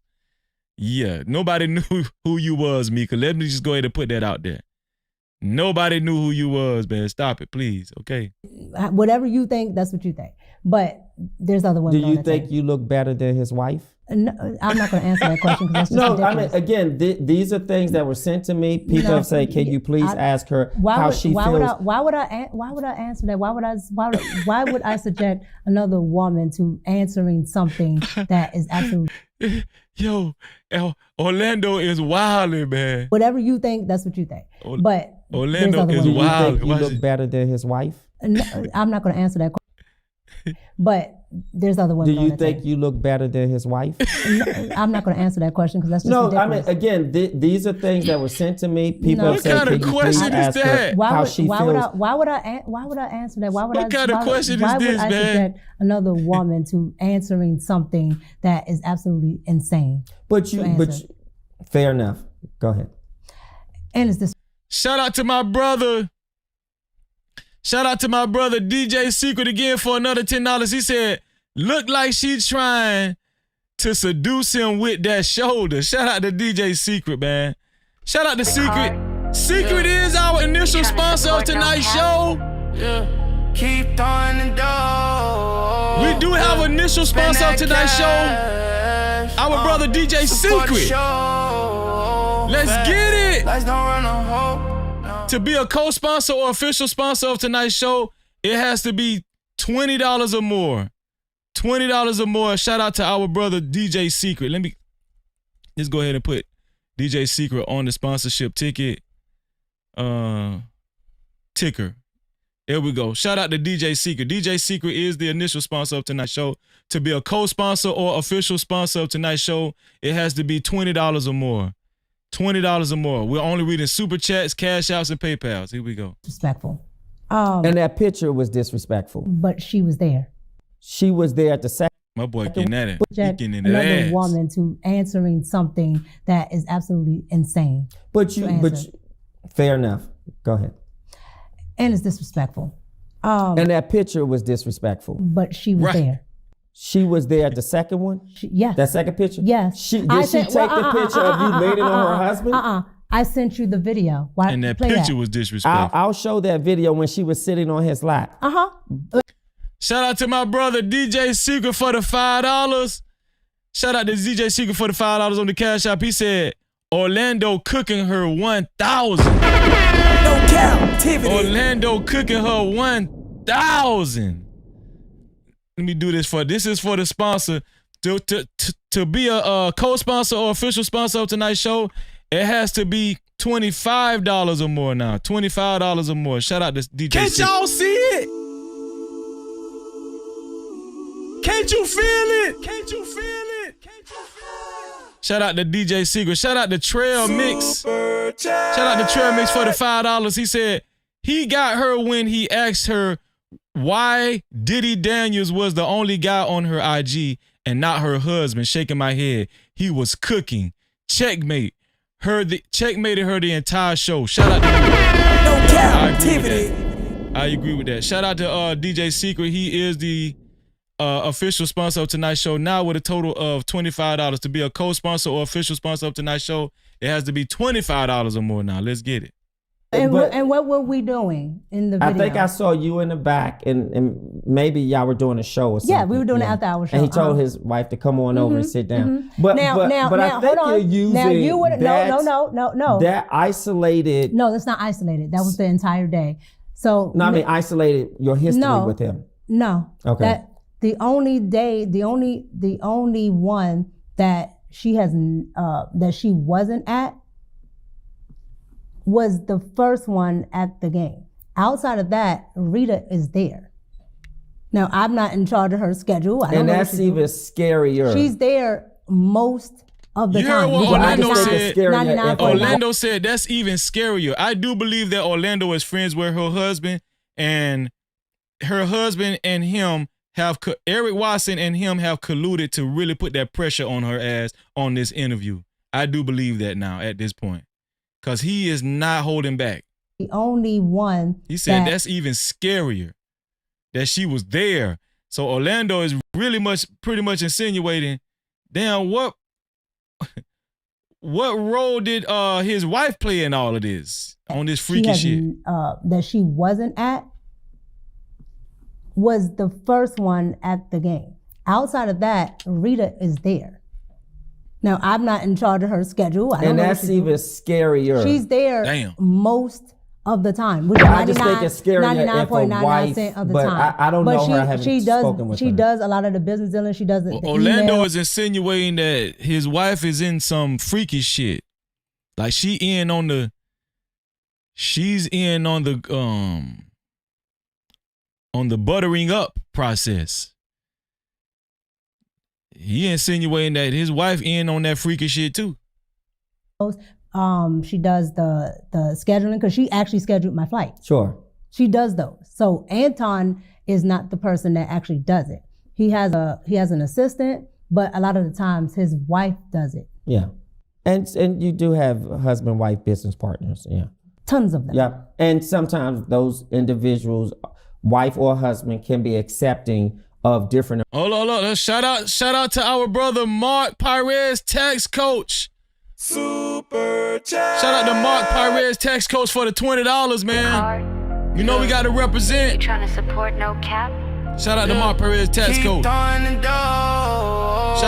Yeah, nobody knew who you was, Mika. Let me just go ahead and put that out there. Nobody knew who you was, man. Stop it, please. Okay. Whatever you think, that's what you think. But there's other women. Do you think you look better than his wife? No, I'm not going to answer that question because that's just no, ridiculous. I mean, again, these are things that were sent to me. People have said, "Can you please ask her how she feels?" Why would I answer that? Why would I subject another woman to answering something that is absolutely? Yo, Orlando is wilding, man. Whatever you think, that's what you think. But Orlando is wild. Do you think you look better than his wife? No, I'm not going to answer that question. But there's other women. Do you think you look better than his wife? No, I'm not going to answer that question because that's just ridiculous. I mean, again, these are things that were sent to me. People have said, "Can you please ask her how she feels?" Why would I answer that? What kind of question is this, man? Why would I subject another woman to answering something that is absolutely insane? But fair enough. Go ahead. And is this? Shout out to my brother. Shout out to my brother DJ Secret again for another $10. He said, "Look like she's trying to seduce him with that shoulder." Shout out to DJ Secret, man. Shout out to Secret. Secret is our initial sponsor of tonight's show. Yeah. Keep throwing the dough. We do have an initial sponsor of tonight's show. Our brother DJ Secret. Let's get it. Let's don't run a hole. To be a co-sponsor or official sponsor of tonight's show, it has to be $20 or more. $20 or more. Shout out to our brother DJ Secret. Let me just go ahead and put DJ Secret on the sponsorship ticket. Ticker. There we go. Shout out to DJ Secret. DJ Secret is the initial sponsor of tonight's show. To be a co-sponsor or official sponsor of tonight's show, it has to be $20 or more. $20 or more. We're only reading super chats, cash outs, and PayPals. Here we go. Disrespectful. And that picture was disrespectful. But she was there. She was there at the second. My boy getting at it. He getting in another that ass. woman to answering something that is absolutely insane. But fair enough. Go ahead. And it's disrespectful. And that picture was disrespectful. But she was there. She was there at the second one? Yes. That second picture? Yes. Did she take the picture of you leaning on her husband? I sent you the video. Why? And that picture was disrespectful. I'll show that video when she was sitting on his lap. Shout out to my brother DJ Secret for the $5. Shout out to DJ Secret for the $5 on the Cash App. He said, Orlando cooking her 1,000. No Cap-tivity. Orlando cooking her 1,000. Let me do this this is for the sponsor. To be a co-sponsor or official sponsor of tonight's show, it has to be $25 or more now. $25 or more. Shout out to DJ Can't Secret. y'all see it? Can't you feel it? Can't you feel it? Can't you feel it? Shout out to DJ Secret. Shout out to Trail Mix. Shout out to Trail Mix for the $5. He said he got her when he asked her why Diddy Daniels was the only guy on her IG and not her husband. Shaking my head. He was cooking. Checkmate. Checkmated her the entire show. Shout out to you. No Cap-tivity. I agree with that. Shout out to DJ Secret. He is the official sponsor of tonight's show now with a total of $25. To be a co-sponsor or official sponsor of tonight's show, it has to be $25 or more now. Let's get it. And what were we doing in the video? I think I saw you in the back, and maybe y'all were doing a show or something. Yeah, we were doing an after-hour show. And he told his wife to come on over and sit down. But now, I think you're using no. That isolated. No, that's not isolated. That was the entire day. So no, I mean isolated your history with him. No. Okay. That the only one that she has that she wasn't at was the first one at the game. Outside of that, Rita is there. Now, I'm not in charge of her schedule. I don't know that's even scarier. She's there most of the time. What Orlando said? Orlando said that's even scarier. I do believe that Orlando is friends with her husband, and her husband and him Eric Watson and him have colluded to really put that pressure on her ass on this interview. I do believe that now at this point. Because he is not holding back. The only one. He said that's even scarier. That she was there. So Orlando is pretty much insinuating, damn, what role did his wife play in all of this? On this freaky shit? That she wasn't at was the first one at the game. Outside of that, Rita is there. Now, I'm not in charge of her schedule. I don't know that's even scarier. She's there most of the time. Which I just think it's scarier if a wife, of the but time. I don't know her. I haven't spoken with her. She does a lot of the business dealing. She does the Orlando email. is insinuating that his wife is in some freaky shit. Like she's in on the buttering up process. He insinuating that his wife in on that freaky shit too. She does the scheduling because she actually scheduled my flight. Sure. She does those. So Anton is not the person that actually does it. He has an assistant, but a lot of the times his wife does it. Yeah. And you do have husband-wife business partners. Yeah. Tons of them. Yeah. And sometimes those individuals, wife or husband, can be accepting of different. Hold on. Shout out to our brother Mark Pires, tax coach. Super chat. Shout out to Mark Pires, tax coach, for the $20, man. You know we got to represent. You trying to support no cap? Shout out to Mark Pires, tax coach. Shout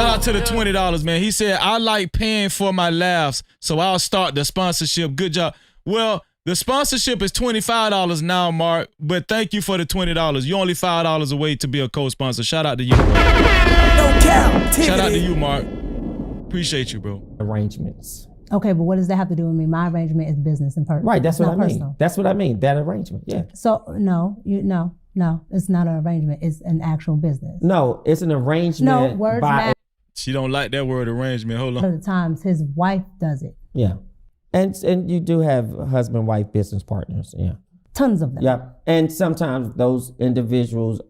out to the $20, man. He said, I like paying for my laughs, so I'll start the sponsorship. Good job. Well, the sponsorship is $25 now, Mark, but thank you for the $20. You're only $5 away to be a co-sponsor. Shout out to you, bro. No Cap-tivity. Shout out to you, Mark. Appreciate you, bro. Arrangements. Okay, but what does that have to do with me? My arrangement is business and personal. Right, that's what I mean. Personal. That's what I mean, that arrangement, yeah. So, no, it's not an arrangement. It's an actual business. No, it's an arrangement. No, words matter. She don't like that word arrangement. Hold on. A lot of the times his wife does it. Yeah. And you do have husband-wife business partners, yeah. Tons of them. Yeah. And sometimes those individuals,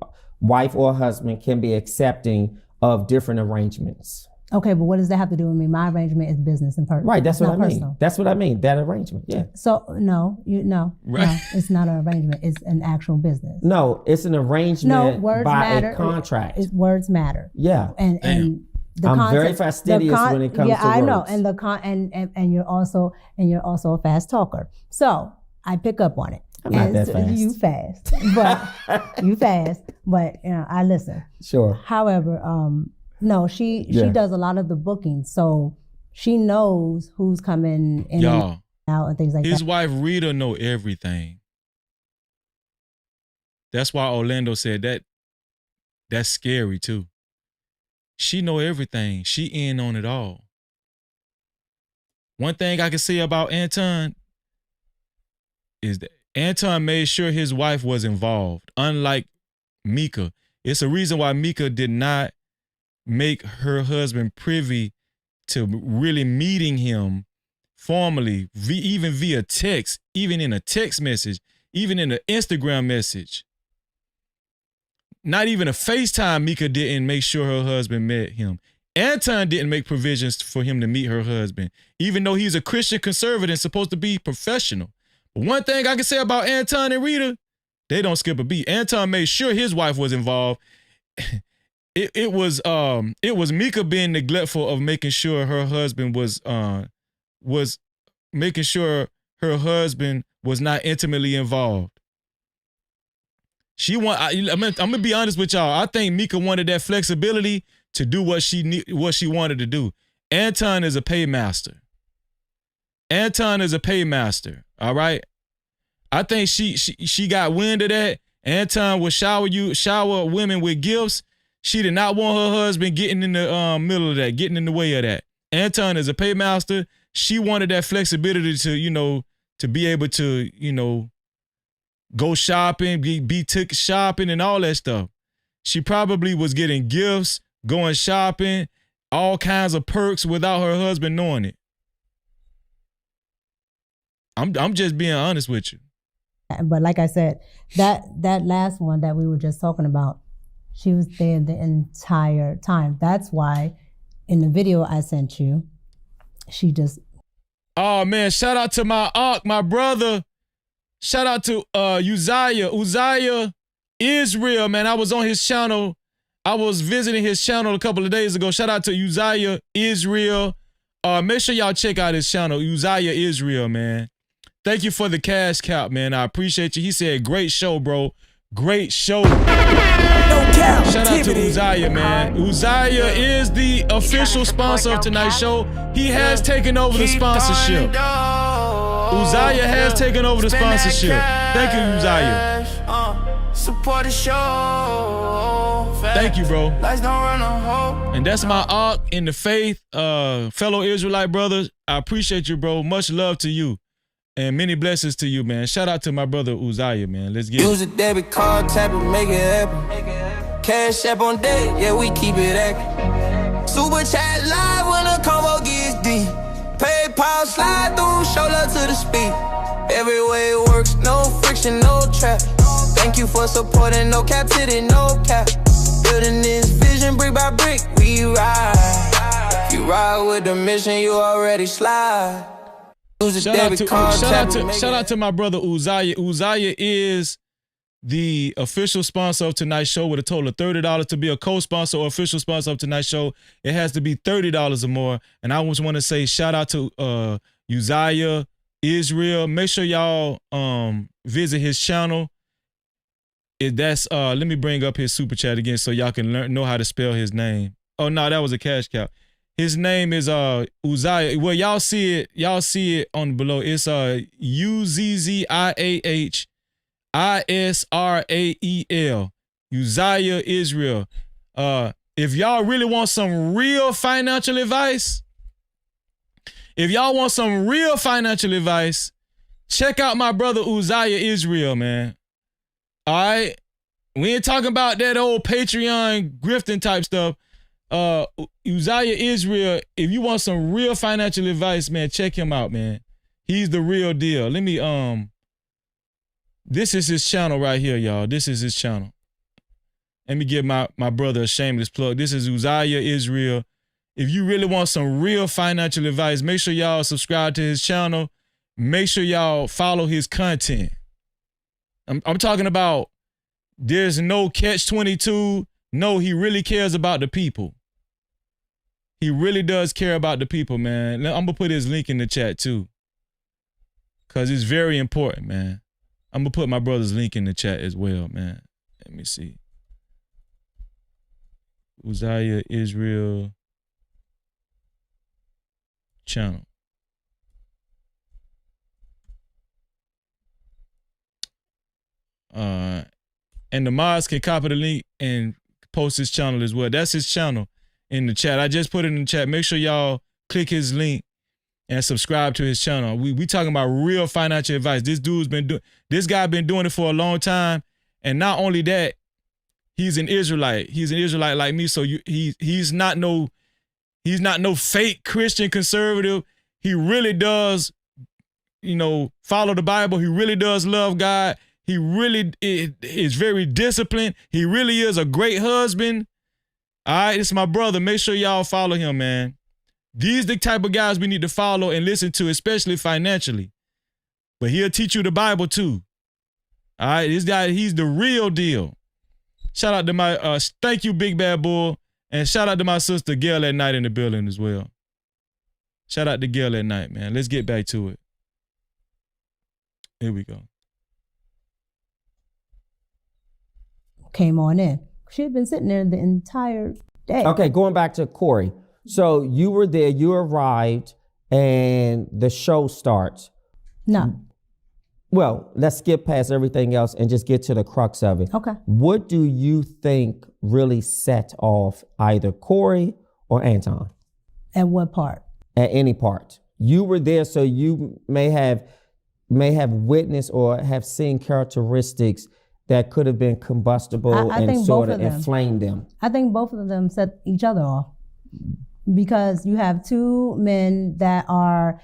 wife or husband, can be accepting of different arrangements. Okay, but what does that have to do with me? My arrangement is business and personal. Right, that's what I mean. Personal. That's what I mean, that arrangement, yeah. So, no, it's not an arrangement. It's an actual business. No, it's an arrangement words by matter. a contract. Words matter. Yeah. And the I'm concept, very fastidious when it comes to words. Yeah, I know. And you're also a fast talker. So I pick up on it. I'm not that fast. You fast, but I listen. Sure. However, no, she does a lot of the bookings, so she knows who's coming in and out and things like that. His wife Rita know everything. That's why Orlando said that's scary too. She know everything. She in on it all. One thing I can say about Anton is that Anton made sure his wife was involved, unlike Mika. It's a reason why Mika did not make her husband privy to really meeting him formally, even via text, even in a text message, even in an Instagram message. Not even a FaceTime, Mika didn't make sure her husband met him. Anton didn't make provisions for him to meet her husband, even though he's a Christian conservative and supposed to be professional. But one thing I can say about Anton and Rita, they don't skip a beat. Anton made sure his wife was involved. It was Mika being neglectful of making sure her husband was making sure her husband was not intimately involved. I'm gonna be honest with y'all. I think Mika wanted that flexibility to do what she wanted to do. Anton is a paymaster. All right. I think she got wind of that. Anton would shower women with gifts. She did not want her husband getting in the middle of that, getting in the way of that. Anton is a paymaster. She wanted that flexibility to be able to, go shopping, be took shopping and all that stuff. She probably was getting gifts, going shopping, all kinds of perks without her husband knowing it. I'm just being honest with you. But like I said, that last one that we were just talking about, she was there the entire time. That's why in the video I sent you, she just. Oh man, shout out to my brother. Shout out to Uzziah Israel, man. I was on his channel. I was visiting his channel a couple of days ago. Shout out to Uzziah Israel. Make sure y'all check out his channel, Uzziah Israel, man. Thank you for the cash cap, man. I appreciate you. He said, great show, bro. Great show. Shout out to Uzziah, man. Uzziah is the official sponsor of tonight's show. He has taken over the sponsorship. Uzziah has taken over the sponsorship. Thank you, Uzziah. Support the show. Thank you, bro. Lights don't run on hope. And that's my arc in the faith, fellow Israelite brothers. I appreciate you, bro. Much love to you. And many blessings to you, man. Shout out to my brother Uzziah, man. Let's get it. Use a debit card, tap it, make it happen. Cash app on deck, yeah, we keep it active. Super chat live when the combo gets deep. PayPal slide through, shoulder to the speed. Every way it works, no friction, no trap. Thank you for supporting, no Cap-tivity, no cap. Building this vision brick by brick, we ride. If you ride with the mission, you already slide. Shout out to my brother Uzziah. Uzziah is the official sponsor of tonight's show with a total of $30 to be a co-sponsor or official sponsor of tonight's show. It has to be $30 or more. And I just want to say shout out to Uzziah Israel. Make sure y'all visit his channel. Let me bring up his super chat again so y'all can know how to spell his name. Oh no, that was a cash cow. His name is Uzziah. Well, y'all see it on below. It's UZZIAHISRAEL. Uzziah Israel. If y'all really want some real financial advice, check out my brother Uzziah Israel, man. All right? We ain't talking about that old Patreon grifting type stuff. Uzziah Israel, if you want some real financial advice, man, check him out, man. He's the real deal. Let me, this is his channel right here, y'all. This is his channel. Let me give my brother a shameless plug. This is Uzziah Israel. If you really want some real financial advice, make sure y'all subscribe to his channel. Make sure y'all follow his content. I'm talking about there's no catch-22. No, he really cares about the people. He really does care about the people, man. I'm going to put his link in the chat too. Because it's very important, man. I'm going to put my brother's link in the chat as well, man. Let me see. Uzziah Israel channel. And the mods can copy the link and post his channel as well. That's his channel in the chat. I just put it in the chat. Make sure y'all click his link and subscribe to his channel. We talking about real financial advice. This guy been doing it for a long time. And not only that, he's an Israelite. He's an Israelite like me. So he's not no fake Christian conservative. He really does, follow the Bible. He really does love God. He really is very disciplined. He really is a great husband. All right, it's my brother. Make sure y'all follow him, man. These the type of guys we need to follow and listen to, especially financially. But he'll teach you the Bible too. All right, this guy, he's the real deal. Shout out to my, thank you, Big Bad Bull. And shout out to my sister, Gail at Night in the building as well. Shout out to Gail at Night, man. Let's get back to it. Here we go. Came on in. She had been sitting there the entire day. Okay, going back to Corey. So you were there, you arrived, and the show starts. No. Well, let's skip past everything else and just get to the crux of it. Okay. What do you think really set off either Corey or Anton? At what part? At any part. You were there, so you may have witnessed or have seen characteristics that could have been combustible and sort of inflamed them. I think both of them set each other off because you have two men that are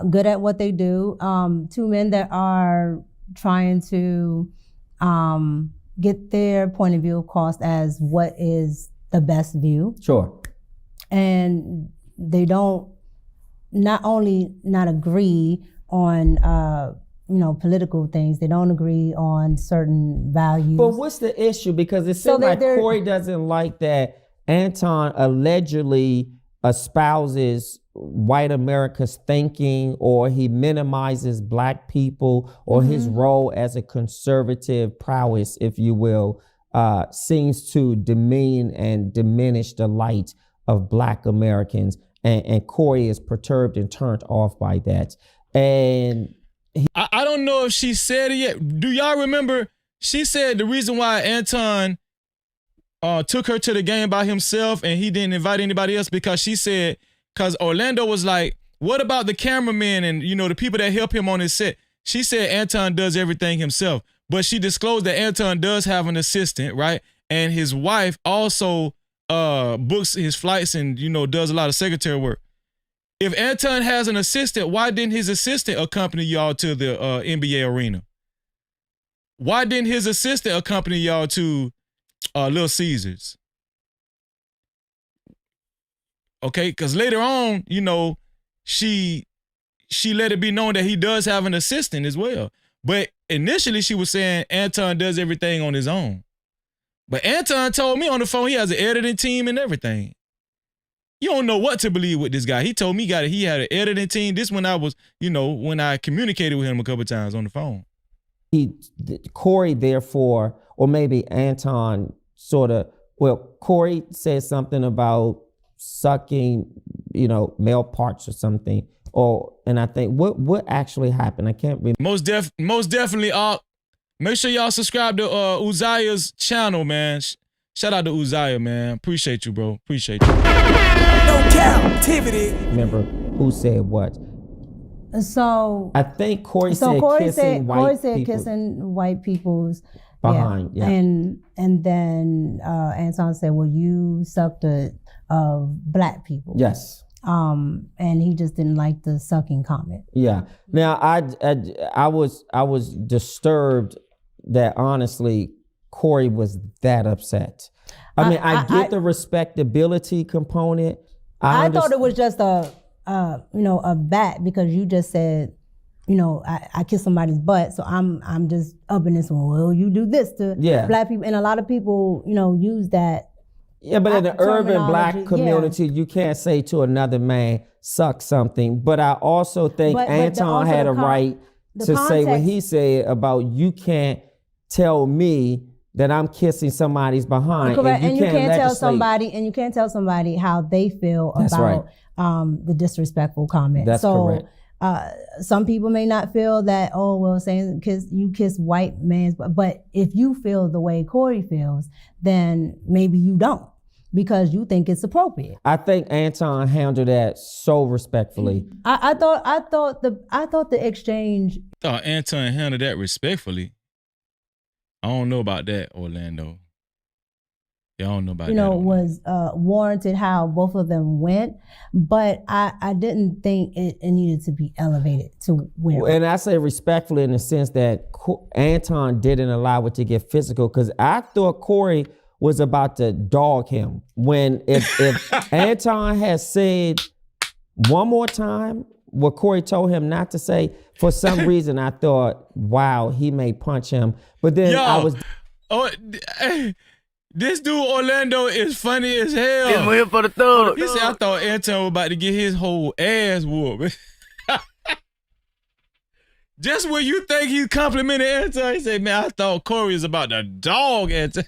good at what they do, two men that are trying to get their point of view across as what is the best view. Sure. And they don't not only not agree on political things, they don't agree on certain values. But what's the issue? Because it seems like Corey doesn't like that Anton allegedly espouses white America's thinking, or he minimizes black people, or his role as a conservative prowess, if you will, seems to demean and diminish the light of black Americans. And Corey is perturbed and turned off by that. And I don't know if she said it yet. Do y'all remember? She said the reason why Anton took her to the game by himself and he didn't invite anybody else, because she said, because Orlando was like, what about the cameramen and, the people that help him on his set? She said Anton does everything himself, but she disclosed that Anton does have an assistant, right? And his wife also books his flights and, does a lot of secretary work. If Anton has an assistant, why didn't his assistant accompany y'all to the NBA arena? Why didn't his assistant accompany y'all to Little Caesars? Okay, because later on, she let it be known that he does have an assistant as well. But initially she was saying Anton does everything on his own. But Anton told me on the phone he has an editing team and everything. You don't know what to believe with this guy. He told me he had an editing team. This when I was, when I communicated with him a couple of times on the phone. Corey, therefore, or maybe Anton Corey said something about sucking, male parts or something. And I think what actually happened? I can't remember. Most definitely. Make sure y'all subscribe to Uzziah's channel, man. Shout out to Uzziah, man. Appreciate you, bro. Appreciate you. No Cap-tivity. Remember who said what? So I think Corey said kissing white people's behind. Yeah. And then Anton said, well, you sucked of black people. Yes. And he just didn't like the sucking comment. Yeah. Now I was disturbed that honestly Corey was that upset. I mean, I get the respectability component. I thought it was just a bat, because you just said, I kiss somebody's butt, so I'm just up in this one. Well, you do this to black people, and a lot of people, use that. Yeah, but in the urban black community, you can't say to another man, suck something. But I also think Anton had a right to say what he said about, you can't tell me that I'm kissing somebody's behind. Correct. And you can't tell somebody how they feel about the disrespectful comment. That's correct. Some people may not feel that, saying you kiss white man's, but if you feel the way Corey feels, then maybe you don't, because you think it's appropriate. I think Anton handled that so respectfully. I thought the exchange. I thought Anton handled that respectfully. I don't know about that, Orlando. Yeah, I don't know about that. Was warranted how both of them went, but I didn't think it needed to be elevated to where. And I say respectfully in the sense that Anton didn't allow it to get physical, because I thought Corey was about to dog him. If Anton had said one more time what Corey told him not to say, for some reason I thought, wow, he may punch him. But then this dude Orlando is funny as hell. It's here for the thug. He said, I thought Anton was about to get his whole ass whooped. Just when you think he's complimenting Anton, he said, man, I thought Corey was about to dog Anton.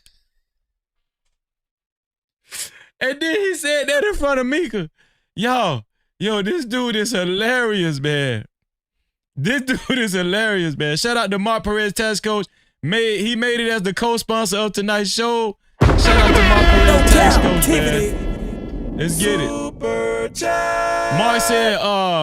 And then he said that in front of Mika. Yo, this dude is hilarious, man. This dude is hilarious, man. Shout out to Mark Perez, tax coach. He made it as the co-sponsor of tonight's show. Shout out to Mark Perez, tax coach, man. Let's get it. Mark said,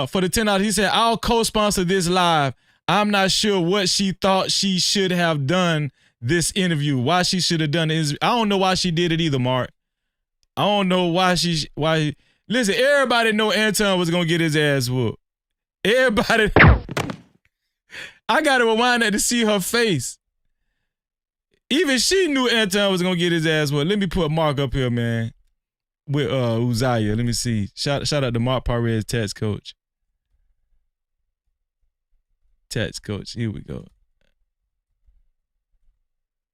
for the $10, he said, I'll co-sponsor this live. I'm not sure what she thought she should have done this interview. Why she should have done it. I don't know why she did it either, Mark. I don't know why listen, everybody know Anton was gonna get his ass whooped. Everybody. I gotta rewind that to see her face. Even she knew Anton was gonna get his ass whooped. Let me put Mark up here, man. With Uzziah. Let me see. Shout out to Mark Perez, tax coach. Tax coach. Here we go.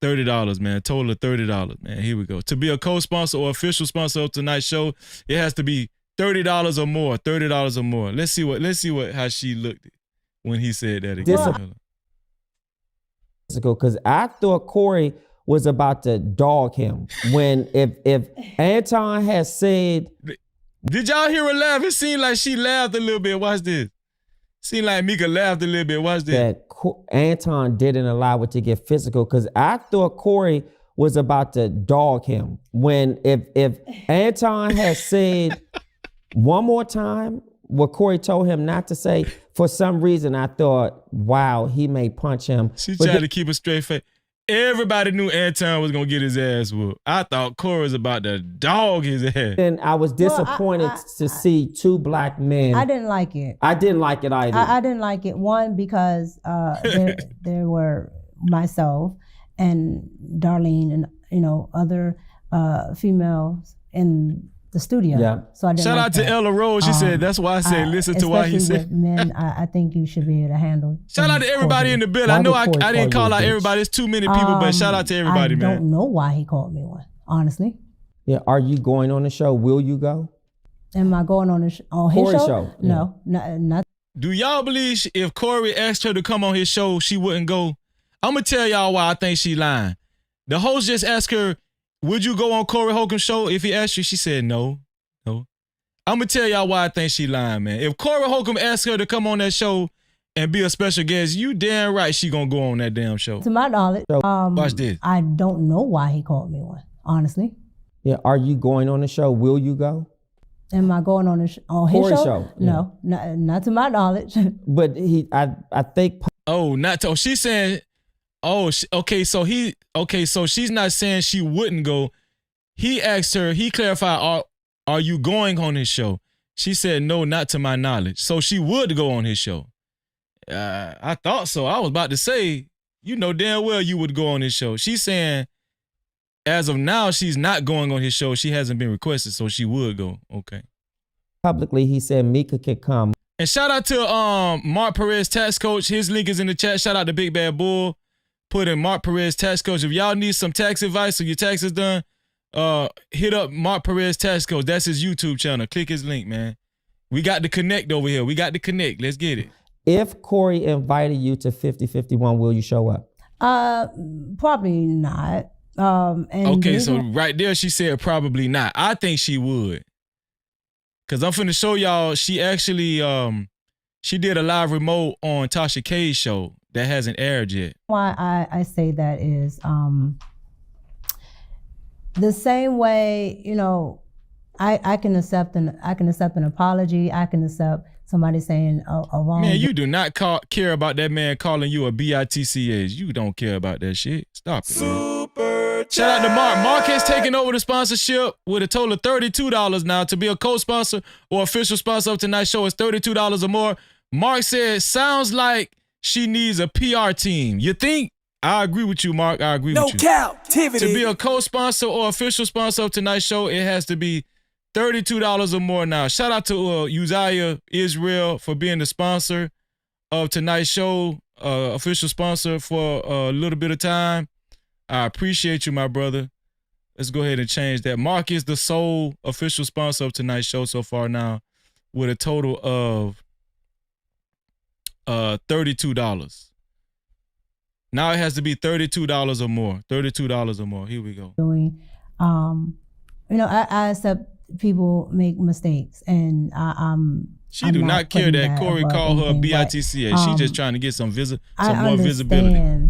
$30, man. Total of $30, man. Here we go. To be a co-sponsor or official sponsor of tonight's show, it has to be $30 or more. $30 or more. Let's see what how she looked when he said that again. Because I thought Corey was about to dog him when if Anton has said. Did y'all hear her laugh? It seemed like she laughed a little bit. Watch this. Seemed like Mika laughed a little bit. Watch this. That Anton didn't allow it to get physical because I thought Corey was about to dog him when if Anton has said one more time what Corey told him not to say, for some reason I thought, wow, he may punch him. She tried to keep a straight face. Everybody knew Anton was gonna get his ass whooped. I thought Corey was about to dog his ass. And I was disappointed to see two black men. I didn't like it. I didn't like it either. I didn't like it. One, because there were myself and Darlene and other females in the studio. Yeah. So I didn't Shout like out to that. Ella Rose. She said that's why I said listen to why he especially said. with men, I think you should be able to handle. Shout out to everybody in the building. I know I didn't call out everybody. It's too many people, but shout out to everybody, man. I don't know why he called me one, honestly. Yeah. Are you going on the show? Will you go? Am I going on his Corey's show? No, not. Do y'all believe if Corey asked her to come on his show, she wouldn't go? I'm gonna tell y'all why I think she lying. The host just asked her, "Would you go on Corey Holcomb's show?" If he asked you, she said no. I'm gonna tell y'all why I think she lying, man. If Corey Holcomb asked her to come on that show and be a special guest, you damn right she gonna go on that damn show. To my knowledge, watch this. I don't know why he called me one, honestly. Yeah. Are you going on the show? Will you go? Am I going on his Corey's show? No, not to my knowledge. But I think. Oh, not to. She's saying. Oh, okay. So she's not saying she wouldn't go. He asked her. He clarified. Are you going on his show? She said no, not to my knowledge. So she would go on his show. I thought so. I was about to say, you know damn well you would go on his show. She's saying, as of now, she's not going on his show. She hasn't been requested, so she would go. Okay. Publicly, he said Mika could come. And shout out to Mark Perez, tax coach. His link is in the chat. Shout out to Big Bad Bull. Put in Mark Perez, tax coach. If y'all need some tax advice or your taxes done, hit up Mark Perez, tax coach. That's his YouTube channel. Click his link, man. We got to connect over here. We got to connect. Let's get it. If Corey invited you to 5051, will you show up? Probably not. Okay, so right there she said probably not. I think she would. Cause I'm finna show y'all, she actually she did a live remote on Tasha K's show that hasn't aired yet. Why I say that is the same way, I can accept an apology. I can accept somebody saying a wrong. Man, you do not care about that man calling you a bitch. You don't care about that shit. Stop it. Super. Shout out to Mark. Mark has taken over the sponsorship with a total of $32 now. To be a co-sponsor or official sponsor of tonight's show is $32 or more. Mark said, sounds like she needs a PR team. You think? I agree with you, Mark. I agree with you. No Cap-tivity. To be a co-sponsor or official sponsor of tonight's show, it has to be $32 or more now. Shout out to Uzziah Israel for being the sponsor of tonight's show, official sponsor for a little bit of time. I appreciate you, my brother. Let's go ahead and change that. Mark is the sole official sponsor of tonight's show so far now with a total of $32. Now it has to be $32 or more. $32 or more. Here we go. Doing, I accept people make mistakes, and she do not care that Corey called her BITCA. She's just trying to get some more visibility.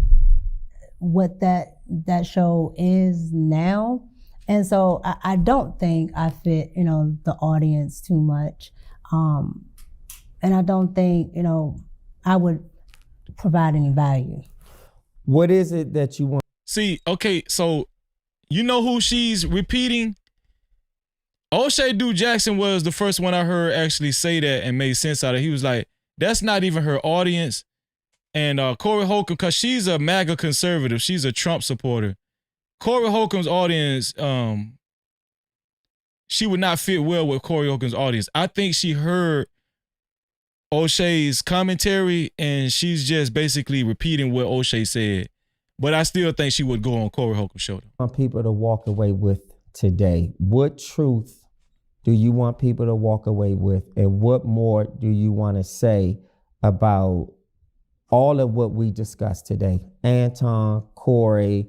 What that show is now, and so I don't think I fit the audience too much, and I don't think I would provide any value. What is it that you want? See, okay, so you know who she's repeating? O'Shea Duke Jackson was the first one I heard actually say that and made sense out of it. He was like, that's not even her audience. And Corey Holcomb, because she's a MAGA conservative, she's a Trump supporter. Corey Holcomb's audience, she would not fit well with Corey Holcomb's audience. I think she heard O'Shea's commentary, and she's just basically repeating what O'Shea said. But I still think she would go on Corey Holcomb's show. I want people to walk away with today. What truth do you want people to walk away with, and what more do you want to say about all of what we discussed today? Anton, Corey,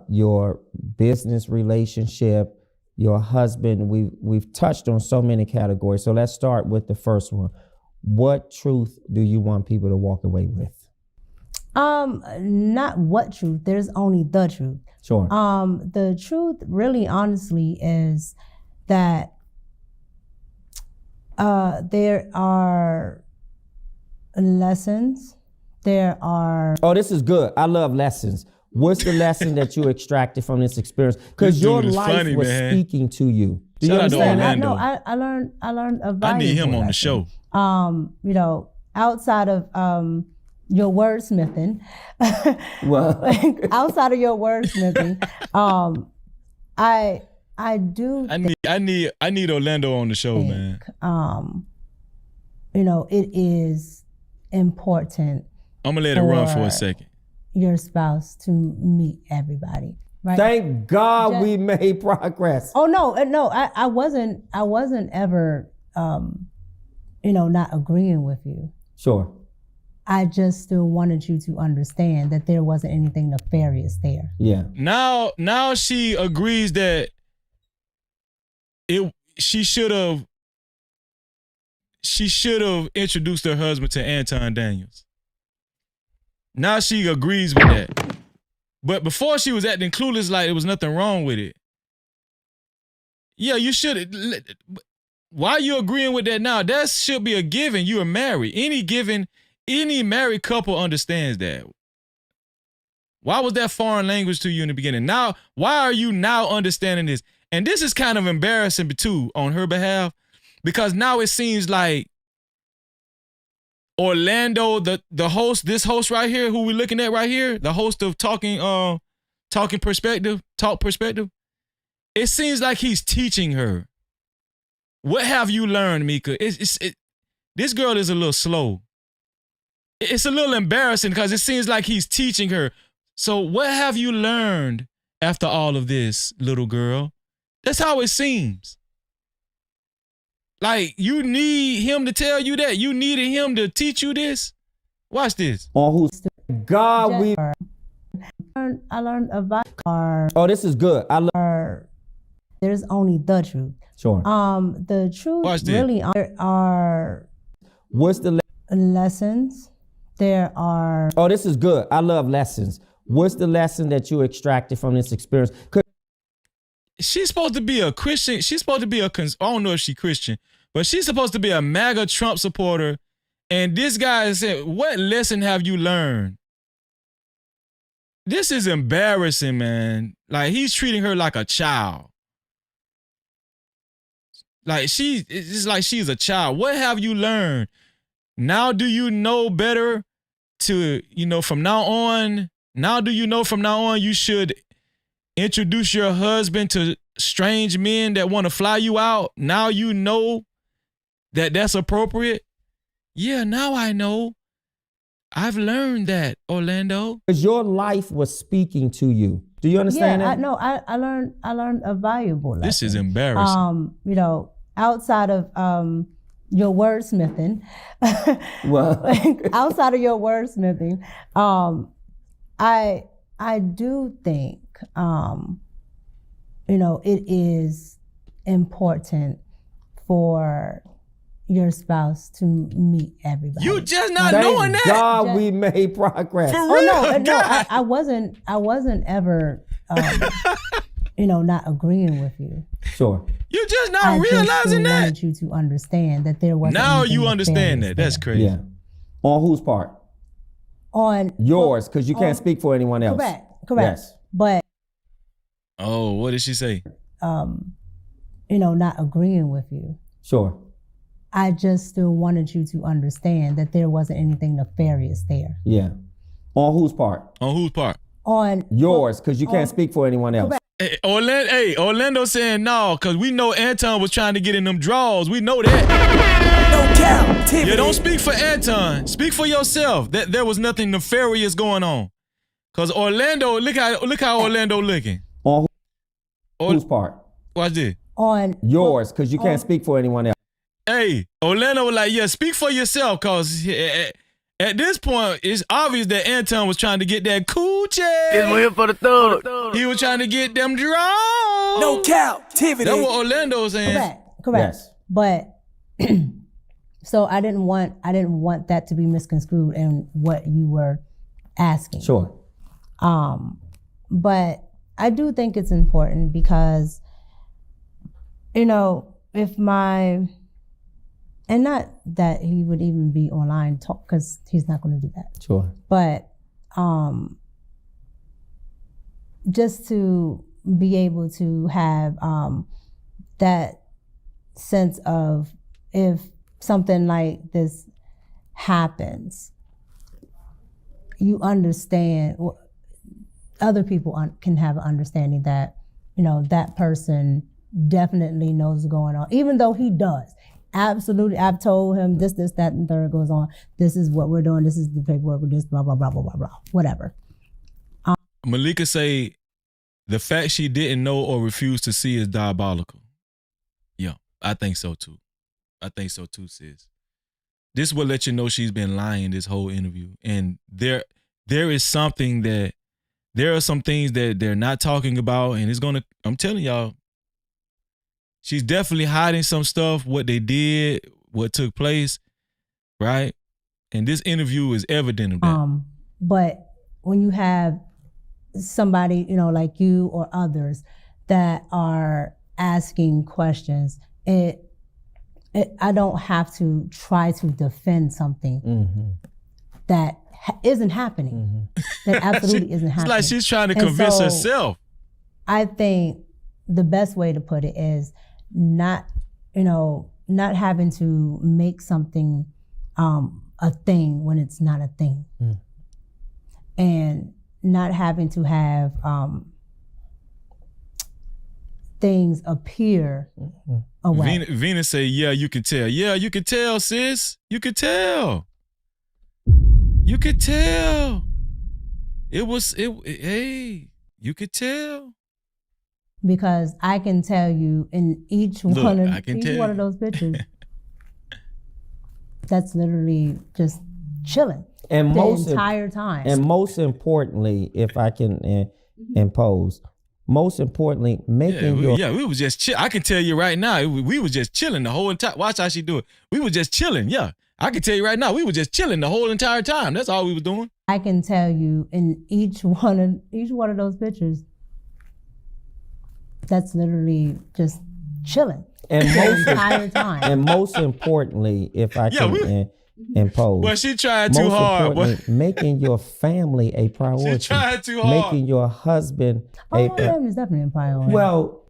your business relationship, your husband. We've touched on so many categories. So let's start with the first one. What truth do you want people to walk away with? Not what truth. There's only the truth. Sure. The truth, really, honestly, is that there are lessons. There are. Oh, this is good. I love lessons. What's the lesson that you extracted from this experience? Because your life was speaking to you. Do you understand? I learned a valuable I need him on the lesson. show. Outside of your wordsmithing, outside of your wordsmithing, I do. I need Orlando on the show, man. It is important. I'm gonna let it run for a second. Your spouse to meet everybody. Right? Thank God we made progress. Oh no, I wasn't ever, not agreeing with you. Sure. I just still wanted you to understand that there wasn't anything nefarious there. Yeah. Now she agrees that she should have introduced her husband to Anton Daniels. Now she agrees with that. But before she was acting clueless like there was nothing wrong with it. Yeah, you should. Why are you agreeing with that now? That should be a given. You are married. Any married couple understands that. Why was that foreign language to you in the beginning? Now, why are you now understanding this? And this is kind of embarrassing too on her behalf, because now it seems like Orlando, the host, this host right here, who we're looking at right here, the host of Talk Perspective, it seems like he's teaching her. What have you learned, Mika? This girl is a little slow. It's a little embarrassing because it seems like he's teaching her. So what have you learned after all of this, little girl? That's how it seems. Like, you need him to tell you that. You needed him to teach you this. Watch this. On who's God we. I learned about. Oh, this is good. There's only the truth. Sure. The truth really are. What's the lessons? There are. Oh, this is good. I love lessons. What's the lesson that you extracted from this experience? She's supposed to be a Christian. She's supposed to be I don't know if she's Christian, but she's supposed to be a MAGA Trump supporter. And this guy said, what lesson have you learned? This is embarrassing, man. Like, he's treating her like a child. Like, it's like she's a child. What have you learned? Now do you know better to, from now on you should introduce your husband to strange men that want to fly you out? Now you know that that's appropriate? Yeah, now I know. I've learned that, Orlando. Because your life was speaking to you. Do you understand that? I learned a valuable lesson. This is embarrassing. Outside of your wordsmithing, outside of your wordsmithing, I do think it is important for your spouse to meet everybody. You just not knowing that. God, we made progress. For real? No, I wasn't ever, not agreeing with you. Sure. You just not realizing that. I wanted you to understand that there was. Now you understand that. That's crazy. Yeah. On whose part? On yours, because you can't speak for anyone else. Correct. Yes. But. Oh, what did she say? Not agreeing with you. Sure. I just still wanted you to understand that there wasn't anything nefarious there. Yeah. On whose part? On whose part? On yours, because you can't speak for anyone else. Hey, Orlando saying no, because we know Anton was trying to get in them draws. We know that. Cap-tivity. Yeah, don't speak for Anton. Speak for yourself. That there was nothing nefarious going on. Cause Orlando, look how Orlando looking. On whose part? Watch this. On yours, because you can't speak for anyone else. Hey, Orlando was like, yeah, speak for yourself, cause at this point, it's obvious that Anton was trying to get that coochie. It's here for the thug. He was trying to get them draws. No Cap-tivity. That's what Orlando's saying. Correct. Yes. But so I didn't want that to be misconstrued in what you were asking. Sure. But I do think it's important because, if and not that he would even be online talk, because he's not going to do that. Sure. But just to be able to have that sense of, if something like this happens, you understand, other people can have an understanding that, that person definitely knows what's going on, even though he does. Absolutely. I've told him this, that, and third goes on. This is what we're doing. This is the paperwork with this, blah, blah, blah, blah, blah, blah, whatever. Malika say the fact she didn't know or refused to see is diabolical. Yeah, I think so too. I think so too, sis. This will let you know she's been lying this whole interview. And there is something that, there are some things that they're not talking about, and it's gonna, I'm telling y'all, she's definitely hiding some stuff, what they did, what took place, right? And this interview is evident of that. But when you have somebody, like you or others that are asking questions, I don't have to try to defend something that isn't happening. That absolutely isn't happening. It's like she's trying to convince herself. I think the best way to put it is not having to make something a thing when it's not a thing. And not having to have things appear a way. Venus say, yeah, you can tell. Yeah, you can tell, sis. You could tell. You could tell. Hey, you could tell. Because I can tell you in each one of those pictures, that's literally just chilling the entire time. And most importantly, if I can impose, most importantly, making we was just chill. I can tell you right now, we was just chilling the whole entire. Watch how she do it. We was just chilling. Yeah, I can tell you right now, we were just chilling the whole entire time. That's all we was doing. I can tell you in each one of those pictures, that's literally just chilling and the entire time. And most importantly, if I can impose, well, she tried too hard. Making your family a priority. She tried too hard. Making your husband family is definitely a priority. Well,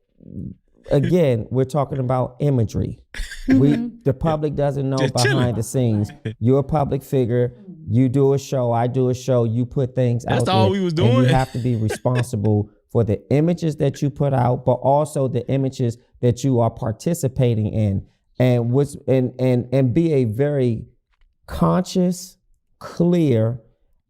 again, we're talking about imagery. The public doesn't know just behind the scenes. You're a public figure. You do a show. I do a show. You put things out there. That's all we was doing. And you have to be responsible for the images that you put out, but also the images that you are participating in, and be a very conscious, clear,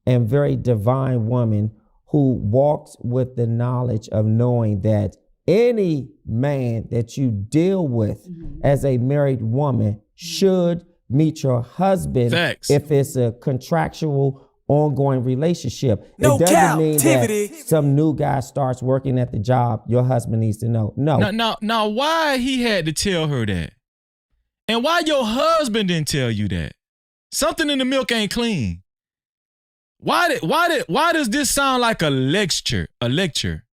and very divine woman who walks with the knowledge of knowing that any man that you deal with as a married woman should meet your husband. Facts. If it's a contractual ongoing relationship. No it doesn't mean Cap-tivity. that some new guy starts working at the job, your husband needs to know. No. Now why he had to tell her that? And why your husband didn't tell you that? Something in the milk ain't clean. Why does this sound like a lecture? A lecture?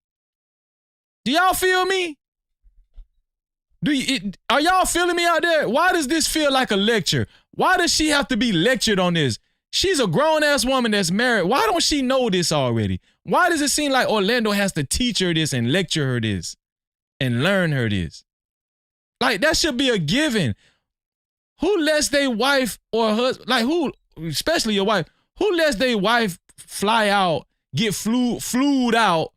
Do y'all feel me? Are y'all feeling me out there? Why does this feel like a lecture? Why does she have to be lectured on this? She's a grown-ass woman that's married. Why don't she know this already? Why does it seem like Orlando has to teach her this and lecture her this and learn her this? Like, that should be a given. Who lets their wife or husband, like who, especially your wife, who lets their wife fly out, get flued out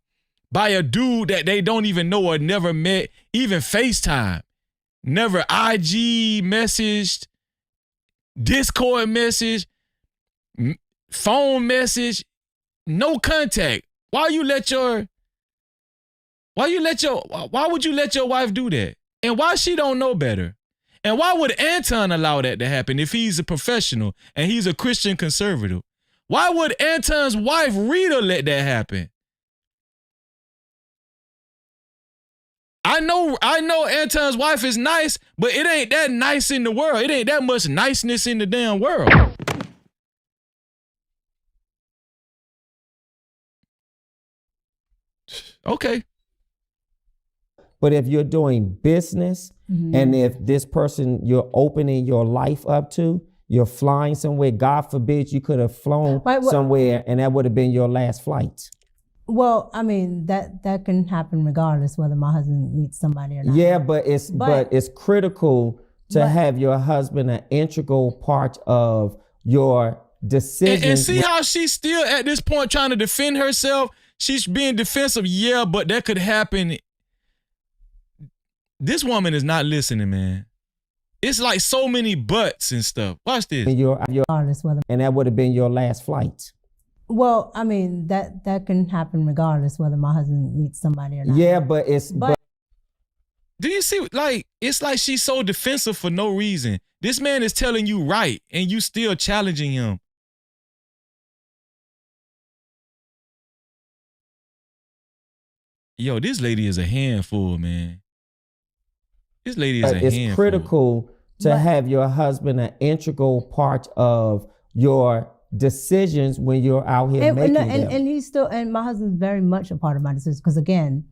by a dude that they don't even know or never met, even FaceTime, never IG messaged, Discord message, phone message, no contact. Why would you let your wife do that? And why she don't know better? And why would Anton allow that to happen if he's a professional and he's a Christian conservative? Why would Anton's wife, Rita, let that happen? I know Anton's wife is nice, but it ain't that nice in the world. It ain't that much niceness in the damn world. Okay. But if you're doing business and if this person you're opening your life up to, you're flying somewhere, God forbid you could have flown somewhere and that would have been your last flight. Well, I mean, that can happen regardless whether my husband meets somebody or not. Yeah, but it's critical to have your husband an integral part of your decision. And see how she's still at this point trying to defend herself? She's being defensive, yeah, but that could happen. This woman is not listening, man. It's like so many buts and stuff. Watch this. And that would have been your last flight. Well, I mean, that can happen regardless whether my husband meets somebody or not. Yeah, but do you see, like, it's like she's so defensive for no reason. This man is telling you right, and you still challenging him. Yo, this lady is a handful, man. This lady is a handful. It's critical to have your husband an integral part of your decisions when you're out here making them. And he's still, and my husband's very much a part of my decisions because again,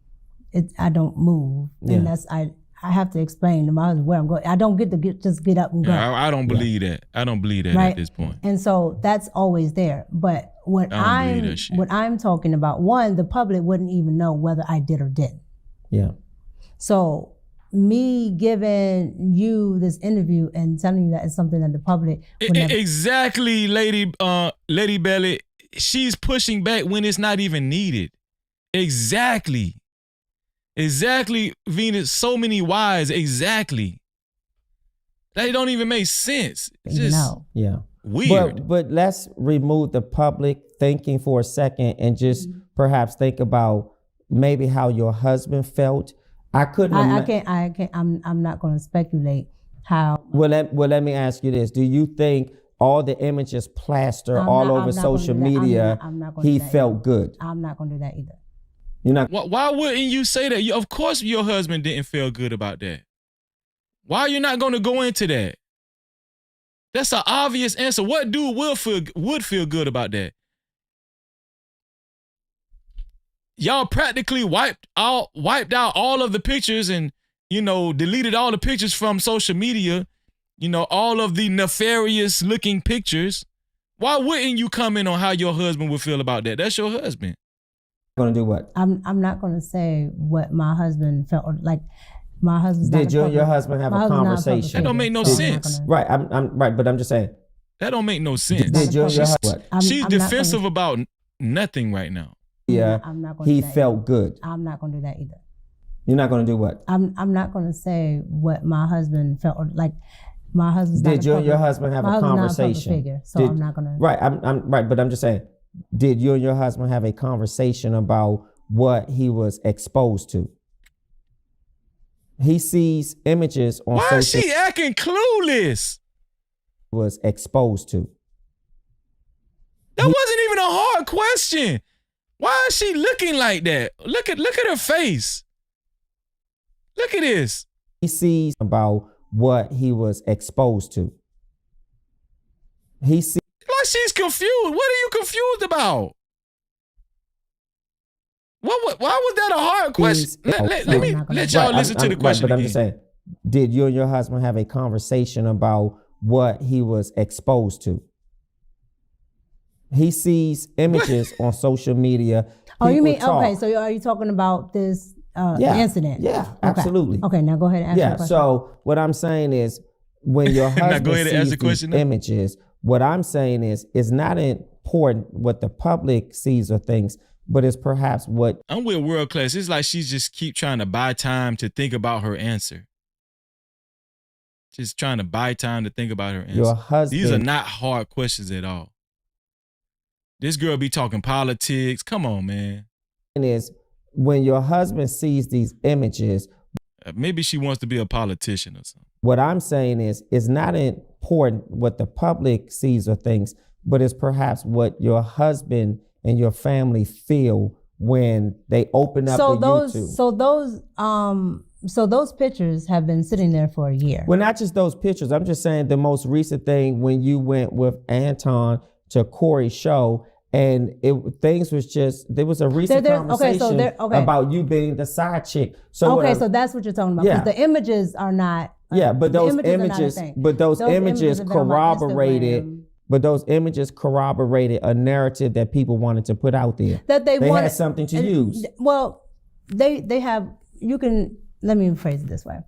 I don't move, and that's I have to explain to my husband where I'm going. I don't get to just get up and go. I don't believe that. I don't believe that at this point. And so that's always there. But what I'm talking about, one, the public wouldn't even know whether I did or didn't. Yeah. So me giving you this interview and telling you that it's something that the public would never. Exactly, Lady Belly. She's pushing back when it's not even needed. Exactly, Venus. So many whys. Exactly. That don't even make sense. It's just weird. But let's remove the public thinking for a second and just perhaps think about maybe how your husband felt. I can't. I'm not going to speculate how. Well, let me ask you this: do you think all the images plastered all over social media, he felt good? I'm not going to do that either. You're not. Why wouldn't you say that? Of course, your husband didn't feel good about that. Why are you not going to go into that? That's an obvious answer. What dude would feel good about that? Y'all practically wiped out all of the pictures and, deleted all the pictures from social media, all of the nefarious looking pictures. Why wouldn't you comment on how your husband would feel about that? That's your husband. Going to do what? I'm not going to say what my husband felt like. My husband's Did you and your husband have a conversation? That don't make no sense. Right, I'm right, but I'm just saying. That don't make no sense. Did you and your husband? She's defensive about nothing right now. Yeah, he felt good. I'm not going to do that either. You're not going to do what? I'm not going to say what my husband felt like. My husband's Did you and your husband have a conversation? Figure, so I'm not going to. Right, I'm right, but I'm just saying. Did you and your husband have a conversation about what he was exposed to? He sees images on social. Why is she acting clueless? Was exposed to. That wasn't even a hard question. Why is she looking like that? Look at her face. Look at this. He sees about what he was exposed to. He sees. Like she's confused. What are you confused about? Why was that a hard question? Let y'all listen to the question. But I'm just saying, did you and your husband have a conversation about what he was exposed to? He sees images on social media. Oh, you mean, okay, so are you talking about this incident? Yeah, absolutely. Okay, now go ahead and answer the question. So what I'm saying is, when your husband sees these images, what I'm saying is, it's not important what the public sees or thinks, but it's perhaps what. I'm with World Class. It's like she just keep trying to buy time to think about her answer. Just trying to buy time to think about her answer. Your husband. These are not hard questions at all. This girl be talking politics. Come on, man. Is when your husband sees these images. Maybe she wants to be a politician or something. What I'm saying is, it's not important what the public sees or thinks, but it's perhaps what your husband and your family feel when they open up YouTube. So those pictures have been sitting there for a year. Well, not just those pictures. I'm just saying the most recent thing when you went with Anton to Corey's show, and things was just, there was a recent conversation about you being the side chick. So so that's what you're talking about. Yeah. The images are not. But those images corroborated. But those images corroborated a narrative that people wanted to put out there. That they had something to use. Well, they have. You can. Let me phrase it this way.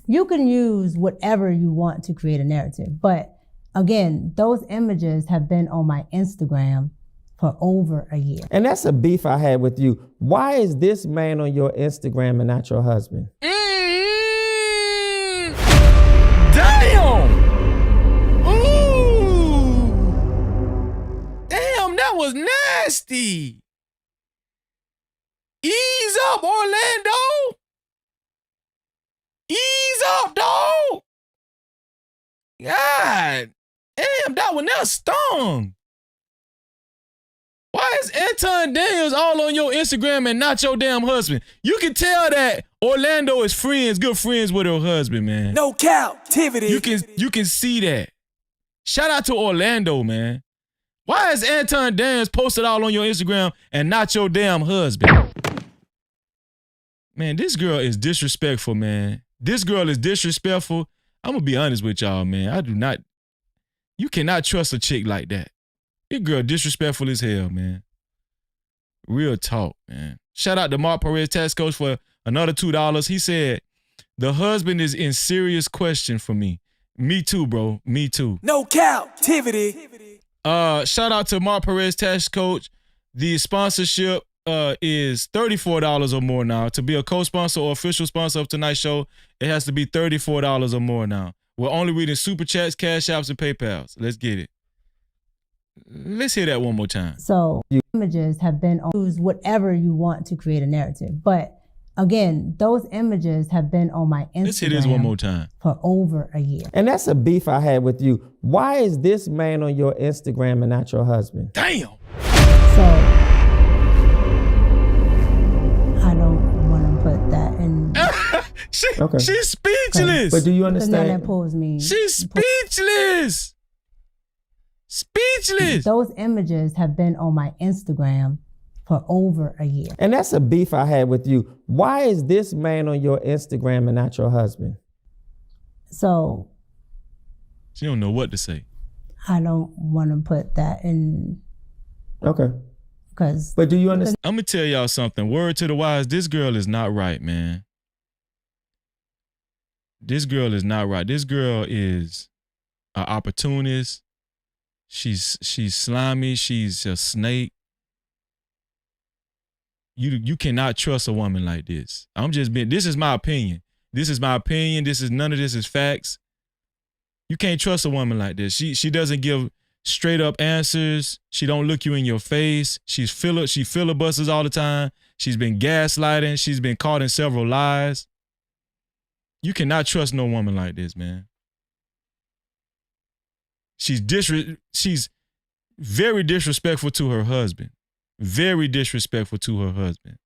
You can use whatever you want to create a narrative, but again, those images have been on my Instagram for over a year. And that's a beef I had with you. Why is this man on your Instagram and not your husband? Damn! Ooh! Damn, that was nasty. Ease up, Orlando. Ease up, dog. God damn, that one that stung. Why is Anton Daniels all on your Instagram and not your damn husband? You can tell that Orlando is good friends with her husband, man. No Cap-tivity. You can see that. Shout out to Orlando, man. Why is Anton Daniels posted all on your Instagram and not your damn husband? Man, this girl is disrespectful, man. This girl is disrespectful. I'm gonna be honest with y'all, man. You cannot trust a chick like that. This girl disrespectful as hell, man. Real talk, man. Shout out to Mark Perez, tax coach, for another $2. He said, the husband is in serious question for me. Me too, bro. Me too. No Cap-tivity. Shout out to Mark Perez, tax coach. The sponsorship is $34 or more now. To be a co-sponsor or official sponsor of tonight's show, it has to be $34 or more now. We're only reading super chats, cash apps, and PayPals. Let's get it. Let's hear that one more time. So images have been on, use whatever you want to create a narrative. But again, those images have been on my Instagram. Let's hear this one more time. For over a year. And that's a beef I had with you. Why is this man on your Instagram and not your husband? Damn. So I don't want to put that in. She's speechless. But do you understand? That pulls me. She's speechless. Speechless. Those images have been on my Instagram for over a year. And that's a beef I had with you. Why is this man on your Instagram and not your husband? So she don't know what to say. I don't want to put that in. Okay. But do you understand? I'm gonna tell y'all something. Word to the wise, this girl is not right, man. This girl is not right. This girl is an opportunist. She's slimy. She's a snake. You cannot trust a woman like this. This is my opinion. This is my opinion. None of this is facts. You can't trust a woman like this. She doesn't give straight up answers. She don't look you in your face. She filibusters all the time. She's been gaslighting. She's been caught in several lies. You cannot trust no woman like this, man. She's very disrespectful to her husband. Very disrespectful to her husband.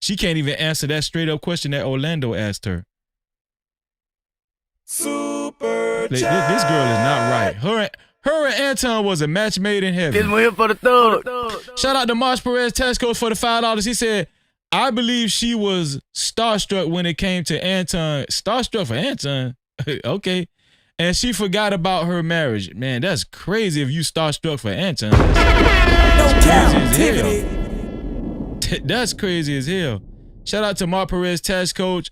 She can't even answer that straight up question that Orlando asked her. Super This girl is not right. Her and Anton was a match made in heaven. This one here for the thug. Shout out to Marsh Perez, tax coach, for the $5. He said, I believe she was starstruck when it came to Anton. Starstruck for Anton? Okay. And she forgot about her marriage. Man, that's crazy if you starstruck for Anton. That's crazy as hell. Shout out to Mark Perez, tax coach.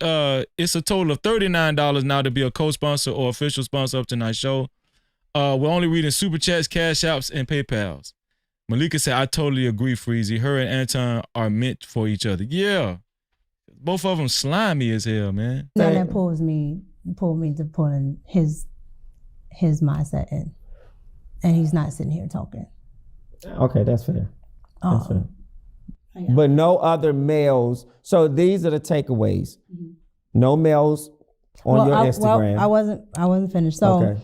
It's a total of $39 now to be a co-sponsor or official sponsor of tonight's show. We're only reading super chats, cash apps, and PayPals. Malika said, I totally agree, Freezy. Her and Anton are meant for each other. Yeah. Both of them slimy as hell, man. That pulls me. pull me to pulling his mindset in, and he's not sitting here talking. Okay, that's fair. That's fair. But no other males. So these are the takeaways. No males on your Instagram. I wasn't finished. So,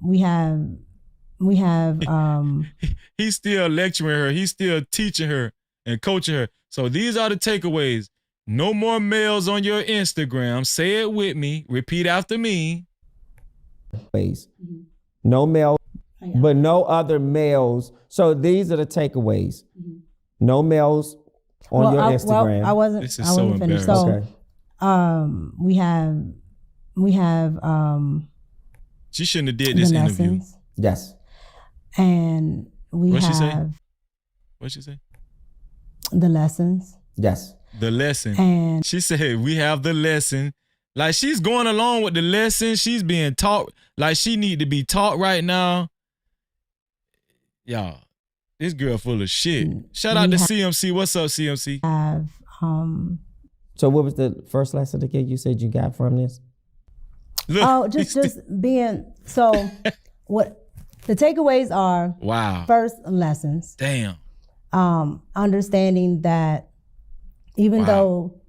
we have. He's still lecturing her. He's still teaching her and coaching her. So these are the takeaways. No more males on your Instagram. Say it with me. Repeat after me. No male, but no other males. So these are the takeaways. No males on your Instagram. I wasn't finished. So, we have. She shouldn't have did this interview. Lessons. Yes. And What'd she say? What'd she say? The lessons. Yes. The lesson. And she said, we have the lesson. Like, she's going along with the lesson. She's being taught like she need to be taught right now. Y'all, this girl full of shit. Shout out to CMC. What's up, CMC? So what was the first lesson again you said you got from this? Look, just being, so what the takeaways are. Wow. First, lessons. Damn. Understanding that even though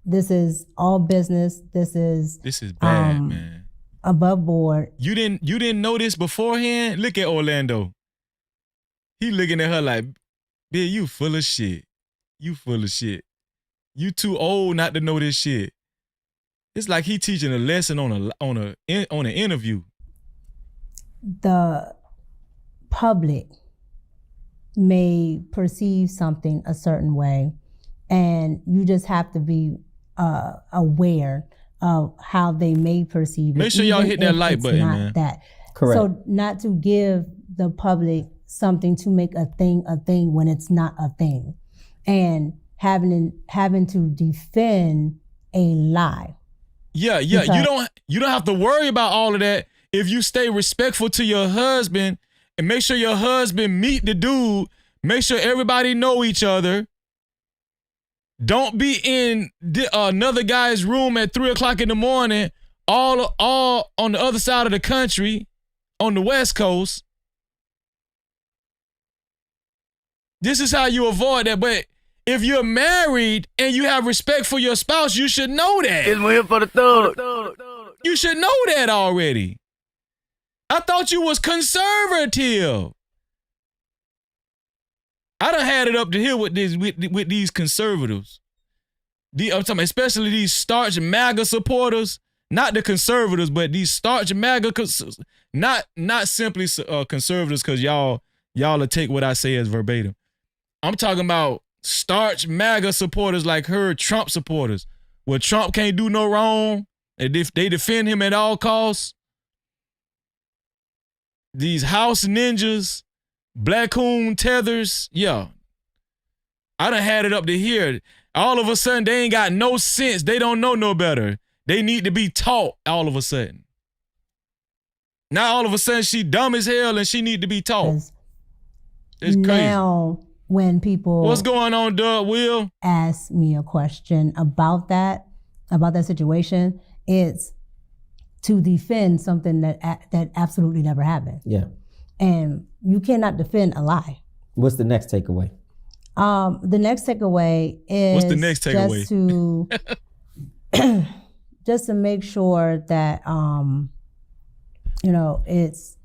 this is all business, this is bad, man. Above board. You didn't know this beforehand? Look at Orlando. He looking at her like, bitch, you full of shit. You full of shit. You too old not to know this shit. It's like he teaching a lesson on an interview. The public may perceive something a certain way, and you just have to be aware of how they may perceive it. Make sure y'all hit that like button, man. That. Correct. So not to give the public something to make a thing when it's not a thing, and having to defend a lie. Yeah. Because you don't have to worry about all of that if you stay respectful to your husband and make sure your husband meet the dude. Make sure everybody know each other. Don't be in another guy's room at 3:00 in the morning, all on the other side of the country, on the West Coast. This is how you avoid that. But if you're married and you have respect for your spouse, you should know that. It's here for the thug. You should know that already. I thought you was conservative. I done had it up to here with these conservatives. I'm talking especially these starch MAGA supporters, not the conservatives, but these starch MAGA, not simply conservatives because y'all will take what I say as verbatim. I'm talking about starch MAGA supporters like her Trump supporters, where Trump can't do no wrong, and if they defend him at all costs. These house ninjas, Black Coon tethers, yeah. I done had it up to here. All of a sudden, they ain't got no sense. They don't know no better. They need to be taught all of a sudden. Now all of a sudden, she dumb as hell and she need to be taught. It's crazy. Now, when people... What's going on, Doug Will? Ask me a question about that situation, it's to defend something that absolutely never happened. Yeah. And you cannot defend a lie. What's the next takeaway? The next takeaway is what's the next takeaway? Just to make sure that it's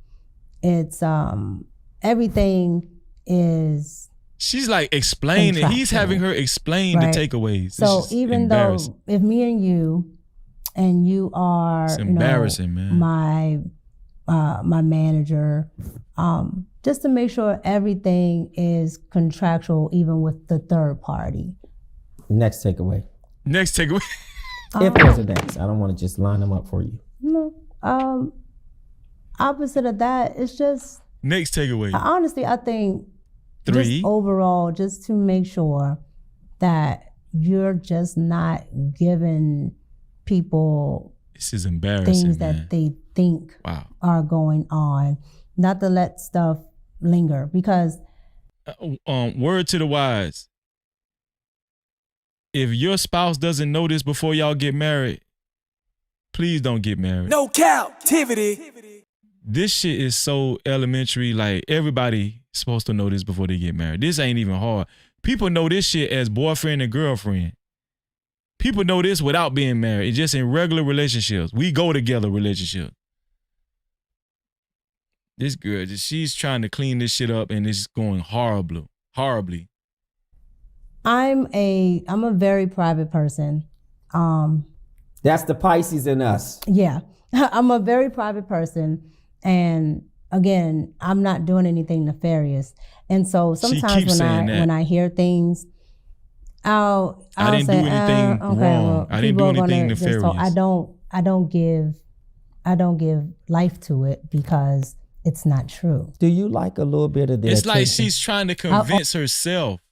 everything is. She's like explaining. He's having her explain the takeaways. So even though if me and you are, it's embarrassing, man. My manager, just to make sure everything is contractual, even with the third party. Next takeaway. Next takeaway. If there's a next, I don't want to just line them up for you. No. Opposite of that, it's just. Next takeaway. Honestly, I think. 3. Just overall, just to make sure that you're just not giving people. This is embarrassing. Things that they think are going on, not to let stuff linger, because word to the wise, if your spouse doesn't know this before y'all get married, Please don't get married. No Cap-tivity. This shit is so elementary. Like, everybody supposed to know this before they get married. This ain't even hard. People know this shit as boyfriend and girlfriend. People know this without being married. It's just in regular relationships. We go together relationships. This girl, she's trying to clean this shit up and it's going horribly. I'm a very private person. That's the Pisces in us. Yeah, I'm a very private person, and again, I'm not doing anything nefarious. And so sometimes when I hear things, I didn't say, do anything wrong. Well, I didn't do anything nefarious. I don't give life to it because it's not true. Do you like a little bit of this? It's like she's trying to convince herself.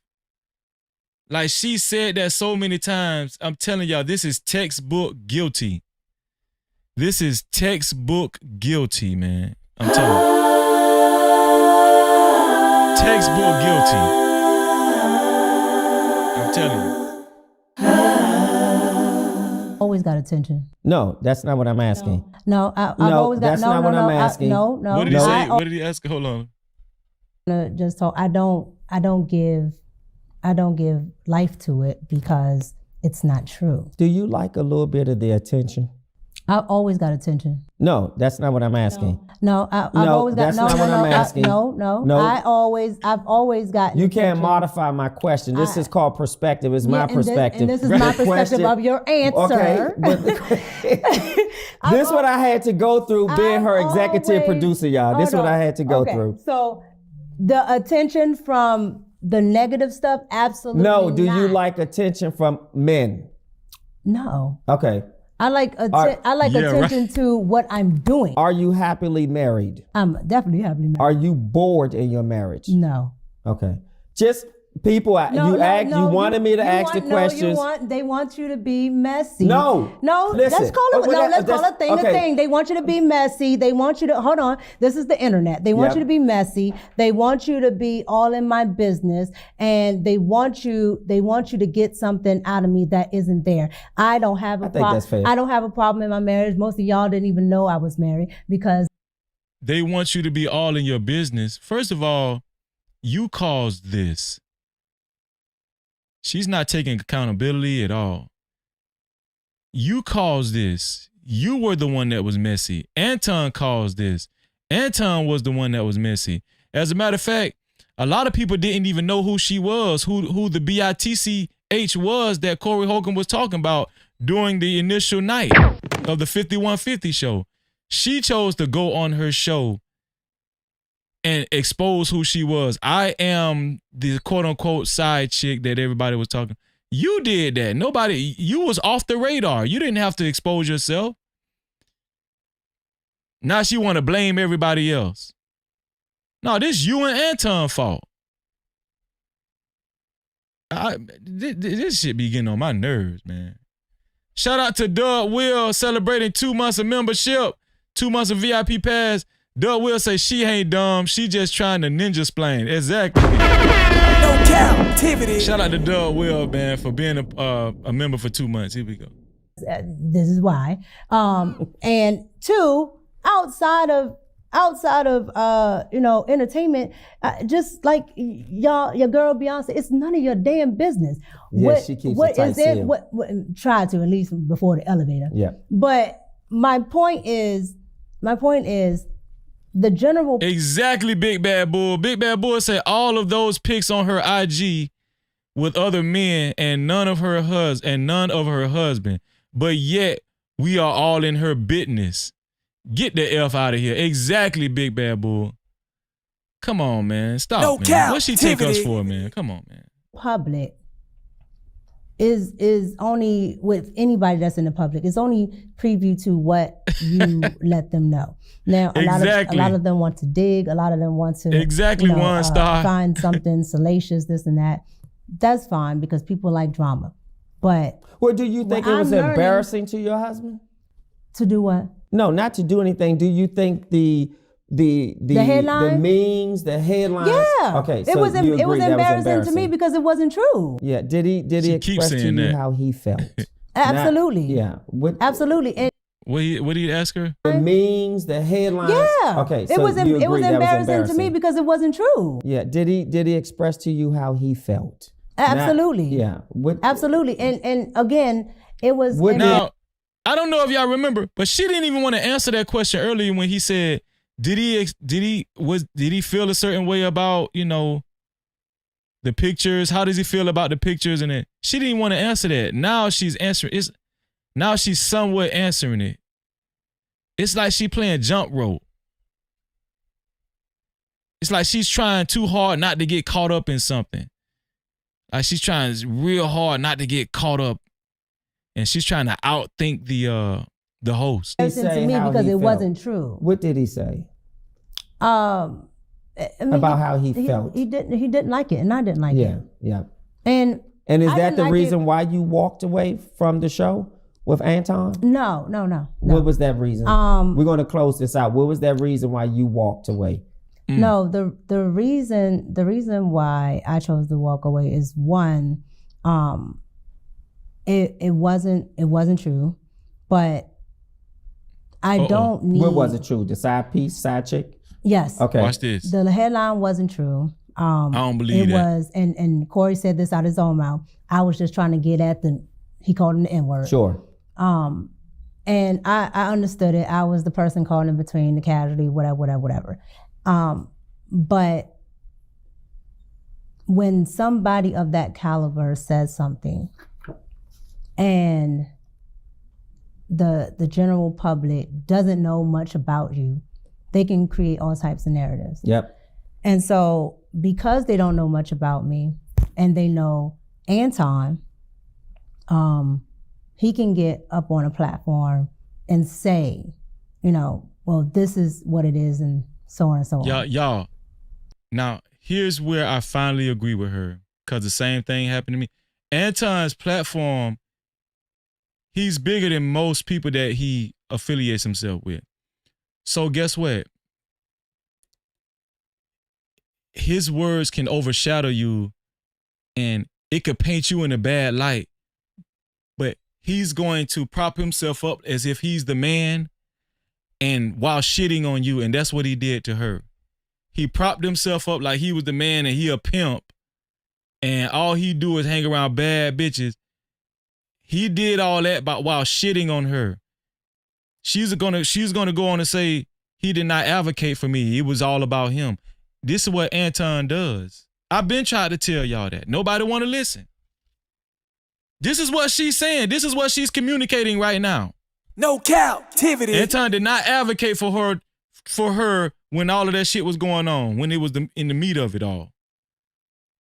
Like, she said that so many times. I'm telling y'all, this is textbook guilty. This is textbook guilty, man. I'm telling you. Textbook guilty. I'm telling you. Always got attention. No, that's not what I'm asking. No, I've always got. That's not what I'm asking. No. What did he say? What did he ask? Hold on. Just talk. I don't give life to it because it's not true. Do you like a little bit of the attention? I've always got attention. No, that's not what I'm asking. No, I've always got. That's not what I'm asking. No. I've always got. You can't modify my question. This is called perspective. It's my perspective. And this is my perspective of your answer. Okay. This is what I had to go through being her executive producer, y'all. This is what I had to go through. So the attention from the negative stuff, absolutely no. Do not. you like attention from men? No. Okay. I like attention to what I'm doing. Are you happily married? I'm definitely happily married. Are you bored in your marriage? No. Okay. Just people. You wanted me to ask the questions. They want you to be messy. No. Listen. Let's call it thing to thing. They want you to be messy. They want you to hold on. This is the internet. They want you to be messy. They want you to be all in my business, and they want you to get something out of me that isn't there. I don't have a problem. I don't have a problem in my marriage. Most of y'all didn't even know I was married because they want you to be all in your business. First of all, you caused this. She's not taking accountability at all. You caused this. You were the one that was messy. Anton caused this. Anton was the one that was messy. As a matter of fact, a lot of people didn't even know who she was, who the BITCH was that Corey Holcomb was talking about during the initial night of the 5150 show. She chose to go on her show and expose who she was. I am the quote unquote side chick that everybody was talking. You did that. You was off the radar. You didn't have to expose yourself. Now she want to blame everybody else. No, this you and Anton fault. This shit be getting on my nerves, man. Shout out to Doug Will celebrating 2 months of membership, 2 months of VIP pass. Doug Will say she ain't dumb. She just trying to ninja splain. Exactly. No Cap-tivity. Shout out to Doug Will, man, for being a member for 2 months. Here we go. This is why. And two, outside of entertainment, just like your girl Beyonce, it's none of your damn business. Yeah, she keeps it tight sealed. What try to, at least before the elevator. Yeah. But my point is the general. Exactly, Big Bad Bull. Big Bad Bull said all of those pics on her IG with other men and none of her husband. But yet we are all in her business. Get the F out of here. Exactly, Big Bad Bull. Come on, man. Stop, no man. Cap-tivity. What she take us for, man? Come on, man. Public is only with anybody that's in the public. It's only preview to what you let them know. Now, a lot of them want to dig. A lot of them want to one star find something salacious, this and that. That's fine because people like drama. But do you think it was embarrassing to your husband? To do what? No, not to do anything. Do you think the headline? The memes, the headlines? Yeah. Okay. So it was embarrassing to me because it wasn't true. Yeah. Did he express to you how he felt? Absolutely. Yeah. Absolutely. And What did he ask her? The memes, the headlines. Yeah. Okay. It So was you it agree was that embarrassing to me because it wasn't true. Yeah. Did he express to you how he felt? Absolutely. Yeah. Absolutely. And again, it was Now, I don't know if y'all remember, but she didn't even want to answer that question earlier when he said, did he feel a certain way about, you know, the pictures? How does he feel about the pictures? And she didn't want to answer that. Now she's answering. Now she's somewhat answering it. It's like she playing jump rope. It's like she's trying too hard not to get caught up in something. Like she's trying real hard not to get caught up, and she's trying to outthink the host. to me because it wasn't true. What did he say? I mean, about how he felt. He didn't like it, and I didn't like it. Yeah. And is I that didn't the like reason why you walked away from the show with Anton? No. What was that reason? We're going to close this out. What was that reason why you walked away? No, the reason why I chose to walk away is one, it wasn't true, but I don't need. What was it true? The side chick? Yes. Okay. Watch this. The headline wasn't true. I don't believe it that. was, and Corey said this out of his own mouth. I was just trying to get at he called him the N-word. Sure. And I understood it. I was the person caught in between, the casualty, whatever. But when somebody of that caliber says something and the general public doesn't know much about you, they can create all types of narratives. Yep. And so because they don't know much about me and they know Anton, he can get up on a platform and say, you know, well, this is what it is and so on and so on. Y'all, now here's where I finally agree with her, because the same thing happened to me. Anton's platform, he's bigger than most people that he affiliates himself with. So guess what? His words can overshadow you and it could paint you in a bad light. But he's going to prop himself up as if he's the man and while shitting on you. And that's what he did to her. He propped himself up like he was the man and he a pimp. And all he do is hang around bad bitches. He did all that while shitting on her. She's gonna go on and say he did not advocate for me. It was all about him. This is what Anton does. I've been trying to tell y'all that. Nobody want to listen. This is what she's saying. This is what she's communicating right now. No Cap-tivity. Anton did not advocate for her when all of that shit was going on, when it was in the meat of it all.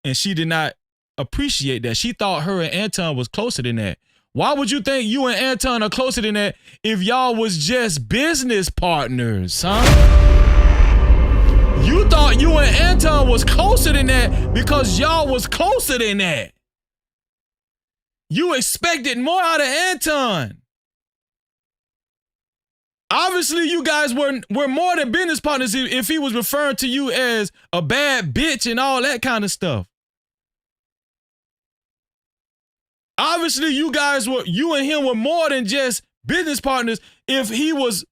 And she did not appreciate that. She thought her and Anton was closer than that. Why would you think you and Anton are closer than that if y'all was just business partners, huh? You thought you and Anton was closer than that because y'all was closer than that. You expected more out of Anton. Obviously, you guys were more than business partners if he was referring to you as a bad bitch and all that kind of stuff. Obviously, you and him were more than just business partners if he was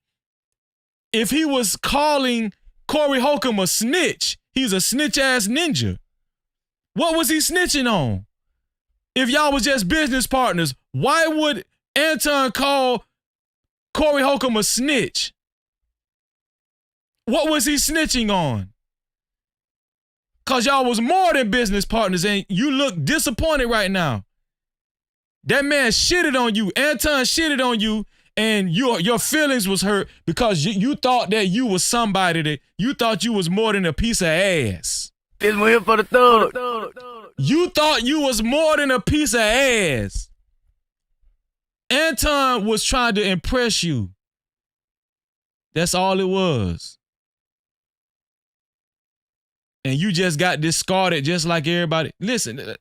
calling Corey Holcomb a snitch. He's a snitch ass ninja. What was he snitching on? If y'all was just business partners, why would Anton call Corey Holcomb a snitch? What was he snitching on? Cause y'all was more than business partners and you look disappointed right now. That man shitted on you. Anton shitted on you and your feelings was hurt because you thought that you was somebody, that you thought you was more than a piece of ass. This one here for the thug. You thought you was more than a piece of ass. Anton was trying to impress you. That's all it was. And you just got discarded just like everybody. Listen.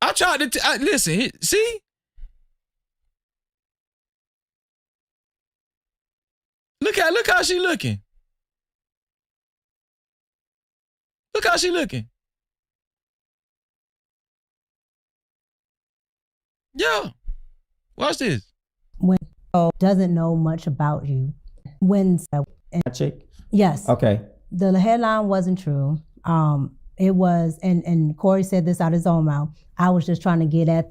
I tried to listen. See? Look how she looking. Look how she looking. Yeah. Watch this. doesn't know much about you. When chick? Yes. Okay. The headline wasn't true. It was, and Corey said this out his own mouth. I was just trying to get at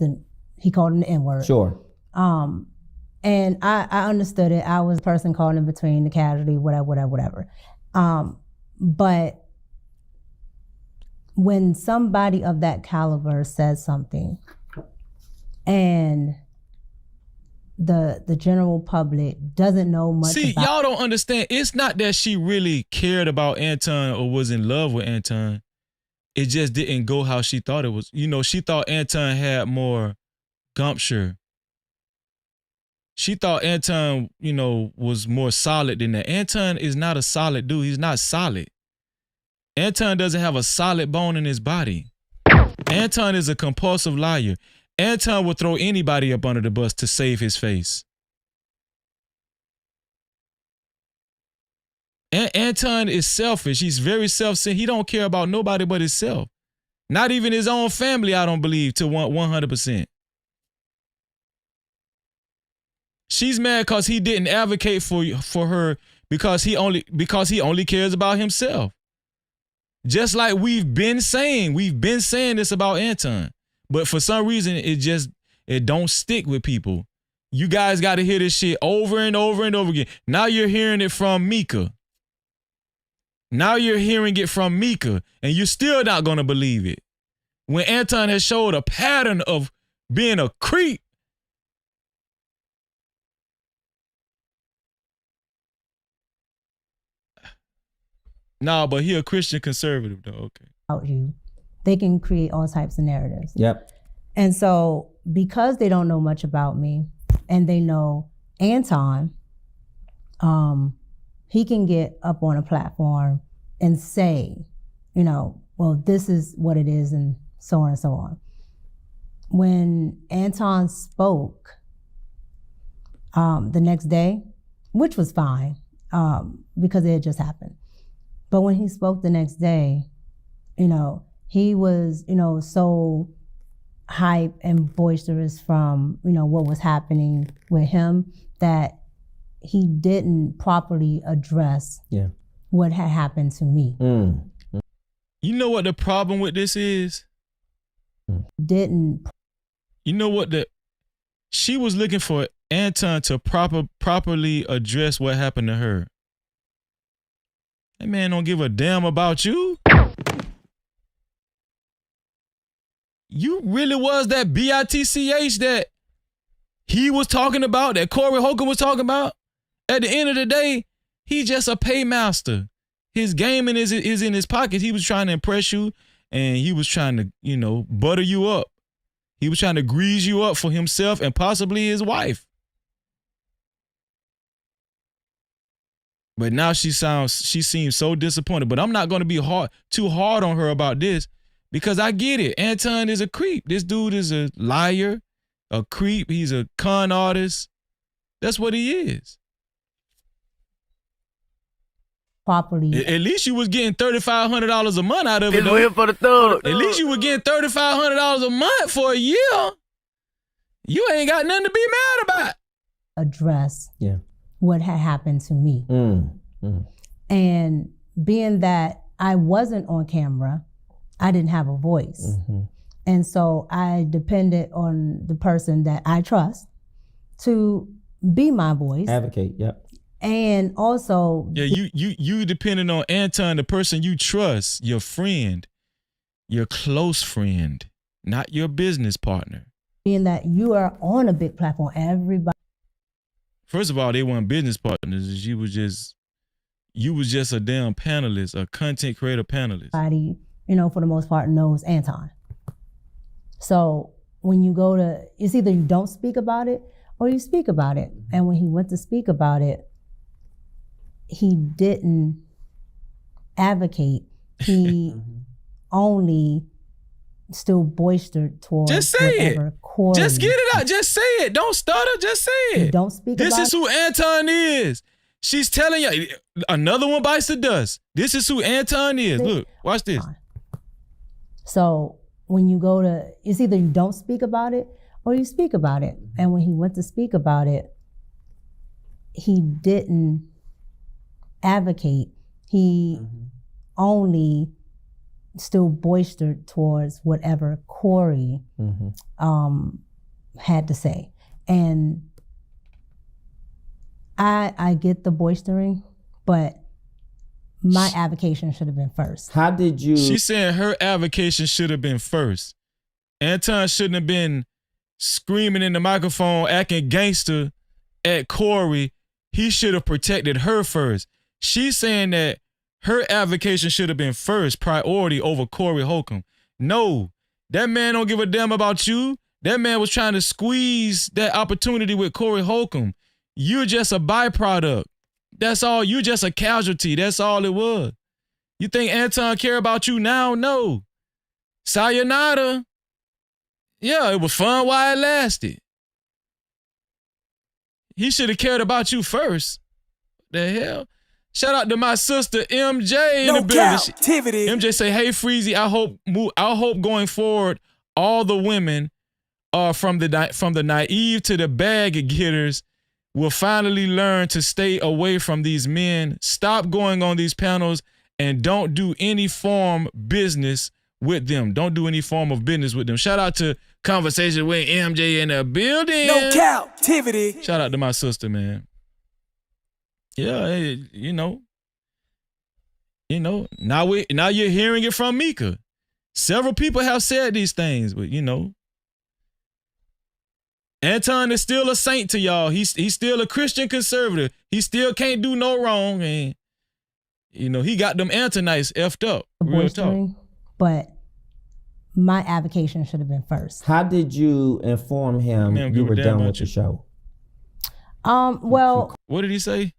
he called him the N-word. Sure. And I understood it. I was the person caught in between, the casualty, whatever. But when somebody of that caliber says something and the general public doesn't know much about y'all don't understand. It's not that she really cared about Anton or was in love with Anton. It just didn't go how she thought it was. You know, she thought Anton had more gumption. She thought Anton, you know, was more solid than that. Anton is not a solid dude. He's not solid. Anton doesn't have a solid bone in his body. Anton is a compulsive liar. Anton would throw anybody up under the bus to save his face. Anton is selfish. He's very self-centered. He don't care about nobody but himself. Not even his own family, I don't believe, to 100%. She's mad because he didn't advocate for her because he only cares about himself. Just like we've been saying this about Anton. But for some reason, it don't stick with people. You guys got to hear this shit over and over and over again. Now you're hearing it from Mika. Now you're hearing it from Mika, and you're still not going to believe it. When Anton has showed a pattern of being a creep. Nah, but he a Christian conservative though, okay. About you. They can create all types of narratives. Yep. And so because they don't know much about me and they know Anton, he can get up on a platform and say, you know, well, this is what it is and so on and so on. When Anton spoke the next day, which was fine because it had just happened. But when he spoke the next day, you know, he was, you know, so hype and boisterous from, you know, what was happening with him that he didn't properly address what had happened to me. You know what the problem with this is? Didn't. You know what she was looking for Anton to properly address what happened to her. That man don't give a damn about you. You really was that bitch that he was talking about, that Corey Holcomb was talking about. At the end of the day, he just a paymaster. His gaming is in his pocket. He was trying to impress you, and he was trying to, you know, butter you up. He was trying to grease you up for himself and possibly his wife. But now she seems so disappointed. But I'm not going to be too hard on her about this because I get it. Anton is a creep. This dude is a liar, a creep. He's a con artist. That's what he is. Properly. At least you was getting $3,500 a month out of it. We're here for the thug. At least you were getting $3,500 a month for a year. You ain't got nothing to be mad about. Address what had happened to me. And being that I wasn't on camera, I didn't have a voice. And so I depended on the person that I trust to be my voice. Advocate, yep. And also, you depending on Anton, the person you trust, your friend, your close friend, not your business partner. Being that you are on a big platform, everybody. First of all, they weren't business partners. You was just a damn panelist, a content creator panelist. Everybody, you know, for the most part, knows Anton. So when you go to, it's either you don't speak about it or you speak about it. And when he went to speak about it, he didn't advocate. He only still boistered towards just say it. Corey. Just get it out. Just say it. Don't stutter. Just say it. You don't speak this about is who Anton is. She's telling you. Another one bites the dust. This is who Anton is. Look, watch this. So when you go to, it's either you don't speak about it or you speak about it. And when he went to speak about it, he didn't advocate. He only still boistered towards whatever Corey had to say. And I get the boistering, but my avocation should have been first. How did you? She's saying her avocation should have been first. Anton shouldn't have been screaming in the microphone, acting gangster at Corey. He should have protected her first. She's saying that her avocation should have been first priority over Corey Holcomb. No, that man don't give a damn about you. That man was trying to squeeze that opportunity with Corey Holcomb. You're just a byproduct. That's all. You're just a casualty. That's all it was. You think Anton care about you now? No. Sayonara. Yeah, it was fun while it lasted. He should have cared about you first. The hell? Shout out to my sister MJ in the building. Cap-tivity. MJ say, "Hey Freezy, I hope going forward, all the women from the naive to the bag getters will finally learn to stay away from these men. Stop going on these panels and don't do any form business with them. Don't do any form of business with them." Shout out to Conversation with MJ in the building. No Cap-tivity. Shout out to my sister, man. Yeah, hey, you know. Now you're hearing it from Mika. Several people have said these things, but Anton is still a saint to y'all. He's still a Christian conservative. He still can't do no wrong, and he got them Antonites effed up. Real talk. But my avocation should have been first. How did you inform him you were done with the show? Well, what did he say?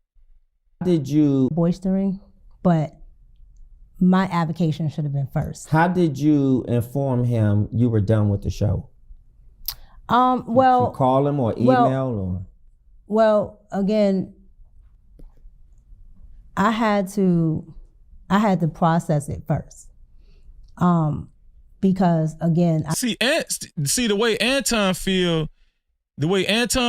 Did you boistering? But my avocation should have been first. How did you inform him you were done with the show? Well, did you call him or email or? Well, again, I had to process it first. Because again, see the way Anton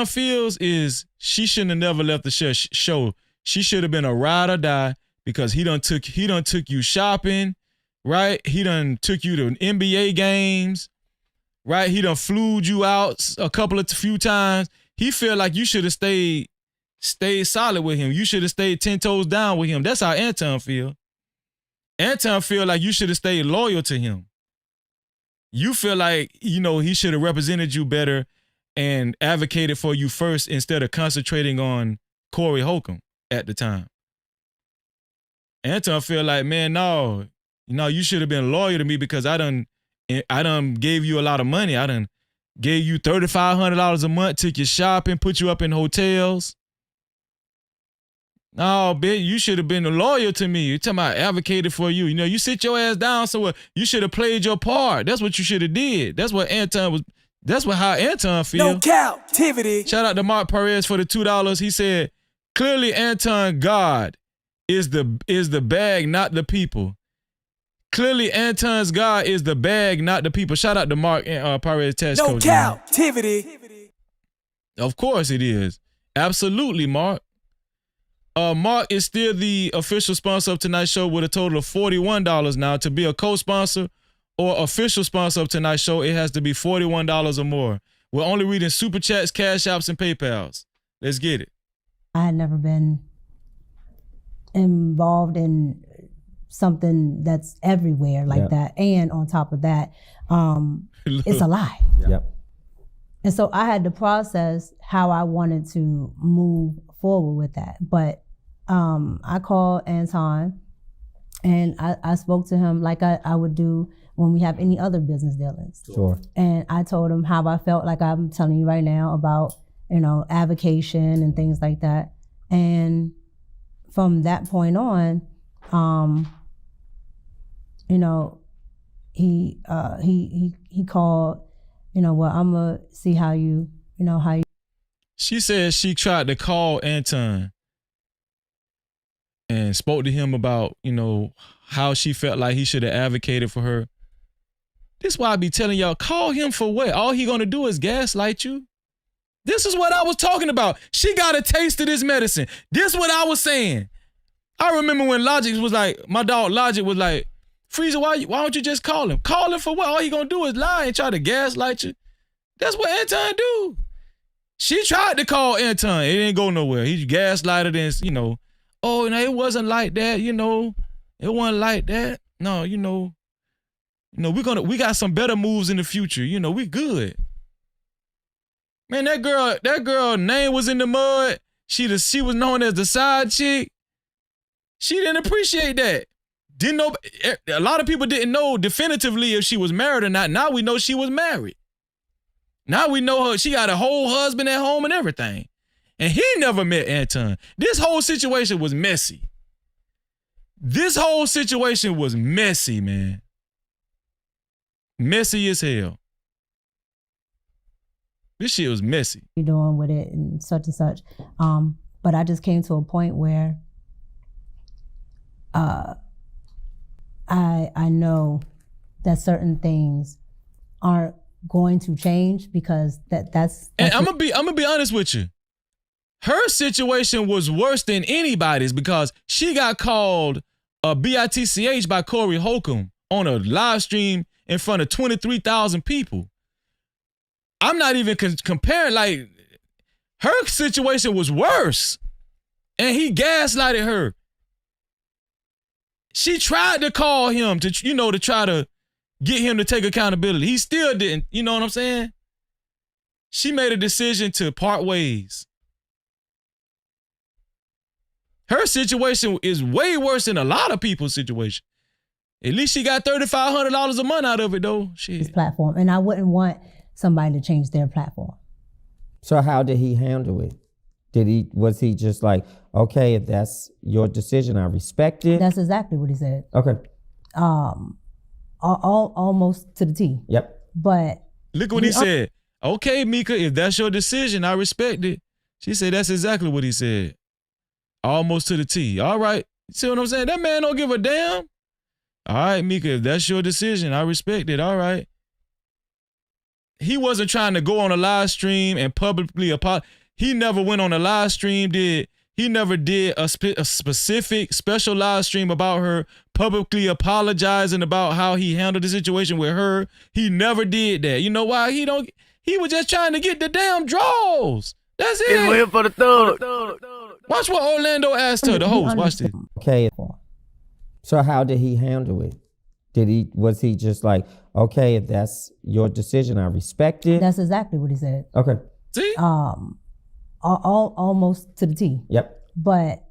feels is she shouldn't have never left the show. She should have been a ride or die because he done took you shopping, right? He done took you to NBA games, right? He done flew you out few times. He feel like you should have stayed solid with him. You should have stayed 10 toes down with him. That's how Anton feel. Anton feel like you should have stayed loyal to him. You feel like, he should have represented you better and advocated for you first instead of concentrating on Corey Holcomb at the time. Anton feel like, man, no, you should have been loyal to me because I done gave you a lot of money. I done gave you $3,500 a month, took you shopping, put you up in hotels. No, bitch, you should have been loyal to me. You're talking about advocated for you. You sit your ass down somewhere. You should have played your part. That's what you should have did. That's what how Anton feel. No Cap-tivity. Shout out to Mark Perez for the $2. He said, clearly Anton God is the bag, not the people. Clearly Anton's God is the bag, not the people. Shout out to Mark Perez Test Coach. No Cap-tivity. Of course it is. Absolutely, Mark. Mark is still the official sponsor of tonight's show with a total of $41 now. To be a co-sponsor or official sponsor of tonight's show, it has to be $41 or more. We're only reading Super Chats, Cash Apps, and PayPals. Let's get it. I had never been involved in something that's everywhere like that. And on top of that, it's a lie. Yep. And so I had to process how I wanted to move forward with that. But I called Anton and I spoke to him like I would do when we have any other business dealings. Sure. And I told him how I felt, like I'm telling you right now, about, avocation and things like that. And from that point on, he called, well, I'm gonna see how you. She said she tried to call Anton and spoke to him about, how she felt like he should have advocated for her. This is why I be telling y'all, call him for what? All he gonna do is gaslight you. This is what I was talking about. She got a taste of this medicine. This is what I was saying. I remember when Logic was like, my dog Logic was like, Freezer, why don't you just call him? Call him for what? All he gonna do is lie and try to gaslight you. That's what Anton do. She tried to call Anton. It didn't go nowhere. He gaslighted and, oh, no, it wasn't like that, It wasn't like that. No, we got some better moves in the future. We good. Man, that girl name was in the mud. She was known as the side chick. She didn't appreciate that. Didn't know. A lot of people didn't know definitively if she was married or not. Now we know she was married. Now we know her. She got a whole husband at home and everything. And he never met Anton. This whole situation was messy. This whole situation was messy, man. Messy as hell. This shit was messy. You're doing with it and such. But I just came to a point where I know that certain things aren't going to change because that's and I'm gonna be honest with you. Her situation was worse than anybody's because she got called a bitch by Corey Holcomb on a live stream in front of 23,000 people. I'm not even comparing, like, her situation was worse. And he gaslighted her. She tried to call him to try to get him to take accountability. He still didn't, you know what I'm saying? She made a decision to part ways. Her situation is way worse than a lot of people's situation. At least she got $3,500 a month out of it, though. Shit. His platform, and I wouldn't want somebody to change their platform. So how did he handle it? Was he just like, okay, if that's your decision, I respect it? That's exactly what he said. Okay. Almost to the T. Yep. But look what he said. Okay, Mika, if that's your decision, I respect it. She said that's exactly what he said. Almost to the T. All right. See what I'm saying? That man don't give a damn. All right, Mika, if that's your decision, I respect it. All right. He wasn't trying to go on a live stream and publicly apologize. He never went on a live stream, he never did a specific special live stream about her publicly apologizing about how he handled the situation with her. He never did that. You know why? He was just trying to get the damn draws. That's it. He's waiting for the thug. Watch what Orlando asked her, the host. Watch this. Okay. So how did he handle it? Was he just like, okay, if that's your decision, I respect it? That's exactly what he said. Okay. See? Almost to the T. Yep. But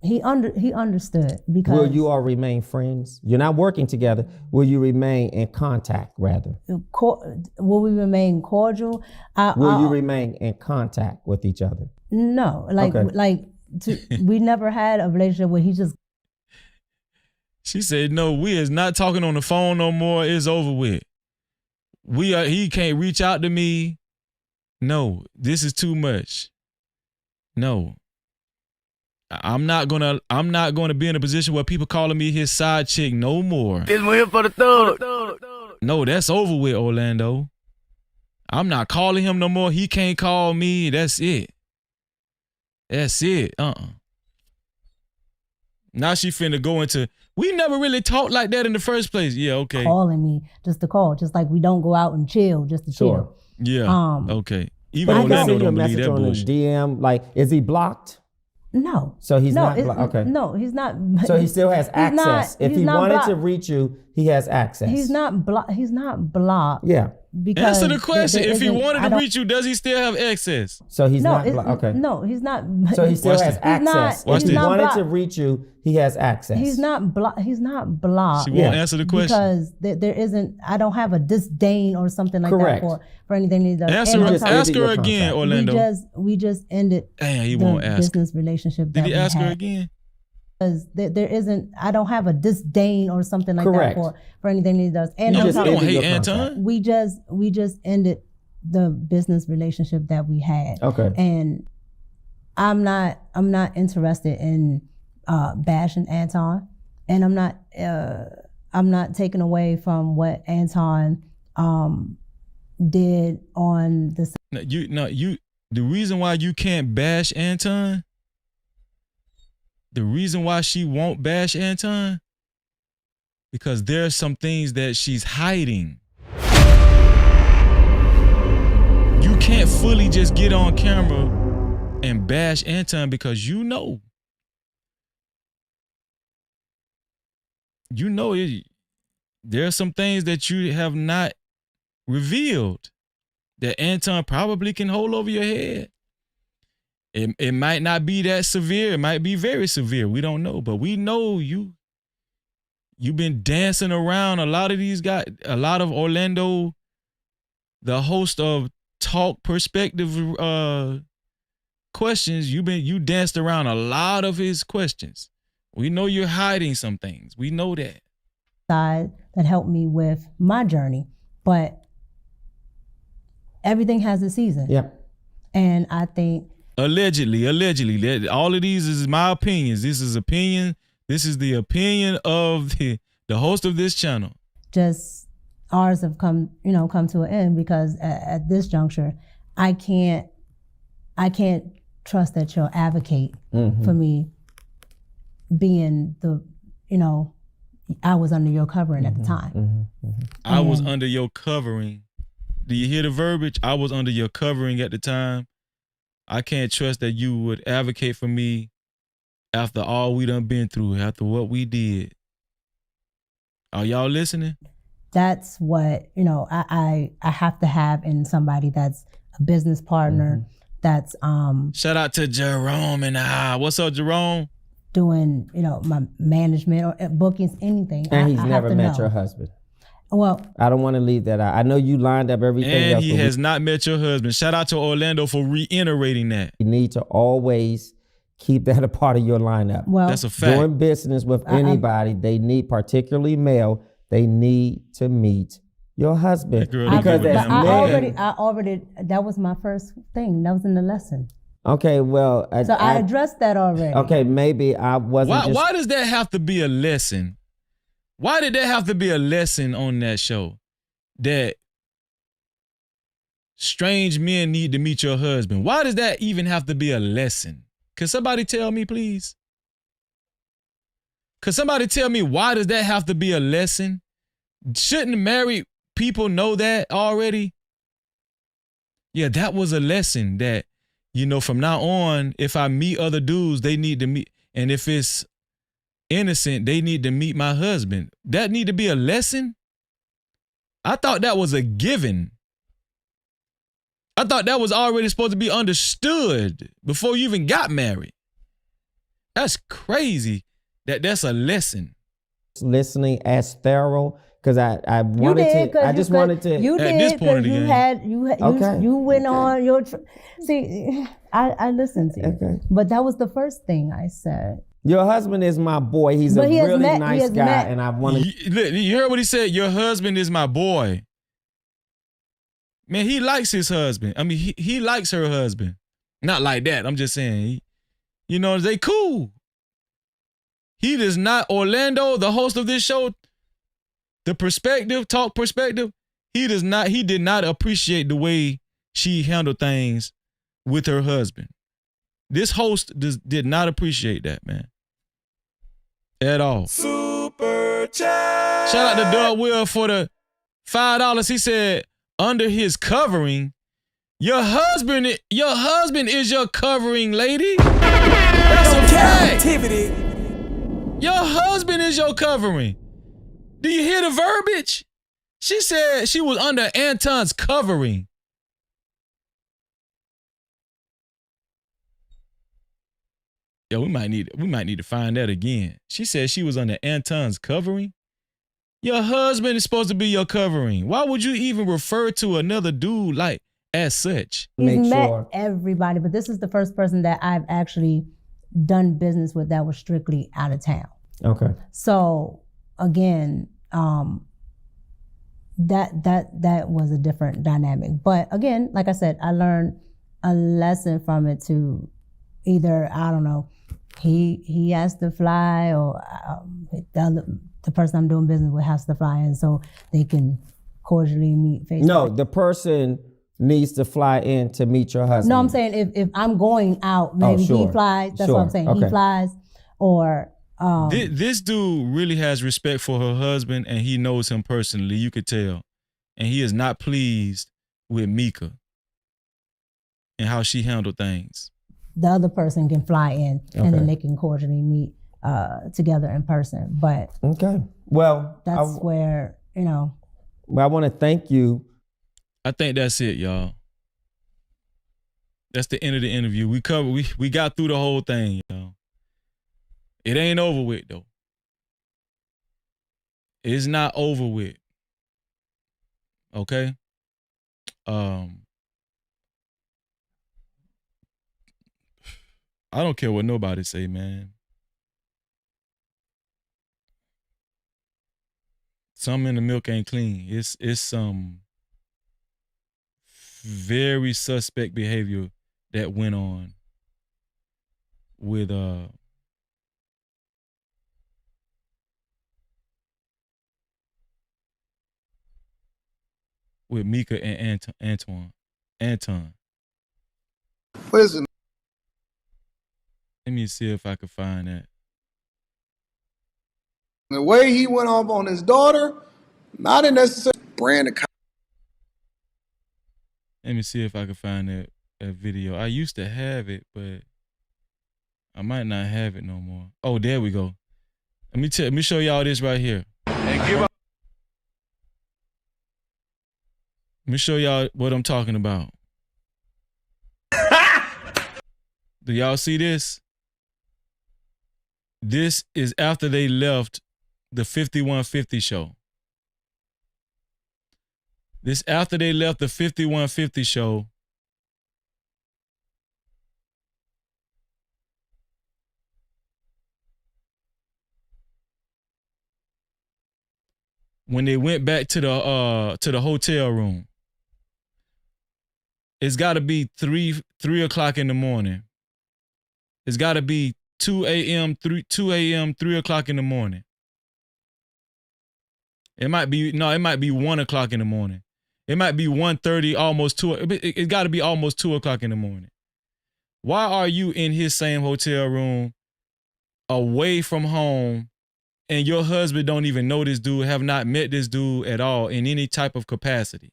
he understood because. Will you all remain friends? You're not working together. Will you remain in contact, rather? Will we remain cordial? Will you remain in contact with each other? No, we never had a relationship where he just. She said, no, we is not talking on the phone no more. It's over with. He can't reach out to me. No, this is too much. No. I'm not gonna be in a position where people calling me his side chick no more. He's waiting for the thug. No, that's over with, Orlando. I'm not calling him no more. He can't call me. That's it. That's it. Now she finna go into, we never really talked like that in the first place. Yeah, okay. Calling me just to call, just like we don't go out and chill just to chill. Yeah, okay. Even I Orlando can don't send you a believe message that on bullshit. the DM. Like, is he blocked? No. So he's not blocked. Okay. No, he's not. So he still has access. If he wanted to reach you, he has access. He's not blocked. He's not blocked. Yeah. Because answer the question. If he wanted to reach you, does he still have access? So he's not blocked. Okay. No, he's not. So he still has access. If he wanted to reach you, he has access. He's not blocked. He's not blocked. She won't answer the question. Because there isn't, I don't have a disdain or something like that for anything he does. Ask her again, Orlando. We just ended he won't the ask. business relationship. Did he ask her again? Because there isn't, I don't have a disdain or something like that for anything he does. And you don't hate Anton. We just ended the business relationship that we had. Okay. And I'm not interested in bashing Anton, and I'm not taking away from what Anton did on the. The reason why you can't bash Anton, the reason why she won't bash Anton, because there's some things that she's hiding. You can't fully just get on camera and bash Anton because you know there are some things that you have not revealed that Anton probably can hold over your head. It might not be that severe. It might be very severe. We don't know, but we know you've been dancing around a lot of these guys, a lot of Orlando, the host of Talk Perspective questions. You danced around a lot of his questions. We know you're hiding some things. We know that. Side that helped me with my journey, but everything has a season. Yep. And I think allegedly, all of these is my opinions. This is opinion. This is the opinion of the host of this channel. Just ours have come to an end because at this juncture, I can't trust that you'll advocate for me being I was under your covering at the time. I was under your covering. Do you hear the verbiage? I was under your covering at the time. I can't trust that you would advocate for me after all we done been through, after what we did. Are y'all listening? That's what, I have to have in somebody that's a business partner, that's shout out to Jerome and what's up, Jerome? Doing, my management or bookings, anything. And he's never met your husband. Well, I don't want to leave that out. I know you lined up everything and else. He has not met your husband. Shout out to Orlando for reiterating that. You need to always keep that a part of your lineup. Well, that's a fact. Doing business with anybody, they need, particularly male, they need to meet your husband. Because I already, that was my first thing. That was in the lesson. Okay, well. I addressed that already. Okay, maybe I wasn't Why does that have to be a lesson? Why did there have to be a lesson on that show? That strange men need to meet your husband. Why does that even have to be a lesson? Can somebody tell me, please? Could somebody tell me why does that have to be a lesson? Shouldn't married people know that already? Yeah, that was a lesson that, from now on, if I meet other dudes, they need to meet. And if it's innocent, they need to meet my husband. That need to be a lesson? I thought that was a given. I thought that was already supposed to be understood before you even got married. That's crazy that's a lesson. Listening as thorough, because I wanted to. I just wanted to. You at did this point of the game. You went on your. See, I listened to you, but that was the first thing I said. Your husband is my boy. He's a really nice guy, and I want to. You heard what he said? Your husband is my boy. Man, he likes his husband. I mean, he likes her husband. Not like that. I'm just saying, they cool. He does not, Orlando, the host of this show, the Talk Perspective, he did not appreciate the way she handled things with her husband. This host did not appreciate that, man. At all. Super chat. Shout out to Doug Will for the $5. He said, under his covering, your husband is your covering, lady. That's a fact. Cap-tivity. Your husband is your covering. Do you hear the verbiage? She said she was under Anton's covering. Yo, we might need to find that again. She said she was under Anton's covering. Your husband is supposed to be your covering. Why would you even refer to another dude like as such? He's met everybody, but this is the first person that I've actually done business with that was strictly out of town. Okay. So again, that was a different dynamic. But again, like I said, I learned a lesson from it to either, I don't know, he has to fly, or the person I'm doing business with has to fly, and so they can cordially meet face. No, the person needs to fly in to meet your husband? No, I'm saying if I'm going out, maybe sure. he flies. That's Sure. what I'm saying. Okay. He flies, or This dude really has respect for her husband, and he knows him personally. You could tell, and he is not pleased with Mika and how she handled things. the other person can fly in, and Okay. then they can cordially meet together in person. But Okay. Well, that's where, well, I want to thank you. I think that's it, y'all. That's the end of the interview. We got through the whole thing, y'all. It ain't over with though. It's not over with. Okay? I don't care what nobody say, man. Something in the milk ain't clean. It's some very suspect behavior that went on with Mika and Anton. What is it? Let me see if I can find that. The way he went off on his daughter, not a necessary brand of. Let me see if I can find that video. I used to have it, but I might not have it no more. Oh, there we go. Let me show y'all this right here. And give up. Let me show y'all what I'm talking about. Do y'all see this? This is after they left the 5150 show. This after they left the 5150 show. When they went back to the hotel room. It's got to be 3 o'clock in the morning. It's got to be 2 a.m., 3 o'clock in the morning. It might be 1 o'clock in the morning. It might be 1:30, almost 2. It got to be almost 2 o'clock in the morning. Why are you in his same hotel room, away from home, and your husband don't even know this dude, have not met this dude at all in any type of capacity?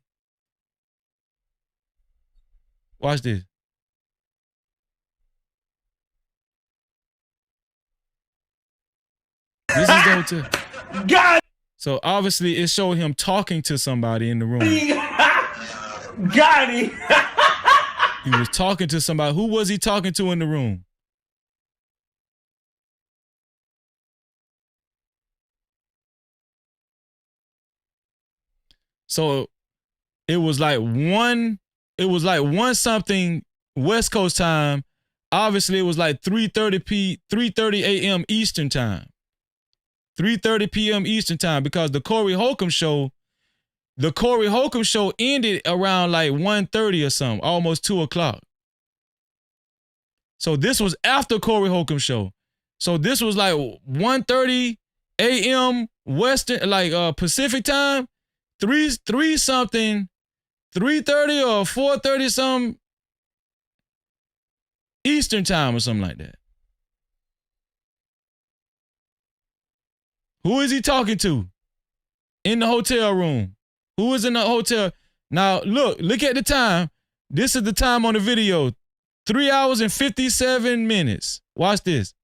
Watch this. This is the hotel. God. So obviously it showed him talking to somebody in the room. Got him. He was talking to somebody. Who was he talking to in the room? So it was like one something West Coast time. Obviously it was like 3:30 a.m. Eastern time. 3:30 p.m. Eastern time, because the Corey Holcomb show ended around like 1:30 or something, almost 2 o'clock. So this was after Corey Holcomb show. So this was like 1:30 a.m. Western, like Pacific time, 3 something, 3:30 or 4:30 something Eastern time or something like that. Who is he talking to in the hotel room? Who is in the hotel? Now, look at the time. This is the time on the video. 3 hours and 57 minutes. Watch this.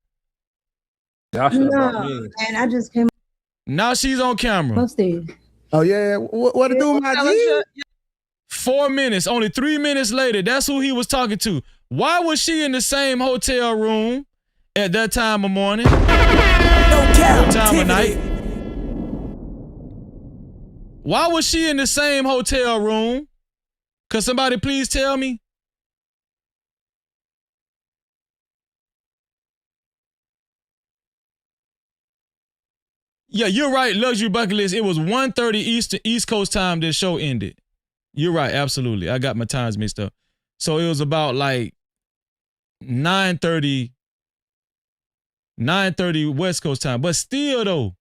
no, and I just came. Now she's on camera. What's Steve? Oh, yeah. What to do with my G? 4 minutes, only 3 minutes later, that's who he was talking to. Why was she in the same hotel room at that time of morning? What time of night? Why was she in the same hotel room? Could somebody please tell me? Yeah, you're right, Luxury Bucket List. It was 1:30 East Coast time this show ended. You're right, absolutely. I got my times mixed up. So it was about like 9:30 West Coast time. But still though,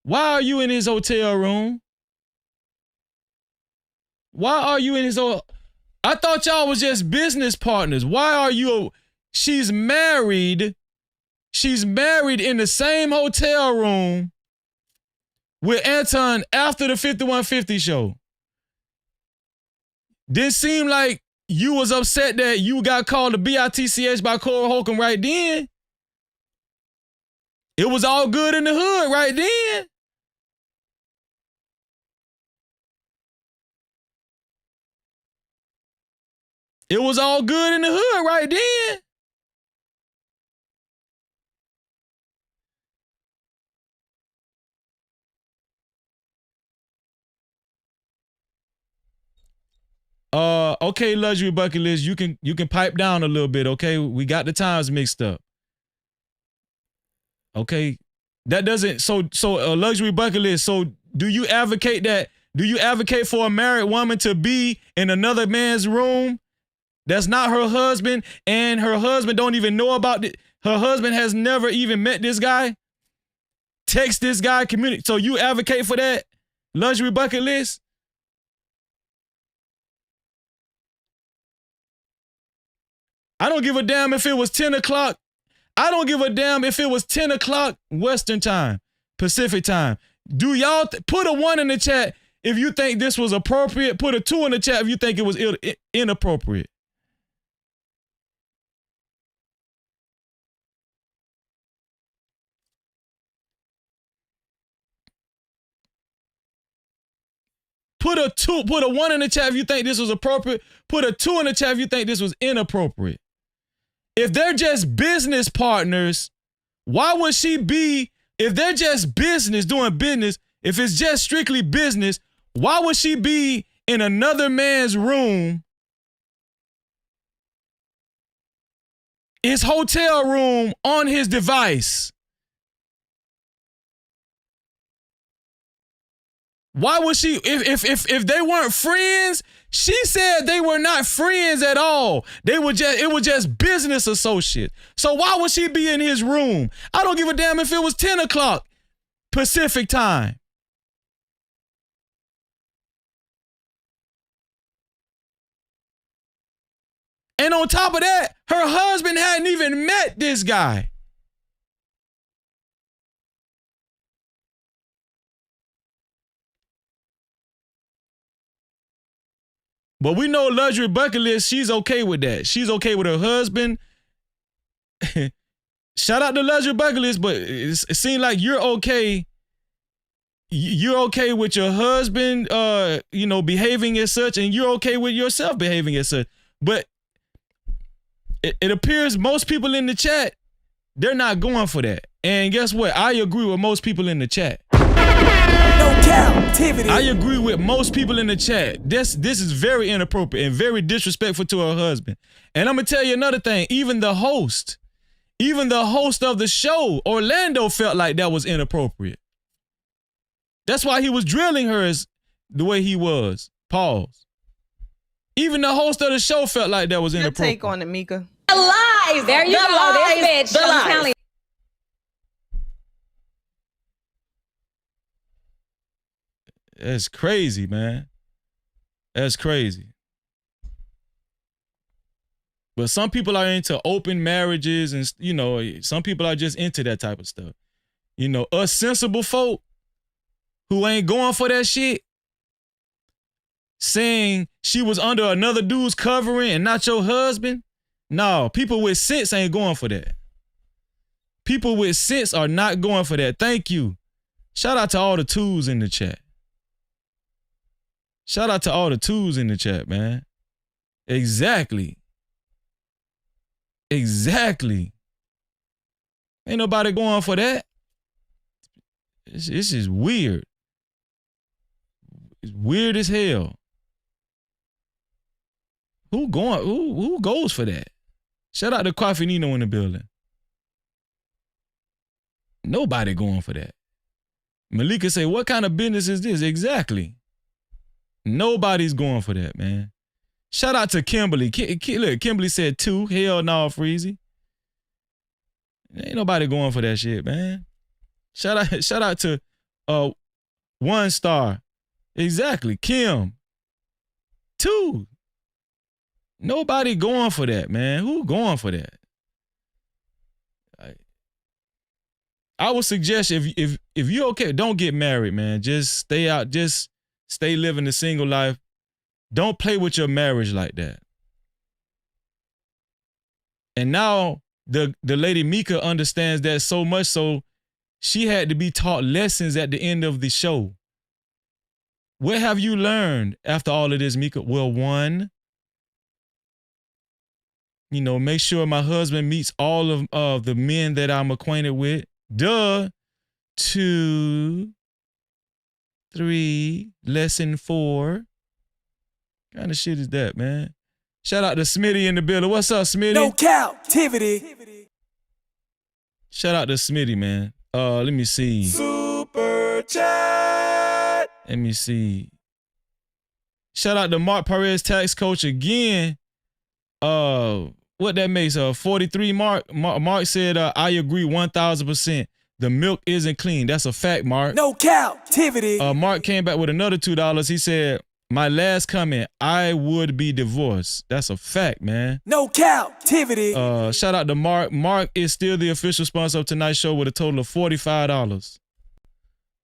why are you in his hotel room? Why are you in his I thought y'all was just business partners. Why are you? She's married. She's married in the same hotel room with Anton after the 5150 show. Didn't seem like you was upset that you got called a bitch by Cora Holcomb right then. It was all good in the hood right then. It was all good in the hood right then. Okay, luxury bucket list. You can pipe down a little bit, okay? We got the times mixed up. Okay. That doesn't so a luxury bucket list. So do you advocate that? Do you advocate for a married woman to be in another man's room that's not her husband, and her husband don't even know about it? Her husband has never even met this guy, text this guy, communicate. So you advocate for that luxury bucket list? I don't give a damn if it was 10 o'clock. I don't give a damn if it was 10 o'clock Western time, Pacific time. Do y'all put a 1 in the chat if you think this was appropriate? Put a 2 in the chat if you think it was inappropriate. Put a 1 in the chat if you think this was appropriate. Put a 2 in the chat if you think this was inappropriate. If they're just business partners, why would she be, if they're just business, doing business, if it's just strictly business, why would she be in another man's room, his hotel room, on his device? Why would she, if they weren't friends? She said they were not friends at all. It was just business associates. So why would she be in his room? I don't give a damn if it was 10 o'clock Pacific time. And on top of that, her husband hadn't even met this guy. But we know luxury bucket list, she's okay with that. She's okay with her husband. Shout out to luxury bucket list, but it seems like you're okay. You're okay with your husband, behaving as such, and you're okay with yourself behaving as such. But it appears most people in the chat, they're not going for that. And guess what? I agree with most people in the chat. Cap-tivity. I agree with most people in the chat. This is very inappropriate and very disrespectful to her husband. And I'm gonna tell you another thing. Even the host of the show, Orlando, felt like that was inappropriate. That's why he was drilling her as the way he was. Pause. Even the host of the show felt like that was inappropriate. Take on it, Mika. The lies. There you go. This bitch. The I'm lies. telling you. That's crazy, man. That's crazy. But some people are into open marriages, and some people are just into that type of stuff. Us sensible folk who ain't going for that shit, saying she was under another dude's covering and not your husband. No, people with sense ain't going for that. People with sense are not going for that. Thank you. Shout out to all the twos in the chat. Shout out to all the twos in the chat, man. Exactly. Ain't nobody going for that. This is weird. It's weird as hell. Who goes for that? Shout out to Coffee Nino in the building. Nobody going for that. Malika say, what kind of business is this? Exactly. Nobody's going for that, man. Shout out to Kimberly. Look, Kimberly said 2. Hell no, Freezy. Ain't nobody going for that shit, man. Shout out to 1 star. Exactly. Kim. 2. Nobody going for that, man. Who going for that? I would suggest if you're okay, don't get married, man. Just stay out. Just stay living the single life. Don't play with your marriage like that. And now the lady Mika understands that so much so she had to be taught lessons at the end of the show. What have you learned after all of this, Mika? Well, one, make sure my husband meets all of the men that I'm acquainted with. Duh. 2, 3, lesson 4. What kind of shit is that, man? Shout out to Smitty in the building. What's up, Smitty? No Cap-tivity. Shout out to Smitty, man. Let me see. Super chat. Let me see. Shout out to Mark Perez, tax coach again. What that makes 43. Mark said, I agree 1,000%. The milk isn't clean. That's a fact, Mark. No Cap-tivity. Mark came back with another $2. He said, my last comment, I would be divorced. That's a fact, man. No Cap-tivity. Shout out to Mark. Mark is still the official sponsor of tonight's show with a total of $45.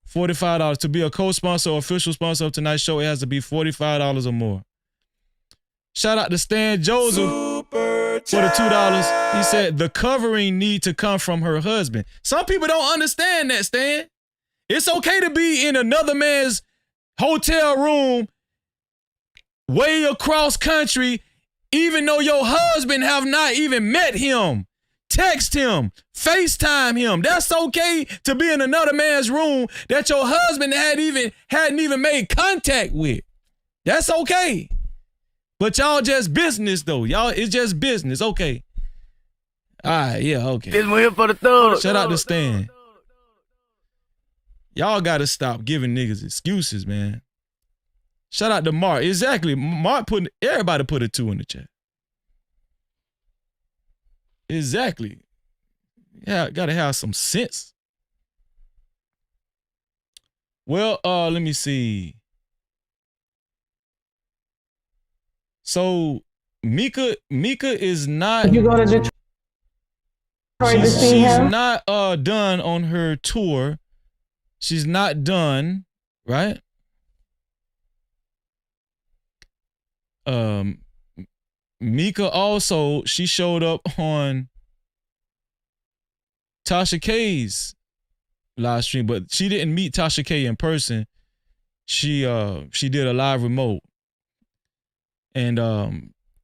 $45. To be a co-sponsor or official sponsor of tonight's show, it has to be $45 or more. Shout out to Stan Joseph for the $2. He said the covering need to come from her husband. Some people don't understand that, Stan. It's okay to be in another man's hotel room way across country, even though your husband have not even met him. Text him, FaceTime him. That's okay to be in another man's room that your husband hadn't even made contact with. That's okay. But y'all just business though. Y'all, it's just business. Okay. All right, yeah, okay. This one here for the thug. Shout out to Stan. Y'all gotta stop giving niggas excuses, man. Shout out to Mark. Exactly. Mark everybody put a 2 in the chat. Exactly. Yeah, gotta have some sense. Well, let me see. So Mika is not. You go to Detroit to see him? She's not done on her tour. She's not done, right? Mika also, she showed up on Tasha K's live stream, but she didn't meet Tasha K in person. She did a live remote. And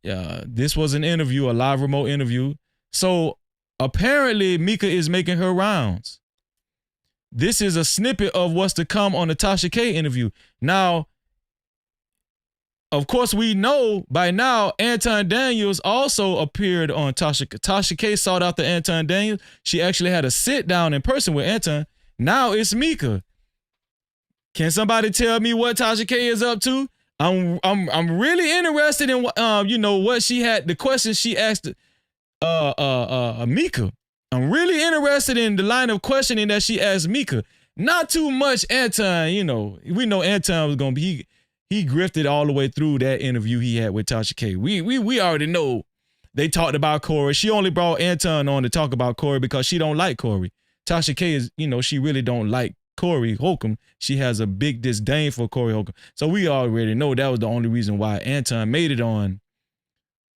this was an interview, a live remote interview. So apparently Mika is making her rounds. This is a snippet of what's to come on the Tasha K interview. Now, of course, we know by now Anton Daniels also appeared on Tasha. Tasha K sought out the Anton Daniels. She actually had a sit down in person with Anton. Now it's Mika. Can somebody tell me what Tasha K is up to? I'm really interested in what she had, the questions she asked Mika. I'm really interested in the line of questioning that she asked Mika. Not too much Anton, we know Anton was gonna be he grifted all the way through that interview he had with Tasha K. We already know they talked about Corey. She only brought Anton on to talk about Corey because she don't like Corey. Tasha K is, she really don't like Corey Holcomb. She has a big disdain for Corey Holcomb. So we already know that was the only reason why Anton made it on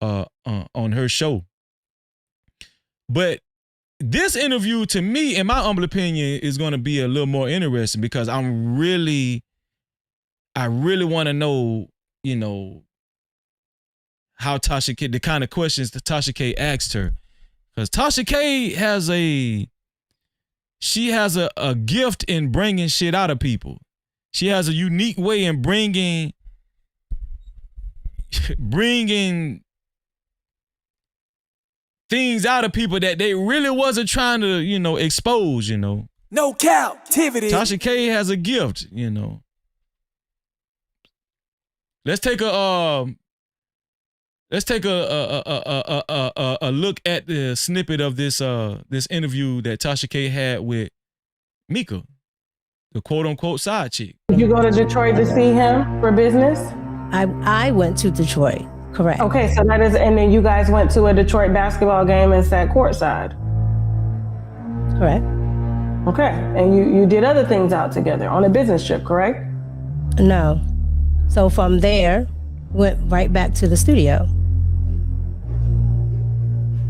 her show. But this interview, to me, in my humble opinion, is going to be a little more interesting because I really want to know, how Tasha K, the kind of questions that Tasha K asked her. Because Tasha K has a gift in bringing shit out of people. She has a unique way in bringing things out of people that they really wasn't trying to, expose, No Cap-tivity. Tasha K has a gift, Let's take a look at the snippet of this interview that Tasha K had with Mika, the quote unquote side chick. You go to Detroit to see him for business? I went to Detroit Correct. Okay, so that is, and then you guys went to a Detroit basketball game and sat courtside. Correct. Okay, and you did other things out together on a business trip, correct? No. So from there, went right back to the studio.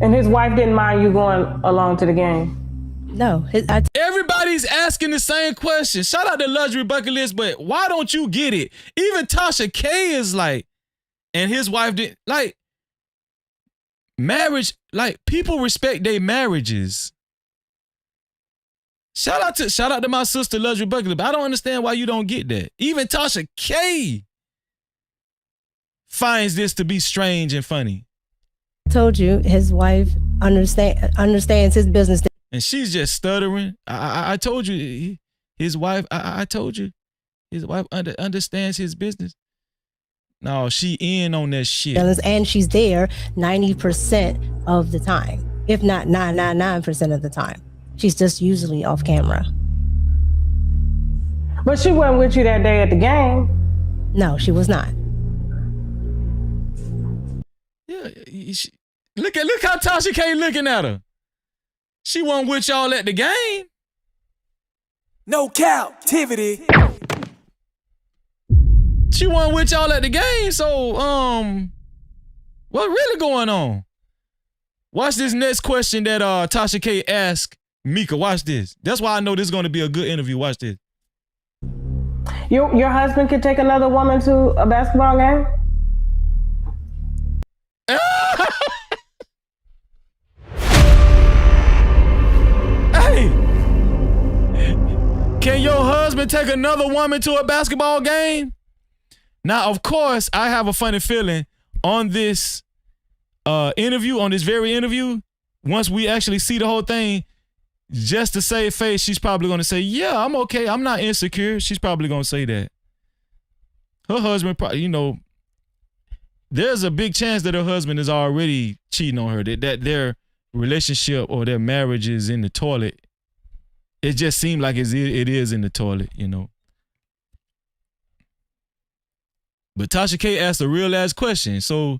And his wife didn't mind you going along to the game? No. Everybody's asking the same question. Shout out to Luxury Bucket List, but why don't you get it? Even Tasha K is like, and his wife did, like, marriage, like, people respect their marriages. Shout out to my sister Luxury Bucket List, but I don't understand why you don't get that. Even Tasha K finds this to be strange and funny. Told you his wife understands his business. And she's just stuttering. I told you, his wife, I told you, his wife understands his business. No, she in on that shit. And she's there 90% of the time, if not 999% of the time. She's just usually off camera. But she wasn't with you that day at the game. No, she was not. Yeah, look how Tasha K looking at her. She wasn't with y'all at the game. No Cap-tivity. She wasn't with y'all at the game, so what really going on? Watch this next question that Tasha K asked Mika. Watch this. That's why I know this is going to be a good interview. Watch this. Your husband could take another woman to a basketball game? Hey, can your husband take another woman to a basketball game? Now, of course, I have a funny feeling on this interview, on this very interview, once we actually see the whole thing, just to save face, she's probably going to say, yeah, I'm okay. I'm not insecure. She's probably going to say that. Her husband, probably, there's a big chance that her husband is already cheating on her, that their relationship or their marriage is in the toilet. It just seemed like it is in the toilet, But Tasha K asked a real ass question. So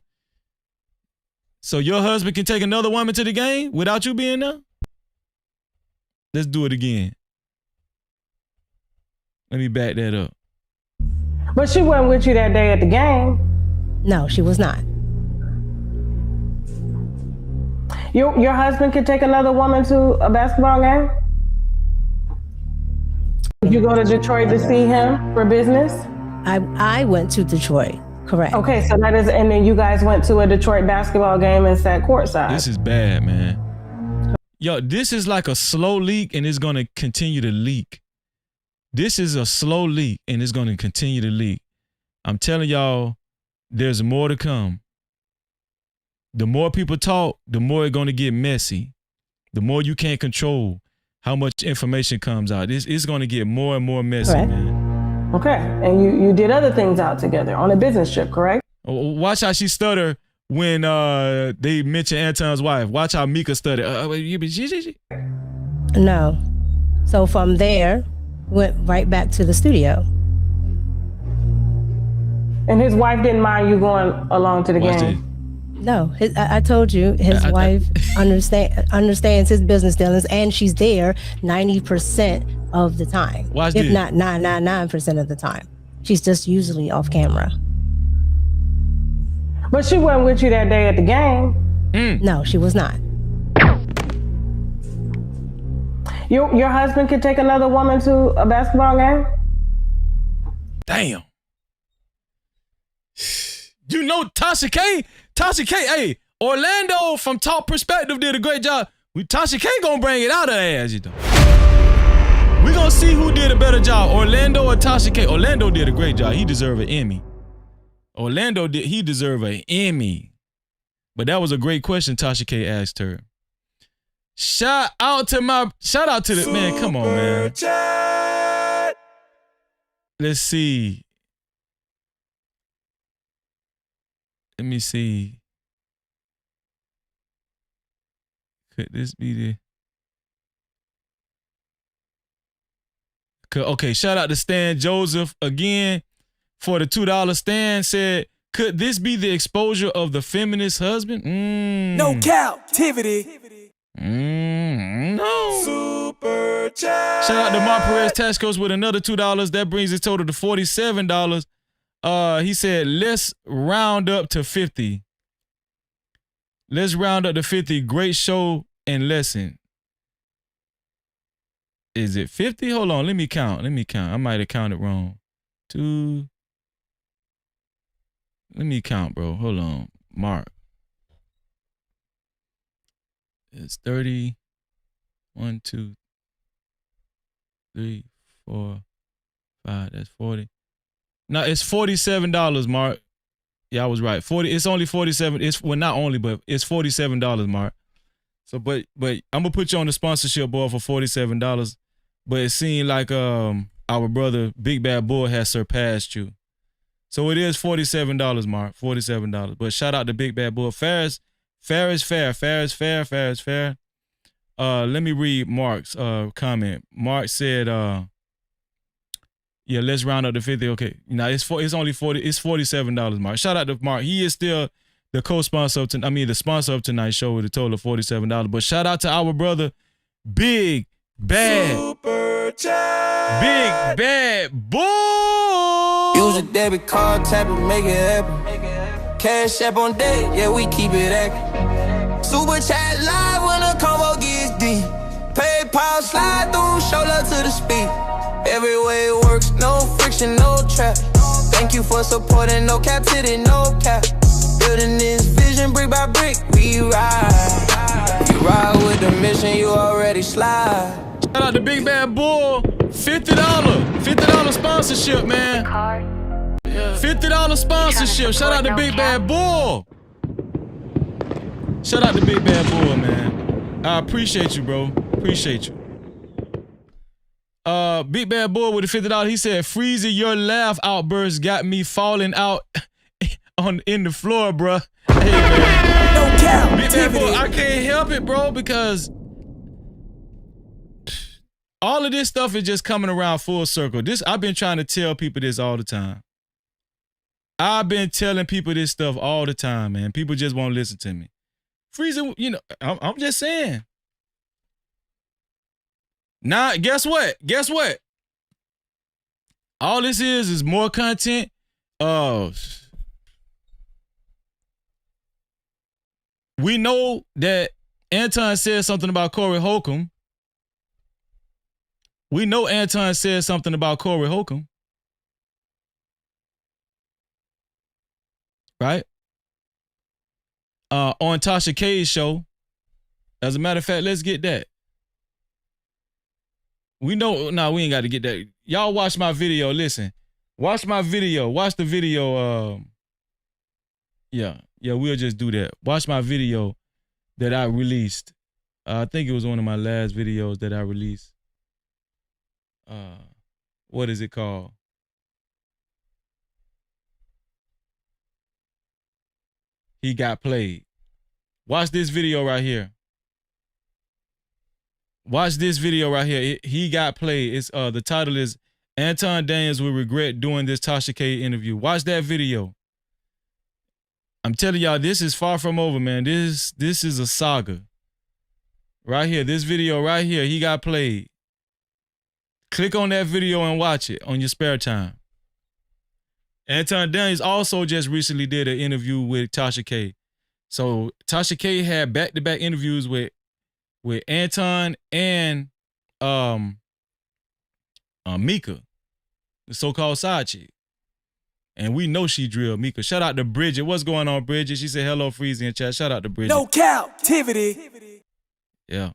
your husband can take another woman to the game without you being there? Let's do it again. Let me back that up. But she wasn't with you that day at the game. No, she was not. Your husband could take another woman to a basketball game? Did you go to Detroit to see him for business? I went to Detroit, correct. Okay, so that is, and then you guys went to a Detroit basketball game and sat courtside. This is bad, man. Yo, this is like a slow leak and it's going to continue to leak. This is a slow leak and it's going to continue to leak. I'm telling y'all, there's more to come. The more people talk, the more it's going to get messy. The more you can't control how much information comes out. It's going to get more and more messy, Correct. man. Okay, and you did other things out together on a business trip, correct? Watch how she stutter when they mention Anton's wife. Watch how Mika stutter. No. So from there, went right back to the studio. And his wife didn't mind you going along to the Watch game? No, I told you his wife understands his business dealings, and she's there 90% of the time, Watch if this. not 999% of the time. She's just usually off camera. But she wasn't with you that day at the game. No, she was not. Your husband could take another woman to a basketball game? Damn. Tasha K, hey, Orlando from Top Perspective did a great job. Tasha K gonna bring it out of her ass, We gonna see who did a better job, Orlando or Tasha K. Orlando did a great job. He deserved an Emmy. He deserved an Emmy. But that was a great question Tasha K asked her. Shout out to the man. Come on, man. Let's see. Let me see. Could this be okay, shout out to Stan Joseph again for the $2. Stan said, Could this be the exposure of the feminist husband? No captivity. No. Super chat. Shout out to Mark Perez Tascos with another $2. That brings his total to $47. He said, let's round up to 50. Let's round up to 50. Great show and lesson. Is it 50? Hold on. Let me count. I might have counted wrong. 2. Let me count, bro. Hold on. Mark. It's 30. 1, 2, 3, 4, 5. That's 40. No, it's $47, Mark. Yeah, I was right. 40. It's only 47. Not only, but it's $47, Mark. So, but I'm gonna put you on the sponsorship board for $47. But it seemed like our brother Big Bad Bull has surpassed you. So it is $47, Mark. $47. But shout out to Big Bad Bull. Fair is fair. Fair is fair. Let me read Mark's comment. Mark said, yeah, let's round up to 50. Okay. Now it's only 40, it's $47, Mark. Shout out to Mark. He is still the co-sponsor of the sponsor of tonight's show with a total of $47. But shout out to our brother, Big Bad Bull. Use a debit card, tap it, make it happen. Cash app on deck, yeah, we keep it active. Super chat live when the combo gets deep. PayPal slide through, show love to the speed. Every way it works, no friction, no trap. Thank you for supporting, no captivity, no cap. Building this vision brick by brick, we ride. You ride with the mission, you already slide. Shout out to Big Bad Bull. $50 sponsorship, man. $50 sponsorship. Shout out to Big Bad Bull. Shout out to Big Bad Bull, man. I appreciate you, bro. Appreciate you. Big Bad Bull with the $50. He said, "Freezy, your laugh outburst got me falling out in the floor, bro." Hey, man. No cap. Big Bad Bull, I can't help it, bro, because all of this stuff is just coming around full circle. I've been trying to tell people this all the time. I've been telling people this stuff all the time, man. People just won't listen to me. Freezy, you know, I'm just saying. Now, guess what? All this is more content. We know that Anton said something about Corey Holcomb. Right? On Tasha K's show. As a matter of fact, let's get that. We know, we ain't got to get that. Y'all watch my video. Listen, watch my video. Watch the video. Yeah, we'll just do that. Watch my video that I released. I think it was one of my last videos that I released. What is it called? He got played. Watch this video right here. He got played. It's the title is Anton Daniels will regret doing this Tasha K interview. Watch that video. I'm telling y'all, this is far from over, man. This is a saga. Right here, this video right here, he got played. Click on that video and watch it on your spare time. Anton Daniels also just recently did an interview with Tasha K. So Tasha K had back-to-back interviews with Anton and Mika, the so-called side chick. And we know she drilled Mika. Shout out to Bridget. What's going on, Bridget? She said hello, Freezy in chat. Shout out to Bridget. No captivity. Yeah.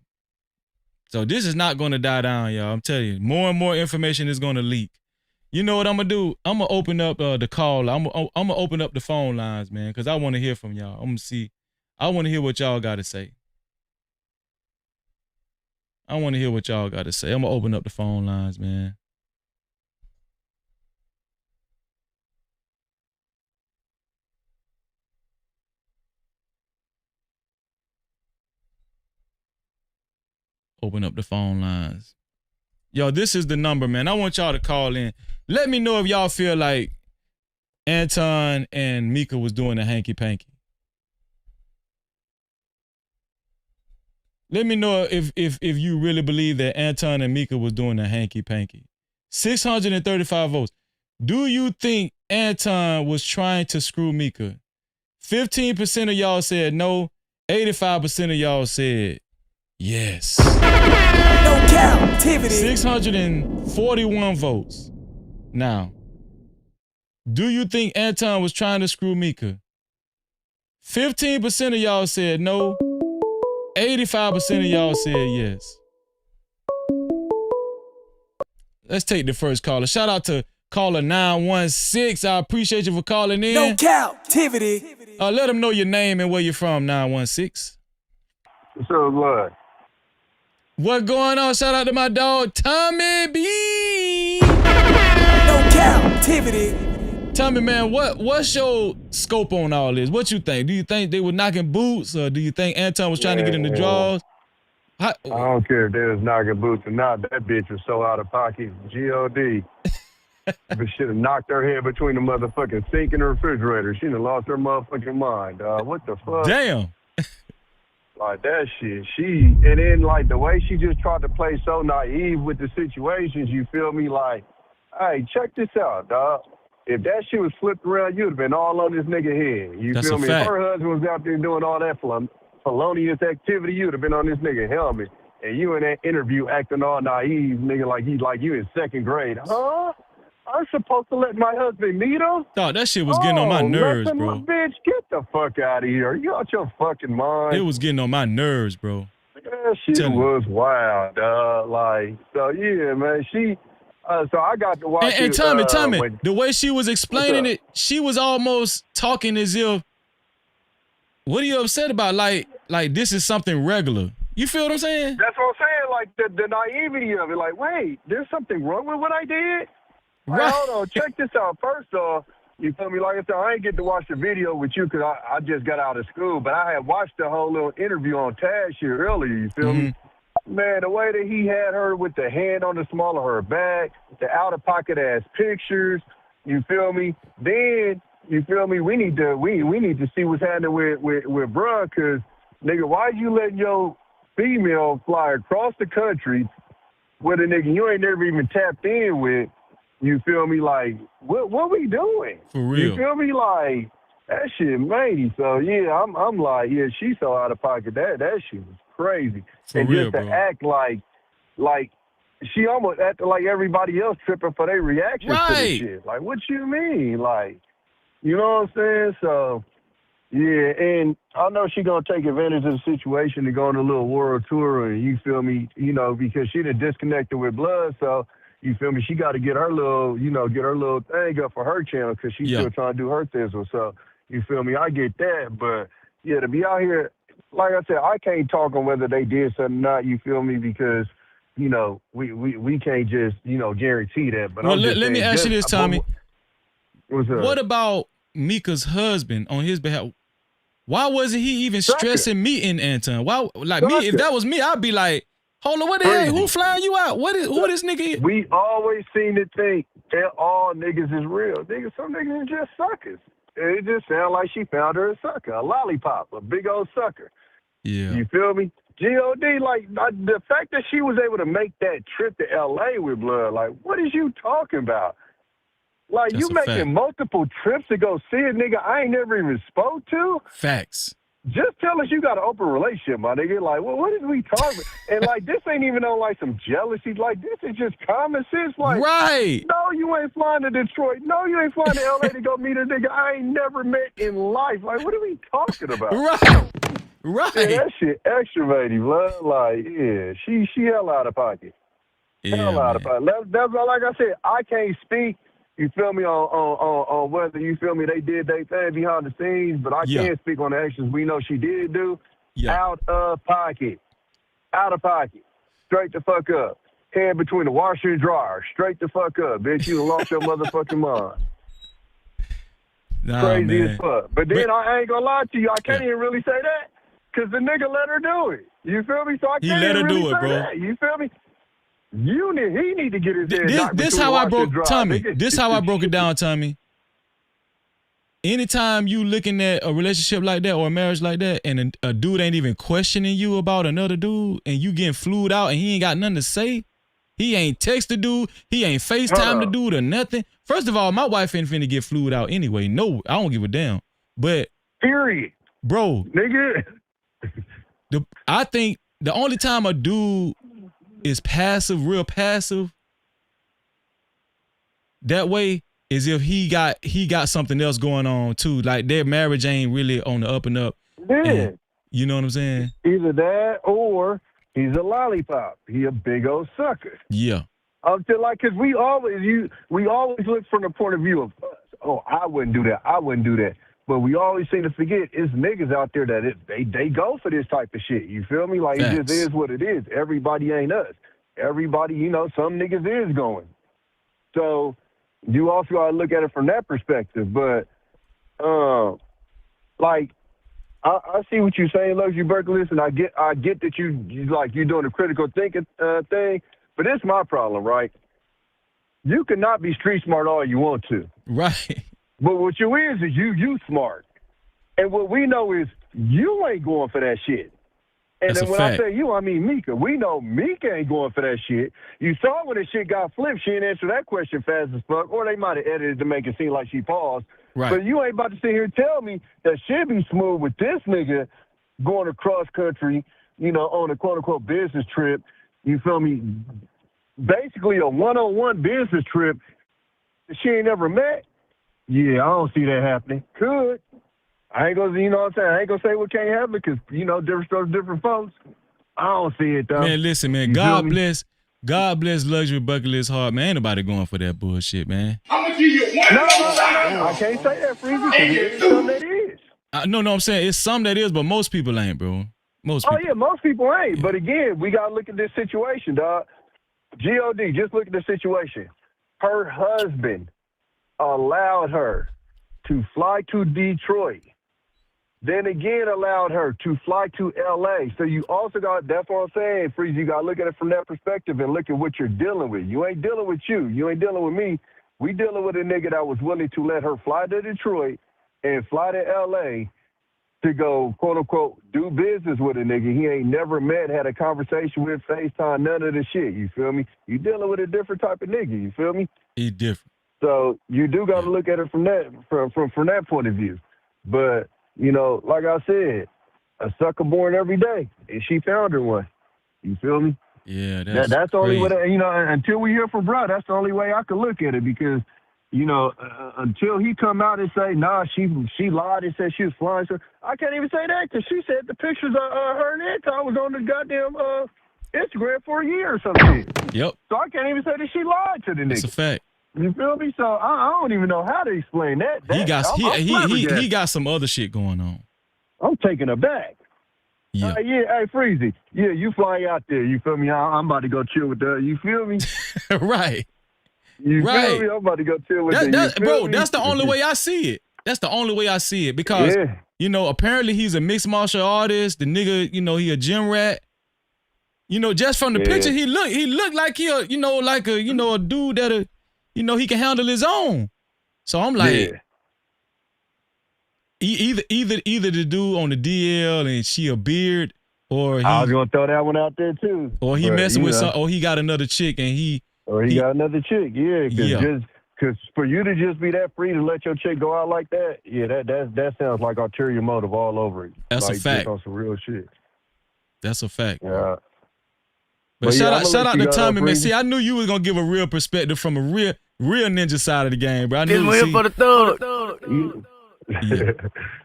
So this is not going to die down, y'all. I'm telling you, more and more information is going to leak. You know what I'm going to do? I'm going to open up the call. I'm going to open up the phone lines, man, because I want to hear from y'all. I'm going to see. I want to hear what y'all got to say. I'm going to open up the phone lines, man. Open up the phone lines. Yo, this is the number, man. I want y'all to call in. Let me know if y'all feel like Anton and Mika was doing the hanky-panky? Let me know if you really believe that Anton and Mika was doing the hanky-panky. 635 votes. Do you think Anton was trying to screw Mika? 15% of y'all said no. 85% of y'all said yes. No Cap-tivity. 641 votes. Now, do you think Anton was trying to screw Mika? 15% of y'all said no. 85% of y'all said yes. Let's take the first caller. Shout out to caller 916. I appreciate you for calling in. No Cap-tivity. Let them know your name and where you're from, 916. What's up, blood? What going on? Shout out to my dog, Tommy B. No Cap-tivity. Tommy, man, what's your scope on all this? What you think? Do you think they were knocking boots, or do you think Anton was trying to get in the draws? I don't care if they was knocking boots or not. That bitch was so out of pocket. G.O.D. But should have knocked her head between the motherfucking sink and the refrigerator. She done lost her motherfucking mind. What the fuck? Damn. Like that shit. And then like the way she just tried to play so naive with the situations, you feel me? Like, hey, check this out, dog. If that shit was flipped around, you'd have been all on this nigga head. You That's feel a me? fact. If her husband was out there doing all that felonious activity, you'd have been on this nigga helmet. And you in that interview acting all naive, nigga, like you in second grade. Huh? I'm supposed to let my husband meet him? Dog, that shit was getting on my nerves, bro. Bitch, get the fuck out of here. Are you out your fucking mind? It was getting on my nerves, bro. That shit was wild, dog. Like, so yeah, man, so I got to watch And it. Tommy, the way she was explaining it, she was almost talking as if, what are you upset about? Like this is something regular. You feel what I'm saying? That's what I'm saying. Like the naivety of it. Like, wait, there's something wrong with what I did? Like, Right. hold on, check this out. First off, you feel me? Like I said, I ain't get to watch the video with you because I just got out of school, but I had watched the whole little interview on Taz shit earlier. You feel me? Man, the way that he had her with the hand on the small of her back, the out-of-pocket ass pictures, you feel me? Then, you feel me? We need to see what's happening with bruh, because, nigga, why you letting your female fly across the country with a nigga you ain't never even tapped in with? You feel me? Like, what we doing? For real. You feel me? Like, that shit made. So, yeah, I'm like, yeah, she's so out of pocket. That shit was crazy. For and real, just to bro. act like she almost acted like everybody else tripping for their reactions to the shit. Like, what you mean? Like, you know what I'm saying? So, yeah, and I know she gonna take advantage of the situation to go on a little world tour, and you feel me, you know, because she done disconnected with blood, so you feel me, she got to get her little thing up for her channel because she's still trying to do her thizzle. So you feel me, I get that, but yeah, to be out here, like I said, I can't talk on whether they did something or not. You feel me, because you know we can't just guarantee that. But well, I'm just let me saying, ask you this, Tommy. What's up? What about Mika's husband on his behalf? Why wasn't he even stressing meeting Anton? Why, like me, if that was me, I'd be like, hold on, what the hell? Who flying you out? Who this nigga is? We always seem to think that all niggas is real. Niggas, some niggas are just suckers. It just sounds like she found her a sucker, a lollipop, a big old sucker. Yeah. You feel me? G.O.D., like, the fact that she was able to make that trip to L.A. with blood, like, what is you talking about? Like, That's you a making fact. multiple trips to go see a nigga I ain't never even spoke to? Facts. Just tell us you got an open relationship, my nigga. Like, well, what is we talking? And, like, this ain't even on, like, some jealousy. Like, this is just common sense. Like, right. No, you ain't flying to Detroit. No, you ain't flying to L.A. to go meet a nigga I ain't never met in life. Like, what are we talking about? Right. Right. Yeah, that shit extroverted, blood. Like, yeah, she hell out of pocket. Hell out of pocket. That's like I said, I can't speak, you feel me, on whether, you feel me, they did their thing behind the scenes, but I can speak on the actions we know she did do. Out of pocket. Out of pocket. Straight the fuck up. Head between the washer and dryer. Straight the fuck up, bitch. You done lost your motherfucking mind. Nah, Crazy man. as fuck. But then I ain't gonna lie to you, I can't even really say that because the nigga let her do it. You feel me? So I He can't let her even really do it, say bro. that. You feel me? He need to get his head knocked This between how the I washer broke and dryer, Tommy. nigga. This how I broke it down, Tommy. anytime you looking at a relationship like that or a marriage like that, and a dude ain't even questioning you about another dude, and you getting flued out and he ain't got nothing to say, he ain't text the dude, he ain't FaceTime the dude or nothing. First of all, my wife ain't finna get flued out anyway. No, I don't give a damn. But period, bro, nigga. I think the only time a dude is passive, real passive, that way is if he got something else going on too. Like their marriage ain't really on the up and up. Yeah. And, you know what I'm saying? Either that or he's a lollipop. He a big old sucker. Yeah. Until cause we always look from the point of view of us. Oh, I wouldn't do that. I wouldn't do that. But we always seem to forget it's niggas out there that they go for this type of shit. You feel me? Like, it just is what it is. Everybody ain't us. Everybody, some niggas is going. So you also gotta look at it from that perspective. But I see what you're saying, Luxury Berkeley, and I get that you're doing a critical thinking thing. But it's my problem, right? You cannot be street smart all you want to. Right. But what you is you smart. And what we know is you ain't going for that shit. And That's then a when fact. I say you, I mean Mika. We know Mika ain't going for that shit. You saw when the shit got flipped, she didn't answer that question fast as fuck, or they might have edited to make it seem like she paused. Right. But you ain't about to sit here and tell me that shit be smooth with this nigga going across country, on a quote-unquote business trip. You feel me? Basically a one-on-one business trip that she ain't never met. Yeah, I don't see that happening. Could. I ain't gonna, you know what I'm saying? I ain't gonna say what can't happen because, different strokes, different folks. I don't see it though. Man, listen, man. God bless Luxury Bucket List Heart, man. Ain't nobody going for that bullshit, man. I'm gonna give you one. No. I can't say that, Freezy. It's something that is. No, I'm saying it's some that is, but most people ain't, bro. Most people. Oh yeah, most people ain't. Yeah. But again, we gotta look at this situation, dog. G.O.D. Just look at the situation. Her husband allowed her to fly to Detroit, then again allowed her to fly to L.A. So you also got, that's what I'm saying, Freeze, you got to look at it from that perspective and look at what you're dealing with. You ain't dealing with you. You ain't dealing with me. We dealing with a nigga that was willing to let her fly to Detroit and fly to L.A. to go, quote-unquote, do business with a nigga he ain't never met, had a conversation with, FaceTime, none of the shit, you feel me? You dealing with a different type of nigga, you feel me? He different. So you do got to look at it from that point of view. But, like I said, a sucker born every day, and she found her one. You feel me? Yeah, that's the only way, until we hear from bro, that's the only way I can look at it because, until he come out and say, nah, she lied and said she was flying. So I can't even say that because she said the pictures of her and Anton was on the goddamn Instagram for a year or something. Yep. So I can't even say that she lied to the nigga. That's a fact. You feel me? So I don't even know how to explain that. He got some other shit going on. I'm taking it back. Yeah. Hey, Freezy. Yeah, you fly out there. You feel me? I'm about to go chill with her. You feel me? Right. You feel me? I'm about to go chill with her. Bro, that's the only way I see it. That's the only way I see it because, apparently he's a mixed martial artist. The nigga, he a gym rat. Just from the picture, he looked like he a dude that he can handle his own. So I'm like, either the dude on the DL and she a beard, or I was gonna throw that one out there too. Or he messing with or he got another chick and he got another chick. Because for you to just be that free to let your chick go out like that, that sounds like ulterior motive all over it. That's a fact. Just on some real shit. That's a fact. Yeah. But shout out to Tommy, man. See, I knew you was gonna give a real perspective from a real ninja side of the game, bro. I knew for the thug.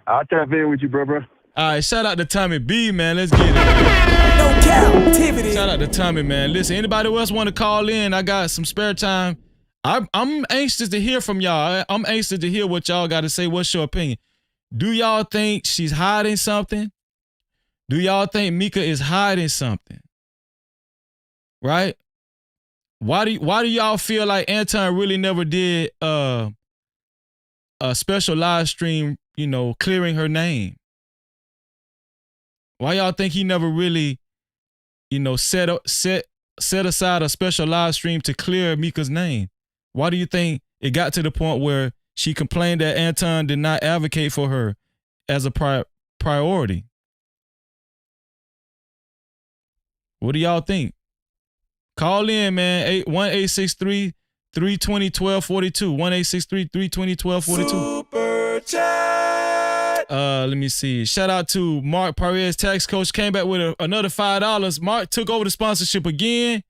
I'll tap in with you, bro. All right, shout out to Tommy B, man. Let's get it. No Cap-tivity. Shout out to Tommy, man. Listen, anybody else want to call in? I got some spare time. I'm anxious to hear from y'all. I'm anxious to hear what y'all got to say. What's your opinion? Do y'all think she's hiding something? Do y'all think Mika is hiding something? Right? Why do y'all feel like Anton really never did a special live stream, clearing her name? Why y'all think he never really, set aside a special live stream to clear Mika's name? Why do you think it got to the point where She complained that Anton did not advocate for her as a priority. What do y'all think? Call in, man. 1-863-320-1242. 1-863-320-1242. Super chat. Let me see. Shout out to Mark Perez, tax coach. Came back with another $5. Mark took over the sponsorship again.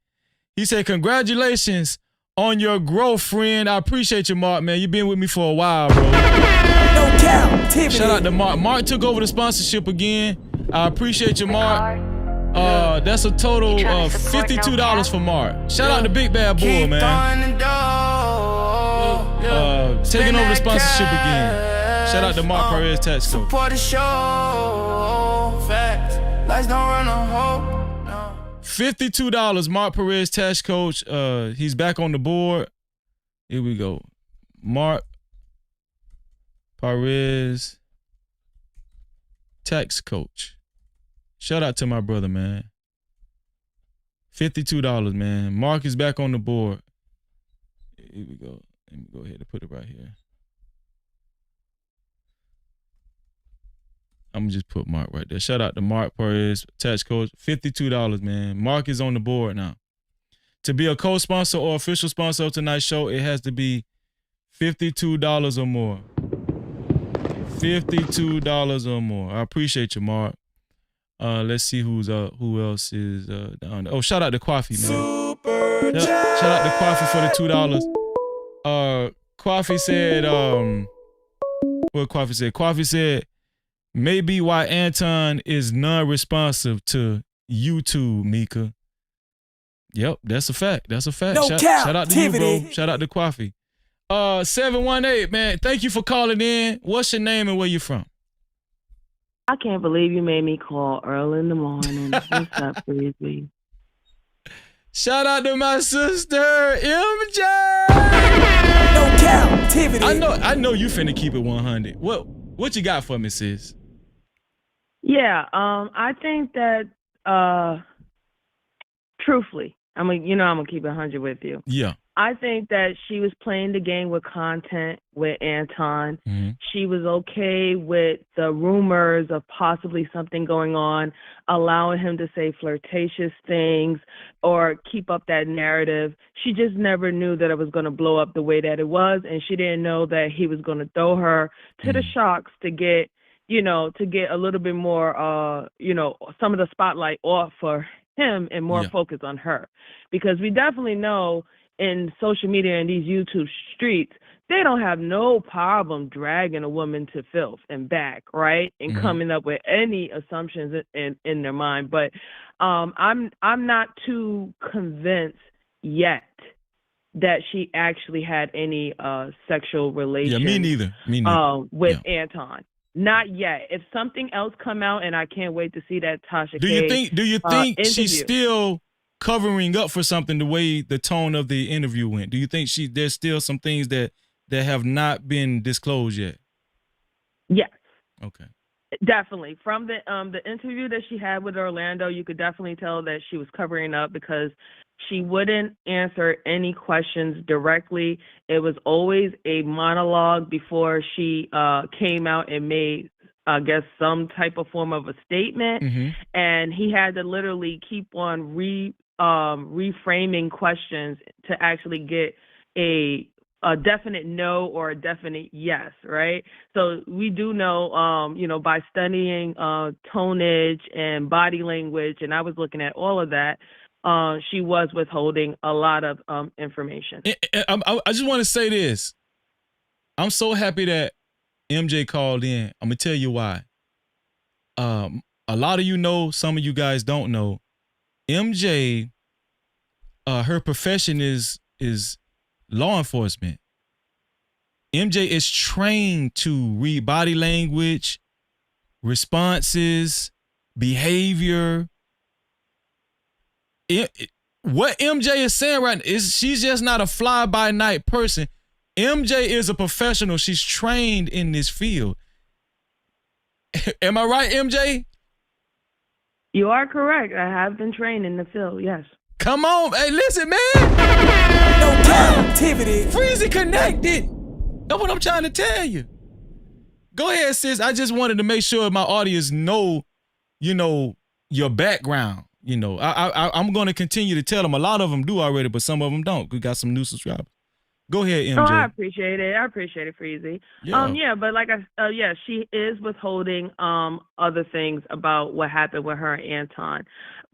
He said, congratulations on your growth, friend. I appreciate you, Mark, man. You've been with me for a while, bro. No Cap-tivity. Shout out to Mark. Mark took over the sponsorship again. I appreciate you, Mark. That's a total of $52 for Mark. Shout out to Big Bad Bull, man. Taking over the sponsorship again. Shout out to Mark Perez, tax coach. Support the show. Facts. Lights don't run on hope. $52, Mark Perez, tax coach. He's back on the board. Here we go. Mark Perez, tax coach. Shout out to my brother, man. $52, man. Mark is back on the board. Here we go. Let me go ahead and put it right here. I'm gonna just put Mark right there. Shout out to Mark Perez, tax coach. $52, man. Mark is on the board now. To be a co-sponsor or official sponsor of tonight's show, it has to be $52 or more. $52 or more. I appreciate you, Mark. Let's see who else is down there. Oh, shout out to Coffee, man. Shout out to Coffee for the $2. Coffee said, what Coffee said? Coffee said, maybe why Anton is non-responsive to YouTube, Mika. Yep, that's a fact. That's a fact. No shout out to you, Cap-tivity. bro. Shout out to Coffee. 718, man. Thank you for calling in. What's your name and where you from? I can't believe you made me call early in the morning. What's up, Breezy? Shout out to my sister, MJ. No Cap-tivity. I know you finna keep it 100. What you got for me, sis? Yeah, I think that truthfully, I'm gonna keep it 100 with you. Yeah. I think that she was playing the game with content with Anton. Mm-hmm. She was okay with the rumors of possibly something going on, allowing him to say flirtatious things or keep up that narrative. She just never knew that it was going to blow up the way that it was, and she didn't know that he was going to throw her to the shocks to get a little bit more, some of the spotlight off for him and more focus on her. Because we definitely know in social media and these YouTube streets, they don't have no problem dragging a woman to filth and back, right? And coming up with any assumptions in their mind. But I'm not too convinced yet that she actually had any sexual relations. Yeah, me neither. With Anton. Not yet. If something else come out, and I can't wait to see that Tasha Do you think interview. she's still covering up for something the way the tone of the interview went? Do you think there's still some things that have not been disclosed yet? Yes. Okay. Definitely. From the interview that she had with Orlando, you could definitely tell that she was covering up because she wouldn't answer any questions directly. It was always a monologue before she came out and made, I guess, some type of form of a statement. And he had to literally keep on reframing questions to actually get a definite no or a definite yes, right? So we do know, by studying tonnage and body language, and I was looking at all of that, she was withholding a lot of information. I just want to say this. I'm so happy that MJ called in. I'm going to tell you why. A lot of you know, some of you guys don't know. MJ, her profession is law enforcement. MJ is trained to read body language, responses, behavior. What MJ is saying right now is she's just not a fly-by-night person. MJ is a professional. She's trained in this field. Am I right, MJ? You are correct. I have been trained in the field, yes. Come on. Hey, listen, man. No Cap-tivity. Freezy connected. That's what I'm trying to tell you. Go ahead, sis. I just wanted to make sure my audience know, you know, your background. You know, I'm going to continue to tell them. A lot of them do already, but some of them don't. We got some new subscribers. Go ahead, MJ. Oh, I appreciate it. I appreciate it, Freezy. Yeah. But like she is withholding other things about what happened with her and Anton.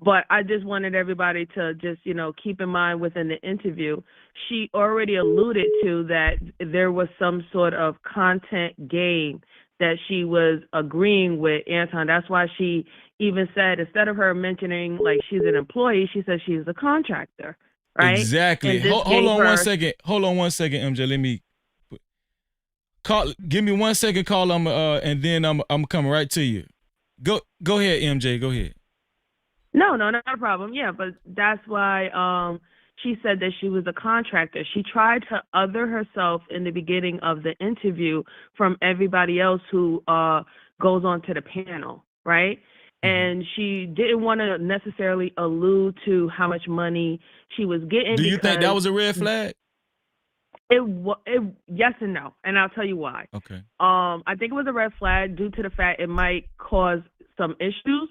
But I just wanted everybody to just, you know, keep in mind within the interview, she already alluded to that there was some sort of content game that she was agreeing with Anton. That's why she even said, instead of her mentioning like she's an employee, she said she's a contractor. Right? Exactly. Hold on 1 second. Hold on 1 second, MJ. Let me call. Give me 1 second, call. And then I'm coming right to you. Go ahead, MJ. Go ahead. No, not a problem. Yeah, but that's why she said that she was a contractor. She tried to other herself in the beginning of the interview from everybody else who goes on to the panel, right? And she didn't want to necessarily allude to how much money she was getting. Do you think that was a red flag? Yes and no, and I'll tell you why. Okay. I think it was a red flag due to the fact it might cause some issues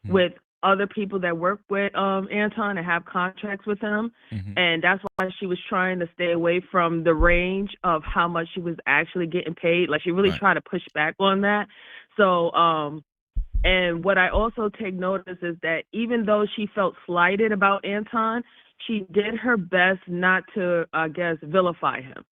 with other people that work with Anton and have contracts with him, and that's why she was trying to stay away from the range of how much she was actually getting paid. Like she really tried to push back on that. So, and what I also take notice is that even though she felt slighted about Anton, she did her best not to, I guess, vilify him.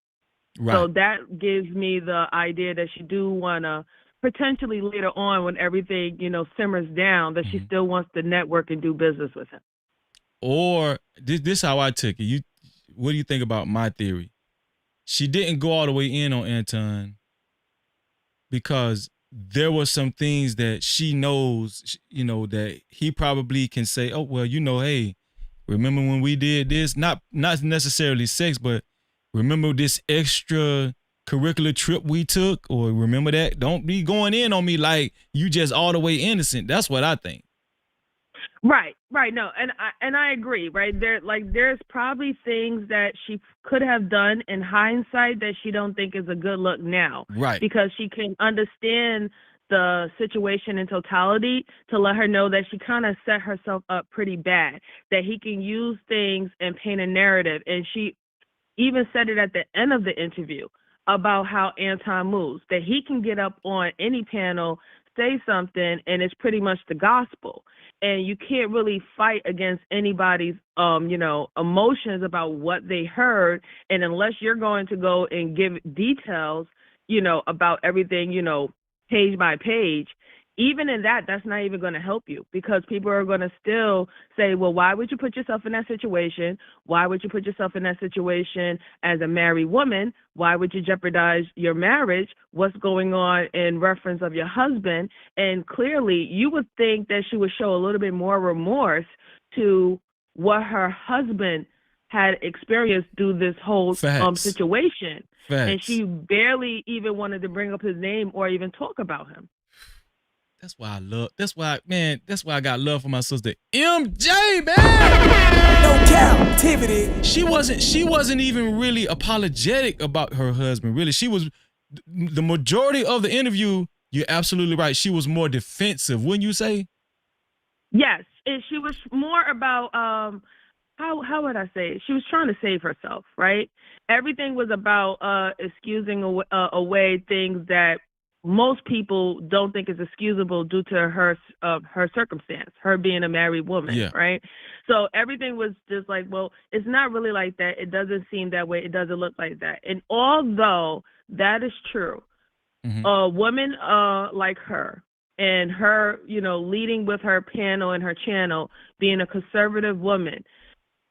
Right. So that gives me the idea that she do want to potentially later on, when everything, you know, simmers down, that she still wants to network and do business with him. Or this how I took it. What do you think about my theory? She didn't go all the way in on Anton because there were some things that she knows, you know, that he probably can say, oh, well, you know, hey, remember when we did this? Not necessarily sex, but remember this extra curricular trip we took? Or remember that? Don't be going in on me like you just all the way innocent. That's what I think. Right. No, and I agree. Right there, like there's probably things that she could have done in hindsight that she don't think is a good look now. Right. Because she can understand the situation in totality to let her know that she kind of set herself up pretty bad. That he can use things and paint a narrative, and she even said it at the end of the interview about how Anton moves. That he can get up on any panel, say something, and it's pretty much the gospel. And you can't really fight against anybody's, you know, emotions about what they heard. And unless you're going to go and give details, you know, about everything, you know, page by page, even in that, that's not even going to help you, because people are going to still say, well, why would you put yourself in that situation? Why would you put yourself in that situation as a married woman? Why would you jeopardize your marriage? What's going on in reference of your husband? And clearly you would think that she would show a little bit more remorse to what her husband had experienced through this whole situation. Facts. And she barely even wanted to bring up his name or even talk about him. That's why I got love for my sister MJ, man. No captivity. She wasn't even really apologetic about her husband. Really, she was the majority of the interview. You're absolutely right. She was more defensive, wouldn't you say? Yes, and she was more about how would I say it? She was trying to save herself, right? Everything was about excusing away things that most people don't think is excusable due to her circumstance, her being a married woman, right? So everything was just like, well, it's not really like that. It doesn't seem that way. It doesn't look like that. And although that is true, a woman like her and her, you know, leading with her panel and her channel, being a conservative woman,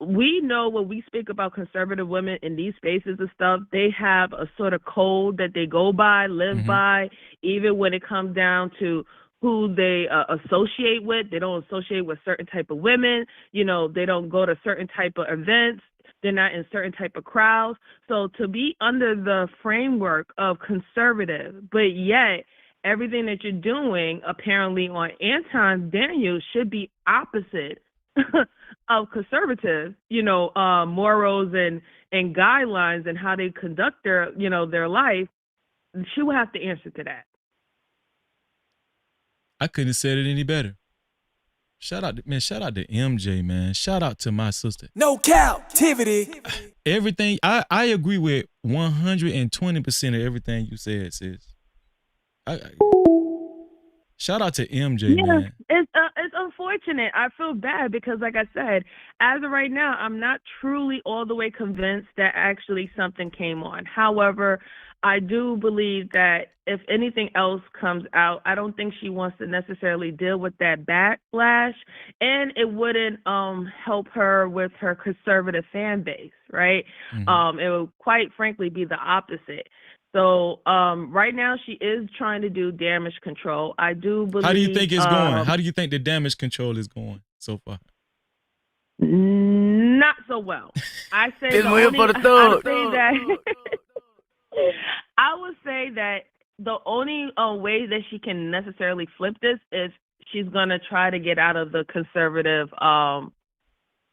we know when we speak about conservative women in these spaces and stuff, they have a sort of code that they go by, live by, even when it comes down to who they associate with. They don't associate with certain type of women. You know, they don't go to certain type of events. They're not in certain type of crowds. So to be under the framework of conservative, but yet everything that you're doing apparently on Anton Daniels should be opposite of conservative, morals and guidelines and how they conduct their life, she would have to answer to that. I couldn't have said it any better. Shout out to MJ, man. Shout out to my sister. No Cap-tivity. Everything, I agree with 120% of everything you said, sis. Shout out to MJ, man. It's unfortunate. I feel bad because, like I said, as of right now, I'm not truly all the way convinced that actually something came on. However, I do believe that if anything else comes out, I don't think she wants to necessarily deal with that backlash, and it wouldn't help her with her conservative fan base, right? Mm-hmm. It would quite frankly be the opposite. So right now she is trying to do damage control. I do believe. How do you think it's going? How do you think the damage control is going so far? Not so well. I say It's waiting for the thug. I would say that the only way that she can necessarily flip this is she's gonna try to get out of the conservative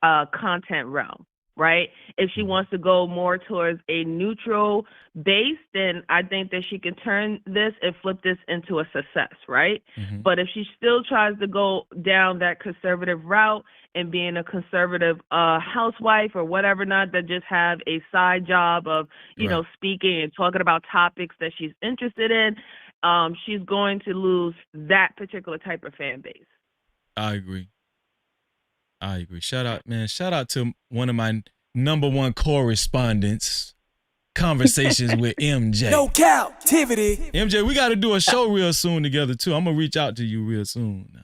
content realm, right? If she wants to go more towards a neutral base, then I think that she can turn this and flip this into a success, right? Mm-hmm. But if she still tries to go down that conservative route and being a conservative housewife or whatever, not that just have a side job of, speaking and talking about topics that she's interested in, she's going to lose that particular type of fan base. I agree. Shout out to one of my number one correspondents, Conversations with MJ. No Cap-tivity. MJ, we got to do a show real soon together too. I'm gonna reach out to you real soon now.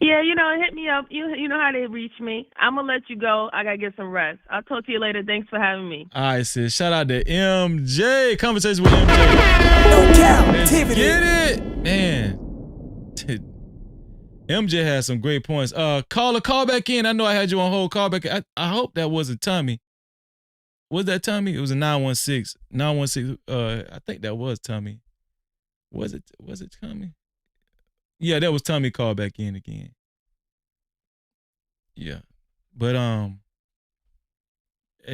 Yeah, hit me up. You know how they reach me. I'm gonna let you go. I gotta get some rest. I'll talk to you later. Thanks for having me. All right, sis. Shout out to MJ. Conversations with MJ. No Cap-tivity. Get it, man. MJ has some great points. Call back in. I know I had you on hold. Call back in. I hope that wasn't Tommy. Was that Tommy? It was a 916. 916. I think that was Tommy. Was it Tommy? Yeah, that was Tommy. Call back in again. Yeah. But hey,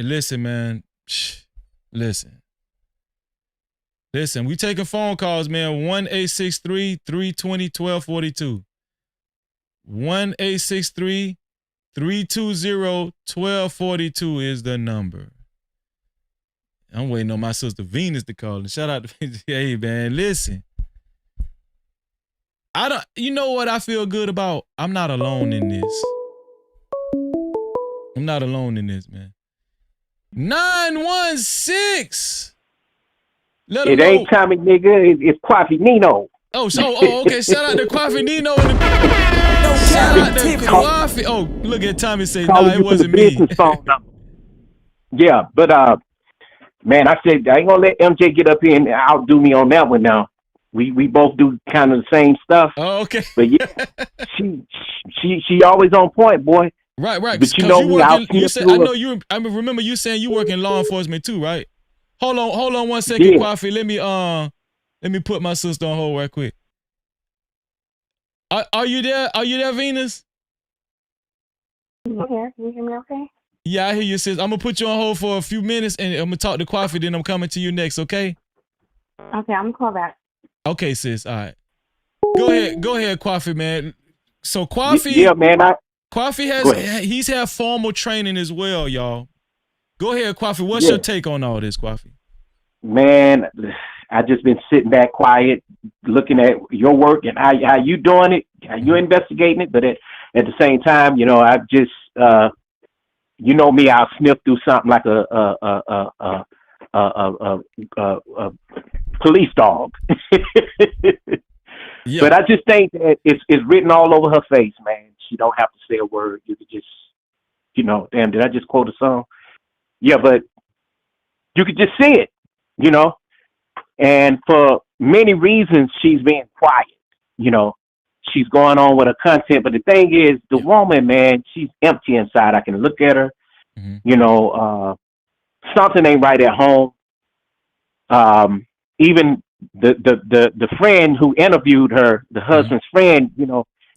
listen, man. Listen, we taking phone calls, man. 1-863-320-1242. 1-863-320-1242 is the number. I'm waiting on my sister Venus to call. And shout out to hey, man, listen. You know what I feel good about? I'm not alone in this. I'm not alone in this, man. 916. It ain't Tommy, nigga. It's Quaffy Nino. Oh, okay. Shout out to Quaffy Nino. Shout out to Quaffy. Oh, look at Tommy say, no, it wasn't me. Yeah, but man, I said I ain't gonna let MJ get up here and outdo me on that one now. We both do kind of the same stuff. Oh, okay. But yeah, she always on point, boy. Right. But you know me, I remember you saying you work in law enforcement too, right? Hold on 1 second, yeah. Quaffy. Let me put my sister on hold right quick. Are you there? Are you there, Venus? I'm here. Can you hear me okay? Yeah, I hear you, sis. I'm gonna put you on hold for a few minutes and I'm gonna talk to Quaffy, then I'm coming to you next, okay? Okay, I'm gonna call back. Okay, sis. All right. Go ahead, Quaffy, man. So Quaffy, yeah, man. Quaffy he's had formal training as well, y'all. Go ahead, Quaffy. What's your take on all this, Quaffy? Man, I just been sitting back quiet, looking at your work and how you doing it, how you investigating it. But at the same time, I just you know me, I'll sniff through something like a police dog. Yeah. But I just think that it's written all over her face, man. She don't have to say a word. You could just, damn, did I just quote a song? Yeah, but you could just see it, And for many reasons, she's being quiet. She's going on with her content. But the thing is, the woman, man, she's empty inside. I can look at her. Mm-hmm. Something ain't right at home. Even the friend who interviewed her, the husband's friend,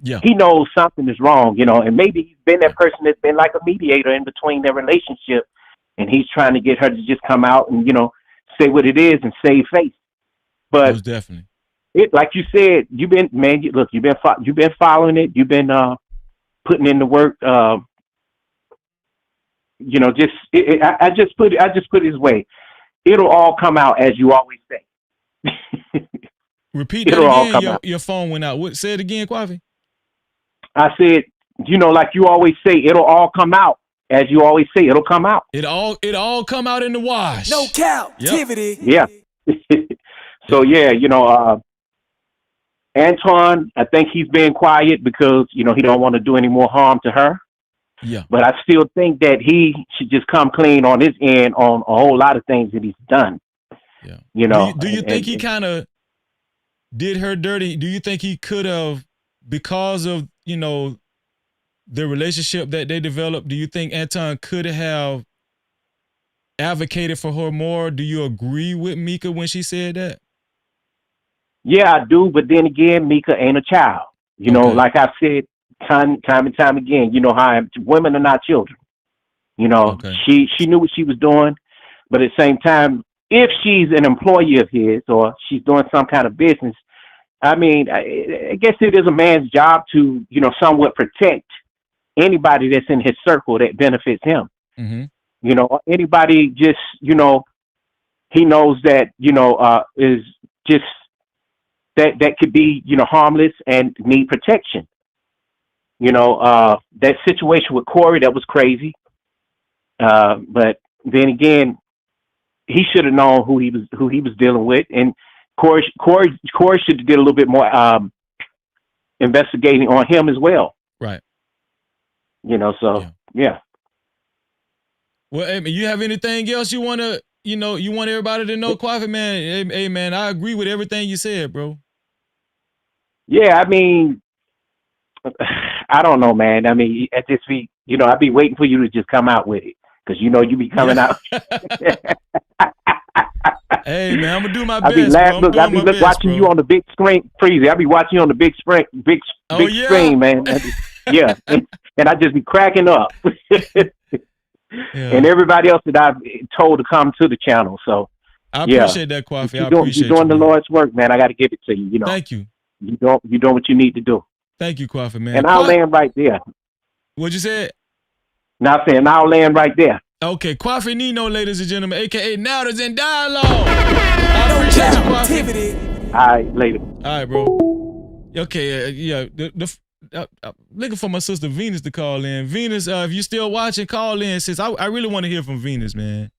he knows something is wrong, and maybe he's been that person that's been like a mediator in between their relationship, and he's trying to get her to just come out and, say what it is and save face. But most definitely, like you said, you've been following it. You've been putting in the work. I just put it this way. It'll all come out as you always say. Repeat that again. Your phone went out. What? Say it again, Kwafi. I said, like you always say, it'll all come out as you always say. It'll come out. It all come out in the wash. No Cap-tivity. Yep. Yeah. So yeah, Anton, I think he's being quiet because he don't want to do any more harm to her. Yeah. But I still think that he should just come clean on his end on a whole lot of things that he's done. Yeah. Do you think he kind of did her dirty? Do you think he could have, because of, the relationship that they developed, do you think Anton could have advocated for her more? Do you agree with Mika when she said that? Yeah, I do. But then again, Mika ain't a child. Like I've said time and time again, how women are not children. She knew what she was doing. But at the same time, if she's an employee of his or she's doing some kind of business, I mean, I guess it is a man's job to, somewhat protect anybody that's in his circle that benefits him. Mm-hmm. Anybody just, he knows that, is just that could be, harmless and need protection. That situation with Corey, that was crazy. But then again, he should have known who he was dealing with, and Corey should have did a little bit more investigating on him as well. Right. Yeah. Well, hey, you have anything else you want to, you want everybody to know, Kwafi, man? Hey, man, I agree with everything you said, bro. Yeah, I mean, I don't know, man. I mean, at this week, I'd be waiting for you to just come out with it because you be coming out. Hey, man, I'm gonna do my best. I'll be watching you on the big screen, Freezy. I'll be watching you on the big screen, screen, man. Yeah, and I just be cracking up. And everybody else that I've told to come to the channel. So I appreciate that, Kwafi. I appreciate you're doing the Lord's work, man. I got to give it to you. Thank you. You're doing what you need to do. Thank you, Kwafi, man. And I'll land right there. What'd you say? Now I'm saying I'll land right there. Okay, Kwafi Nino, ladies and gentlemen, aka Now There's in Dialogue. I appreciate you, Kwafi. All right, later. All right, bro. Okay, yeah. Looking for my sister Venus to call in. Venus, if you still watching, call in. Since I really want to hear from Venus, man.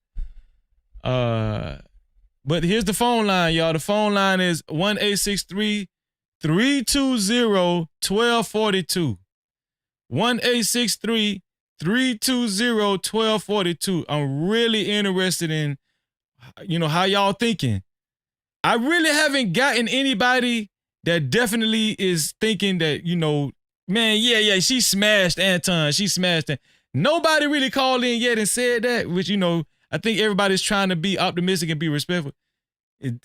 But here's the phone line, y'all. The phone line is 1-863-320-1242. 1-863-320-1242. I'm really interested in, how y'all thinking. I really haven't gotten anybody that definitely is thinking that, man, yeah, she smashed Anton. She smashed him. Nobody really called in yet and said that, which, I think everybody's trying to be optimistic and be respectful.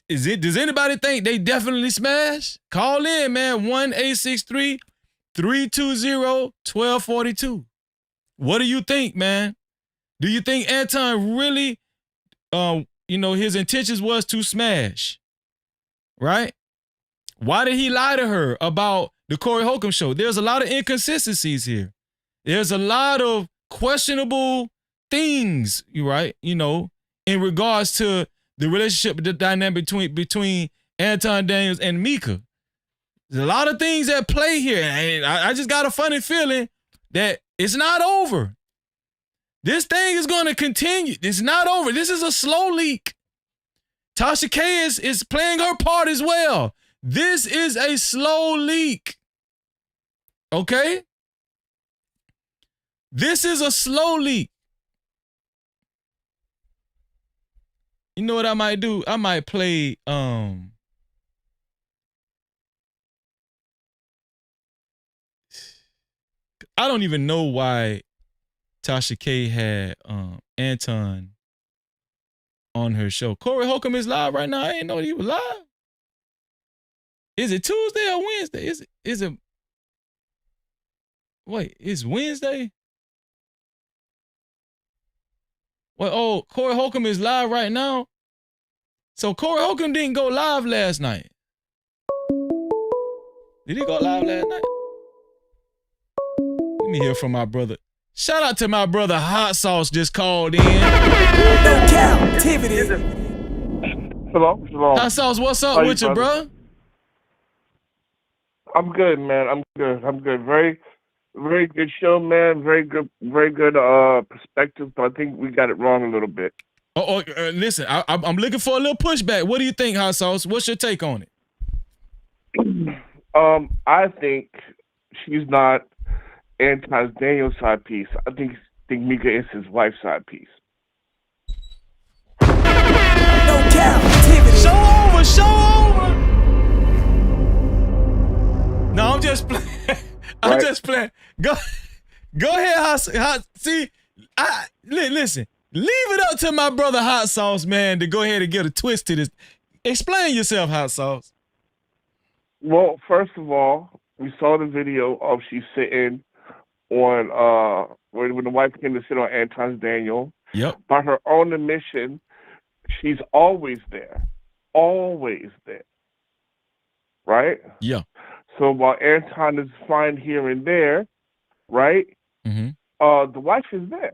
Does anybody think they definitely smashed? Call in, man. 1-863-320-1242. What do you think, man? Do you think Anton really, his intentions was to smash? Right? Why did he lie to her about the Corey Holcomb show? There's a lot of inconsistencies here. There's a lot of questionable things, right? In regards to the relationship, the dynamic between Anton Daniels and Mika. There's a lot of things at play here. And I just got a funny feeling that it's not over. This thing is going to continue. It's not over. This is a slow leak. Tasha K is playing her part as well. This is a slow leak. Okay? This is a slow leak. You know what I might do? I might play I don't even know why Tasha K had Anton on her show. Corey Holcomb is live right now. I didn't know he was live. Is it Tuesday or Wednesday? Is it Wait, it's Wednesday? Well, oh, Corey Holcomb is live right now. So Corey Holcomb didn't go live last night. Did he go live last night? Let me hear from my brother. Shout out to my brother Hot Sauce just called in. No Cap-tivity. Hello. Hot Sauce, what's up with you, bro? I'm good, man. I'm good. Very, very good show, man. Very good perspective. But I think we got it wrong a little bit. Listen, I'm looking for a little pushback. What do you think, Hot Sauce? What's your take on it? I think she's not Anton Daniels' side piece. I think Mika is his wife's side piece. No Cap-tivity. Show over. No, I'm just playing. I'm just playing. Go ahead, Hot. See, listen. Leave it up to my brother Hot Sauce, man, to go ahead and get a twist to this. Explain yourself, Hot Sauce. Well, first of all, we saw the video of she sitting on when the wife came to sit on Anton Daniels. Yep. By her own admission, she's always there. Always there. Right? Yeah. So while Anton is flying here and there, right? Mm-hmm. The wife is there.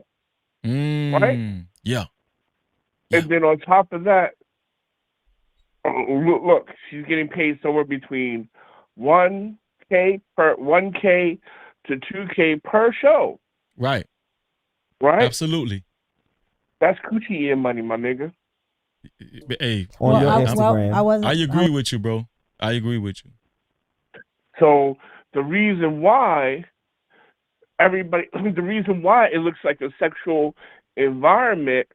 Right? Yeah. And then on top of that, look, she's getting paid somewhere between $1K to $2K per show. Right. Right? Absolutely. That's coochie eating money, my nigga. Hey, on your Instagram. I agree with you, bro. I agree with you. So the reason why the reason why it looks like a sexual environment,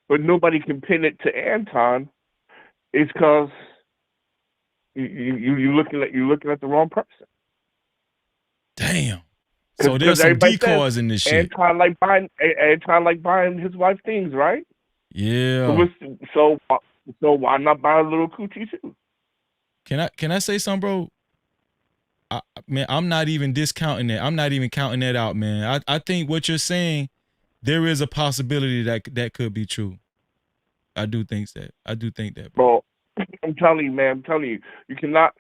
but nobody can pin it to Anton, is because you're looking at the wrong person. Damn. So there's some decoys in this shit. Anton like buying his wife things, right? Yeah. So why not buy a little coochie too? Can I say something, bro? Man, I'm not even discounting that. I'm not even counting that out, man. I think what you're saying, there is a possibility that could be true. I do think that, bro. I'm telling you, man. You cannot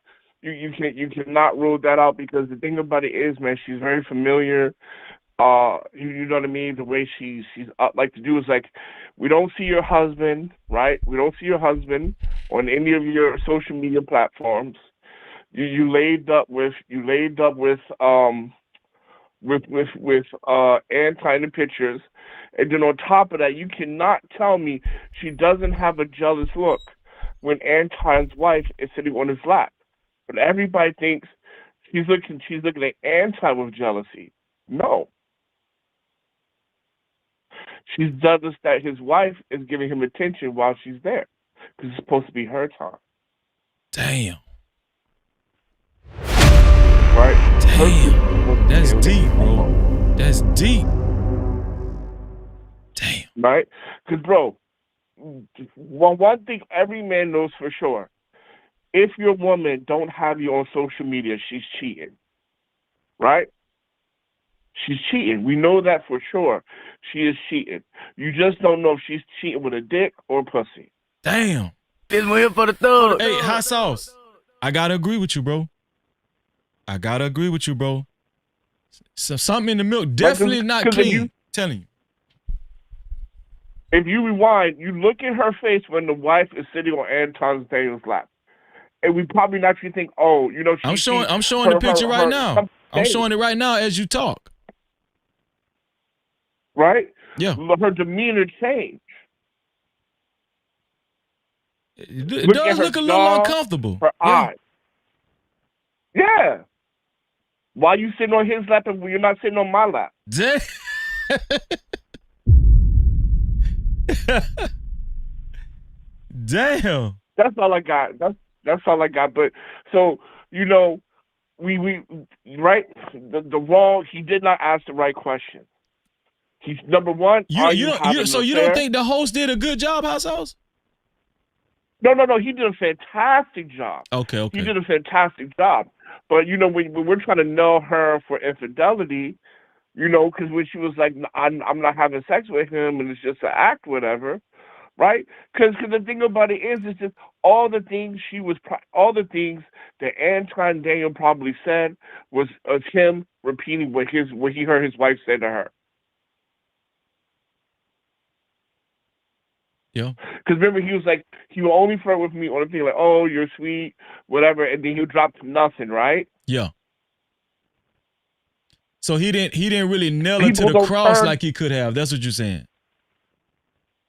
rule that out, because the thing about it is, man, she's very familiar. You know what I mean? The way she's like to do is like, we don't see your husband, right? We don't see your husband on any of your social media platforms. You laid up with Anton in the pictures, and then on top of that, you cannot tell me she doesn't have a jealous look when Anton's wife is sitting on his lap. But everybody thinks she's looking at Anton with jealousy. No. She's jealous that his wife is giving him attention while she's there, because it's supposed to be her time. Damn. Right? Damn. That's deep, bro. That's deep. Damn. Right? Because, bro, one thing every man knows for sure: if your woman don't have you on social media, she's cheating. Right? She's cheating. We know that for sure. She is cheating. You just don't know if she's cheating with a dick or pussy. Damn. It's here for the thug. Hey, Hot Sauce. I gotta agree with you, bro. So something in the milk definitely not clean. Telling you. If you rewind, you look at her face when the wife is sitting on Anton Daniels' lap, and we probably naturally think, oh, you know, I'm showing the picture right now. I'm showing it right now as you talk. Right? Yeah. Her demeanor changed. It does look a little uncomfortable. Her eyes. Yeah. Why you sitting on his lap and you're not sitting on my lap? Damn. That's all I got. That's all I got. But so, you know, we right, the wrong, he did not ask the right question. He's number one. So you don't think the host did a good job, Hot Sauce? No. He did a fantastic job. Okay. He did a fantastic job. But you know, when we're trying to know her for infidelity, you know, because when she was like, I'm not having sex with him and it's just an act, whatever, right? Because the thing about it is just all the things all the things that Anton Daniel probably said was him repeating what he heard his wife say to her. Yeah. Because remember, he was like, he would only flirt with me on a thing like, oh, you're sweet, whatever, and then he would drop to nothing, right? Yeah. So he didn't really nail her to the cross like he could have. That's what you're saying.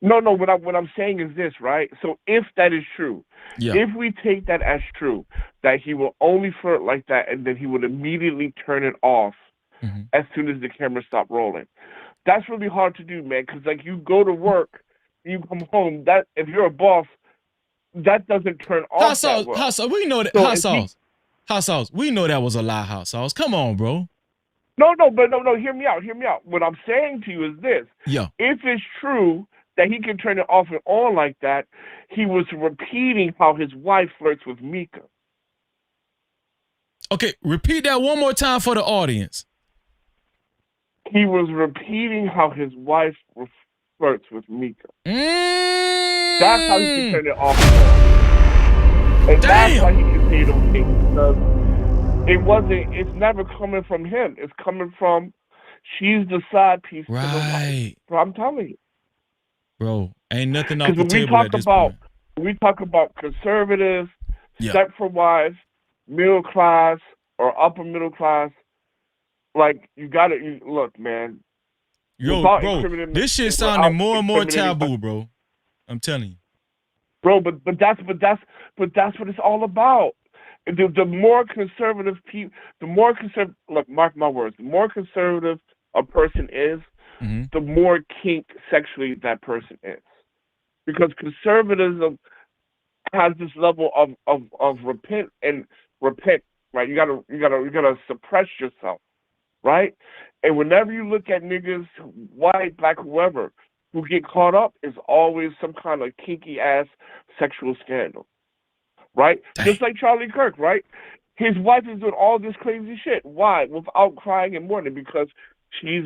No. What I'm saying is this, right? So if that is true, if we take that as true, that he will only flirt like that, and then he would immediately turn it off as soon as the camera stopped rolling, that's really hard to do, man. Because like you go to work, you come home. That if you're a boss, that doesn't turn off. Hot sauce. We know that. So Hot sauce. We know that was a lie. Hot sauce. Come on, bro. No. Hear me out. What I'm saying to you is this. Yeah. If it's true that he can turn it off and on like that, he was repeating how his wife flirts with Mika. Okay, repeat that one more time for the audience. He was repeating how his wife flirts with Mika. That's how he can turn it off and on. And that's why he can say those things, because it's never coming from him. It's coming from, she's the side piece to the wife. Bro, I'm telling you. Bro, ain't nothing off the when table at this point. we talk about conservative, Stepford wives, middle class or upper middle class, like you look, man. Yo, bro, this shit sounding more and more taboo, bro. I'm telling you. Bro, but that's what it's all about. The more conservative people, look, mark my words, the more conservative a person is, the more kink sexually that person is. Because conservatism has this level of repent, right? You gotta suppress yourself, right? And whenever you look at niggas, white, black, whoever, who get caught up, is always some kind of kinky ass sexual scandal. Right? Just like Charlie Kirk, right? His wife is doing all this crazy shit. Why? Without crying and mourning, because she's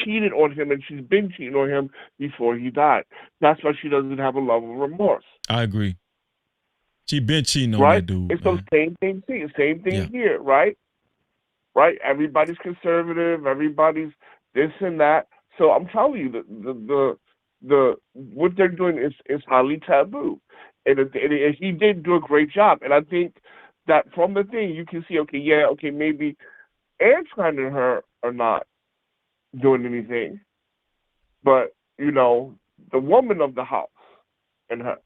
cheated on him and she's been cheating on him before he died. That's why she doesn't have a level of remorse. I agree. She been cheating on that dude. It's the same thing here, right? Right? Everybody's conservative, everybody's this and that. So I'm telling you, the what they're doing is highly taboo. And he did do a great job. And I think that from the thing, you can see, maybe Anton and her are not doing anything. But, you know, the woman of the house and her.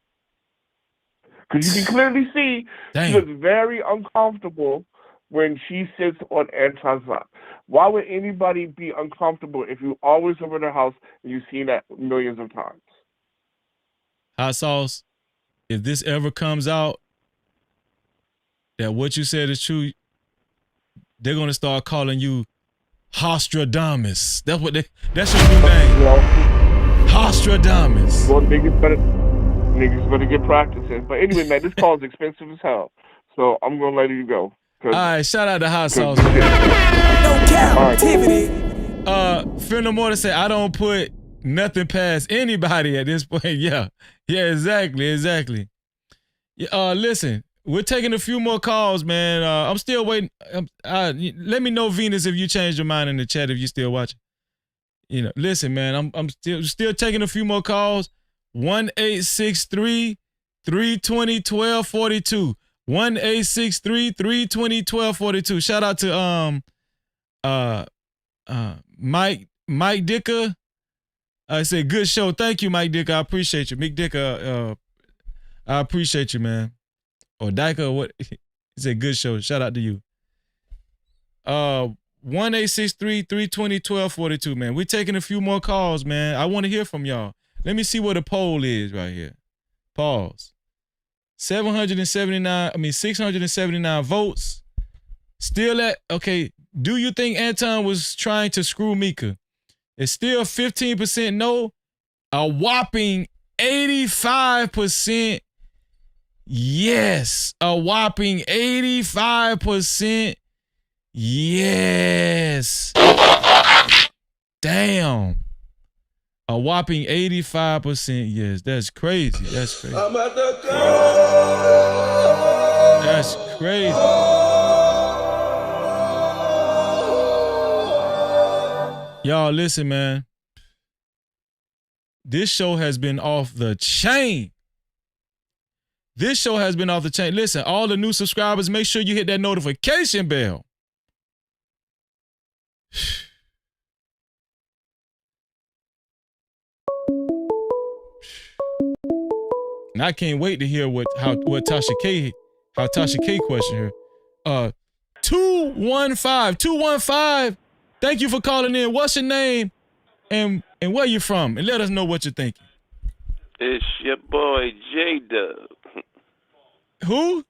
Because you can clearly see she was very uncomfortable when she sits on Anton's lap. Why would anybody be uncomfortable if you always over their house and you've seen that millions of times? Hot sauce. If this ever comes out that what you said is true, they're gonna start calling you Hostradamus. That's your new name. Hostradamus. Well, niggas better get practicing. But anyway, man, this call is expensive as hell. So I'm gonna let you go. All right, shout out to Hot Sauce. No Cap-tivity. Phil No More to say, I don't put nothing past anybody at this point. Yeah, exactly. Listen, we're taking a few more calls, man. I'm still waiting. Let me know, Venus, if you changed your mind in the chat, if you're still watching. You know, listen, man, I'm still taking a few more calls. 1-863-320-1242. 1-863-320-1242. Shout out to Mike Dicker. I said good show. Thank you, Mike Dicker. I appreciate you. Mick Dicker, I appreciate you, man. Or Dicker, or what? He said good show. Shout out to you. 1-863-320-1242, man. We're taking a few more calls, man. I want to hear from y'all. Let me see what the poll is right here. Pause. 679 votes. Still at, okay, do you think Anton was trying to screw Mika? It's still 15% no, a whopping 85% yes. A whopping 85% Yes. Damn. A whopping 85% yes. That's crazy. That's crazy. I'm at the That's crazy. Y'all listen, man. This show has been off the chain. This show has been off the chain. Listen, all the new subscribers, make sure you hit that notification bell. And I can't wait to hear what Tasha K questioned her. 215. Thank you for calling in. What's your name and where you from? And let us know what you're thinking. It's your boy J-Dub. Who?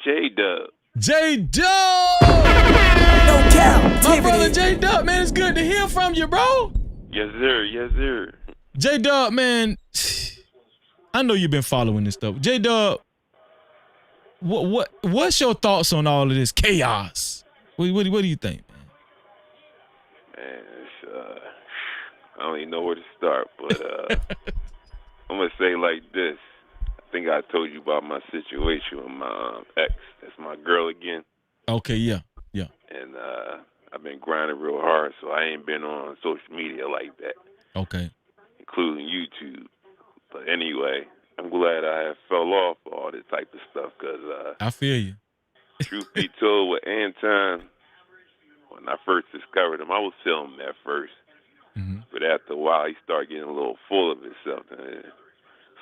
J-Dub. J-Dub! No Cap-tivity. My brother J-Dub, man, it's good to hear from you, bro. Yes, sir. Yes, sir. J-Dub, man, I know you've been following this stuff. J-Dub, what's your thoughts on all of this chaos? What do you think, man? Man, it's, I don't even know where to start, but I'm going to say like this. I think I told you about my situation with my ex. That's my girl again. Okay, yeah. And I've been grinding real hard, so I ain't been on social media like that. Okay. Including YouTube. But anyway, I'm glad I have fell off all this type of stuff because I feel you. Truth be told, with Anton, when I first discovered him, I was feeling him at first. Mm-hmm. But after a while, he started getting a little full of himself. And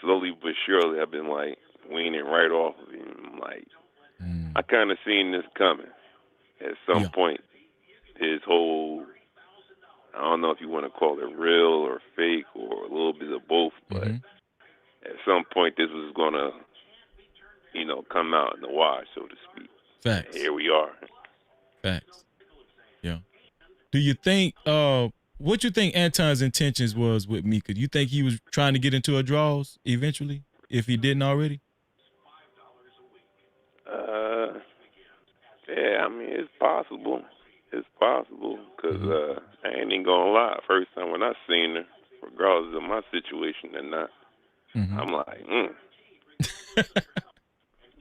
slowly but surely, I've been like weaning right off of him. Like, I kind of seen this coming. At some point, his whole, I don't know if you want to call it real or fake or a little bit of both, but at some point this was going to, come out in the wash, so to speak. Facts. And here we are. Facts. Yeah. Do you think, what you think Anton's intentions was with Mika? Do you think he was trying to get into her draws eventually, if he didn't already? Yeah, I mean, it's possible. It's possible, because I ain't even going to lie. First time when I seen her, regardless of my situation or not, I'm like,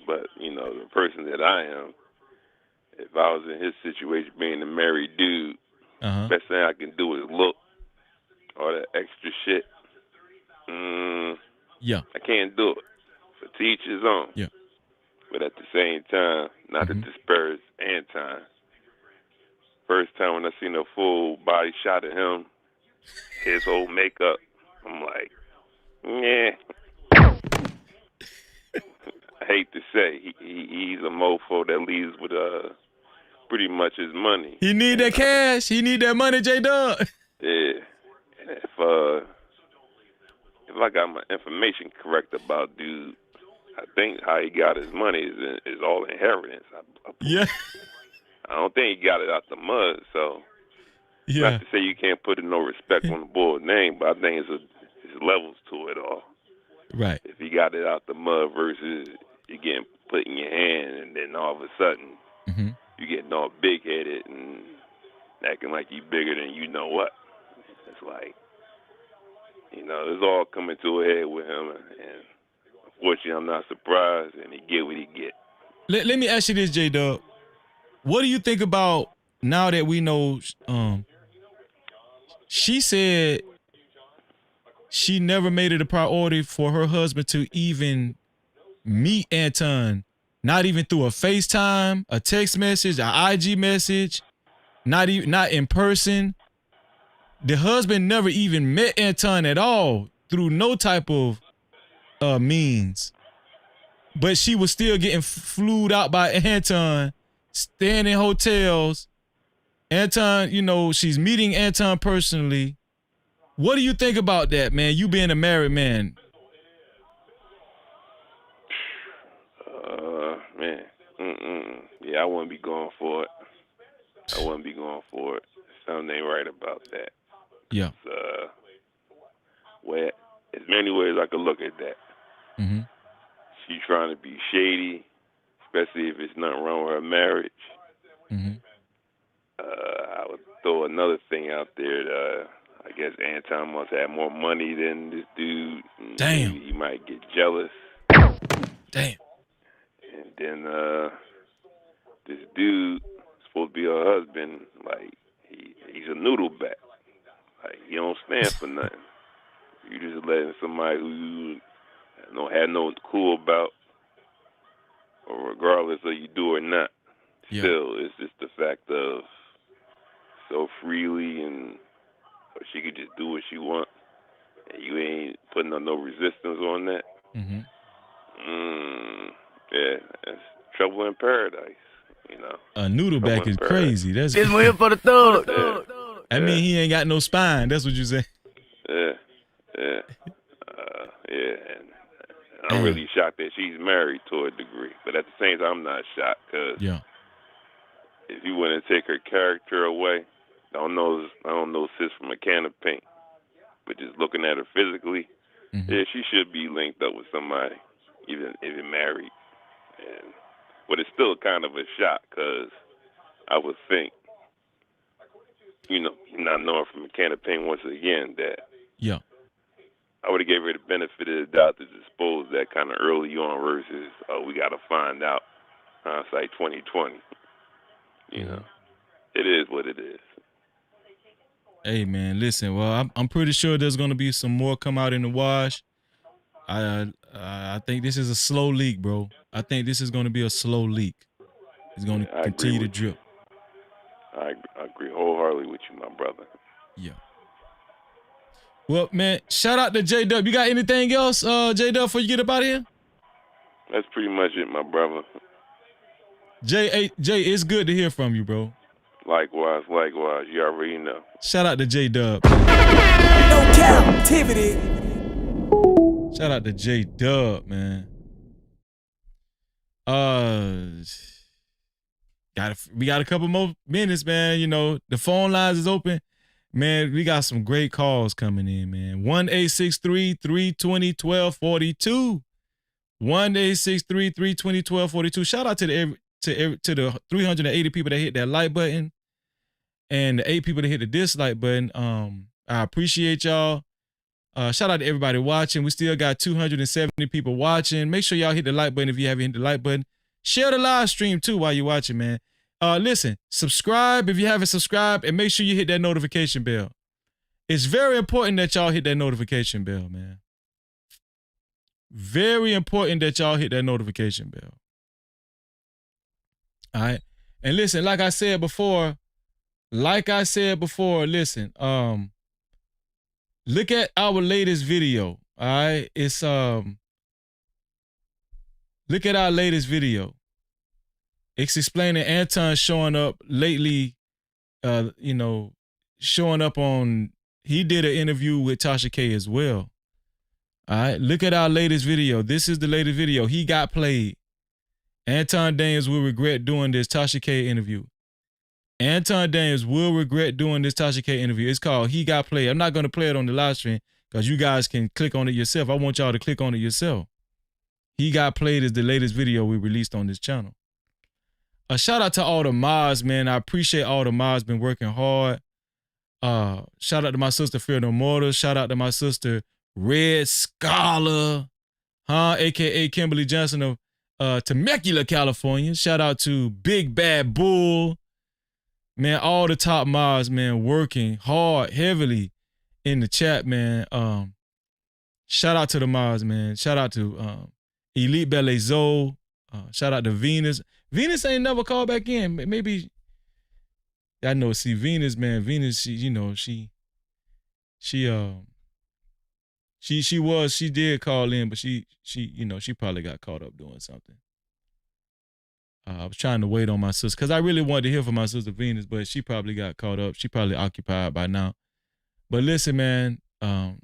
But, the person that I am, if I was in his situation being a married dude, best thing I can do is look, all that extra shit. Yeah. I can't do it. So to each his own. Yeah. But at the same time, not to disparage Anton. First time when I seen a full body shot of him, his whole makeup, I'm like, yeah. I hate to say, he's a mofo that leaves with pretty much his money. He need that cash. He need that money, J-Dub. Yeah. And if I got my information correct about dude, I think how he got his money is all inheritance. Yeah. I don't think he got it out the mud, so not to say you can't put no respect on the boy's name, but I think it's levels to it all. Right. If he got it out the mud versus you getting put in your hand and then all of a sudden you getting all big-headed and acting like you bigger than you know what. It's like, it's all coming to a head with him, and unfortunately I'm not surprised, and he get what he get. Let me ask you this, J-Dub. What do you think about, now that we know, she said she never made it a priority for her husband to even meet Anton, not even through a FaceTime, a text message, an IG message, not in person. The husband never even met Anton at all through no type of means. But she was still getting flued out by Anton, staying in hotels. Anton, she's meeting Anton personally. What do you think about that, man? You being a married man. Man. Yeah, I wouldn't be going for it. Something ain't right about that. Yeah. Well, there's many ways I could look at that. She's trying to be shady, especially if it's nothing wrong with her marriage. I would throw another thing out there. I guess Anton must have more money than this dude. Damn. Maybe he might get jealous. Damn. And then this dude supposed to be her husband. Like he's a noodle back. Like he don't stand for nothing. You just letting somebody who you don't have no clue about, or regardless of you do or not. Yeah. Still, it's just the fact of so freely, and or she could just do what she wants, and you ain't putting on no resistance on that. Mm-hmm. Yeah, that's trouble in paradise. You know, a noodleback is crazy. That's This one here for the thug. I mean, he ain't got no spine. That's what you say. Yeah. And I'm really shocked that she's married to a degree, but at the same time, I'm not shocked because if you want to take her character away, I don't know sis from a can of paint, but just looking at her physically, yeah, she should be linked up with somebody, even married. But it's still kind of a shock because I would think, not knowing from a can of paint once again that I would have gave her the benefit of the doubt to dispose that kind of early on versus we got to find out. Hindsight 2020. It is what it is. Hey man, listen. Well, I'm pretty sure there's gonna be some more come out in the wash. I think this is a slow leak, bro. I think this is gonna be a slow leak. It's gonna continue to drip. I agree wholeheartedly with you, my brother. Yeah. Well, man, shout out to J Dub. You got anything else, J Dub, before you get up out of here? That's pretty much it, my brother. Jay, it's good to hear from you, bro. Likewise. You already know. Shout out to J Dub. No Cap-tivity. Shout out to J Dub, man. We got a couple more minutes, man. The phone lines is open. Man, we got some great calls coming in, man. 1-863-320-1242. 1-863-320-1242. Shout out to the 380 people that hit that like button and the 8 people that hit the dislike button. I appreciate y'all. Shout out to everybody watching. We still got 270 people watching. Make sure y'all hit the like button if you haven't hit the like button. Share the live stream too while you're watching, man. Listen, subscribe if you haven't subscribed, and make sure you hit that notification bell. It's very important that y'all hit that notification bell, man. Very important that y'all hit that notification bell. All right. And listen, like I said before, listen, look at our latest video. All right. It's look at our latest video. It's explaining Anton showing up lately, showing up on, he did an interview with Tasha K as well. All right, look at our latest video. This is the latest video. He got played. Anton Daniels will regret doing this Tasha K interview. Anton Daniels will regret doing this Tasha K interview. It's called He Got Played. I'm not going to play it on the live stream because you guys can click on it yourself. I want y'all to click on it yourself. He Got Played is the latest video we released on this channel. A shout out to all the mods, man. I appreciate all the mods been working hard. Shout out to my sister Fear No Mortal. Shout out to my sister Red Scholar, aka Kimberly Johnson of Temecula, California. Shout out to Big Bad Bull. Man, all the top mods, man, working hard, heavily in the chat, man. Shout out to the mods, man. Shout out to Elite Ballet Zoe. Shout out to Venus. Venus ain't never called back in. Maybe I know. See, Venus, man. Venus, she did call in, but she probably got caught up doing something. I was trying to wait on my sister because I really wanted to hear from my sister Venus, but she probably got caught up. She probably occupied by now. But listen, man. I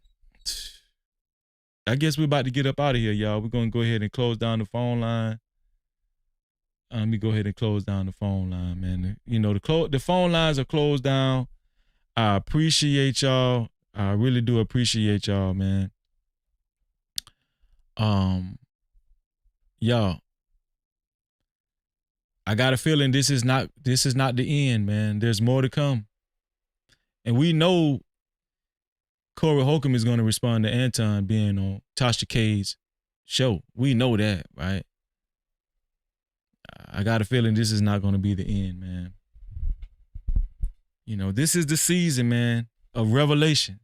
guess we're about to get up out of here, y'all. We're gonna go ahead and close down the phone line. Let me go ahead and close down the phone line, man. The phone lines are closed down. I appreciate y'all. I really do appreciate y'all, man. Y'all. I got a feeling this is not the end, man. There's more to come. And we know Corey Holcomb is going to respond to Anton being on Tasha K's show. We know that, right? I got a feeling this is not going to be the end, man. You know, this is the season, man, of revelation,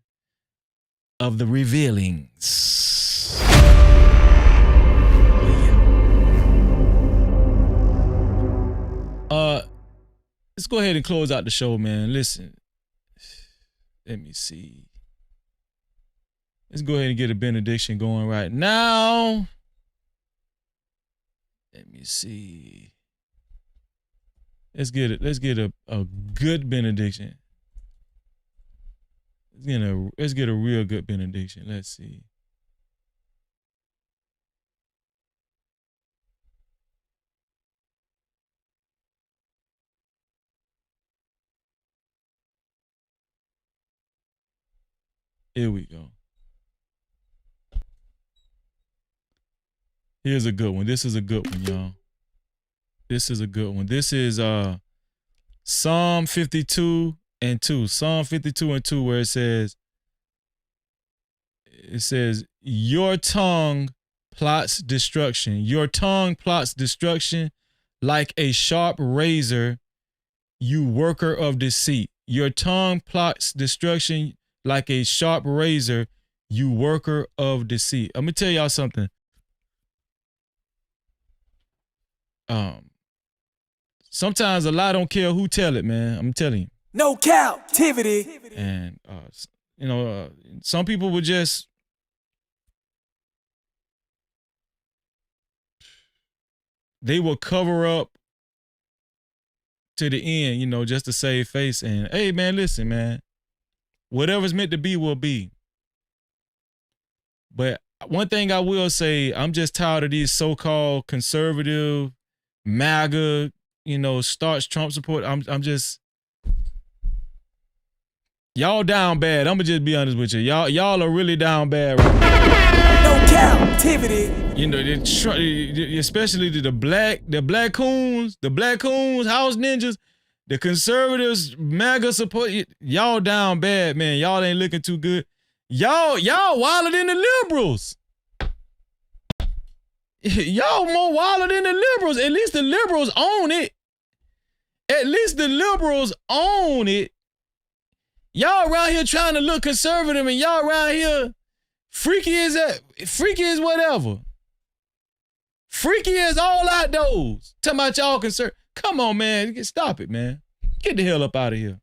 of the revealings. Let's go ahead and close out the show, man. Listen, let me see. Let's go ahead and get a benediction going right now. Let me see. Let's get a good benediction. Let's get a real good benediction. Let's see. Here we go. Here's a good one. This is a good one, y'all. This is a good one. This is Psalm 52 and 2. Psalm 52 and 2, where it says, your tongue plots destruction. Your tongue plots destruction like a sharp razor, you worker of deceit. Your tongue plots destruction like a sharp razor, you worker of deceit. I'm going to tell y'all something. Sometimes a lie don't care who tell it, man. I'm telling you. No captivity. And, some people would just, they will cover up to the end, you know, just to save face. And, hey, man, listen, man. Whatever's meant to be will be. But one thing I will say, I'm just tired of these so-called conservative, MAGA, you know, starts Trump support. I'm just, y'all down bad. I'm gonna just be honest with you. Y'all are really down bad right now. No captivity. You know, especially the black coons, house ninjas, the conservatives, MAGA support. Y'all down bad, man. Y'all ain't looking too good. Y'all wilder than the liberals. Y'all more wilder than the liberals. At least the liberals own it. Y'all around here trying to look conservative, and y'all around here freaky as whatever. Freaky as all outdoors. Talking about y'all conservative. Come on, man. Stop it, man. Get the hell up out of here.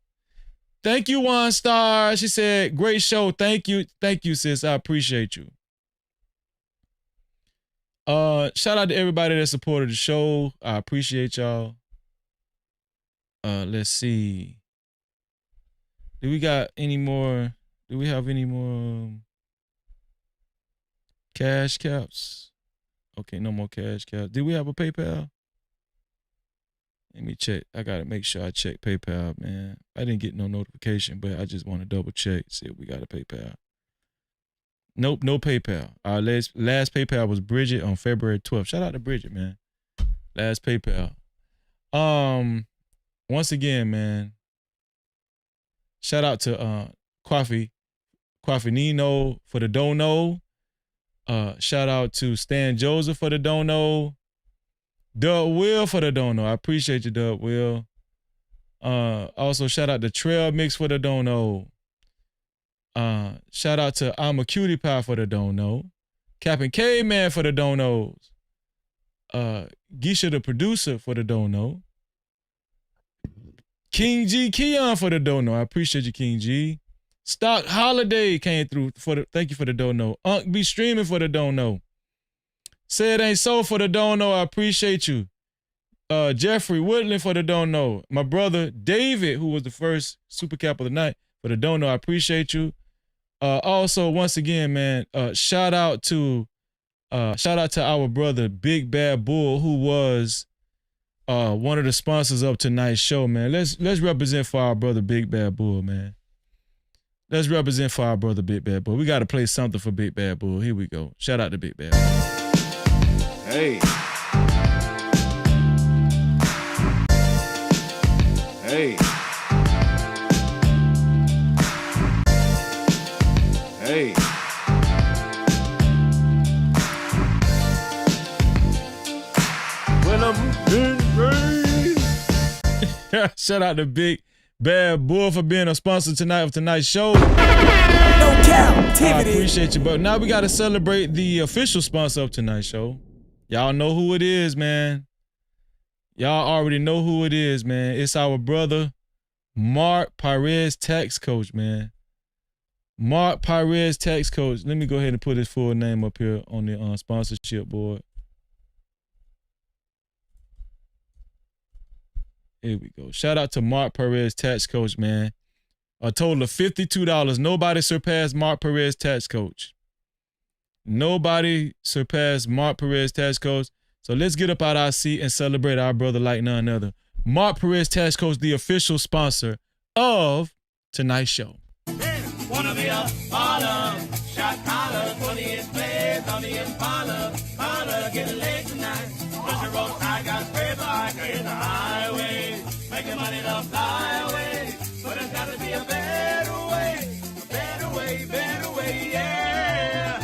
Thank you, 1 star. She said, great show. Thank you. Thank you, sis. I appreciate you. Shout out to everybody that supported the show. I appreciate y'all. Let's see. Do we have any more cash caps? Okay, no more cash caps. Do we have a PayPal? Let me check. I gotta make sure I check PayPal, man. I didn't get no notification, but I just want to double check, see if we got a PayPal. Nope, no PayPal. Our last PayPal was Bridget on February 12th. Shout out to Bridget, man. Last PayPal. Once again, man. Shout out to Kwafi Nino for the dono. Shout out to Stan Joseph for the dono. Doug Will for the dono. I appreciate you, Doug Will. Also shout out to Trail Mix for the dono. Shout out to I'm a Cutie Pie for the dono. Captain K-Man for the donos. Geisha the producer for the dono. King G Keon for the dono. I appreciate you, King G. Stock Holiday came through thank you for the dono. Unk be streaming for the dono. Say it ain't so for the dono. I appreciate you. Jeffrey Woodland for the dono. My brother David, who was the first super cap of the night, for the dono. I appreciate you. Also, once again, man, shout out to our brother Big Bad Bull, who was one of the sponsors of tonight's show, man. Let's represent for our brother Big Bad Bull, man. Let's represent for our brother Big Bad Bull. We got to play something for Big Bad Bull. Here we go. Shout out to Big Bad Bull. Hey. Shout out to Big Bad Bull for being a sponsor tonight of tonight's show. I appreciate you, but now we got to celebrate the official sponsor of tonight's show. Y'all know who it is, man. Y'all already know who it is, man. It's our brother, Mark Perez, tax coach, man. Mark Perez, tax coach. Let me go ahead and put his full name up here on the sponsorship board. Here we go. Shout out to Mark Perez, tax coach, man. A total of $52. Nobody surpassed Mark Perez, tax coach. Nobody surpassed Mark Perez, tax coach. So let's get up out our seat and celebrate our brother like none other. Mark Perez, tax coach, the official sponsor of tonight's show. Wanna be a baller, shot collar, 20-inch blades on the Impala. Holla, get a leg tonight. Push a roll, I got spray bike in the highway. Making money to fly away. But there's gotta be a better way. Better way, better way, yeah.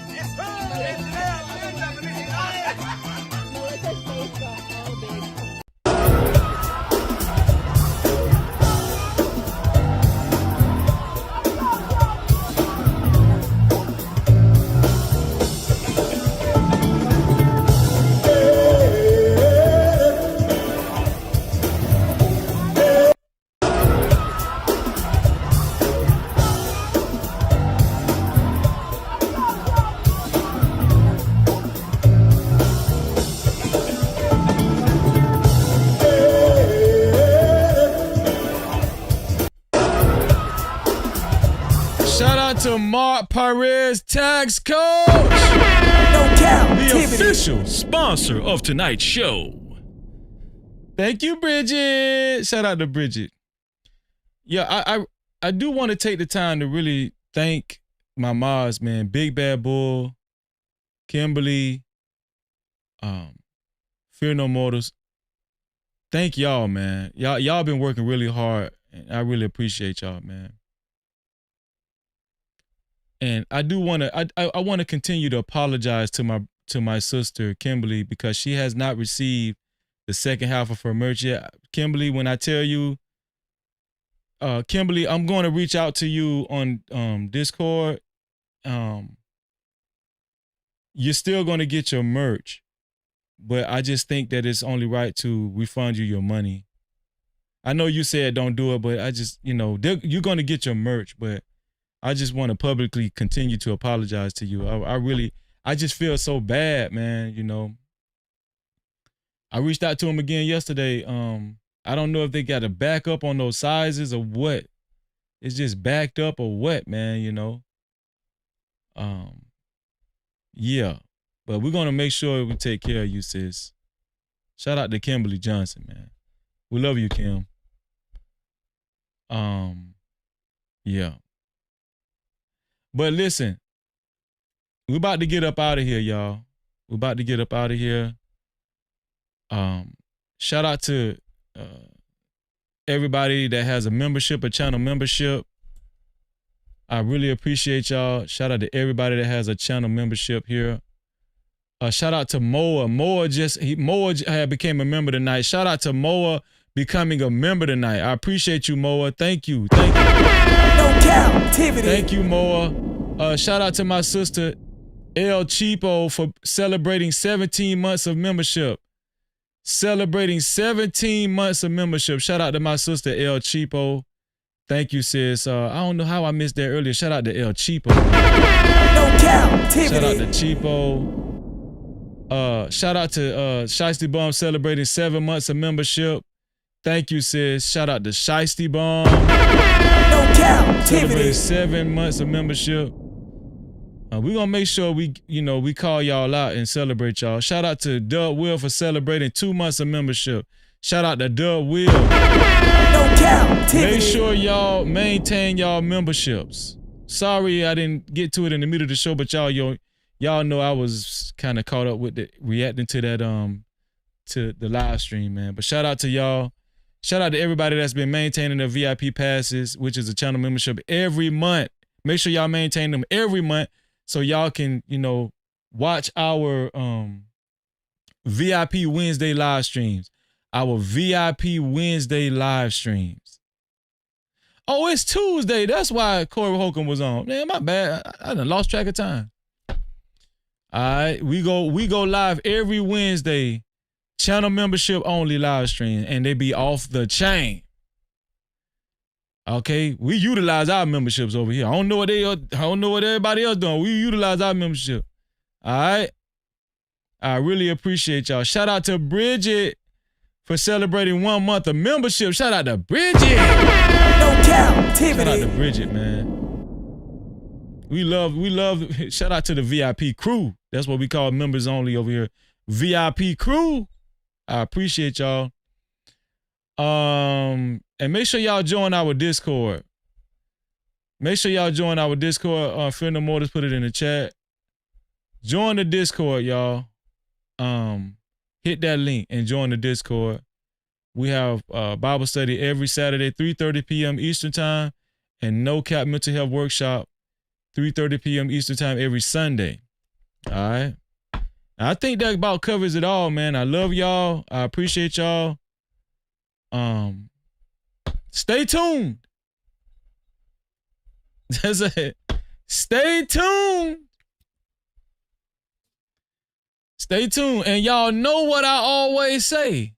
It's right, it's there. Shout out to Mark Perez, tax coach. The official sponsor of tonight's show. Thank you, Bridget. Shout out to Bridget. Yeah, I do want to take the time to really thank my moms, man. Big Bad Bull, Kimberly, Fear No Mortals. Thank y'all, man. Y'all been working really hard, and I really appreciate y'all, man. And I do want to I want to continue to apologize to my sister Kimberly, because she has not received the second half of her merch yet. Kimberly, when I tell you, Kimberly, I'm going to reach out to you on Discord. You're still going to get your merch, but I just think that it's only right to refund you your money. I know you said don't do it, but I just, you're going to get your merch, but I just want to publicly continue to apologize to you. I just feel so bad, man. I reached out to him again yesterday. I don't know if they got a backup on those sizes or what. It's just backed up or what, man, Yeah. But we're going to make sure we take care of you, sis. Shout out to Kimberly Johnson, man. We love you, Kim. Yeah. But listen, we're about to get up out of here, y'all. We're about to get up out of here. Shout out to everybody that has a membership, a channel membership. I really appreciate y'all. Shout out to everybody that has a channel membership here. Shout out to Moa. Moa had became a member tonight. Shout out to Moa becoming a member tonight. I appreciate you, Moa. Thank you. Thank you. No Cap-tivity. Thank you, Moa. Shout out to my sister El Cheapo for celebrating 17 months of membership. Celebrating 17 months of membership. Shout out to my sister El Cheapo. Thank you, sis. I don't know how I missed that earlier. Shout out to El Cheapo. No Cap-tivity. Shout out to Cheapo. Shout out to Shiesty Bomb celebrating 7 months of membership. Thank you, sis. Shout out to Shiesty Bomb. No Cap-tivity. Celebrating 7 months of membership. We're going to make sure we call y'all out and celebrate y'all. Shout out to Dub Will for celebrating 2 months of membership. Shout out to Dub Will. No Cap-tivity. Make sure y'all maintain y'all memberships. Sorry I didn't get to it in the middle of the show, but y'all know I was kind of caught up with reacting to that to the live stream, man. But shout out to y'all. Shout out to everybody that's been maintaining their VIP passes, which is a channel membership every month. Make sure y'all maintain them every month so y'all can, watch our VIP Wednesday live streams. our VIP Wednesday live streams. Oh, it's Tuesday. That's why Corey Holcomb was on. Man, my bad. I done lost track of time. All right, we go live every Wednesday, channel membership only live stream, and they be off the chain. Okay, we utilize our memberships over here. I don't know what everybody else doing. We utilize our membership. All right. I really appreciate y'all. Shout out to Bridget for celebrating 1 month of membership. Shout out to Bridget. No Cap-tivity. Shout out to Bridget, man. We love. Shout out to the VIP crew. That's what we call members only over here. VIP crew. I appreciate y'all. And make sure y'all join our Discord. Make sure y'all join our Discord. Fear No More, just put it in the chat. Join the Discord, y'all. Hit that link and join the Discord. We have Bible study every Saturday, 3:30 p.m. Eastern Time, and No Cap Mental Health Workshop, 3:30 p.m. Eastern Time every Sunday. All right. I think that about covers it all, man. I love y'all. I appreciate y'all. Stay tuned. That's it. Stay tuned. Stay tuned. And y'all know what I always say.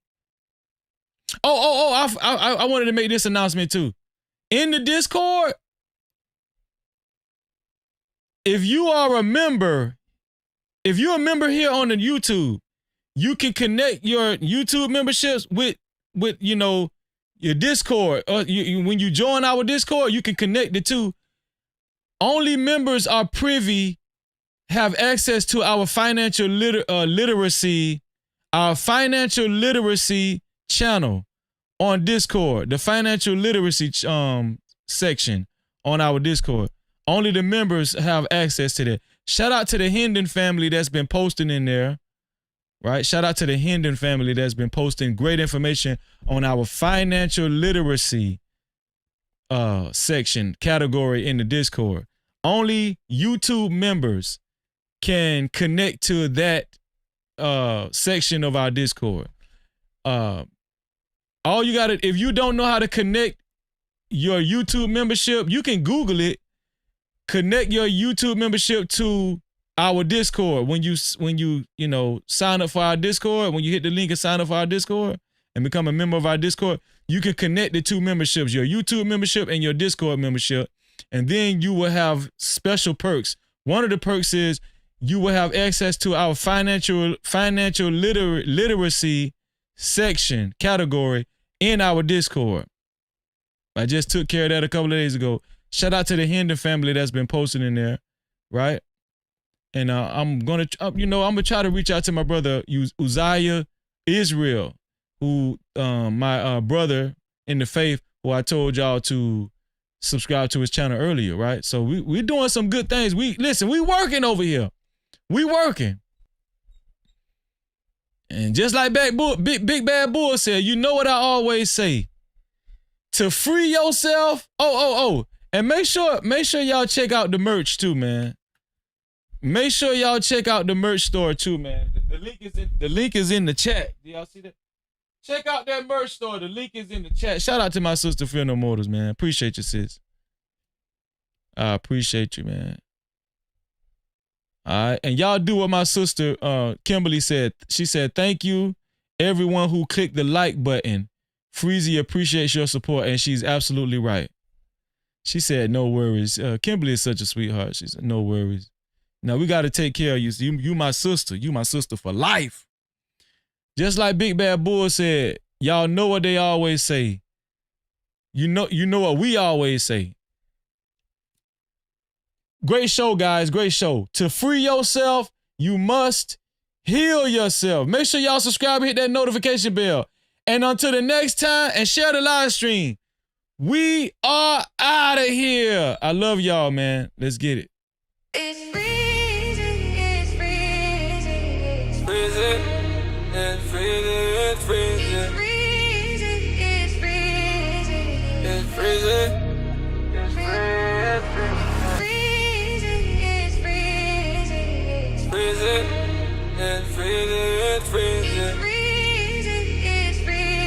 I wanted to make this announcement too. In the Discord, if you are a member, if you're a member here on the YouTube, you can connect your YouTube memberships with your Discord. When you join our Discord, you can connect the two. Only members are privy, have access to our financial literacy channel on Discord, the financial literacy section on our Discord. Only the members have access to that. Shout out to the Hendon family that's been posting in there. Right? Shout out to the Hendon family that's been posting great information on our financial literacy section category in the Discord. Only YouTube members can connect to that section of our Discord. All you gotta, if you don't know how to connect your YouTube membership, you can Google it. Connect your YouTube membership to our Discord. When you sign up for our Discord, when you hit the link and sign up for our Discord and become a member of our Discord, you can connect the two memberships, your YouTube membership and your Discord membership, and then you will have special perks. One of the perks is you will have access to our financial literacy section category in our Discord. I just took care of that a couple of days ago. Shout out to the Hendon family that's been posting in there, right? And I'm gonna try to reach out to my brother Uzziah Israel, who my brother in the faith, who I told y'all to subscribe to his channel earlier, right? So we doing some good things. We working over here. We working. And just like Big Bad Bull said, you know what I always say. To free yourself. And make sure y'all check out the merch too, man. Make sure y'all check out the merch store too, man. The link is in the chat. Do y'all see that? Check out that merch store. The link is in the chat. Shout out to my sister Fear No Mortals, man. Appreciate you, sis. I appreciate you, man. All right, and y'all do what my sister Kimberly said. She said, "Thank you, everyone who clicked the like button. Freezy appreciates your support," and she's absolutely right. She said, "No worries." Kimberly is such a sweetheart. She said, "No worries." Now we got to take care of you. You my sister. You my sister for life. Just like Big Bad Bull said, y'all know what they always say. You know what we always say. Great show, guys. Great show. To free yourself, you must heal yourself. Make sure y'all subscribe and hit that notification bell. And until the next time, and share the live stream. We are out of here. I love y'all, man. Let's get it. It's freezing, it's freezing, it's freezing, it's freezing, it's freezing, it's freezing, it's freezing, it's freezing, it's freezing, it's freezing, it's freezing, it's freezing, it's freezing, it's freezing, it's freezing.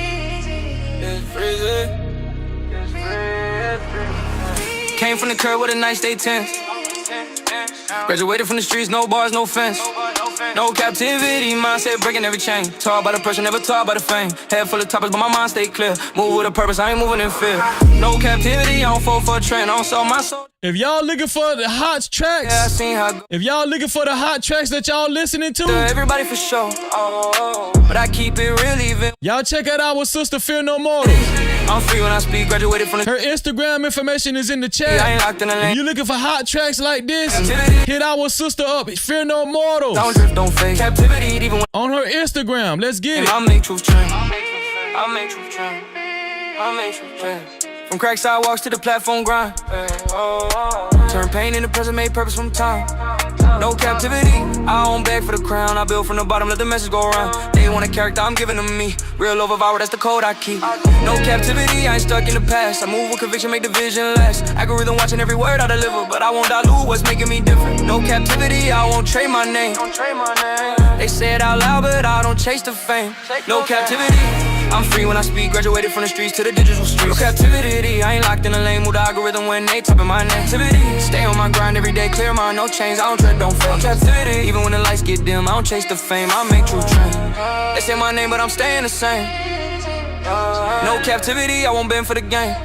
Came from the curb with a nice day 10. Graduated from the streets, no bars, no fence. No captivity, mindset breaking every chain. Taught by the pressure, never taught by the fame. Head full of topics, but my mind stay clear. Move with a purpose, I ain't moving in fear. No captivity, I don't fall for a trend. I don't sell my soul. If y'all looking for the hot tracks, Yeah, I seen how. if y'all looking for the hot tracks that y'all listening to, Everybody for sure. But I keep it real even. y'all check out our sister Fear No Mortals. I'm free when I speak, graduated from the. Her Instagram information is in the chat. Yeah, I ain't locked in a lane. If you looking for hot tracks like this, Captivity. hit our sister up. Fear No Mortals. Don't drift, don't fake. Captivity, even when On her Instagram. Let's get it. I make truth trend. I make truth trend. I make truth trend. From crack sidewalks to the platform grind. Turn pain into present, made purpose from time. No captivity, I don't beg for the crown. I build from the bottom, let the message go around. They want a character, I'm giving them me. Real love of our, that's the code I keep. No captivity, I ain't stuck in the past. I move with conviction, make the vision last. Algorithm watching every word I deliver, but I won't dilute what's making me different. No captivity, I won't trade my name. They say it out loud, but I don't chase the fame. No captivity, I'm free when I speak. Graduated from the streets to the digital streets. No captivity, I ain't locked in a lane with the algorithm when they typing my name. Stay on my grind every day, clear mind, no chains. I don't tread, don't fail. Captivity, even when the lights get dim, I don't chase the fame. I make true trend. They say my name, but I'm staying the same. No captivity, I won't bend for the game.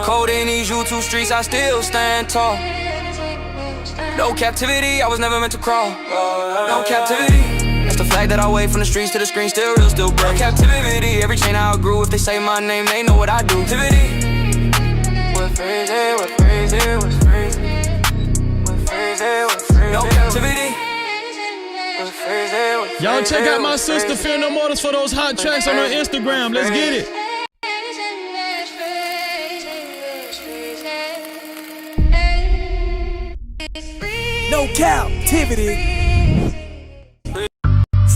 Cold in these YouTube streets, I still stand tall. No captivity, I was never meant to crawl. No captivity. That's the flag that I wave from the streets to the screen, still real, still brave. Captivity, every chain I outgrew. If they say my name, they know what I do. Captivity. What crazy, what crazy, what's crazy. What crazy, what's crazy. No captivity. What crazy, what crazy. Y'all check out my sister Fear No Mortals for those hot tracks on her Instagram. Let's get it. No captivity.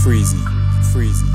Freezy, freezy.